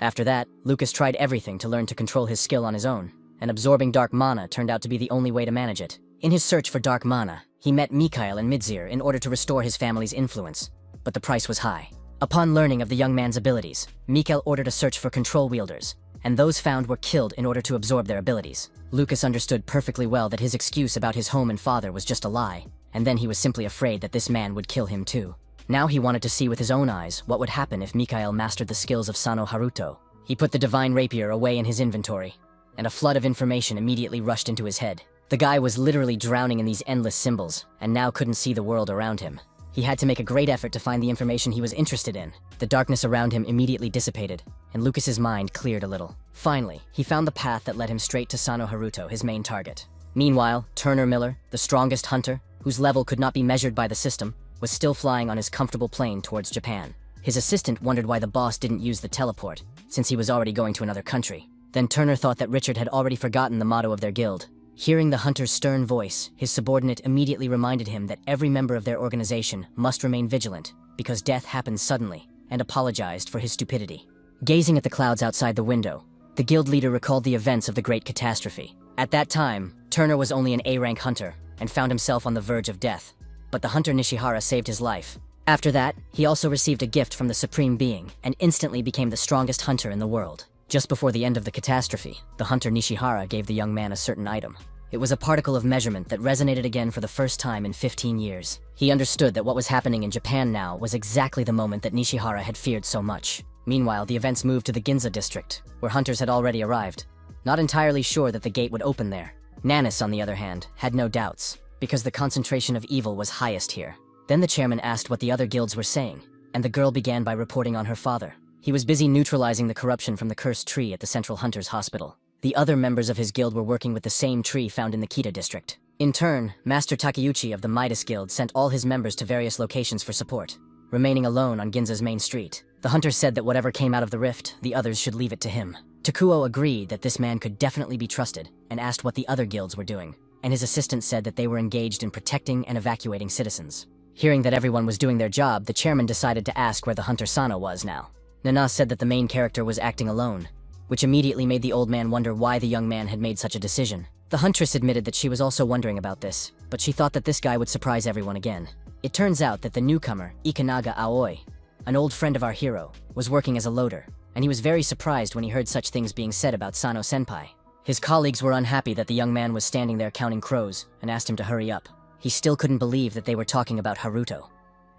After that, Lucas tried everything to learn to control his skill on his own, and absorbing dark mana turned out to be the only way to manage it. In his search for dark mana, he met Mikhail and Midzir in order to restore his family's influence, but the price was high. Upon learning of the young man's abilities, Mikhail ordered a search for control wielders, and those found were killed in order to absorb their abilities. Lucas understood perfectly well that his excuse about his home and father was just a lie, and then he was simply afraid that this man would kill him too. Now he wanted to see with his own eyes what would happen if Mikhail mastered the skills of Sano Haruto. He put the divine rapier away in his inventory, and a flood of information immediately rushed into his head. The guy was literally drowning in these endless symbols, and now couldn't see the world around him. He had to make a great effort to find the information he was interested in. The darkness around him immediately dissipated, and Lucas's mind cleared a little. Finally, he found the path that led him straight to Sano Haruto, his main target. Meanwhile, Turner Miller, the strongest hunter, whose level could not be measured by the system, was still flying on his comfortable plane towards Japan. His assistant wondered why the boss didn't use the teleport, since he was already going to another country. Then Turner thought that Richard had already forgotten the motto of their guild. Hearing the hunter's stern voice, his subordinate immediately reminded him that every member of their organization must remain vigilant, because death happens suddenly, and apologized for his stupidity. Gazing at the clouds outside the window, the guild leader recalled the events of the Great Catastrophe. At that time, Turner was only an A-rank hunter, and found himself on the verge of death. But the hunter Nishihara saved his life. After that, he also received a gift from the Supreme Being, and instantly became the strongest hunter in the world. Just before the end of the catastrophe, the hunter Nishihara gave the young man a certain item. It was a particle of measurement that resonated again for the first time in 15 years. He understood that what was happening in Japan now was exactly the moment that Nishihara had feared so much. Meanwhile, the events moved to the Ginza district, where hunters had already arrived, not entirely sure that the gate would open there. Nanis, on the other hand, had no doubts, because the concentration of evil was highest here. Then the chairman asked what the other guilds were saying, and the girl began by reporting on her father. He was busy neutralizing the corruption from the cursed tree at the Central Hunters Hospital. The other members of his guild were working with the same tree found in the Kita district. In turn, Master Takeuchi of the Midas Guild sent all his members to various locations for support, remaining alone on Ginza's main street. The hunter said that whatever came out of the rift, the others should leave it to him. Takuo agreed that this man could definitely be trusted, and asked what the other guilds were doing, and his assistant said that they were engaged in protecting and evacuating citizens. Hearing that everyone was doing their job, the chairman decided to ask where the hunter Sano was now. Nana said that the main character was acting alone, which immediately made the old man wonder why the young man had made such a decision. The huntress admitted that she was also wondering about this, but she thought that this guy would surprise everyone again. It turns out that the newcomer, Ikanaga Aoi, an old friend of our hero, was working as a loader, and he was very surprised when he heard such things being said about Sano Senpai. His colleagues were unhappy that the young man was standing there counting crows, and asked him to hurry up. He still couldn't believe that they were talking about Haruto,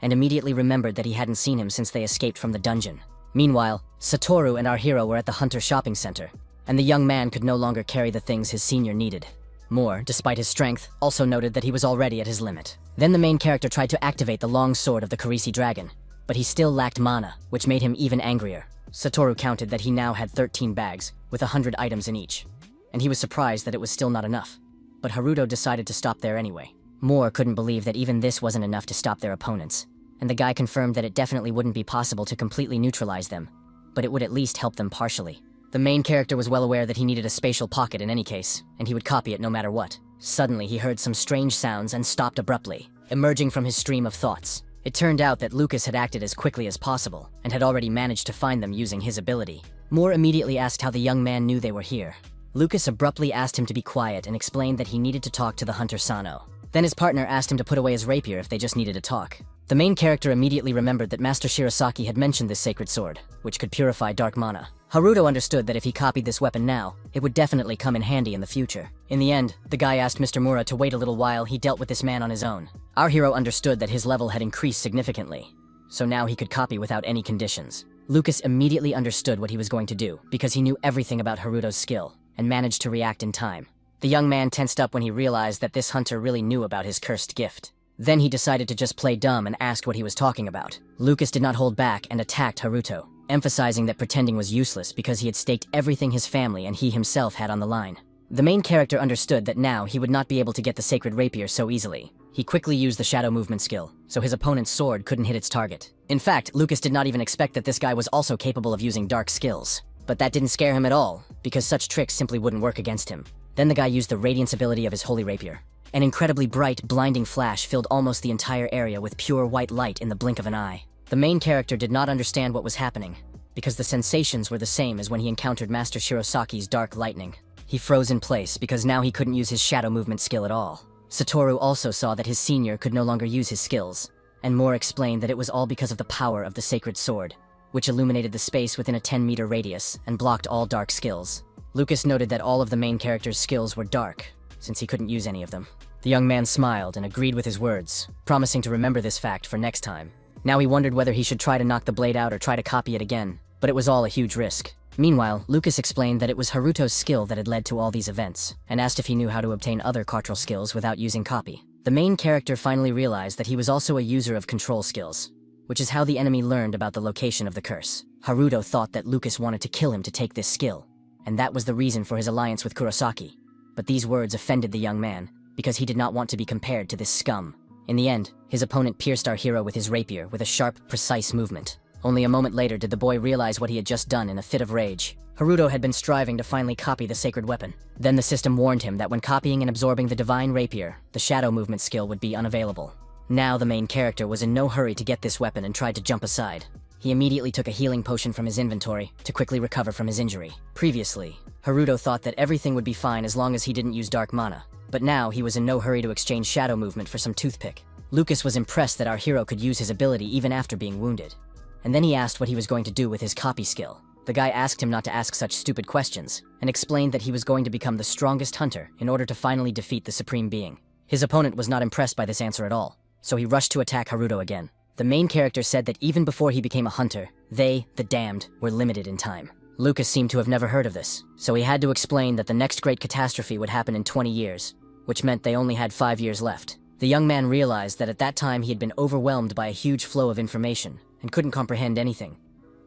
and immediately remembered that he hadn't seen him since they escaped from the dungeon. Meanwhile, Satoru and our hero were at the Hunter shopping center, and the young man could no longer carry the things his senior needed. Moore, despite his strength, also noted that he was already at his limit. Then the main character tried to activate the long sword of the Karisi dragon, but he still lacked mana, which made him even angrier. Satoru counted that he now had 13 bags, with 100 items in each, and he was surprised that it was still not enough. But Haruto decided to stop there anyway. Moore couldn't believe that even this wasn't enough to stop their opponents, and the guy confirmed that it definitely wouldn't be possible to completely neutralize them, but it would at least help them partially. The main character was well aware that he needed a spatial pocket in any case, and he would copy it no matter what. Suddenly, he heard some strange sounds and stopped abruptly, emerging from his stream of thoughts. It turned out that Lucas had acted as quickly as possible, and had already managed to find them using his ability. Moore immediately asked how the young man knew they were here. Lucas abruptly asked him to be quiet and explained that he needed to talk to the hunter Sano. Then his partner asked him to put away his rapier if they just needed to talk. The main character immediately remembered that Master Shirosaki had mentioned this sacred sword, which could purify dark mana. Haruto understood that if he copied this weapon now, it would definitely come in handy in the future. In the end, the guy asked Mr. Mura to wait a little while he dealt with this man on his own. Our hero understood that his level had increased significantly, so now he could copy without any conditions. Lucas immediately understood what he was going to do, because he knew everything about Haruto's skill, and managed to react in time. The young man tensed up when he realized that this hunter really knew about his cursed gift. Then he decided to just play dumb and asked what he was talking about. Lucas did not hold back and attacked Haruto, emphasizing that pretending was useless because he had staked everything his family and he himself had on the line. The main character understood that now he would not be able to get the sacred rapier so easily. He quickly used the shadow movement skill, so his opponent's sword couldn't hit its target. In fact, Lucas did not even expect that this guy was also capable of using dark skills. But that didn't scare him at all, because such tricks simply wouldn't work against him. Then the guy used the radiance ability of his holy rapier. An incredibly bright, blinding flash filled almost the entire area with pure white light in the blink of an eye. The main character did not understand what was happening, because the sensations were the same as when he encountered Master Shirosaki's dark lightning. He froze in place because now he couldn't use his shadow movement skill at all. Satoru also saw that his senior could no longer use his skills, and Moore explained that it was all because of the power of the sacred sword, which illuminated the space within a 10-meter radius and blocked all dark skills. Lucas noted that all of the main character's skills were dark, since he couldn't use any of them. The young man smiled and agreed with his words, promising to remember this fact for next time. Now he wondered whether he should try to knock the blade out or try to copy it again, but it was all a huge risk. Meanwhile, Lucas explained that it was Haruto's skill that had led to all these events, and asked if he knew how to obtain other cartral skills without using copy. The main character finally realized that he was also a user of control skills, which is how the enemy learned about the location of the curse. Haruto thought that Lucas wanted to kill him to take this skill, and that was the reason for his alliance with Kurosaki. But these words offended the young man, because he did not want to be compared to this scum. In the end, his opponent pierced our hero with his rapier with a sharp, precise movement. Only a moment later did the boy realize what he had just done in a fit of rage. Haruto had been striving to finally copy the sacred weapon. Then the system warned him that when copying and absorbing the divine rapier, the shadow movement skill would be unavailable. Now the main character was in no hurry to get this weapon and tried to jump aside. He immediately took a healing potion from his inventory to quickly recover from his injury. Previously, Haruto thought that everything would be fine as long as he didn't use dark mana, but now he was in no hurry to exchange shadow movement for some toothpick. Lucas was impressed that our hero could use his ability even after being wounded. And then he asked what he was going to do with his copy skill. The guy asked him not to ask such stupid questions, and explained that he was going to become the strongest hunter in order to finally defeat the Supreme Being. His opponent was not impressed by this answer at all, so he rushed to attack Haruto again. The main character said that even before he became a hunter, they, the damned, were limited in time. Lucas seemed to have never heard of this, so he had to explain that the next great catastrophe would happen in 20 years, which meant they only had 5 years left. The young man realized that at that time he had been overwhelmed by a huge flow of information, and couldn't comprehend anything,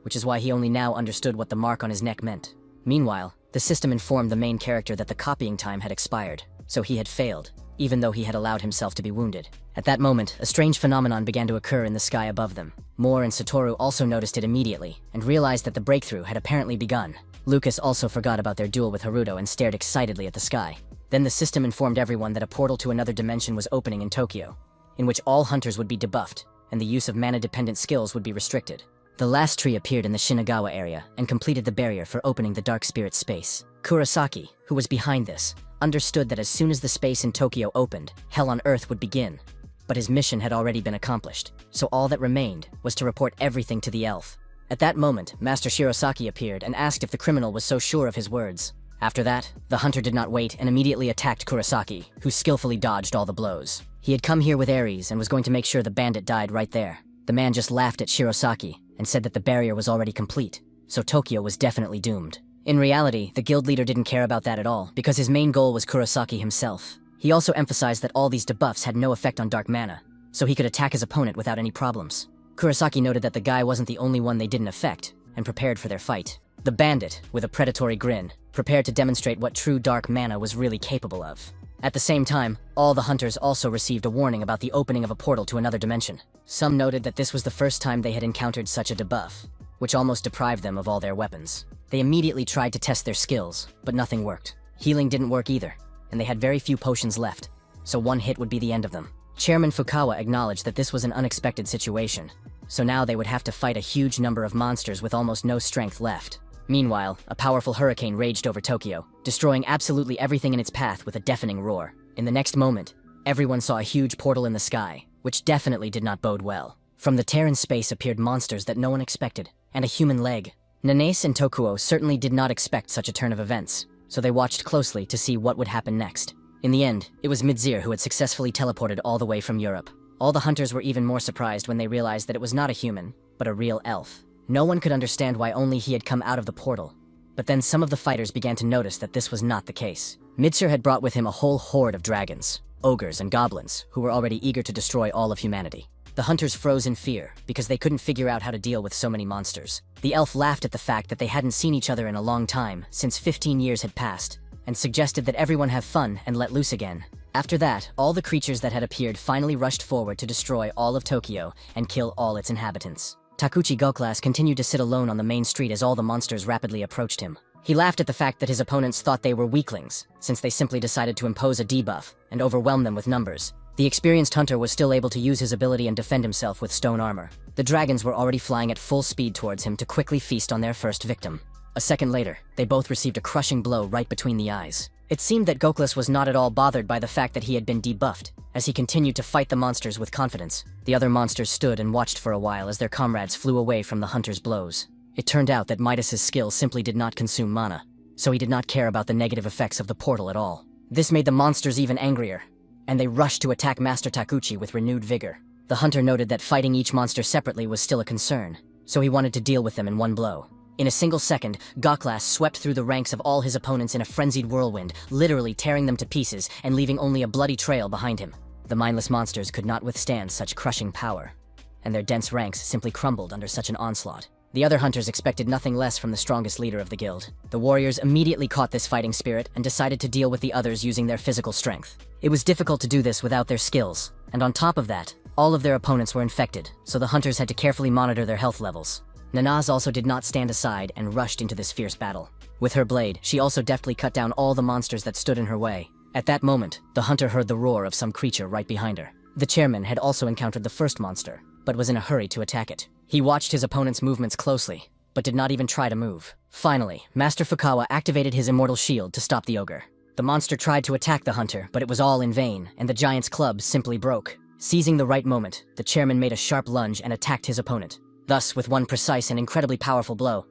which is why he only now understood what the mark on his neck meant. Meanwhile, the system informed the main character that the copying time had expired, so he had failed, even though he had allowed himself to be wounded. At that moment, a strange phenomenon began to occur in the sky above them. Moore and Satoru also noticed it immediately, and realized that the breakthrough had apparently begun. Lucas also forgot about their duel with Haruto and stared excitedly at the sky. Then the system informed everyone that a portal to another dimension was opening in Tokyo, in which all hunters would be debuffed, and the use of mana-dependent skills would be restricted. The last tree appeared in the Shinagawa area and completed the barrier for opening the Dark Spirit space. Kurosaki, who was behind this, understood that as soon as the space in Tokyo opened, Hell on Earth would begin. But his mission had already been accomplished, so all that remained was to report everything to the elf. At that moment, Master Shirosaki appeared and asked if the criminal was so sure of his words. After that, the hunter did not wait and immediately attacked Kurosaki, who skillfully dodged all the blows. He had come here with Ares and was going to make sure the bandit died right there. The man just laughed at Shirosaki and said that the barrier was already complete, so Tokyo was definitely doomed. In reality, the guild leader didn't care about that at all, because his main goal was Kurosaki himself. He also emphasized that all these debuffs had no effect on dark mana, so he could attack his opponent without any problems. Kurosaki noted that the guy wasn't the only one they didn't affect, and prepared for their fight. The bandit, with a predatory grin, prepared to demonstrate what true dark mana was really capable of. At the same time, all the hunters also received a warning about the opening of a portal to another dimension. Some noted that this was the first time they had encountered such a debuff, which almost deprived them of all their weapons. They immediately tried to test their skills, but nothing worked. Healing didn't work either, and they had very few potions left, so one hit would be the end of them. Chairman Fukawa acknowledged that this was an unexpected situation, so now they would have to fight a huge number of monsters with almost no strength left. Meanwhile, a powerful hurricane raged over Tokyo, destroying absolutely everything in its path with a deafening roar. In the next moment, everyone saw a huge portal in the sky, which definitely did not bode well. From the tear in space appeared monsters that no one expected, and a human leg. Nanase and Tokuo certainly did not expect such a turn of events, so they watched closely to see what would happen next. In the end, it was Midzir who had successfully teleported all the way from Europe. All the hunters were even more surprised when they realized that it was not a human, but a real elf. No one could understand why only he had come out of the portal, but then some of the fighters began to notice that this was not the case. Midzir had brought with him a whole horde of dragons, ogres, and goblins who were already eager to destroy all of humanity. The hunters froze in fear because they couldn't figure out how to deal with so many monsters. The elf laughed at the fact that they hadn't seen each other in a long time, since 15 years had passed, and suggested that everyone have fun and let loose again. After that, all the creatures that had appeared finally rushed forward to destroy all of Tokyo and kill all its inhabitants. Takuchi Goklas continued to sit alone on the main street as all the monsters rapidly approached him. He laughed at the fact that his opponents thought they were weaklings, since they simply decided to impose a debuff and overwhelm them with numbers. The experienced hunter was still able to use his ability and defend himself with stone armor. The dragons were already flying at full speed towards him to quickly feast on their first victim. A second later, they both received a crushing blow right between the eyes. It seemed that Goklas was not at all bothered by the fact that he had been debuffed, as he continued to fight the monsters with confidence. The other monsters stood and watched for a while as their comrades flew away from the hunter's blows. It turned out that Midas's skill simply did not consume mana, so he did not care about the negative effects of the portal at all. This made the monsters even angrier, and they rushed to attack Master Takuchi with renewed vigor. The hunter noted that fighting each monster separately was still a concern, so he wanted to deal with them in one blow. In a single second, Goklas swept through the ranks of all his opponents in a frenzied whirlwind, literally tearing them to pieces and leaving only a bloody trail behind him. The mindless monsters could not withstand such crushing power, and their dense ranks simply crumbled under such an onslaught. The other hunters expected nothing less from the strongest leader of the guild. The warriors immediately caught this fighting spirit and decided to deal with the others using their physical strength. It was difficult to do this without their skills, and on top of that, all of their opponents were infected, so the hunters had to carefully monitor their health levels. Nanase also did not stand aside and rushed into this fierce battle. With her blade, she also deftly cut down all the monsters that stood in her way. At that moment, the hunter heard the roar of some creature right behind her. The chairman had also encountered the first monster, but was in a hurry to attack it. He watched his opponent's movements closely, but did not even try to move. Finally, Master Fukawa activated his immortal shield to stop the ogre. The monster tried to attack the hunter, but it was all in vain, and the giant's club simply broke. Seizing the right moment, the chairman made a sharp lunge and attacked his opponent. Thus, with one precise and incredibly powerful blow,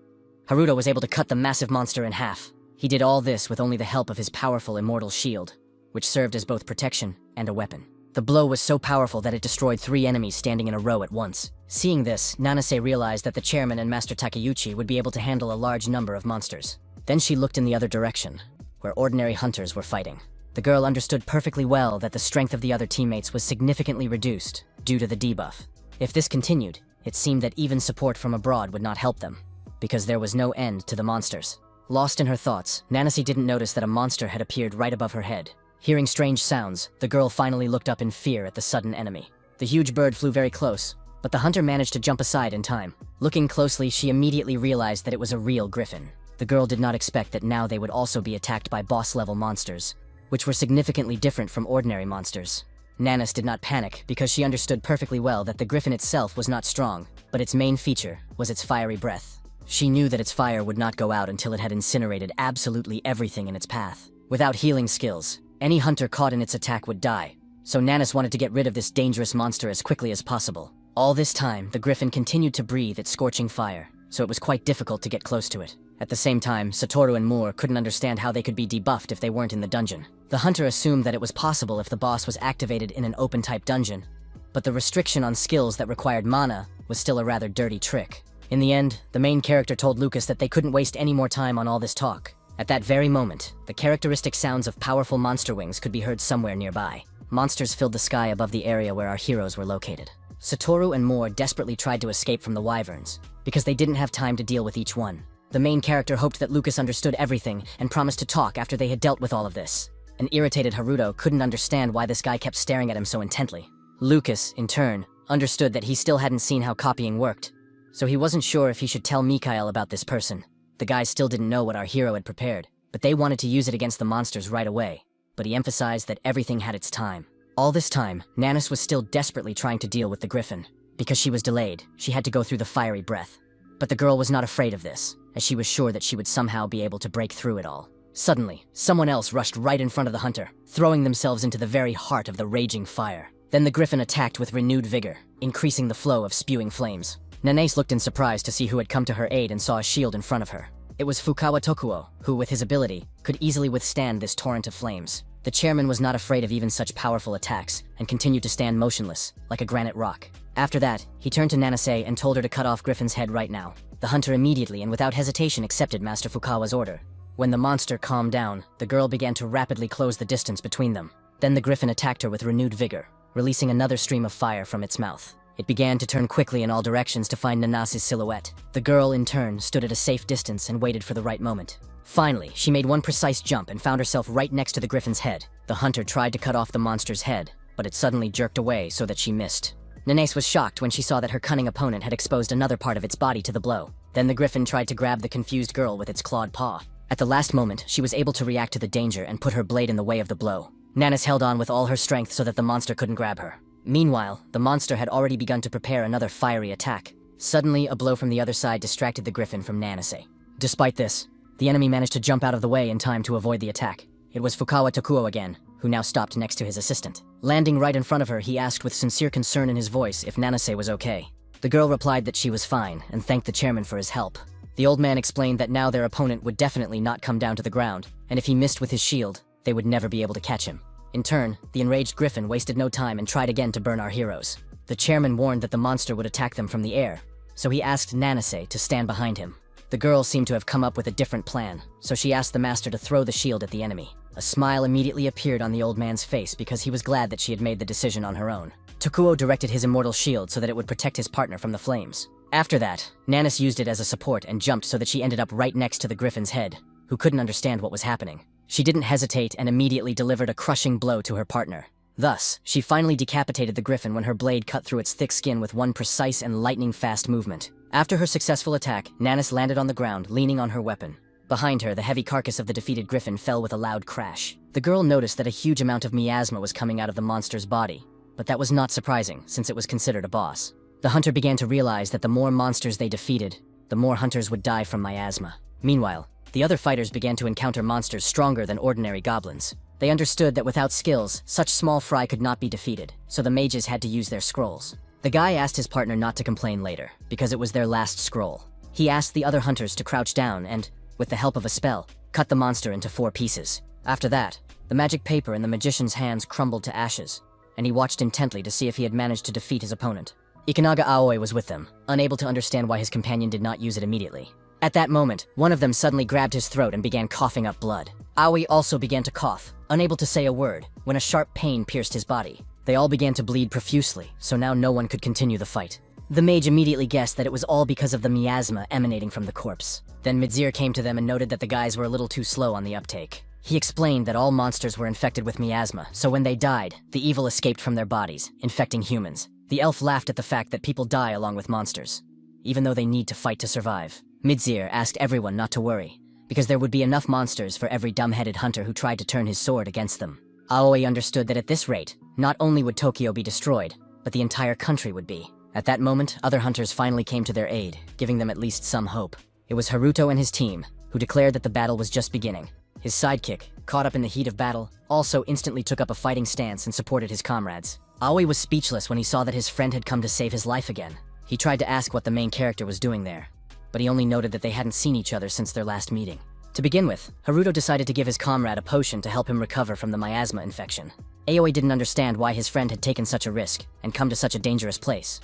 Haruto was able to cut the massive monster in half. He did all this with only the help of his powerful immortal shield, which served as both protection and a weapon. The blow was so powerful that it destroyed 3 enemies standing in a row at once. Seeing this, Nanase realized that the chairman and Master Takeuchi would be able to handle a large number of monsters. Then she looked in the other direction, where ordinary hunters were fighting. The girl understood perfectly well that the strength of the other teammates was significantly reduced due to the debuff. If this continued, it seemed that even support from abroad would not help them, because there was no end to the monsters. Lost in her thoughts, Nanase didn't notice that a monster had appeared right above her head. Hearing strange sounds, the girl finally looked up in fear at the sudden enemy. The huge bird flew very close, but the hunter managed to jump aside in time. Looking closely, she immediately realized that it was a real griffin. The girl did not expect that now they would also be attacked by boss-level monsters, which were significantly different from ordinary monsters. Nanase did not panic because she understood perfectly well that the griffin itself was not strong, but its main feature was its fiery breath. She knew that its fire would not go out until it had incinerated absolutely everything in its path. Without healing skills, any hunter caught in its attack would die, so Nanase wanted to get rid of this dangerous monster as quickly as possible. All this time, the griffin continued to breathe its scorching fire, so it was quite difficult to get close to it. At the same time, Satoru and Moore couldn't understand how they could be debuffed if they weren't in the dungeon. The hunter assumed that it was possible if the boss was activated in an open-type dungeon, but the restriction on skills that required mana was still a rather dirty trick. In the end, the main character told Lucas that they couldn't waste any more time on all this talk. At that very moment, the characteristic sounds of powerful monster wings could be heard somewhere nearby. Monsters filled the sky above the area where our heroes were located. Satoru and Moore desperately tried to escape from the wyverns, because they didn't have time to deal with each one. The main character hoped that Lucas understood everything and promised to talk after they had dealt with all of this. An irritated Haruto couldn't understand why this guy kept staring at him so intently. Lucas, in turn, understood that he still hadn't seen how copying worked, so he wasn't sure if he should tell Mikhail about this person. The guys still didn't know what our hero had prepared, but they wanted to use it against the monsters right away. But he emphasized that everything had its time. All this time, Nanis was still desperately trying to deal with the griffin. Because she was delayed, she had to go through the fiery breath. But the girl was not afraid of this, as she was sure that she would somehow be able to break through it all. Suddenly, someone else rushed right in front of the hunter, throwing themselves into the very heart of the raging fire. Then the griffin attacked with renewed vigor, increasing the flow of spewing flames. Nanis looked in surprise to see who had come to her aid and saw a shield in front of her. It was Fukawa Tokuo, who, with his ability, could easily withstand this torrent of flames. The chairman was not afraid of even such powerful attacks, and continued to stand motionless, like a granite rock. After that, he turned to Nanase and told her to cut off Griffin's head right now. The hunter immediately and without hesitation accepted Master Fukawa's order. When the monster calmed down, the girl began to rapidly close the distance between them. Then the griffin attacked her with renewed vigor, releasing another stream of fire from its mouth. It began to turn quickly in all directions to find Nanase's silhouette. The girl, in turn, stood at a safe distance and waited for the right moment. Finally, she made one precise jump and found herself right next to the griffin's head. The hunter tried to cut off the monster's head, but it suddenly jerked away so that she missed. Nanase was shocked when she saw that her cunning opponent had exposed another part of its body to the blow. Then the griffin tried to grab the confused girl with its clawed paw. At the last moment, she was able to react to the danger and put her blade in the way of the blow. Nanis held on with all her strength so that the monster couldn't grab her. Meanwhile, the monster had already begun to prepare another fiery attack. Suddenly, a blow from the other side distracted the griffin from Nanase. Despite this, the enemy managed to jump out of the way in time to avoid the attack. It was Fukawa Tokuo again, who now stopped next to his assistant. Landing right in front of her, he asked with sincere concern in his voice if Nanase was okay. The girl replied that she was fine, and thanked the chairman for his help. The old man explained that now their opponent would definitely not come down to the ground, and if he missed with his shield, they would never be able to catch him. In turn, the enraged griffin wasted no time and tried again to burn our heroes. The chairman warned that the monster would attack them from the air, so he asked Nanase to stand behind him. The girl seemed to have come up with a different plan, so she asked the master to throw the shield at the enemy. A smile immediately appeared on the old man's face because he was glad that she had made the decision on her own. Tokuo directed his immortal shield so that it would protect his partner from the flames. After that, Nanis used it as a support and jumped so that she ended up right next to the griffin's head, who couldn't understand what was happening. She didn't hesitate and immediately delivered a crushing blow to her partner. Thus, she finally decapitated the griffin when her blade cut through its thick skin with one precise and lightning-fast movement. After her successful attack, Nanis landed on the ground, leaning on her weapon. Behind her, the heavy carcass of the defeated griffin fell with a loud crash. The girl noticed that a huge amount of miasma was coming out of the monster's body, but that was not surprising, since it was considered a boss. The hunter began to realize that the more monsters they defeated, the more hunters would die from miasma. Meanwhile, the other fighters began to encounter monsters stronger than ordinary goblins. They understood that without skills, such small fry could not be defeated, so the mages had to use their scrolls. The guy asked his partner not to complain later, because it was their last scroll. He asked the other hunters to crouch down and, with the help of a spell, cut the monster into 4 pieces. After that, the magic paper in the magician's hands crumbled to ashes, and he watched intently to see if he had managed to defeat his opponent. Ikanaga Aoi was with them, unable to understand why his companion did not use it immediately. At that moment, one of them suddenly grabbed his throat and began coughing up blood. Aoi also began to cough, unable to say a word, when a sharp pain pierced his body. They all began to bleed profusely, so now no one could continue the fight. The mage immediately guessed that it was all because of the miasma emanating from the corpse. Then Midzir came to them and noted that the guys were a little too slow on the uptake. He explained that all monsters were infected with miasma, so when they died, the evil escaped from their bodies, infecting humans. The elf laughed at the fact that people die along with monsters, even though they need to fight to survive. Midzir asked everyone not to worry, because there would be enough monsters for every dumb-headed hunter who tried to turn his sword against them. Aoi understood that at this rate, not only would Tokyo be destroyed, but the entire country would be. At that moment, other hunters finally came to their aid, giving them at least some hope. It was Haruto and his team, who declared that the battle was just beginning. His sidekick, caught up in the heat of battle, also instantly took up a fighting stance and supported his comrades. Aoi was speechless when he saw that his friend had come to save his life again. He tried to ask what the main character was doing there, but he only noted that they hadn't seen each other since their last meeting. To begin with, Haruto decided to give his comrade a potion to help him recover from the miasma infection. Aoi didn't understand why his friend had taken such a risk and come to such a dangerous place.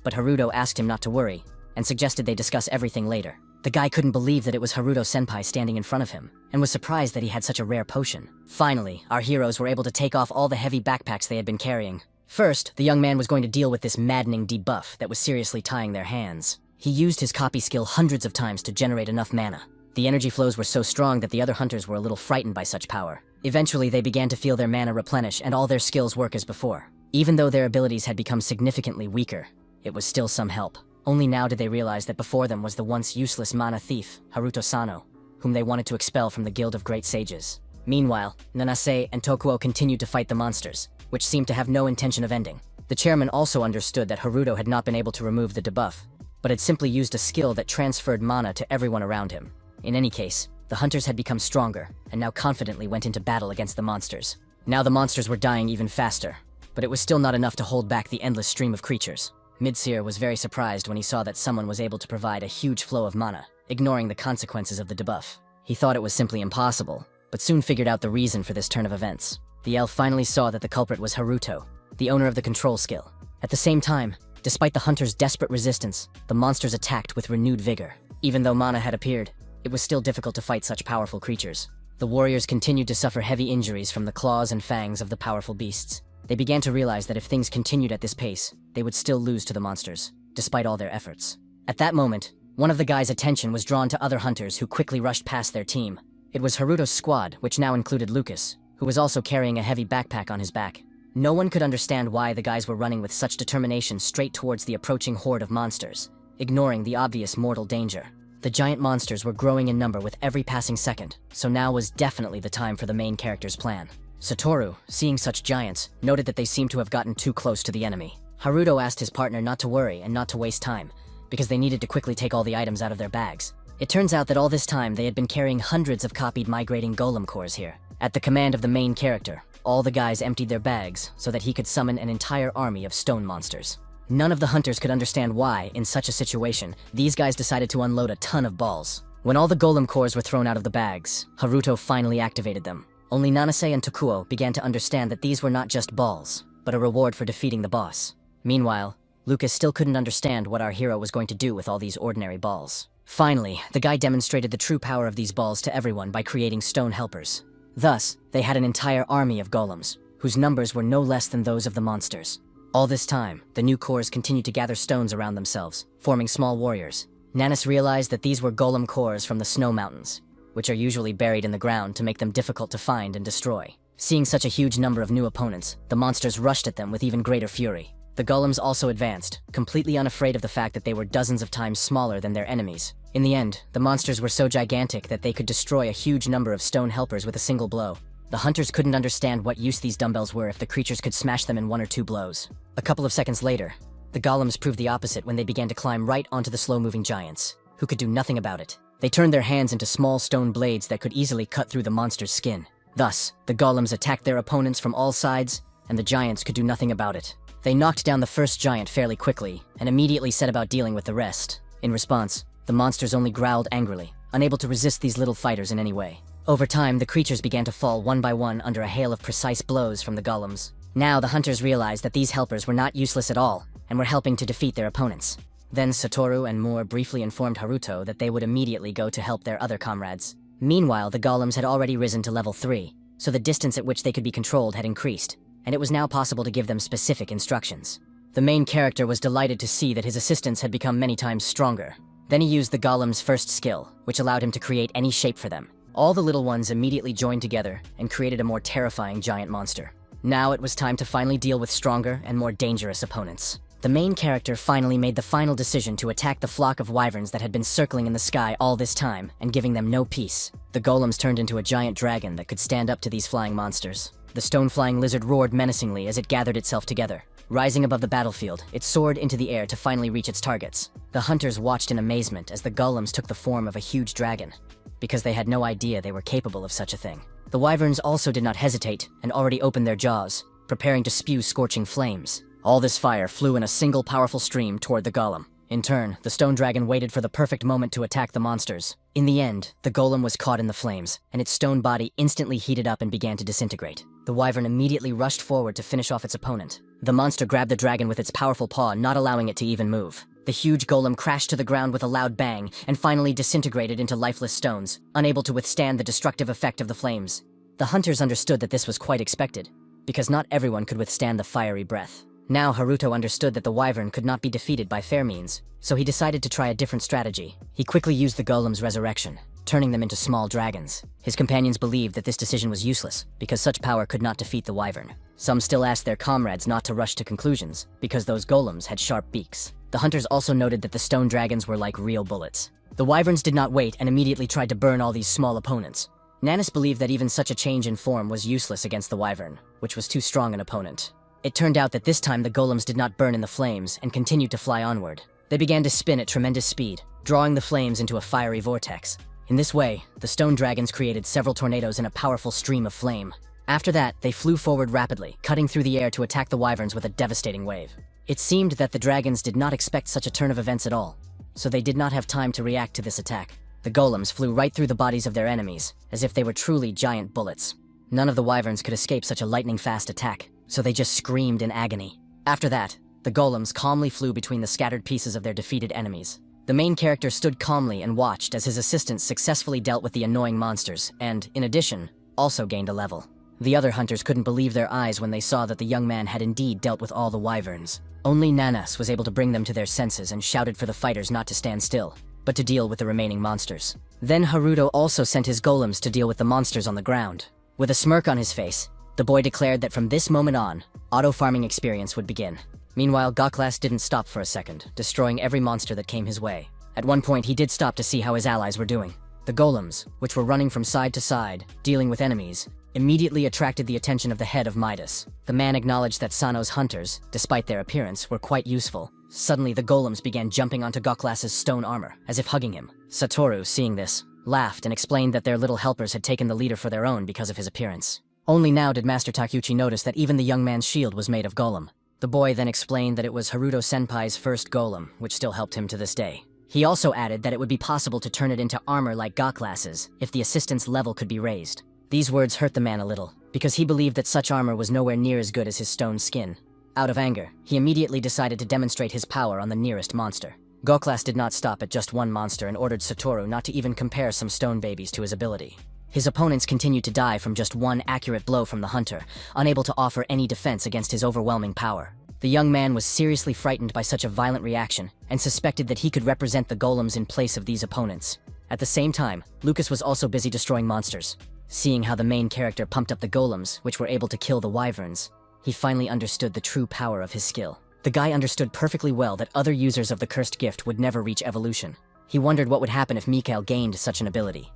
But Haruto asked him not to worry, and suggested they discuss everything later. The guy couldn't believe that it was Haruto-senpai standing in front of him, and was surprised that he had such a rare potion. Finally, our heroes were able to take off all the heavy backpacks they had been carrying. First, the young man was going to deal with this maddening debuff that was seriously tying their hands. He used his copy skill hundreds of times to generate enough mana. The energy flows were so strong that the other hunters were a little frightened by such power. Eventually, they began to feel their mana replenish and all their skills work as before. Even though their abilities had become significantly weaker, it was still some help. Only now did they realize that before them was the once useless mana thief, Haruto Sano, whom they wanted to expel from the Guild of Great Sages. Meanwhile, Nanase and Tokuo continued to fight the monsters, which seemed to have no intention of ending. The chairman also understood that Haruto had not been able to remove the debuff, but had simply used a skill that transferred mana to everyone around him. In any case, the hunters had become stronger, and now confidently went into battle against the monsters. Now the monsters were dying even faster, but it was still not enough to hold back the endless stream of creatures. Midseer was very surprised when he saw that someone was able to provide a huge flow of mana, ignoring the consequences of the debuff. He thought it was simply impossible, but soon figured out the reason for this turn of events. The elf finally saw that the culprit was Haruto, the owner of the control skill. At the same time, despite the hunters' desperate resistance, the monsters attacked with renewed vigor. Even though mana had appeared, it was still difficult to fight such powerful creatures. The warriors continued to suffer heavy injuries from the claws and fangs of the powerful beasts. They began to realize that if things continued at this pace, they would still lose to the monsters, despite all their efforts. At that moment, one of the guys' attention was drawn to other hunters who quickly rushed past their team. It was Haruto's squad, which now included Lucas, who was also carrying a heavy backpack on his back. No one could understand why the guys were running with such determination straight towards the approaching horde of monsters, ignoring the obvious mortal danger. The giant monsters were growing in number with every passing second, so now was definitely the time for the main character's plan. Satoru, seeing such giants, noted that they seemed to have gotten too close to the enemy. Haruto asked his partner not to worry and not to waste time, because they needed to quickly take all the items out of their bags. It turns out that all this time they had been carrying hundreds of copied migrating golem cores here. At the command of the main character, all the guys emptied their bags so that he could summon an entire army of stone monsters. None of the hunters could understand why, in such a situation, these guys decided to unload a ton of balls. When all the golem cores were thrown out of the bags, Haruto finally activated them. Only Nanase and Tokuo began to understand that these were not just balls, but a reward for defeating the boss. Meanwhile, Lucas still couldn't understand what our hero was going to do with all these ordinary balls. Finally, the guy demonstrated the true power of these balls to everyone by creating stone helpers. Thus, they had an entire army of golems, whose numbers were no less than those of the monsters. All this time, the new cores continued to gather stones around themselves, forming small warriors. Nanis realized that these were golem cores from the snow mountains, which are usually buried in the ground to make them difficult to find and destroy. Seeing such a huge number of new opponents, the monsters rushed at them with even greater fury. The golems also advanced, completely unafraid of the fact that they were dozens of times smaller than their enemies. In the end, the monsters were so gigantic that they could destroy a huge number of stone helpers with a single blow. The hunters couldn't understand what use these dumbbells were if the creatures could smash them in 1 or 2 blows. A couple of seconds later, the golems proved the opposite when they began to climb right onto the slow-moving giants, who could do nothing about it. They turned their hands into small stone blades that could easily cut through the monster's skin. Thus, the golems attacked their opponents from all sides, and the giants could do nothing about it. They knocked down the first giant fairly quickly, and immediately set about dealing with the rest. In response, the monsters only growled angrily, unable to resist these little fighters in any way. Over time, the creatures began to fall one by one under a hail of precise blows from the golems. Now the hunters realized that these helpers were not useless at all, and were helping to defeat their opponents. Then Satoru and Moore briefly informed Haruto that they would immediately go to help their other comrades. Meanwhile, the golems had already risen to level 3, so the distance at which they could be controlled had increased, and it was now possible to give them specific instructions. The main character was delighted to see that his assistants had become many times stronger. Then he used the golem's first skill, which allowed him to create any shape for them. All the little ones immediately joined together and created a more terrifying giant monster. Now it was time to finally deal with stronger and more dangerous opponents. The main character finally made the final decision to attack the flock of wyverns that had been circling in the sky all this time and giving them no peace. The golems turned into a giant dragon that could stand up to these flying monsters. The stone-flying lizard roared menacingly as it gathered itself together. Rising above the battlefield, it soared into the air to finally reach its targets. The hunters watched in amazement as the golems took the form of a huge dragon, because they had no idea they were capable of such a thing. The wyverns also did not hesitate and already opened their jaws, preparing to spew scorching flames. All this fire flew in a single powerful stream toward the golem. In turn, the stone dragon waited for the perfect moment to attack the monsters. In the end, the golem was caught in the flames, and its stone body instantly heated up and began to disintegrate. The wyvern immediately rushed forward to finish off its opponent. The monster grabbed the dragon with its powerful paw, not allowing it to even move. The huge golem crashed to the ground with a loud bang, and finally disintegrated into lifeless stones, unable to withstand the destructive effect of the flames. The hunters understood that this was quite expected, because not everyone could withstand the fiery breath. Now Haruto understood that the wyvern could not be defeated by fair means, so he decided to try a different strategy. He quickly used the golem's resurrection. turning them into small dragons. His companions believed that this decision was useless, because such power could not defeat the wyvern. Some still asked their comrades not to rush to conclusions, because those golems had sharp beaks. The hunters also noted that the stone dragons were like real bullets. The wyverns did not wait and immediately tried to burn all these small opponents. Nanis believed that even such a change in form was useless against the wyvern, which was too strong an opponent. It turned out that this time the golems did not burn in the flames and continued to fly onward. They began to spin at tremendous speed, drawing the flames into a fiery vortex. In this way, the stone dragons created several tornadoes in a powerful stream of flame. After that, they flew forward rapidly, cutting through the air to attack the wyverns with a devastating wave. It seemed that the dragons did not expect such a turn of events at all, so they did not have time to react to this attack. The golems flew right through the bodies of their enemies, as if they were truly giant bullets. None of the wyverns could escape such a lightning-fast attack, so they just screamed in agony. After that, the golems calmly flew between the scattered pieces of their defeated enemies. The main character stood calmly and watched as his assistants successfully dealt with the annoying monsters and, in addition, also gained a level. The other hunters couldn't believe their eyes when they saw that the young man had indeed dealt with all the wyverns. Only Nanas was able to bring them to their senses and shouted for the fighters not to stand still, but to deal with the remaining monsters. Then Haruto also sent his golems to deal with the monsters on the ground. With a smirk on his face, the boy declared that from this moment on, auto-farming experience would begin. Meanwhile, Goklas didn't stop for a second, destroying every monster that came his way. At one point, he did stop to see how his allies were doing. The golems, which were running from side to side, dealing with enemies, immediately attracted the attention of the head of Midas. The man acknowledged that Sano's hunters, despite their appearance, were quite useful. Suddenly, the golems began jumping onto Goklas's stone armor, as if hugging him. Satoru, seeing this, laughed and explained that their little helpers had taken the leader for their own because of his appearance. Only now did Master Takeuchi notice that even the young man's shield was made of golem. The boy then explained that it was Haruto Senpai's first golem, which still helped him to this day. He also added that it would be possible to turn it into armor like Goklas's if the assistant's level could be raised. These words hurt the man a little, because he believed that such armor was nowhere near as good as his stone skin. Out of anger, he immediately decided to demonstrate his power on the nearest monster. Goklas did not stop at just one monster and ordered Satoru not to even compare some stone babies to his ability. His opponents continued to die from just one accurate blow from the hunter, unable to offer any defense against his overwhelming power. The young man was seriously frightened by such a violent reaction and suspected that he could represent the golems in place of these opponents. At the same time, Lucas was also busy destroying monsters. Seeing how the main character pumped up the golems, which were able to kill the wyverns, he finally understood the true power of his skill. The guy understood perfectly well that other users of the cursed gift would never reach evolution. He wondered what would happen if Mikhail gained such an ability.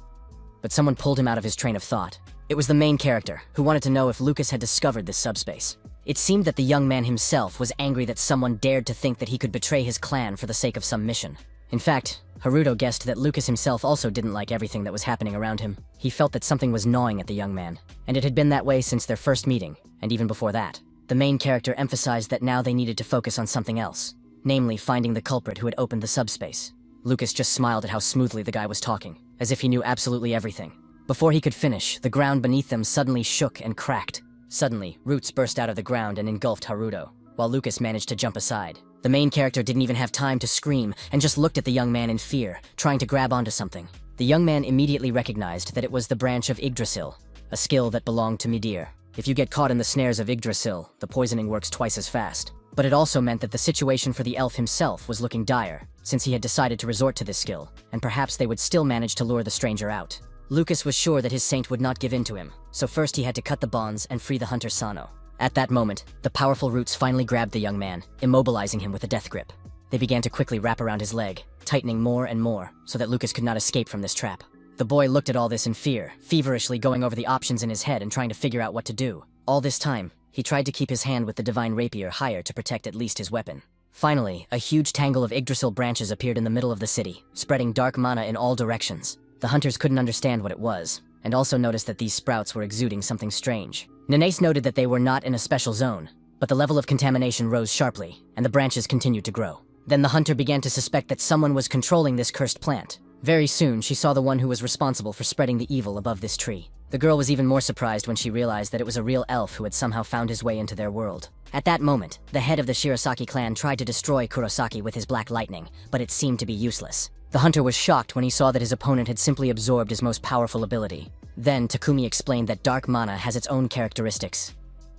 But someone pulled him out of his train of thought. It was the main character, who wanted to know if Lucas had discovered this subspace. It seemed that the young man himself was angry that someone dared to think that he could betray his clan for the sake of some mission. In fact, Haruto guessed that Lucas himself also didn't like everything that was happening around him. He felt that something was gnawing at the young man, and it had been that way since their first meeting, and even before that. The main character emphasized that now they needed to focus on something else, namely finding the culprit who had opened the subspace. Lucas just smiled at how smoothly the guy was talking, as if he knew absolutely everything. Before he could finish, the ground beneath them suddenly shook and cracked. Suddenly, roots burst out of the ground and engulfed Haruto, while Lucas managed to jump aside. The main character didn't even have time to scream and just looked at the young man in fear, trying to grab onto something. The young man immediately recognized that it was the branch of Yggdrasil, a skill that belonged to Midir. If you get caught in the snares of Yggdrasil, the poisoning works twice as fast. But it also meant that the situation for the elf himself was looking dire, since he had decided to resort to this skill, and perhaps they would still manage to lure the stranger out. Lucas was sure that his saint would not give in to him, so first he had to cut the bonds and free the hunter Sano. At that moment, the powerful roots finally grabbed the young man, immobilizing him with a death grip. They began to quickly wrap around his leg, tightening more and more, so that Lucas could not escape from this trap. The boy looked at all this in fear, feverishly going over the options in his head and trying to figure out what to do. All this time, he tried to keep his hand with the divine rapier higher to protect at least his weapon. Finally, a huge tangle of Yggdrasil branches appeared in the middle of the city, spreading dark mana in all directions. The hunters couldn't understand what it was, and also noticed that these sprouts were exuding something strange. Nanace noted that they were not in a special zone, but the level of contamination rose sharply, and the branches continued to grow. Then the hunter began to suspect that someone was controlling this cursed plant. Very soon, she saw the one who was responsible for spreading the evil above this tree. The girl was even more surprised when she realized that it was a real elf who had somehow found his way into their world. At that moment, the head of the Shirasaki clan tried to destroy Kurosaki with his black lightning, but it seemed to be useless. The hunter was shocked when he saw that his opponent had simply absorbed his most powerful ability. Then, Takumi explained that dark mana has its own characteristics,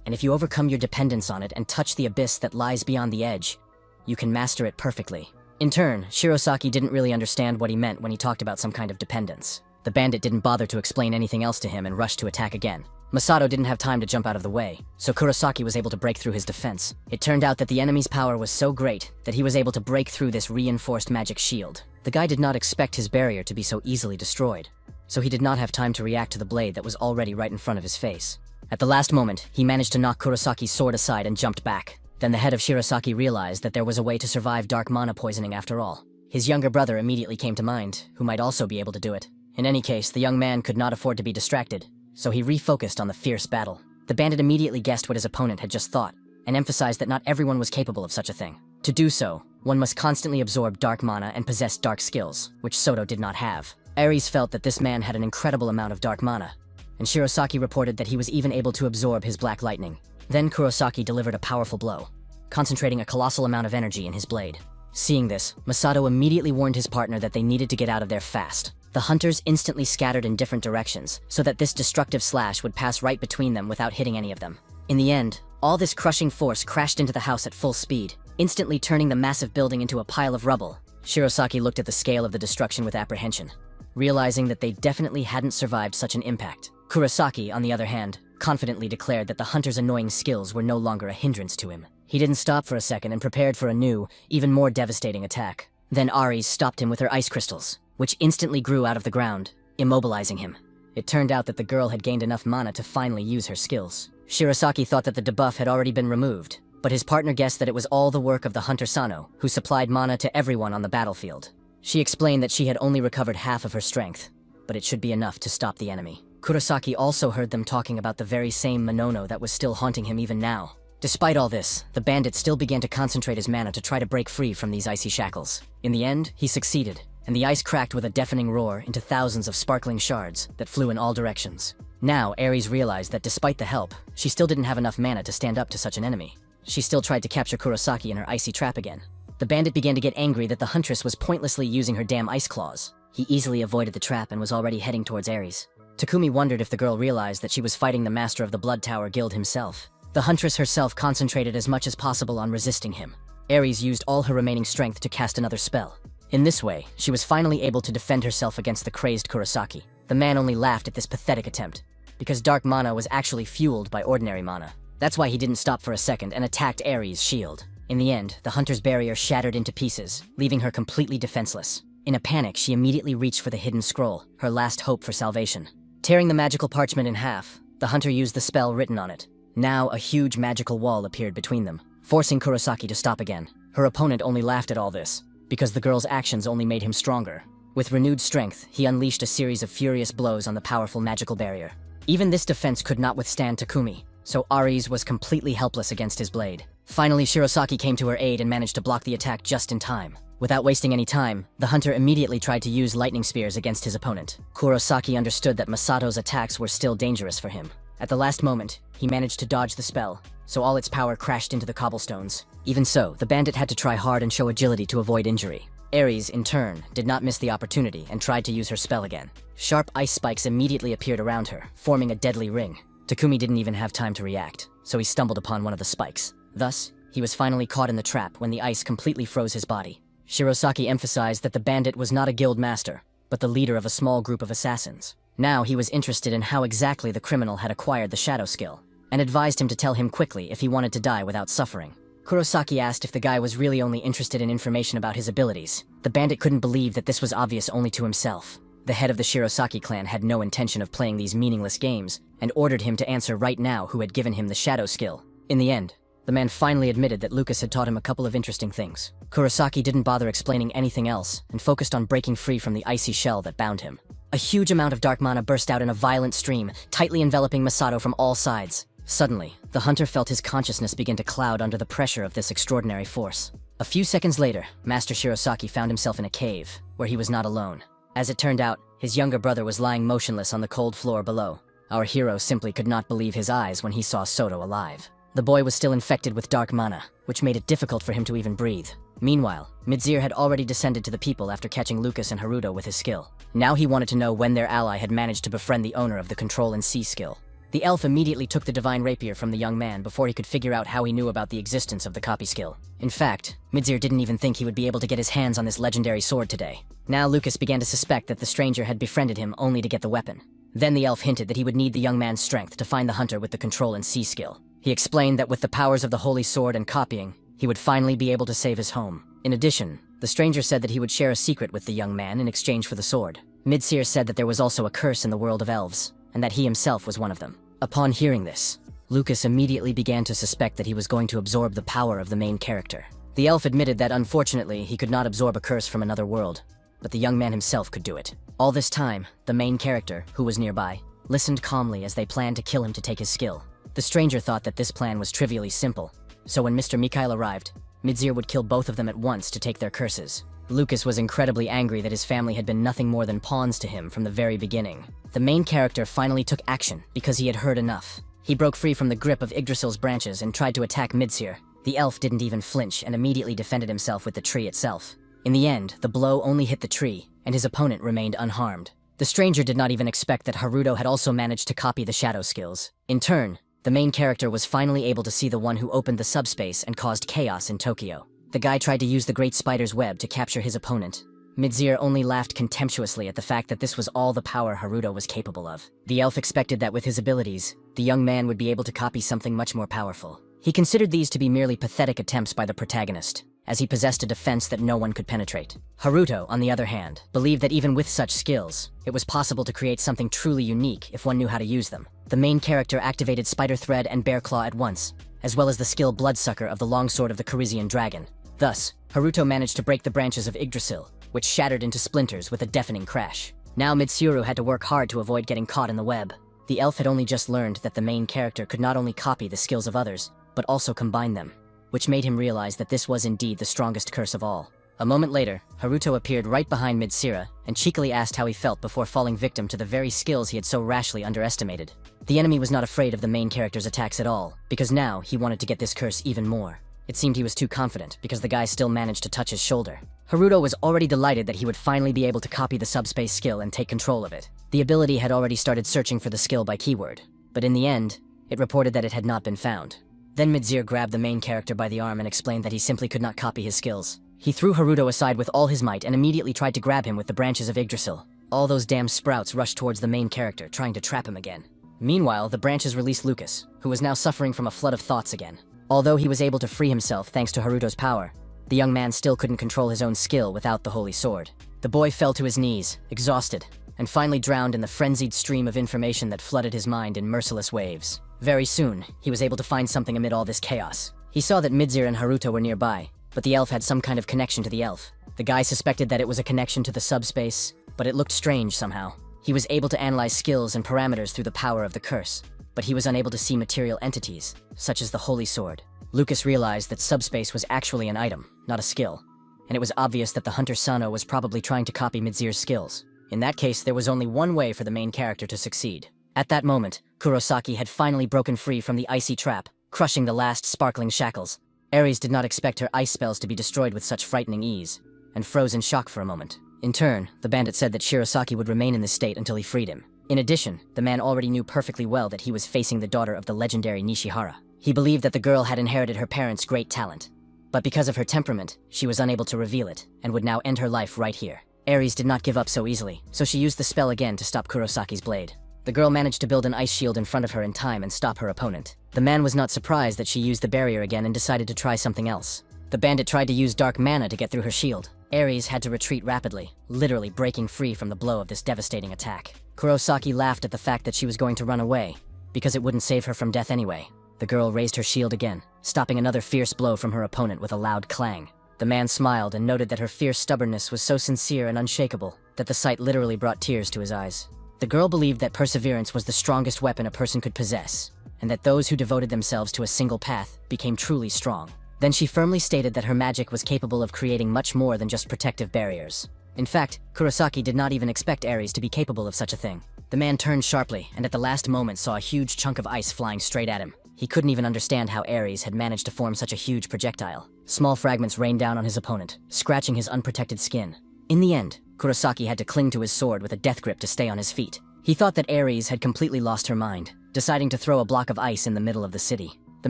and if you overcome your dependence on it and touch the abyss that lies beyond the edge, you can master it perfectly. In turn, Shirosaki didn't really understand what he meant when he talked about some kind of dependence. The bandit didn't bother to explain anything else to him and rushed to attack again. Masato didn't have time to jump out of the way, so Kurosaki was able to break through his defense. It turned out that the enemy's power was so great that he was able to break through this reinforced magic shield. The guy did not expect his barrier to be so easily destroyed, so he did not have time to react to the blade that was already right in front of his face. At the last moment, he managed to knock Kurosaki's sword aside and jumped back. Then the head of Shirosaki realized that there was a way to survive dark mana poisoning after all. His younger brother immediately came to mind, who might also be able to do it. In any case, the young man could not afford to be distracted, so he refocused on the fierce battle. The bandit immediately guessed what his opponent had just thought, and emphasized that not everyone was capable of such a thing. To do so, one must constantly absorb dark mana and possess dark skills, which Soto did not have. Ares felt that this man had an incredible amount of dark mana, and Shirosaki reported that he was even able to absorb his black lightning. Then Kurosaki delivered a powerful blow, concentrating a colossal amount of energy in his blade. Seeing this, Masato immediately warned his partner that they needed to get out of there fast. The hunters instantly scattered in different directions, so that this destructive slash would pass right between them without hitting any of them. In the end, all this crushing force crashed into the house at full speed, instantly turning the massive building into a pile of rubble. Shirosaki looked at the scale of the destruction with apprehension, realizing that they definitely hadn't survived such an impact. Kurosaki, on the other hand, confidently declared that the hunter's annoying skills were no longer a hindrance to him. He didn't stop for a second and prepared for a new, even more devastating attack. Then Ares stopped him with her ice crystals, which instantly grew out of the ground, immobilizing him. It turned out that the girl had gained enough mana to finally use her skills. Shirosaki thought that the debuff had already been removed, but his partner guessed that it was all the work of the hunter Sano, who supplied mana to everyone on the battlefield. She explained that she had only recovered half of her strength, but it should be enough to stop the enemy. Kurosaki also heard them talking about the very same Monono that was still haunting him even now. Despite all this, the bandit still began to concentrate his mana to try to break free from these icy shackles. In the end, he succeeded, and the ice cracked with a deafening roar into thousands of sparkling shards that flew in all directions. Now, Ares realized that despite the help, she still didn't have enough mana to stand up to such an enemy. She still tried to capture Kurosaki in her icy trap again. The bandit began to get angry that the huntress was pointlessly using her damn ice claws. He easily avoided the trap and was already heading towards Ares. Takumi wondered if the girl realized that she was fighting the master of the Blood Tower Guild himself. The huntress herself concentrated as much as possible on resisting him. Ares used all her remaining strength to cast another spell. In this way, she was finally able to defend herself against the crazed Kurosaki. The man only laughed at this pathetic attempt, because dark mana was actually fueled by ordinary mana. That's why he didn't stop for a second and attacked Ares' shield. In the end, the hunter's barrier shattered into pieces, leaving her completely defenseless. In a panic, she immediately reached for the hidden scroll, her last hope for salvation. Tearing the magical parchment in half, the hunter used the spell written on it. Now, a huge magical wall appeared between them, forcing Kurosaki to stop again. Her opponent only laughed at all this, because the girl's actions only made him stronger. With renewed strength, he unleashed a series of furious blows on the powerful magical barrier. Even this defense could not withstand Takumi, so Ares was completely helpless against his blade. Finally, Shirosaki came to her aid and managed to block the attack just in time. Without wasting any time, the hunter immediately tried to use lightning spears against his opponent. Kurosaki understood that Masato's attacks were still dangerous for him. At the last moment, he managed to dodge the spell, so all its power crashed into the cobblestones. Even so, the bandit had to try hard and show agility to avoid injury. Ares, in turn, did not miss the opportunity and tried to use her spell again. Sharp ice spikes immediately appeared around her, forming a deadly ring. Takumi didn't even have time to react, so he stumbled upon one of the spikes. Thus, he was finally caught in the trap when the ice completely froze his body. Shirosaki emphasized that the bandit was not a guild master, but the leader of a small group of assassins. Now he was interested in how exactly the criminal had acquired the shadow skill, and advised him to tell him quickly if he wanted to die without suffering. Kurosaki asked if the guy was really only interested in information about his abilities. The bandit couldn't believe that this was obvious only to himself. The head of the Shirosaki clan had no intention of playing these meaningless games, and ordered him to answer right now who had given him the shadow skill. In the end, the man finally admitted that Lucas had taught him a couple of interesting things. Kurosaki didn't bother explaining anything else, and focused on breaking free from the icy shell that bound him. A huge amount of dark mana burst out in a violent stream, tightly enveloping Masato from all sides. Suddenly, the hunter felt his consciousness begin to cloud under the pressure of this extraordinary force. A few seconds later, Master Shirosaki found himself in a cave, where he was not alone. As it turned out, his younger brother was lying motionless on the cold floor below. Our hero simply could not believe his eyes when he saw Soto alive. The boy was still infected with dark mana, which made it difficult for him to even breathe. Meanwhile, Mizir had already descended to the people after catching Lucas and Haruto with his skill. Now he wanted to know when their ally had managed to befriend the owner of the Control and See skill. The elf immediately took the divine rapier from the young man before he could figure out how he knew about the existence of the copy skill. In fact, Midzir didn't even think he would be able to get his hands on this legendary sword today. Now Lucas began to suspect that the stranger had befriended him only to get the weapon. Then the elf hinted that he would need the young man's strength to find the hunter with the control and see skill. He explained that with the powers of the holy sword and copying, he would finally be able to save his home. In addition, the stranger said that he would share a secret with the young man in exchange for the sword. Midzir said that there was also a curse in the world of elves, and that he himself was one of them. Upon hearing this, Lucas immediately began to suspect that he was going to absorb the power of the main character. The elf admitted that unfortunately he could not absorb a curse from another world, but the young man himself could do it. All this time, the main character, who was nearby, listened calmly as they planned to kill him to take his skill. The stranger thought that this plan was trivially simple, so when Mr. Mikhail arrived, Midzir would kill both of them at once to take their curses. Lucas was incredibly angry that his family had been nothing more than pawns to him from the very beginning. The main character finally took action because he had heard enough. He broke free from the grip of Yggdrasil's branches and tried to attack Midzir. The elf didn't even flinch and immediately defended himself with the tree itself. In the end, the blow only hit the tree, and his opponent remained unharmed. The stranger did not even expect that Haruto had also managed to copy the shadow skills. In turn, the main character was finally able to see the one who opened the subspace and caused chaos in Tokyo. The guy tried to use the Great Spider's web to capture his opponent. Midzir only laughed contemptuously at the fact that this was all the power Haruto was capable of. The elf expected that with his abilities, the young man would be able to copy something much more powerful. He considered these to be merely pathetic attempts by the protagonist, as he possessed a defense that no one could penetrate. Haruto, on the other hand, believed that even with such skills, it was possible to create something truly unique if one knew how to use them. The main character activated Spider Thread and Bear Claw at once, as well as the skill Bloodsucker of the longsword of the Carizian dragon. Thus, Haruto managed to break the branches of Yggdrasil, which shattered into splinters with a deafening crash. Now Mitsuru had to work hard to avoid getting caught in the web. The elf had only just learned that the main character could not only copy the skills of others, but also combine them, which made him realize that this was indeed the strongest curse of all. A moment later, Haruto appeared right behind Mitsuru and cheekily asked how he felt before falling victim to the very skills he had so rashly underestimated. The enemy was not afraid of the main character's attacks at all, because now he wanted to get this curse even more. It seemed he was too confident, because the guy still managed to touch his shoulder. Haruto was already delighted that he would finally be able to copy the subspace skill and take control of it. The ability had already started searching for the skill by keyword, but in the end, it reported that it had not been found. Then Midzir grabbed the main character by the arm and explained that he simply could not copy his skills. He threw Haruto aside with all his might and immediately tried to grab him with the branches of Yggdrasil. All those damn sprouts rushed towards the main character, trying to trap him again. Meanwhile, the branches released Lucas, who was now suffering from a flood of thoughts again. Although he was able to free himself thanks to Haruto's power, the young man still couldn't control his own skill without the holy sword. The boy fell to his knees, exhausted, and finally drowned in the frenzied stream of information that flooded his mind in merciless waves. Very soon, he was able to find something amid all this chaos. He saw that Midzir and Haruto were nearby, but the elf had some kind of connection to the elf. The guy suspected that it was a connection to the subspace, but it looked strange somehow. He was able to analyze skills and parameters through the power of the curse, but he was unable to see material entities, such as the holy sword. Lucas realized that subspace was actually an item, not a skill, and it was obvious that the hunter Sano was probably trying to copy Midzir's skills. In that case, there was only one way for the main character to succeed. At that moment, Kurosaki had finally broken free from the icy trap, crushing the last sparkling shackles. Ares did not expect her ice spells to be destroyed with such frightening ease, and froze in shock for a moment. In turn, the bandit said that Shirosaki would remain in this state until he freed him. In addition, the man already knew perfectly well that he was facing the daughter of the legendary Nishihara. He believed that the girl had inherited her parents' great talent, but because of her temperament, she was unable to reveal it, and would now end her life right here. Ares did not give up so easily, so she used the spell again to stop Kurosaki's blade. The girl managed to build an ice shield in front of her in time and stop her opponent. The man was not surprised that she used the barrier again and decided to try something else. The bandit tried to use dark mana to get through her shield. Ares had to retreat rapidly, literally breaking free from the blow of this devastating attack. Kurosaki laughed at the fact that she was going to run away, because it wouldn't save her from death anyway. The girl raised her shield again, stopping another fierce blow from her opponent with a loud clang. The man smiled and noted that her fierce stubbornness was so sincere and unshakable that the sight literally brought tears to his eyes. The girl believed that perseverance was the strongest weapon a person could possess, and that those who devoted themselves to a single path became truly strong. Then she firmly stated that her magic was capable of creating much more than just protective barriers. In fact, Kurosaki did not even expect Ares to be capable of such a thing. The man turned sharply and at the last moment saw a huge chunk of ice flying straight at him. He couldn't even understand how Ares had managed to form such a huge projectile. Small fragments rained down on his opponent, scratching his unprotected skin. In the end, Kurosaki had to cling to his sword with a death grip to stay on his feet. He thought that Ares had completely lost her mind, deciding to throw a block of ice in the middle of the city. The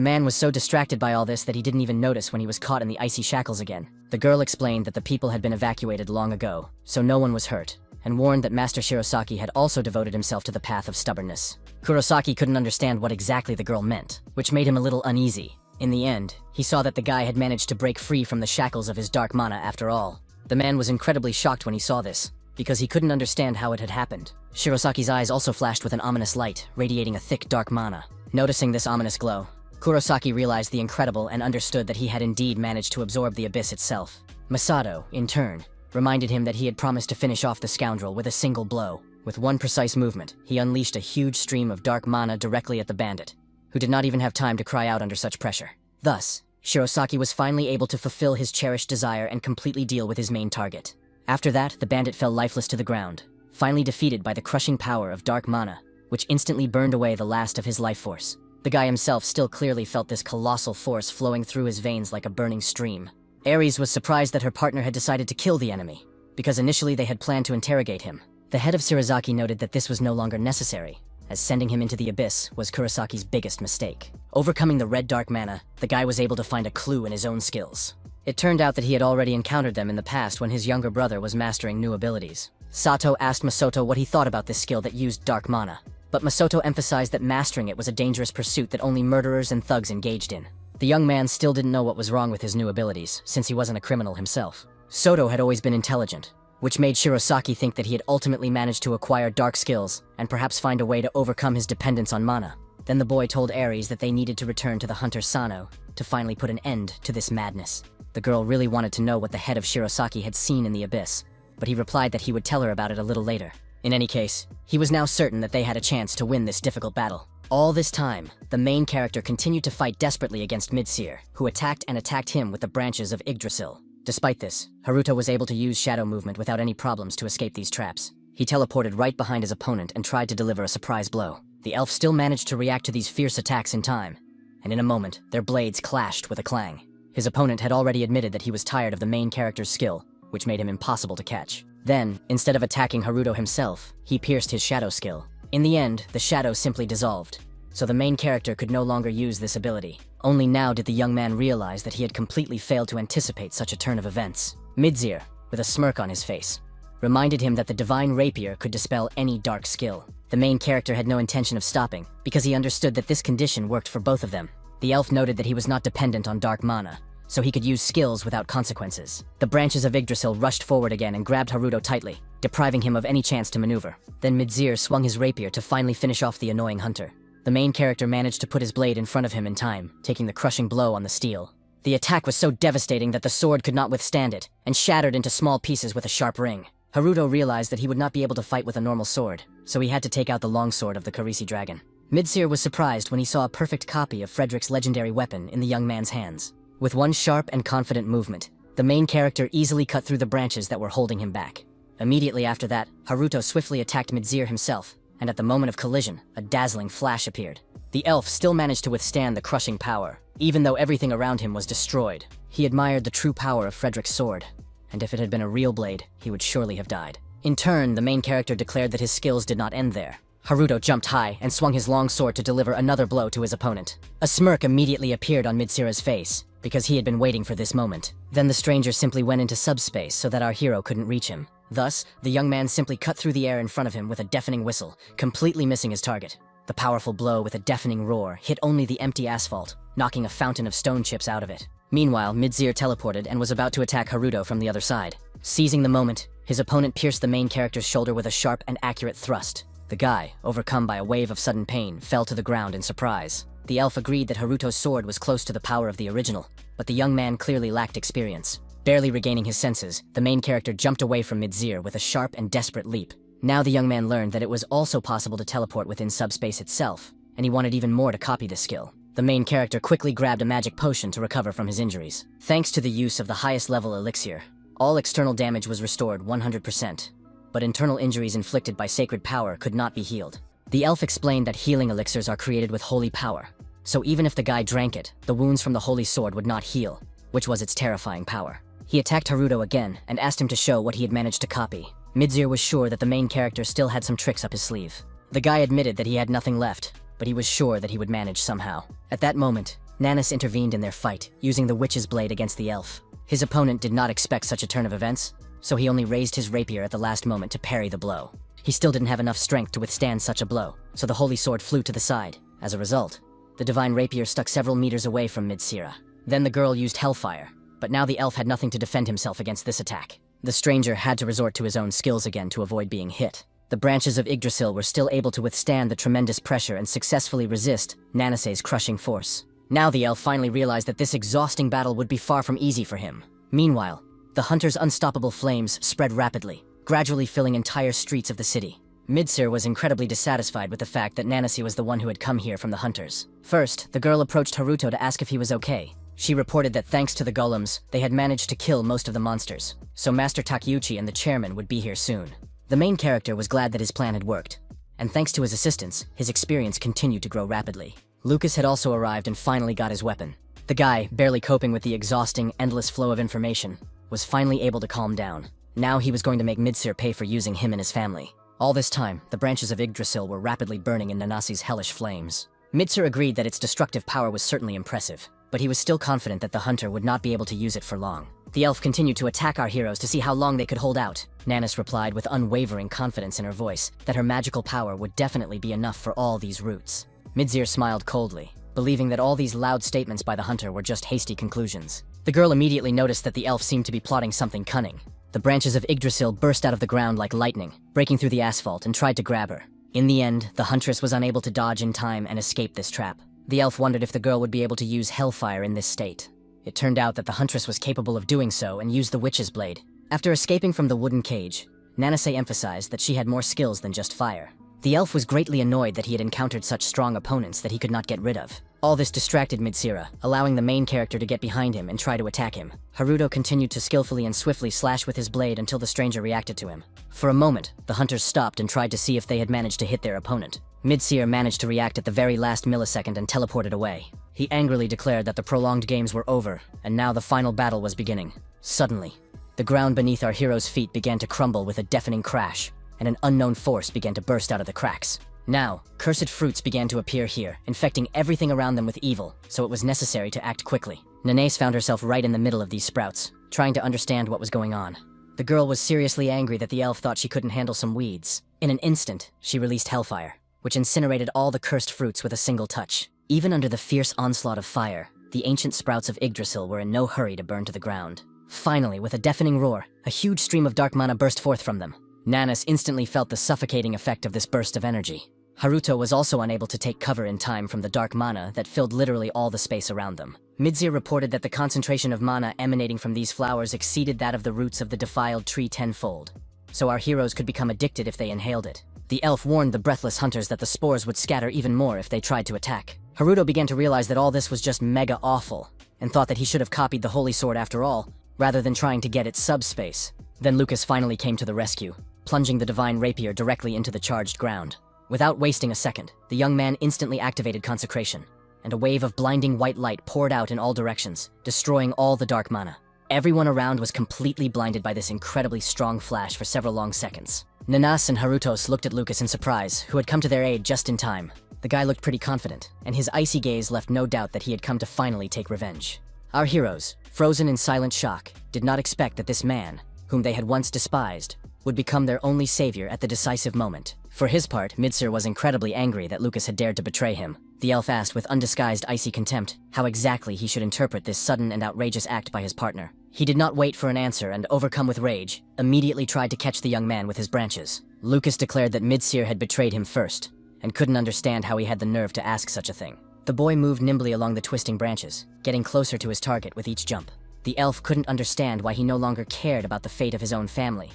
man was so distracted by all this that he didn't even notice when he was caught in the icy shackles again. The girl explained that the people had been evacuated long ago, so no one was hurt, and warned that Master Shirosaki had also devoted himself to the path of stubbornness. Kurosaki couldn't understand what exactly the girl meant, which made him a little uneasy. In the end, he saw that the guy had managed to break free from the shackles of his dark mana after all. The man was incredibly shocked when he saw this, because he couldn't understand how it had happened. Shirosaki's eyes also flashed with an ominous light, radiating a thick dark mana. Noticing this ominous glow, Kurosaki realized the incredible and understood that he had indeed managed to absorb the abyss itself. Masato, in turn, reminded him that he had promised to finish off the scoundrel with a single blow. With one precise movement, he unleashed a huge stream of dark mana directly at the bandit, who did not even have time to cry out under such pressure. Thus, Shirosaki was finally able to fulfill his cherished desire and completely deal with his main target. After that, the bandit fell lifeless to the ground, finally defeated by the crushing power of dark mana, which instantly burned away the last of his life force. The guy himself still clearly felt this colossal force flowing through his veins like a burning stream. Ares was surprised that her partner had decided to kill the enemy, because initially they had planned to interrogate him. The head of Shirazaki noted that this was no longer necessary, as sending him into the abyss was Kurosaki's biggest mistake. Overcoming the red dark mana, the guy was able to find a clue in his own skills. It turned out that he had already encountered them in the past when his younger brother was mastering new abilities. Sato asked Masato what he thought about this skill that used dark mana, but Masato emphasized that mastering it was a dangerous pursuit that only murderers and thugs engaged in. The young man still didn't know what was wrong with his new abilities, since he wasn't a criminal himself. Soto had always been intelligent, which made Shirosaki think that he had ultimately managed to acquire dark skills and perhaps find a way to overcome his dependence on mana. Then the boy told Ares that they needed to return to the hunter Sano to finally put an end to this madness. The girl really wanted to know what the head of Shirosaki had seen in the abyss, but he replied that he would tell her about it a little later. In any case, he was now certain that they had a chance to win this difficult battle. All this time, the main character continued to fight desperately against Midseer, who attacked him with the branches of Yggdrasil. Despite this, Haruto was able to use shadow movement without any problems to escape these traps. He teleported right behind his opponent and tried to deliver a surprise blow. The elf still managed to react to these fierce attacks in time, and in a moment, their blades clashed with a clang. His opponent had already admitted that he was tired of the main character's skill, which made him impossible to catch. Then, instead of attacking Haruto himself, he pierced his shadow skill. In the end, the shadow simply dissolved, so the main character could no longer use this ability. Only now did the young man realize that he had completely failed to anticipate such a turn of events. Midseer, with a smirk on his face, reminded him that the divine rapier could dispel any dark skill. The main character had no intention of stopping, because he understood that this condition worked for both of them. The elf noted that he was not dependent on dark mana, so he could use skills without consequences. The branches of Yggdrasil rushed forward again and grabbed Haruto tightly, depriving him of any chance to maneuver. Then Midseer swung his rapier to finally finish off the annoying hunter. The main character managed to put his blade in front of him in time, taking the crushing blow on the steel. The attack was so devastating that the sword could not withstand it, and shattered into small pieces with a sharp ring. Haruto realized that he would not be able to fight with a normal sword, so he had to take out the longsword of the Karisi dragon. Midseer was surprised when he saw a perfect copy of Frederick's legendary weapon in the young man's hands. With one sharp and confident movement, the main character easily cut through the branches that were holding him back. Immediately after that, Haruto swiftly attacked Midseer himself, and at the moment of collision, a dazzling flash appeared. The elf still managed to withstand the crushing power, even though everything around him was destroyed. He admired the true power of Frederick's sword, and if it had been a real blade, he would surely have died. In turn, the main character declared that his skills did not end there. Haruto jumped high and swung his long sword to deliver another blow to his opponent. A smirk immediately appeared on Midseer's face, because he had been waiting for this moment. Then the stranger simply went into subspace so that our hero couldn't reach him. Thus, the young man simply cut through the air in front of him with a deafening whistle, completely missing his target. The powerful blow with a deafening roar hit only the empty asphalt, knocking a fountain of stone chips out of it. Meanwhile, Midseer teleported and was about to attack Haruto from the other side. Seizing the moment, his opponent pierced the main character's shoulder with a sharp and accurate thrust. The guy, overcome by a wave of sudden pain, fell to the ground in surprise. The elf agreed that Haruto's sword was close to the power of the original, but the young man clearly lacked experience. Barely regaining his senses, the main character jumped away from Midseer with a sharp and desperate leap. Now the young man learned that it was also possible to teleport within subspace itself, and he wanted even more to copy this skill. The main character quickly grabbed a magic potion to recover from his injuries. Thanks to the use of the highest level elixir, all external damage was restored 100%, but internal injuries inflicted by sacred power could not be healed. The elf explained that healing elixirs are created with holy power, so even if the guy drank it, the wounds from the holy sword would not heal, which was its terrifying power. He attacked Haruto again and asked him to show what he had managed to copy. Midzir was sure that the main character still had some tricks up his sleeve. The guy admitted that he had nothing left, but he was sure that he would manage somehow. At that moment, Nanis intervened in their fight, using the witch's blade against the elf. His opponent did not expect such a turn of events, so he only raised his rapier at the last moment to parry the blow. He still didn't have enough strength to withstand such a blow, so the holy sword flew to the side. As a result, the divine rapier stuck several meters away from Midsira. Then the girl used hellfire, but now the elf had nothing to defend himself against this attack. The stranger had to resort to his own skills again to avoid being hit. The branches of Yggdrasil were still able to withstand the tremendous pressure and successfully resist Nanasay's crushing force. Now the elf finally realized that this exhausting battle would be far from easy for him. Meanwhile, the hunter's unstoppable flames spread rapidly, gradually filling entire streets of the city. Midsir was incredibly dissatisfied with the fact that Nanasi was the one who had come here from the hunters. First, the girl approached Haruto to ask if he was okay. She reported that thanks to the golems, they had managed to kill most of the monsters, so Master Takeuchi and the chairman would be here soon. The main character was glad that his plan had worked, and thanks to his assistance, his experience continued to grow rapidly. Lucas had also arrived and finally got his weapon. The guy, barely coping with the exhausting, endless flow of information, was finally able to calm down. Now he was going to make Midsir pay for using him and his family. All this time, the branches of Yggdrasil were rapidly burning in Nanasi's hellish flames. Midsir agreed that its destructive power was certainly impressive, but he was still confident that the hunter would not be able to use it for long. The elf continued to attack our heroes to see how long they could hold out. Nanis replied with unwavering confidence in her voice that her magical power would definitely be enough for all these roots. Midzir smiled coldly, believing that all these loud statements by the hunter were just hasty conclusions. The girl immediately noticed that the elf seemed to be plotting something cunning. The branches of Yggdrasil burst out of the ground like lightning, breaking through the asphalt and tried to grab her. In the end, the huntress was unable to dodge in time and escape this trap. The elf wondered if the girl would be able to use hellfire in this state. It turned out that the huntress was capable of doing so and used the witch's blade. After escaping from the wooden cage, Nanase emphasized that she had more skills than just fire. The elf was greatly annoyed that he had encountered such strong opponents that he could not get rid of. All this distracted Midsira, allowing the main character to get behind him and try to attack him. Haruto continued to skillfully and swiftly slash with his blade until the stranger reacted to him. For a moment, the hunters stopped and tried to see if they had managed to hit their opponent. Midsir managed to react at the very last millisecond and teleported away. He angrily declared that the prolonged games were over, and now the final battle was beginning. Suddenly, the ground beneath our heroes' feet began to crumble with a deafening crash, and an unknown force began to burst out of the cracks. Now, cursed fruits began to appear here, infecting everything around them with evil, so it was necessary to act quickly. Nanase found herself right in the middle of these sprouts, trying to understand what was going on. The girl was seriously angry that the elf thought she couldn't handle some weeds. In an instant, she released hellfire, which incinerated all the cursed fruits with a single touch. Even under the fierce onslaught of fire, the ancient sprouts of Yggdrasil were in no hurry to burn to the ground. Finally, with a deafening roar, a huge stream of dark mana burst forth from them. Nanis instantly felt the suffocating effect of this burst of energy. Haruto was also unable to take cover in time from the dark mana that filled literally all the space around them. Midzir reported that the concentration of mana emanating from these flowers exceeded that of the roots of the defiled tree tenfold, so our heroes could become addicted if they inhaled it. The elf warned the breathless hunters that the spores would scatter even more if they tried to attack. Haruto began to realize that all this was just mega awful, and thought that he should have copied the holy sword after all, rather than trying to get its subspace. Then Lucas finally came to the rescue, plunging the divine rapier directly into the charged ground. Without wasting a second, the young man instantly activated consecration, and a wave of blinding white light poured out in all directions, destroying all the dark mana. Everyone around was completely blinded by this incredibly strong flash for several long seconds. Nanas and Harutos looked at Lucas in surprise, who had come to their aid just in time. The guy looked pretty confident, and his icy gaze left no doubt that he had come to finally take revenge. Our heroes, frozen in silent shock, did not expect that this man, whom they had once despised, would become their only savior at the decisive moment. For his part, Midsir was incredibly angry that Lucas had dared to betray him. The elf asked with undisguised icy contempt how exactly he should interpret this sudden and outrageous act by his partner. He did not wait for an answer and, overcome with rage, immediately tried to catch the young man with his branches. Lucas declared that Midsir had betrayed him first, and couldn't understand how he had the nerve to ask such a thing. The boy moved nimbly along the twisting branches, getting closer to his target with each jump. The elf couldn't understand why he no longer cared about the fate of his own family,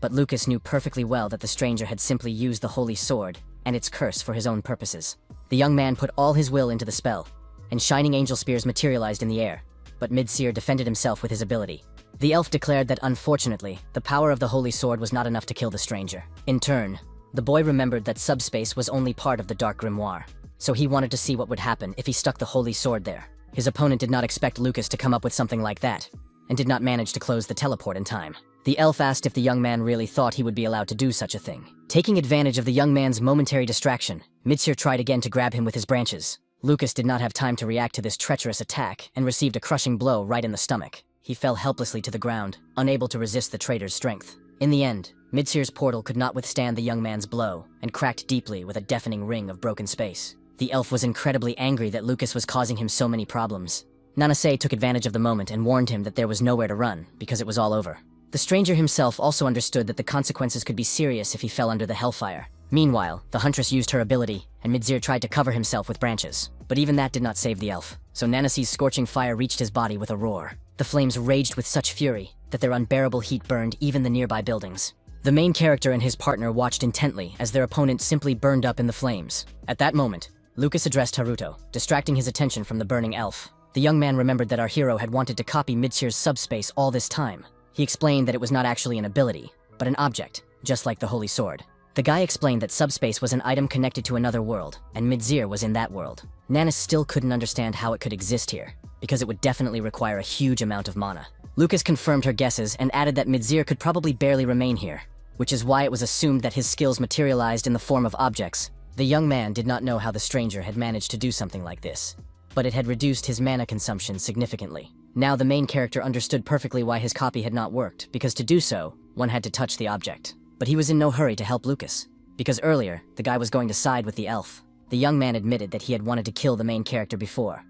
but Lucas knew perfectly well that the stranger had simply used the holy sword and its curse for his own purposes. The young man put all his will into the spell, and shining angel spears materialized in the air, but Midsir defended himself with his ability. The elf declared that unfortunately, the power of the holy sword was not enough to kill the stranger. In turn, the boy remembered that subspace was only part of the dark grimoire, so he wanted to see what would happen if he stuck the holy sword there. His opponent did not expect Lucas to come up with something like that, and did not manage to close the teleport in time. The elf asked if the young man really thought he would be allowed to do such a thing. Taking advantage of the young man's momentary distraction, Mitsir tried again to grab him with his branches. Lucas did not have time to react to this treacherous attack and received a crushing blow right in the stomach. He fell helplessly to the ground, unable to resist the traitor's strength. In the end, Mitsir's portal could not withstand the young man's blow and cracked deeply with a deafening ring of broken space. The elf was incredibly angry that Lucas was causing him so many problems. Nanase took advantage of the moment and warned him that there was nowhere to run because it was all over. The stranger himself also understood that the consequences could be serious if he fell under the hellfire. Meanwhile, the huntress used her ability, and Mitsir tried to cover himself with branches. But even that did not save the elf, so Nanase's scorching fire reached his body with a roar. The flames raged with such fury that their unbearable heat burned even the nearby buildings. The main character and his partner watched intently as their opponent simply burned up in the flames. At that moment, Lucas addressed Haruto, distracting his attention from the burning elf. The young man remembered that our hero had wanted to copy Mitsir's subspace all this time. He explained that it was not actually an ability, but an object, just like the Holy Sword. The guy explained that subspace was an item connected to another world, and Mitsir was in that world. Nanas still couldn't understand how it could exist here, because it would definitely require a huge amount of mana. Lucas confirmed her guesses and added that Mitsir could probably barely remain here, which is why it was assumed that his skills materialized in the form of objects. The young man did not know how the stranger had managed to do something like this, but it had reduced his mana consumption significantly. Now the main character understood perfectly why his copy had not worked, because to do so, one had to touch the object. But he was in no hurry to help Lucas, because earlier, the guy was going to side with the elf. The young man admitted that he had wanted to kill the main character before,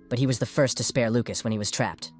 but he was the first to spare Lucas when he was trapped,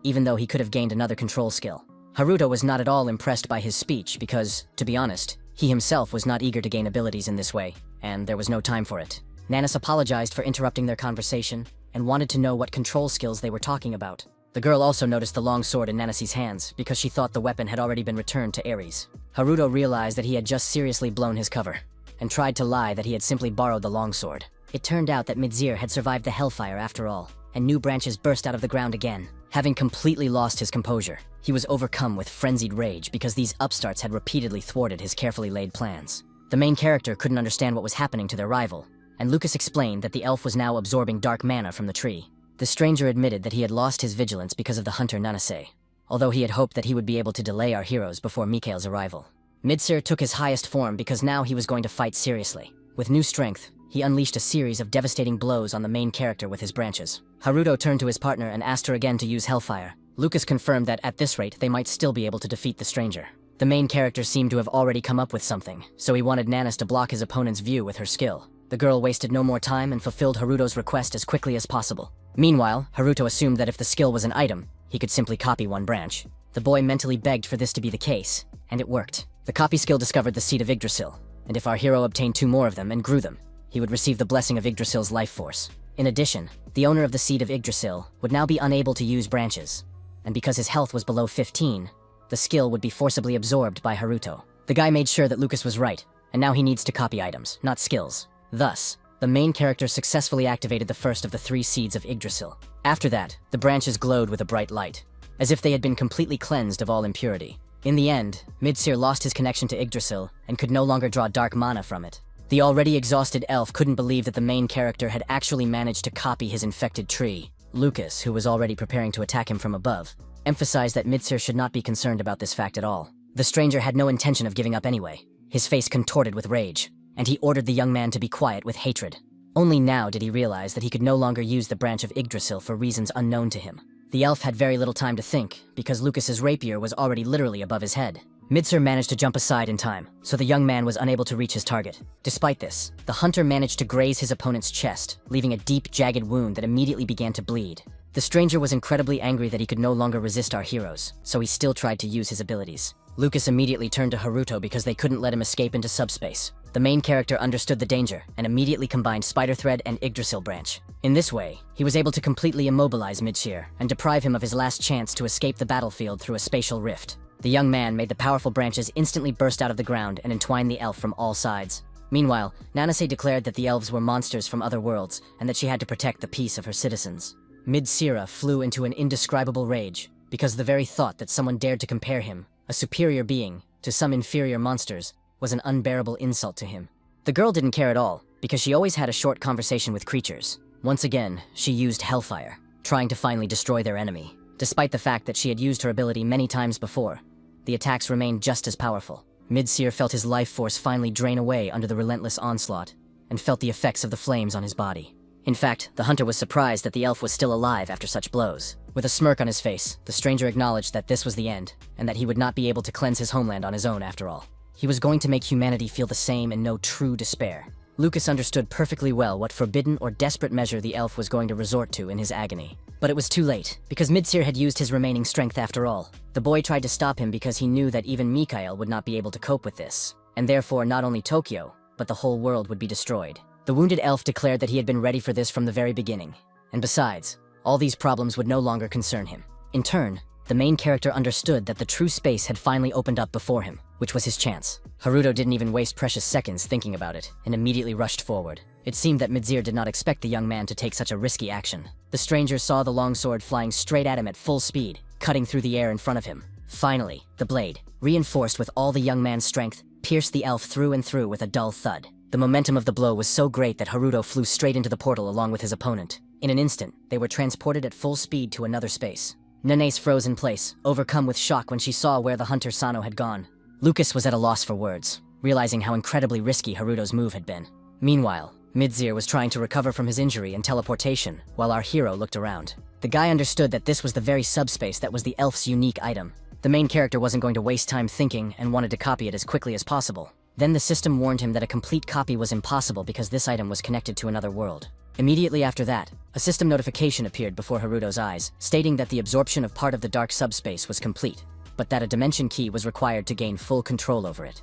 even though he could have gained another control skill. Haruto was not at all impressed by his speech because, to be honest, he himself was not eager to gain abilities in this way, and there was no time for it. Nanas apologized for interrupting their conversation and wanted to know what control skills they were talking about. The girl also noticed the long sword in Nanasi's hands because she thought the weapon had already been returned to Ares. Haruto realized that he had just seriously blown his cover and tried to lie that he had simply borrowed the longsword. It turned out that Mitsir had survived the hellfire after all, and new branches burst out of the ground again. Having completely lost his composure, he was overcome with frenzied rage because these upstarts had repeatedly thwarted his carefully laid plans. The main character couldn't understand what was happening to their rival, and Lucas explained that the elf was now absorbing dark mana from the tree. The stranger admitted that he had lost his vigilance because of the hunter Nanase, although he had hoped that he would be able to delay our heroes before Mikhail's arrival. Mitsir took his highest form because now he was going to fight seriously. With new strength, he unleashed a series of devastating blows on the main character with his branches. Haruto turned to his partner and asked her again to use Hellfire. Lucas confirmed that at this rate they might still be able to defeat the stranger. The main character seemed to have already come up with something, so he wanted Nanas to block his opponent's view with her skill. The girl wasted no more time and fulfilled Haruto's request as quickly as possible. Meanwhile, Haruto assumed that if the skill was an item, he could simply copy one branch. The boy mentally begged for this to be the case, and it worked. The copy skill discovered the seed of Yggdrasil, and if our hero obtained 2 more of them and grew them, he would receive the blessing of Yggdrasil's life force. In addition, the owner of the seed of Yggdrasil would now be unable to use branches, and because his health was below 15, the skill would be forcibly absorbed by Haruto. The guy made sure that Lucas was right, and now he needs to copy items, not skills. Thus, the main character successfully activated the first of the 3 seeds of Yggdrasil. After that, the branches glowed with a bright light, as if they had been completely cleansed of all impurity. In the end, Mitsir lost his connection to Yggdrasil and could no longer draw dark mana from it. The already exhausted elf couldn't believe that the main character had actually managed to copy his infected tree. Lucas, who was already preparing to attack him from above, emphasized that Mitsir should not be concerned about this fact at all. The stranger had no intention of giving up anyway, his face contorted with rage, and he ordered the young man to be quiet with hatred. Only now did he realize that he could no longer use the branch of Yggdrasil for reasons unknown to him. The elf had very little time to think, because Lucas's rapier was already literally above his head. Mitsir managed to jump aside in time, so the young man was unable to reach his target. Despite this, the hunter managed to graze his opponent's chest, leaving a deep, jagged wound that immediately began to bleed. The stranger was incredibly angry that he could no longer resist our heroes, so he still tried to use his abilities. Lucas immediately turned to Haruto because they couldn't let him escape into subspace. The main character understood the danger and immediately combined Spider Thread and Yggdrasil Branch. In this way, he was able to completely immobilize Mitsir and deprive him of his last chance to escape the battlefield through a spatial rift. The young man made the powerful branches instantly burst out of the ground and entwine the elf from all sides. Meanwhile, Nanase declared that the elves were monsters from other worlds and that she had to protect the peace of her citizens. Mitsira flew into an indescribable rage because the very thought that someone dared to compare him, a superior being, to some inferior monsters, was an unbearable insult to him. The girl didn't care at all, because she always had a short conversation with creatures. Once again, she used Hellfire, trying to finally destroy their enemy. Despite the fact that she had used her ability many times before, the attacks remained just as powerful. Midseer felt his life force finally drain away under the relentless onslaught, and felt the effects of the flames on his body. In fact, the hunter was surprised that the elf was still alive after such blows. With a smirk on his face, the stranger acknowledged that this was the end, and that he would not be able to cleanse his homeland on his own after all. He was going to make humanity feel the same and know true despair. Lucas understood perfectly well what forbidden or desperate measure the elf was going to resort to in his agony. But it was too late, because Midseer had used his remaining strength after all. The boy tried to stop him because he knew that even Mikhail would not be able to cope with this, and therefore not only Tokyo, but the whole world would be destroyed. The wounded elf declared that he had been ready for this from the very beginning, and besides, all these problems would no longer concern him. In turn, the main character understood that the true space had finally opened up before him, which was his chance. Haruto didn't even waste precious seconds thinking about it, and immediately rushed forward. It seemed that Midseer did not expect the young man to take such a risky action. The stranger saw the longsword flying straight at him at full speed, cutting through the air in front of him. Finally, the blade, reinforced with all the young man's strength, pierced the elf through and through with a dull thud. The momentum of the blow was so great that Haruto flew straight into the portal along with his opponent. In an instant, they were transported at full speed to another space. Nene's froze in place, overcome with shock when she saw where the hunter Sano had gone. Lucas was at a loss for words, realizing how incredibly risky Haruto's move had been. Meanwhile, Midseer was trying to recover from his injury and teleportation, while our hero looked around. The guy understood that this was the very subspace that was the elf's unique item. The main character wasn't going to waste time thinking and wanted to copy it as quickly as possible. Then the system warned him that a complete copy was impossible because this item was connected to another world. Immediately after that, a system notification appeared before Haruto's eyes, stating that the absorption of part of the dark subspace was complete, but that a dimension key was required to gain full control over it.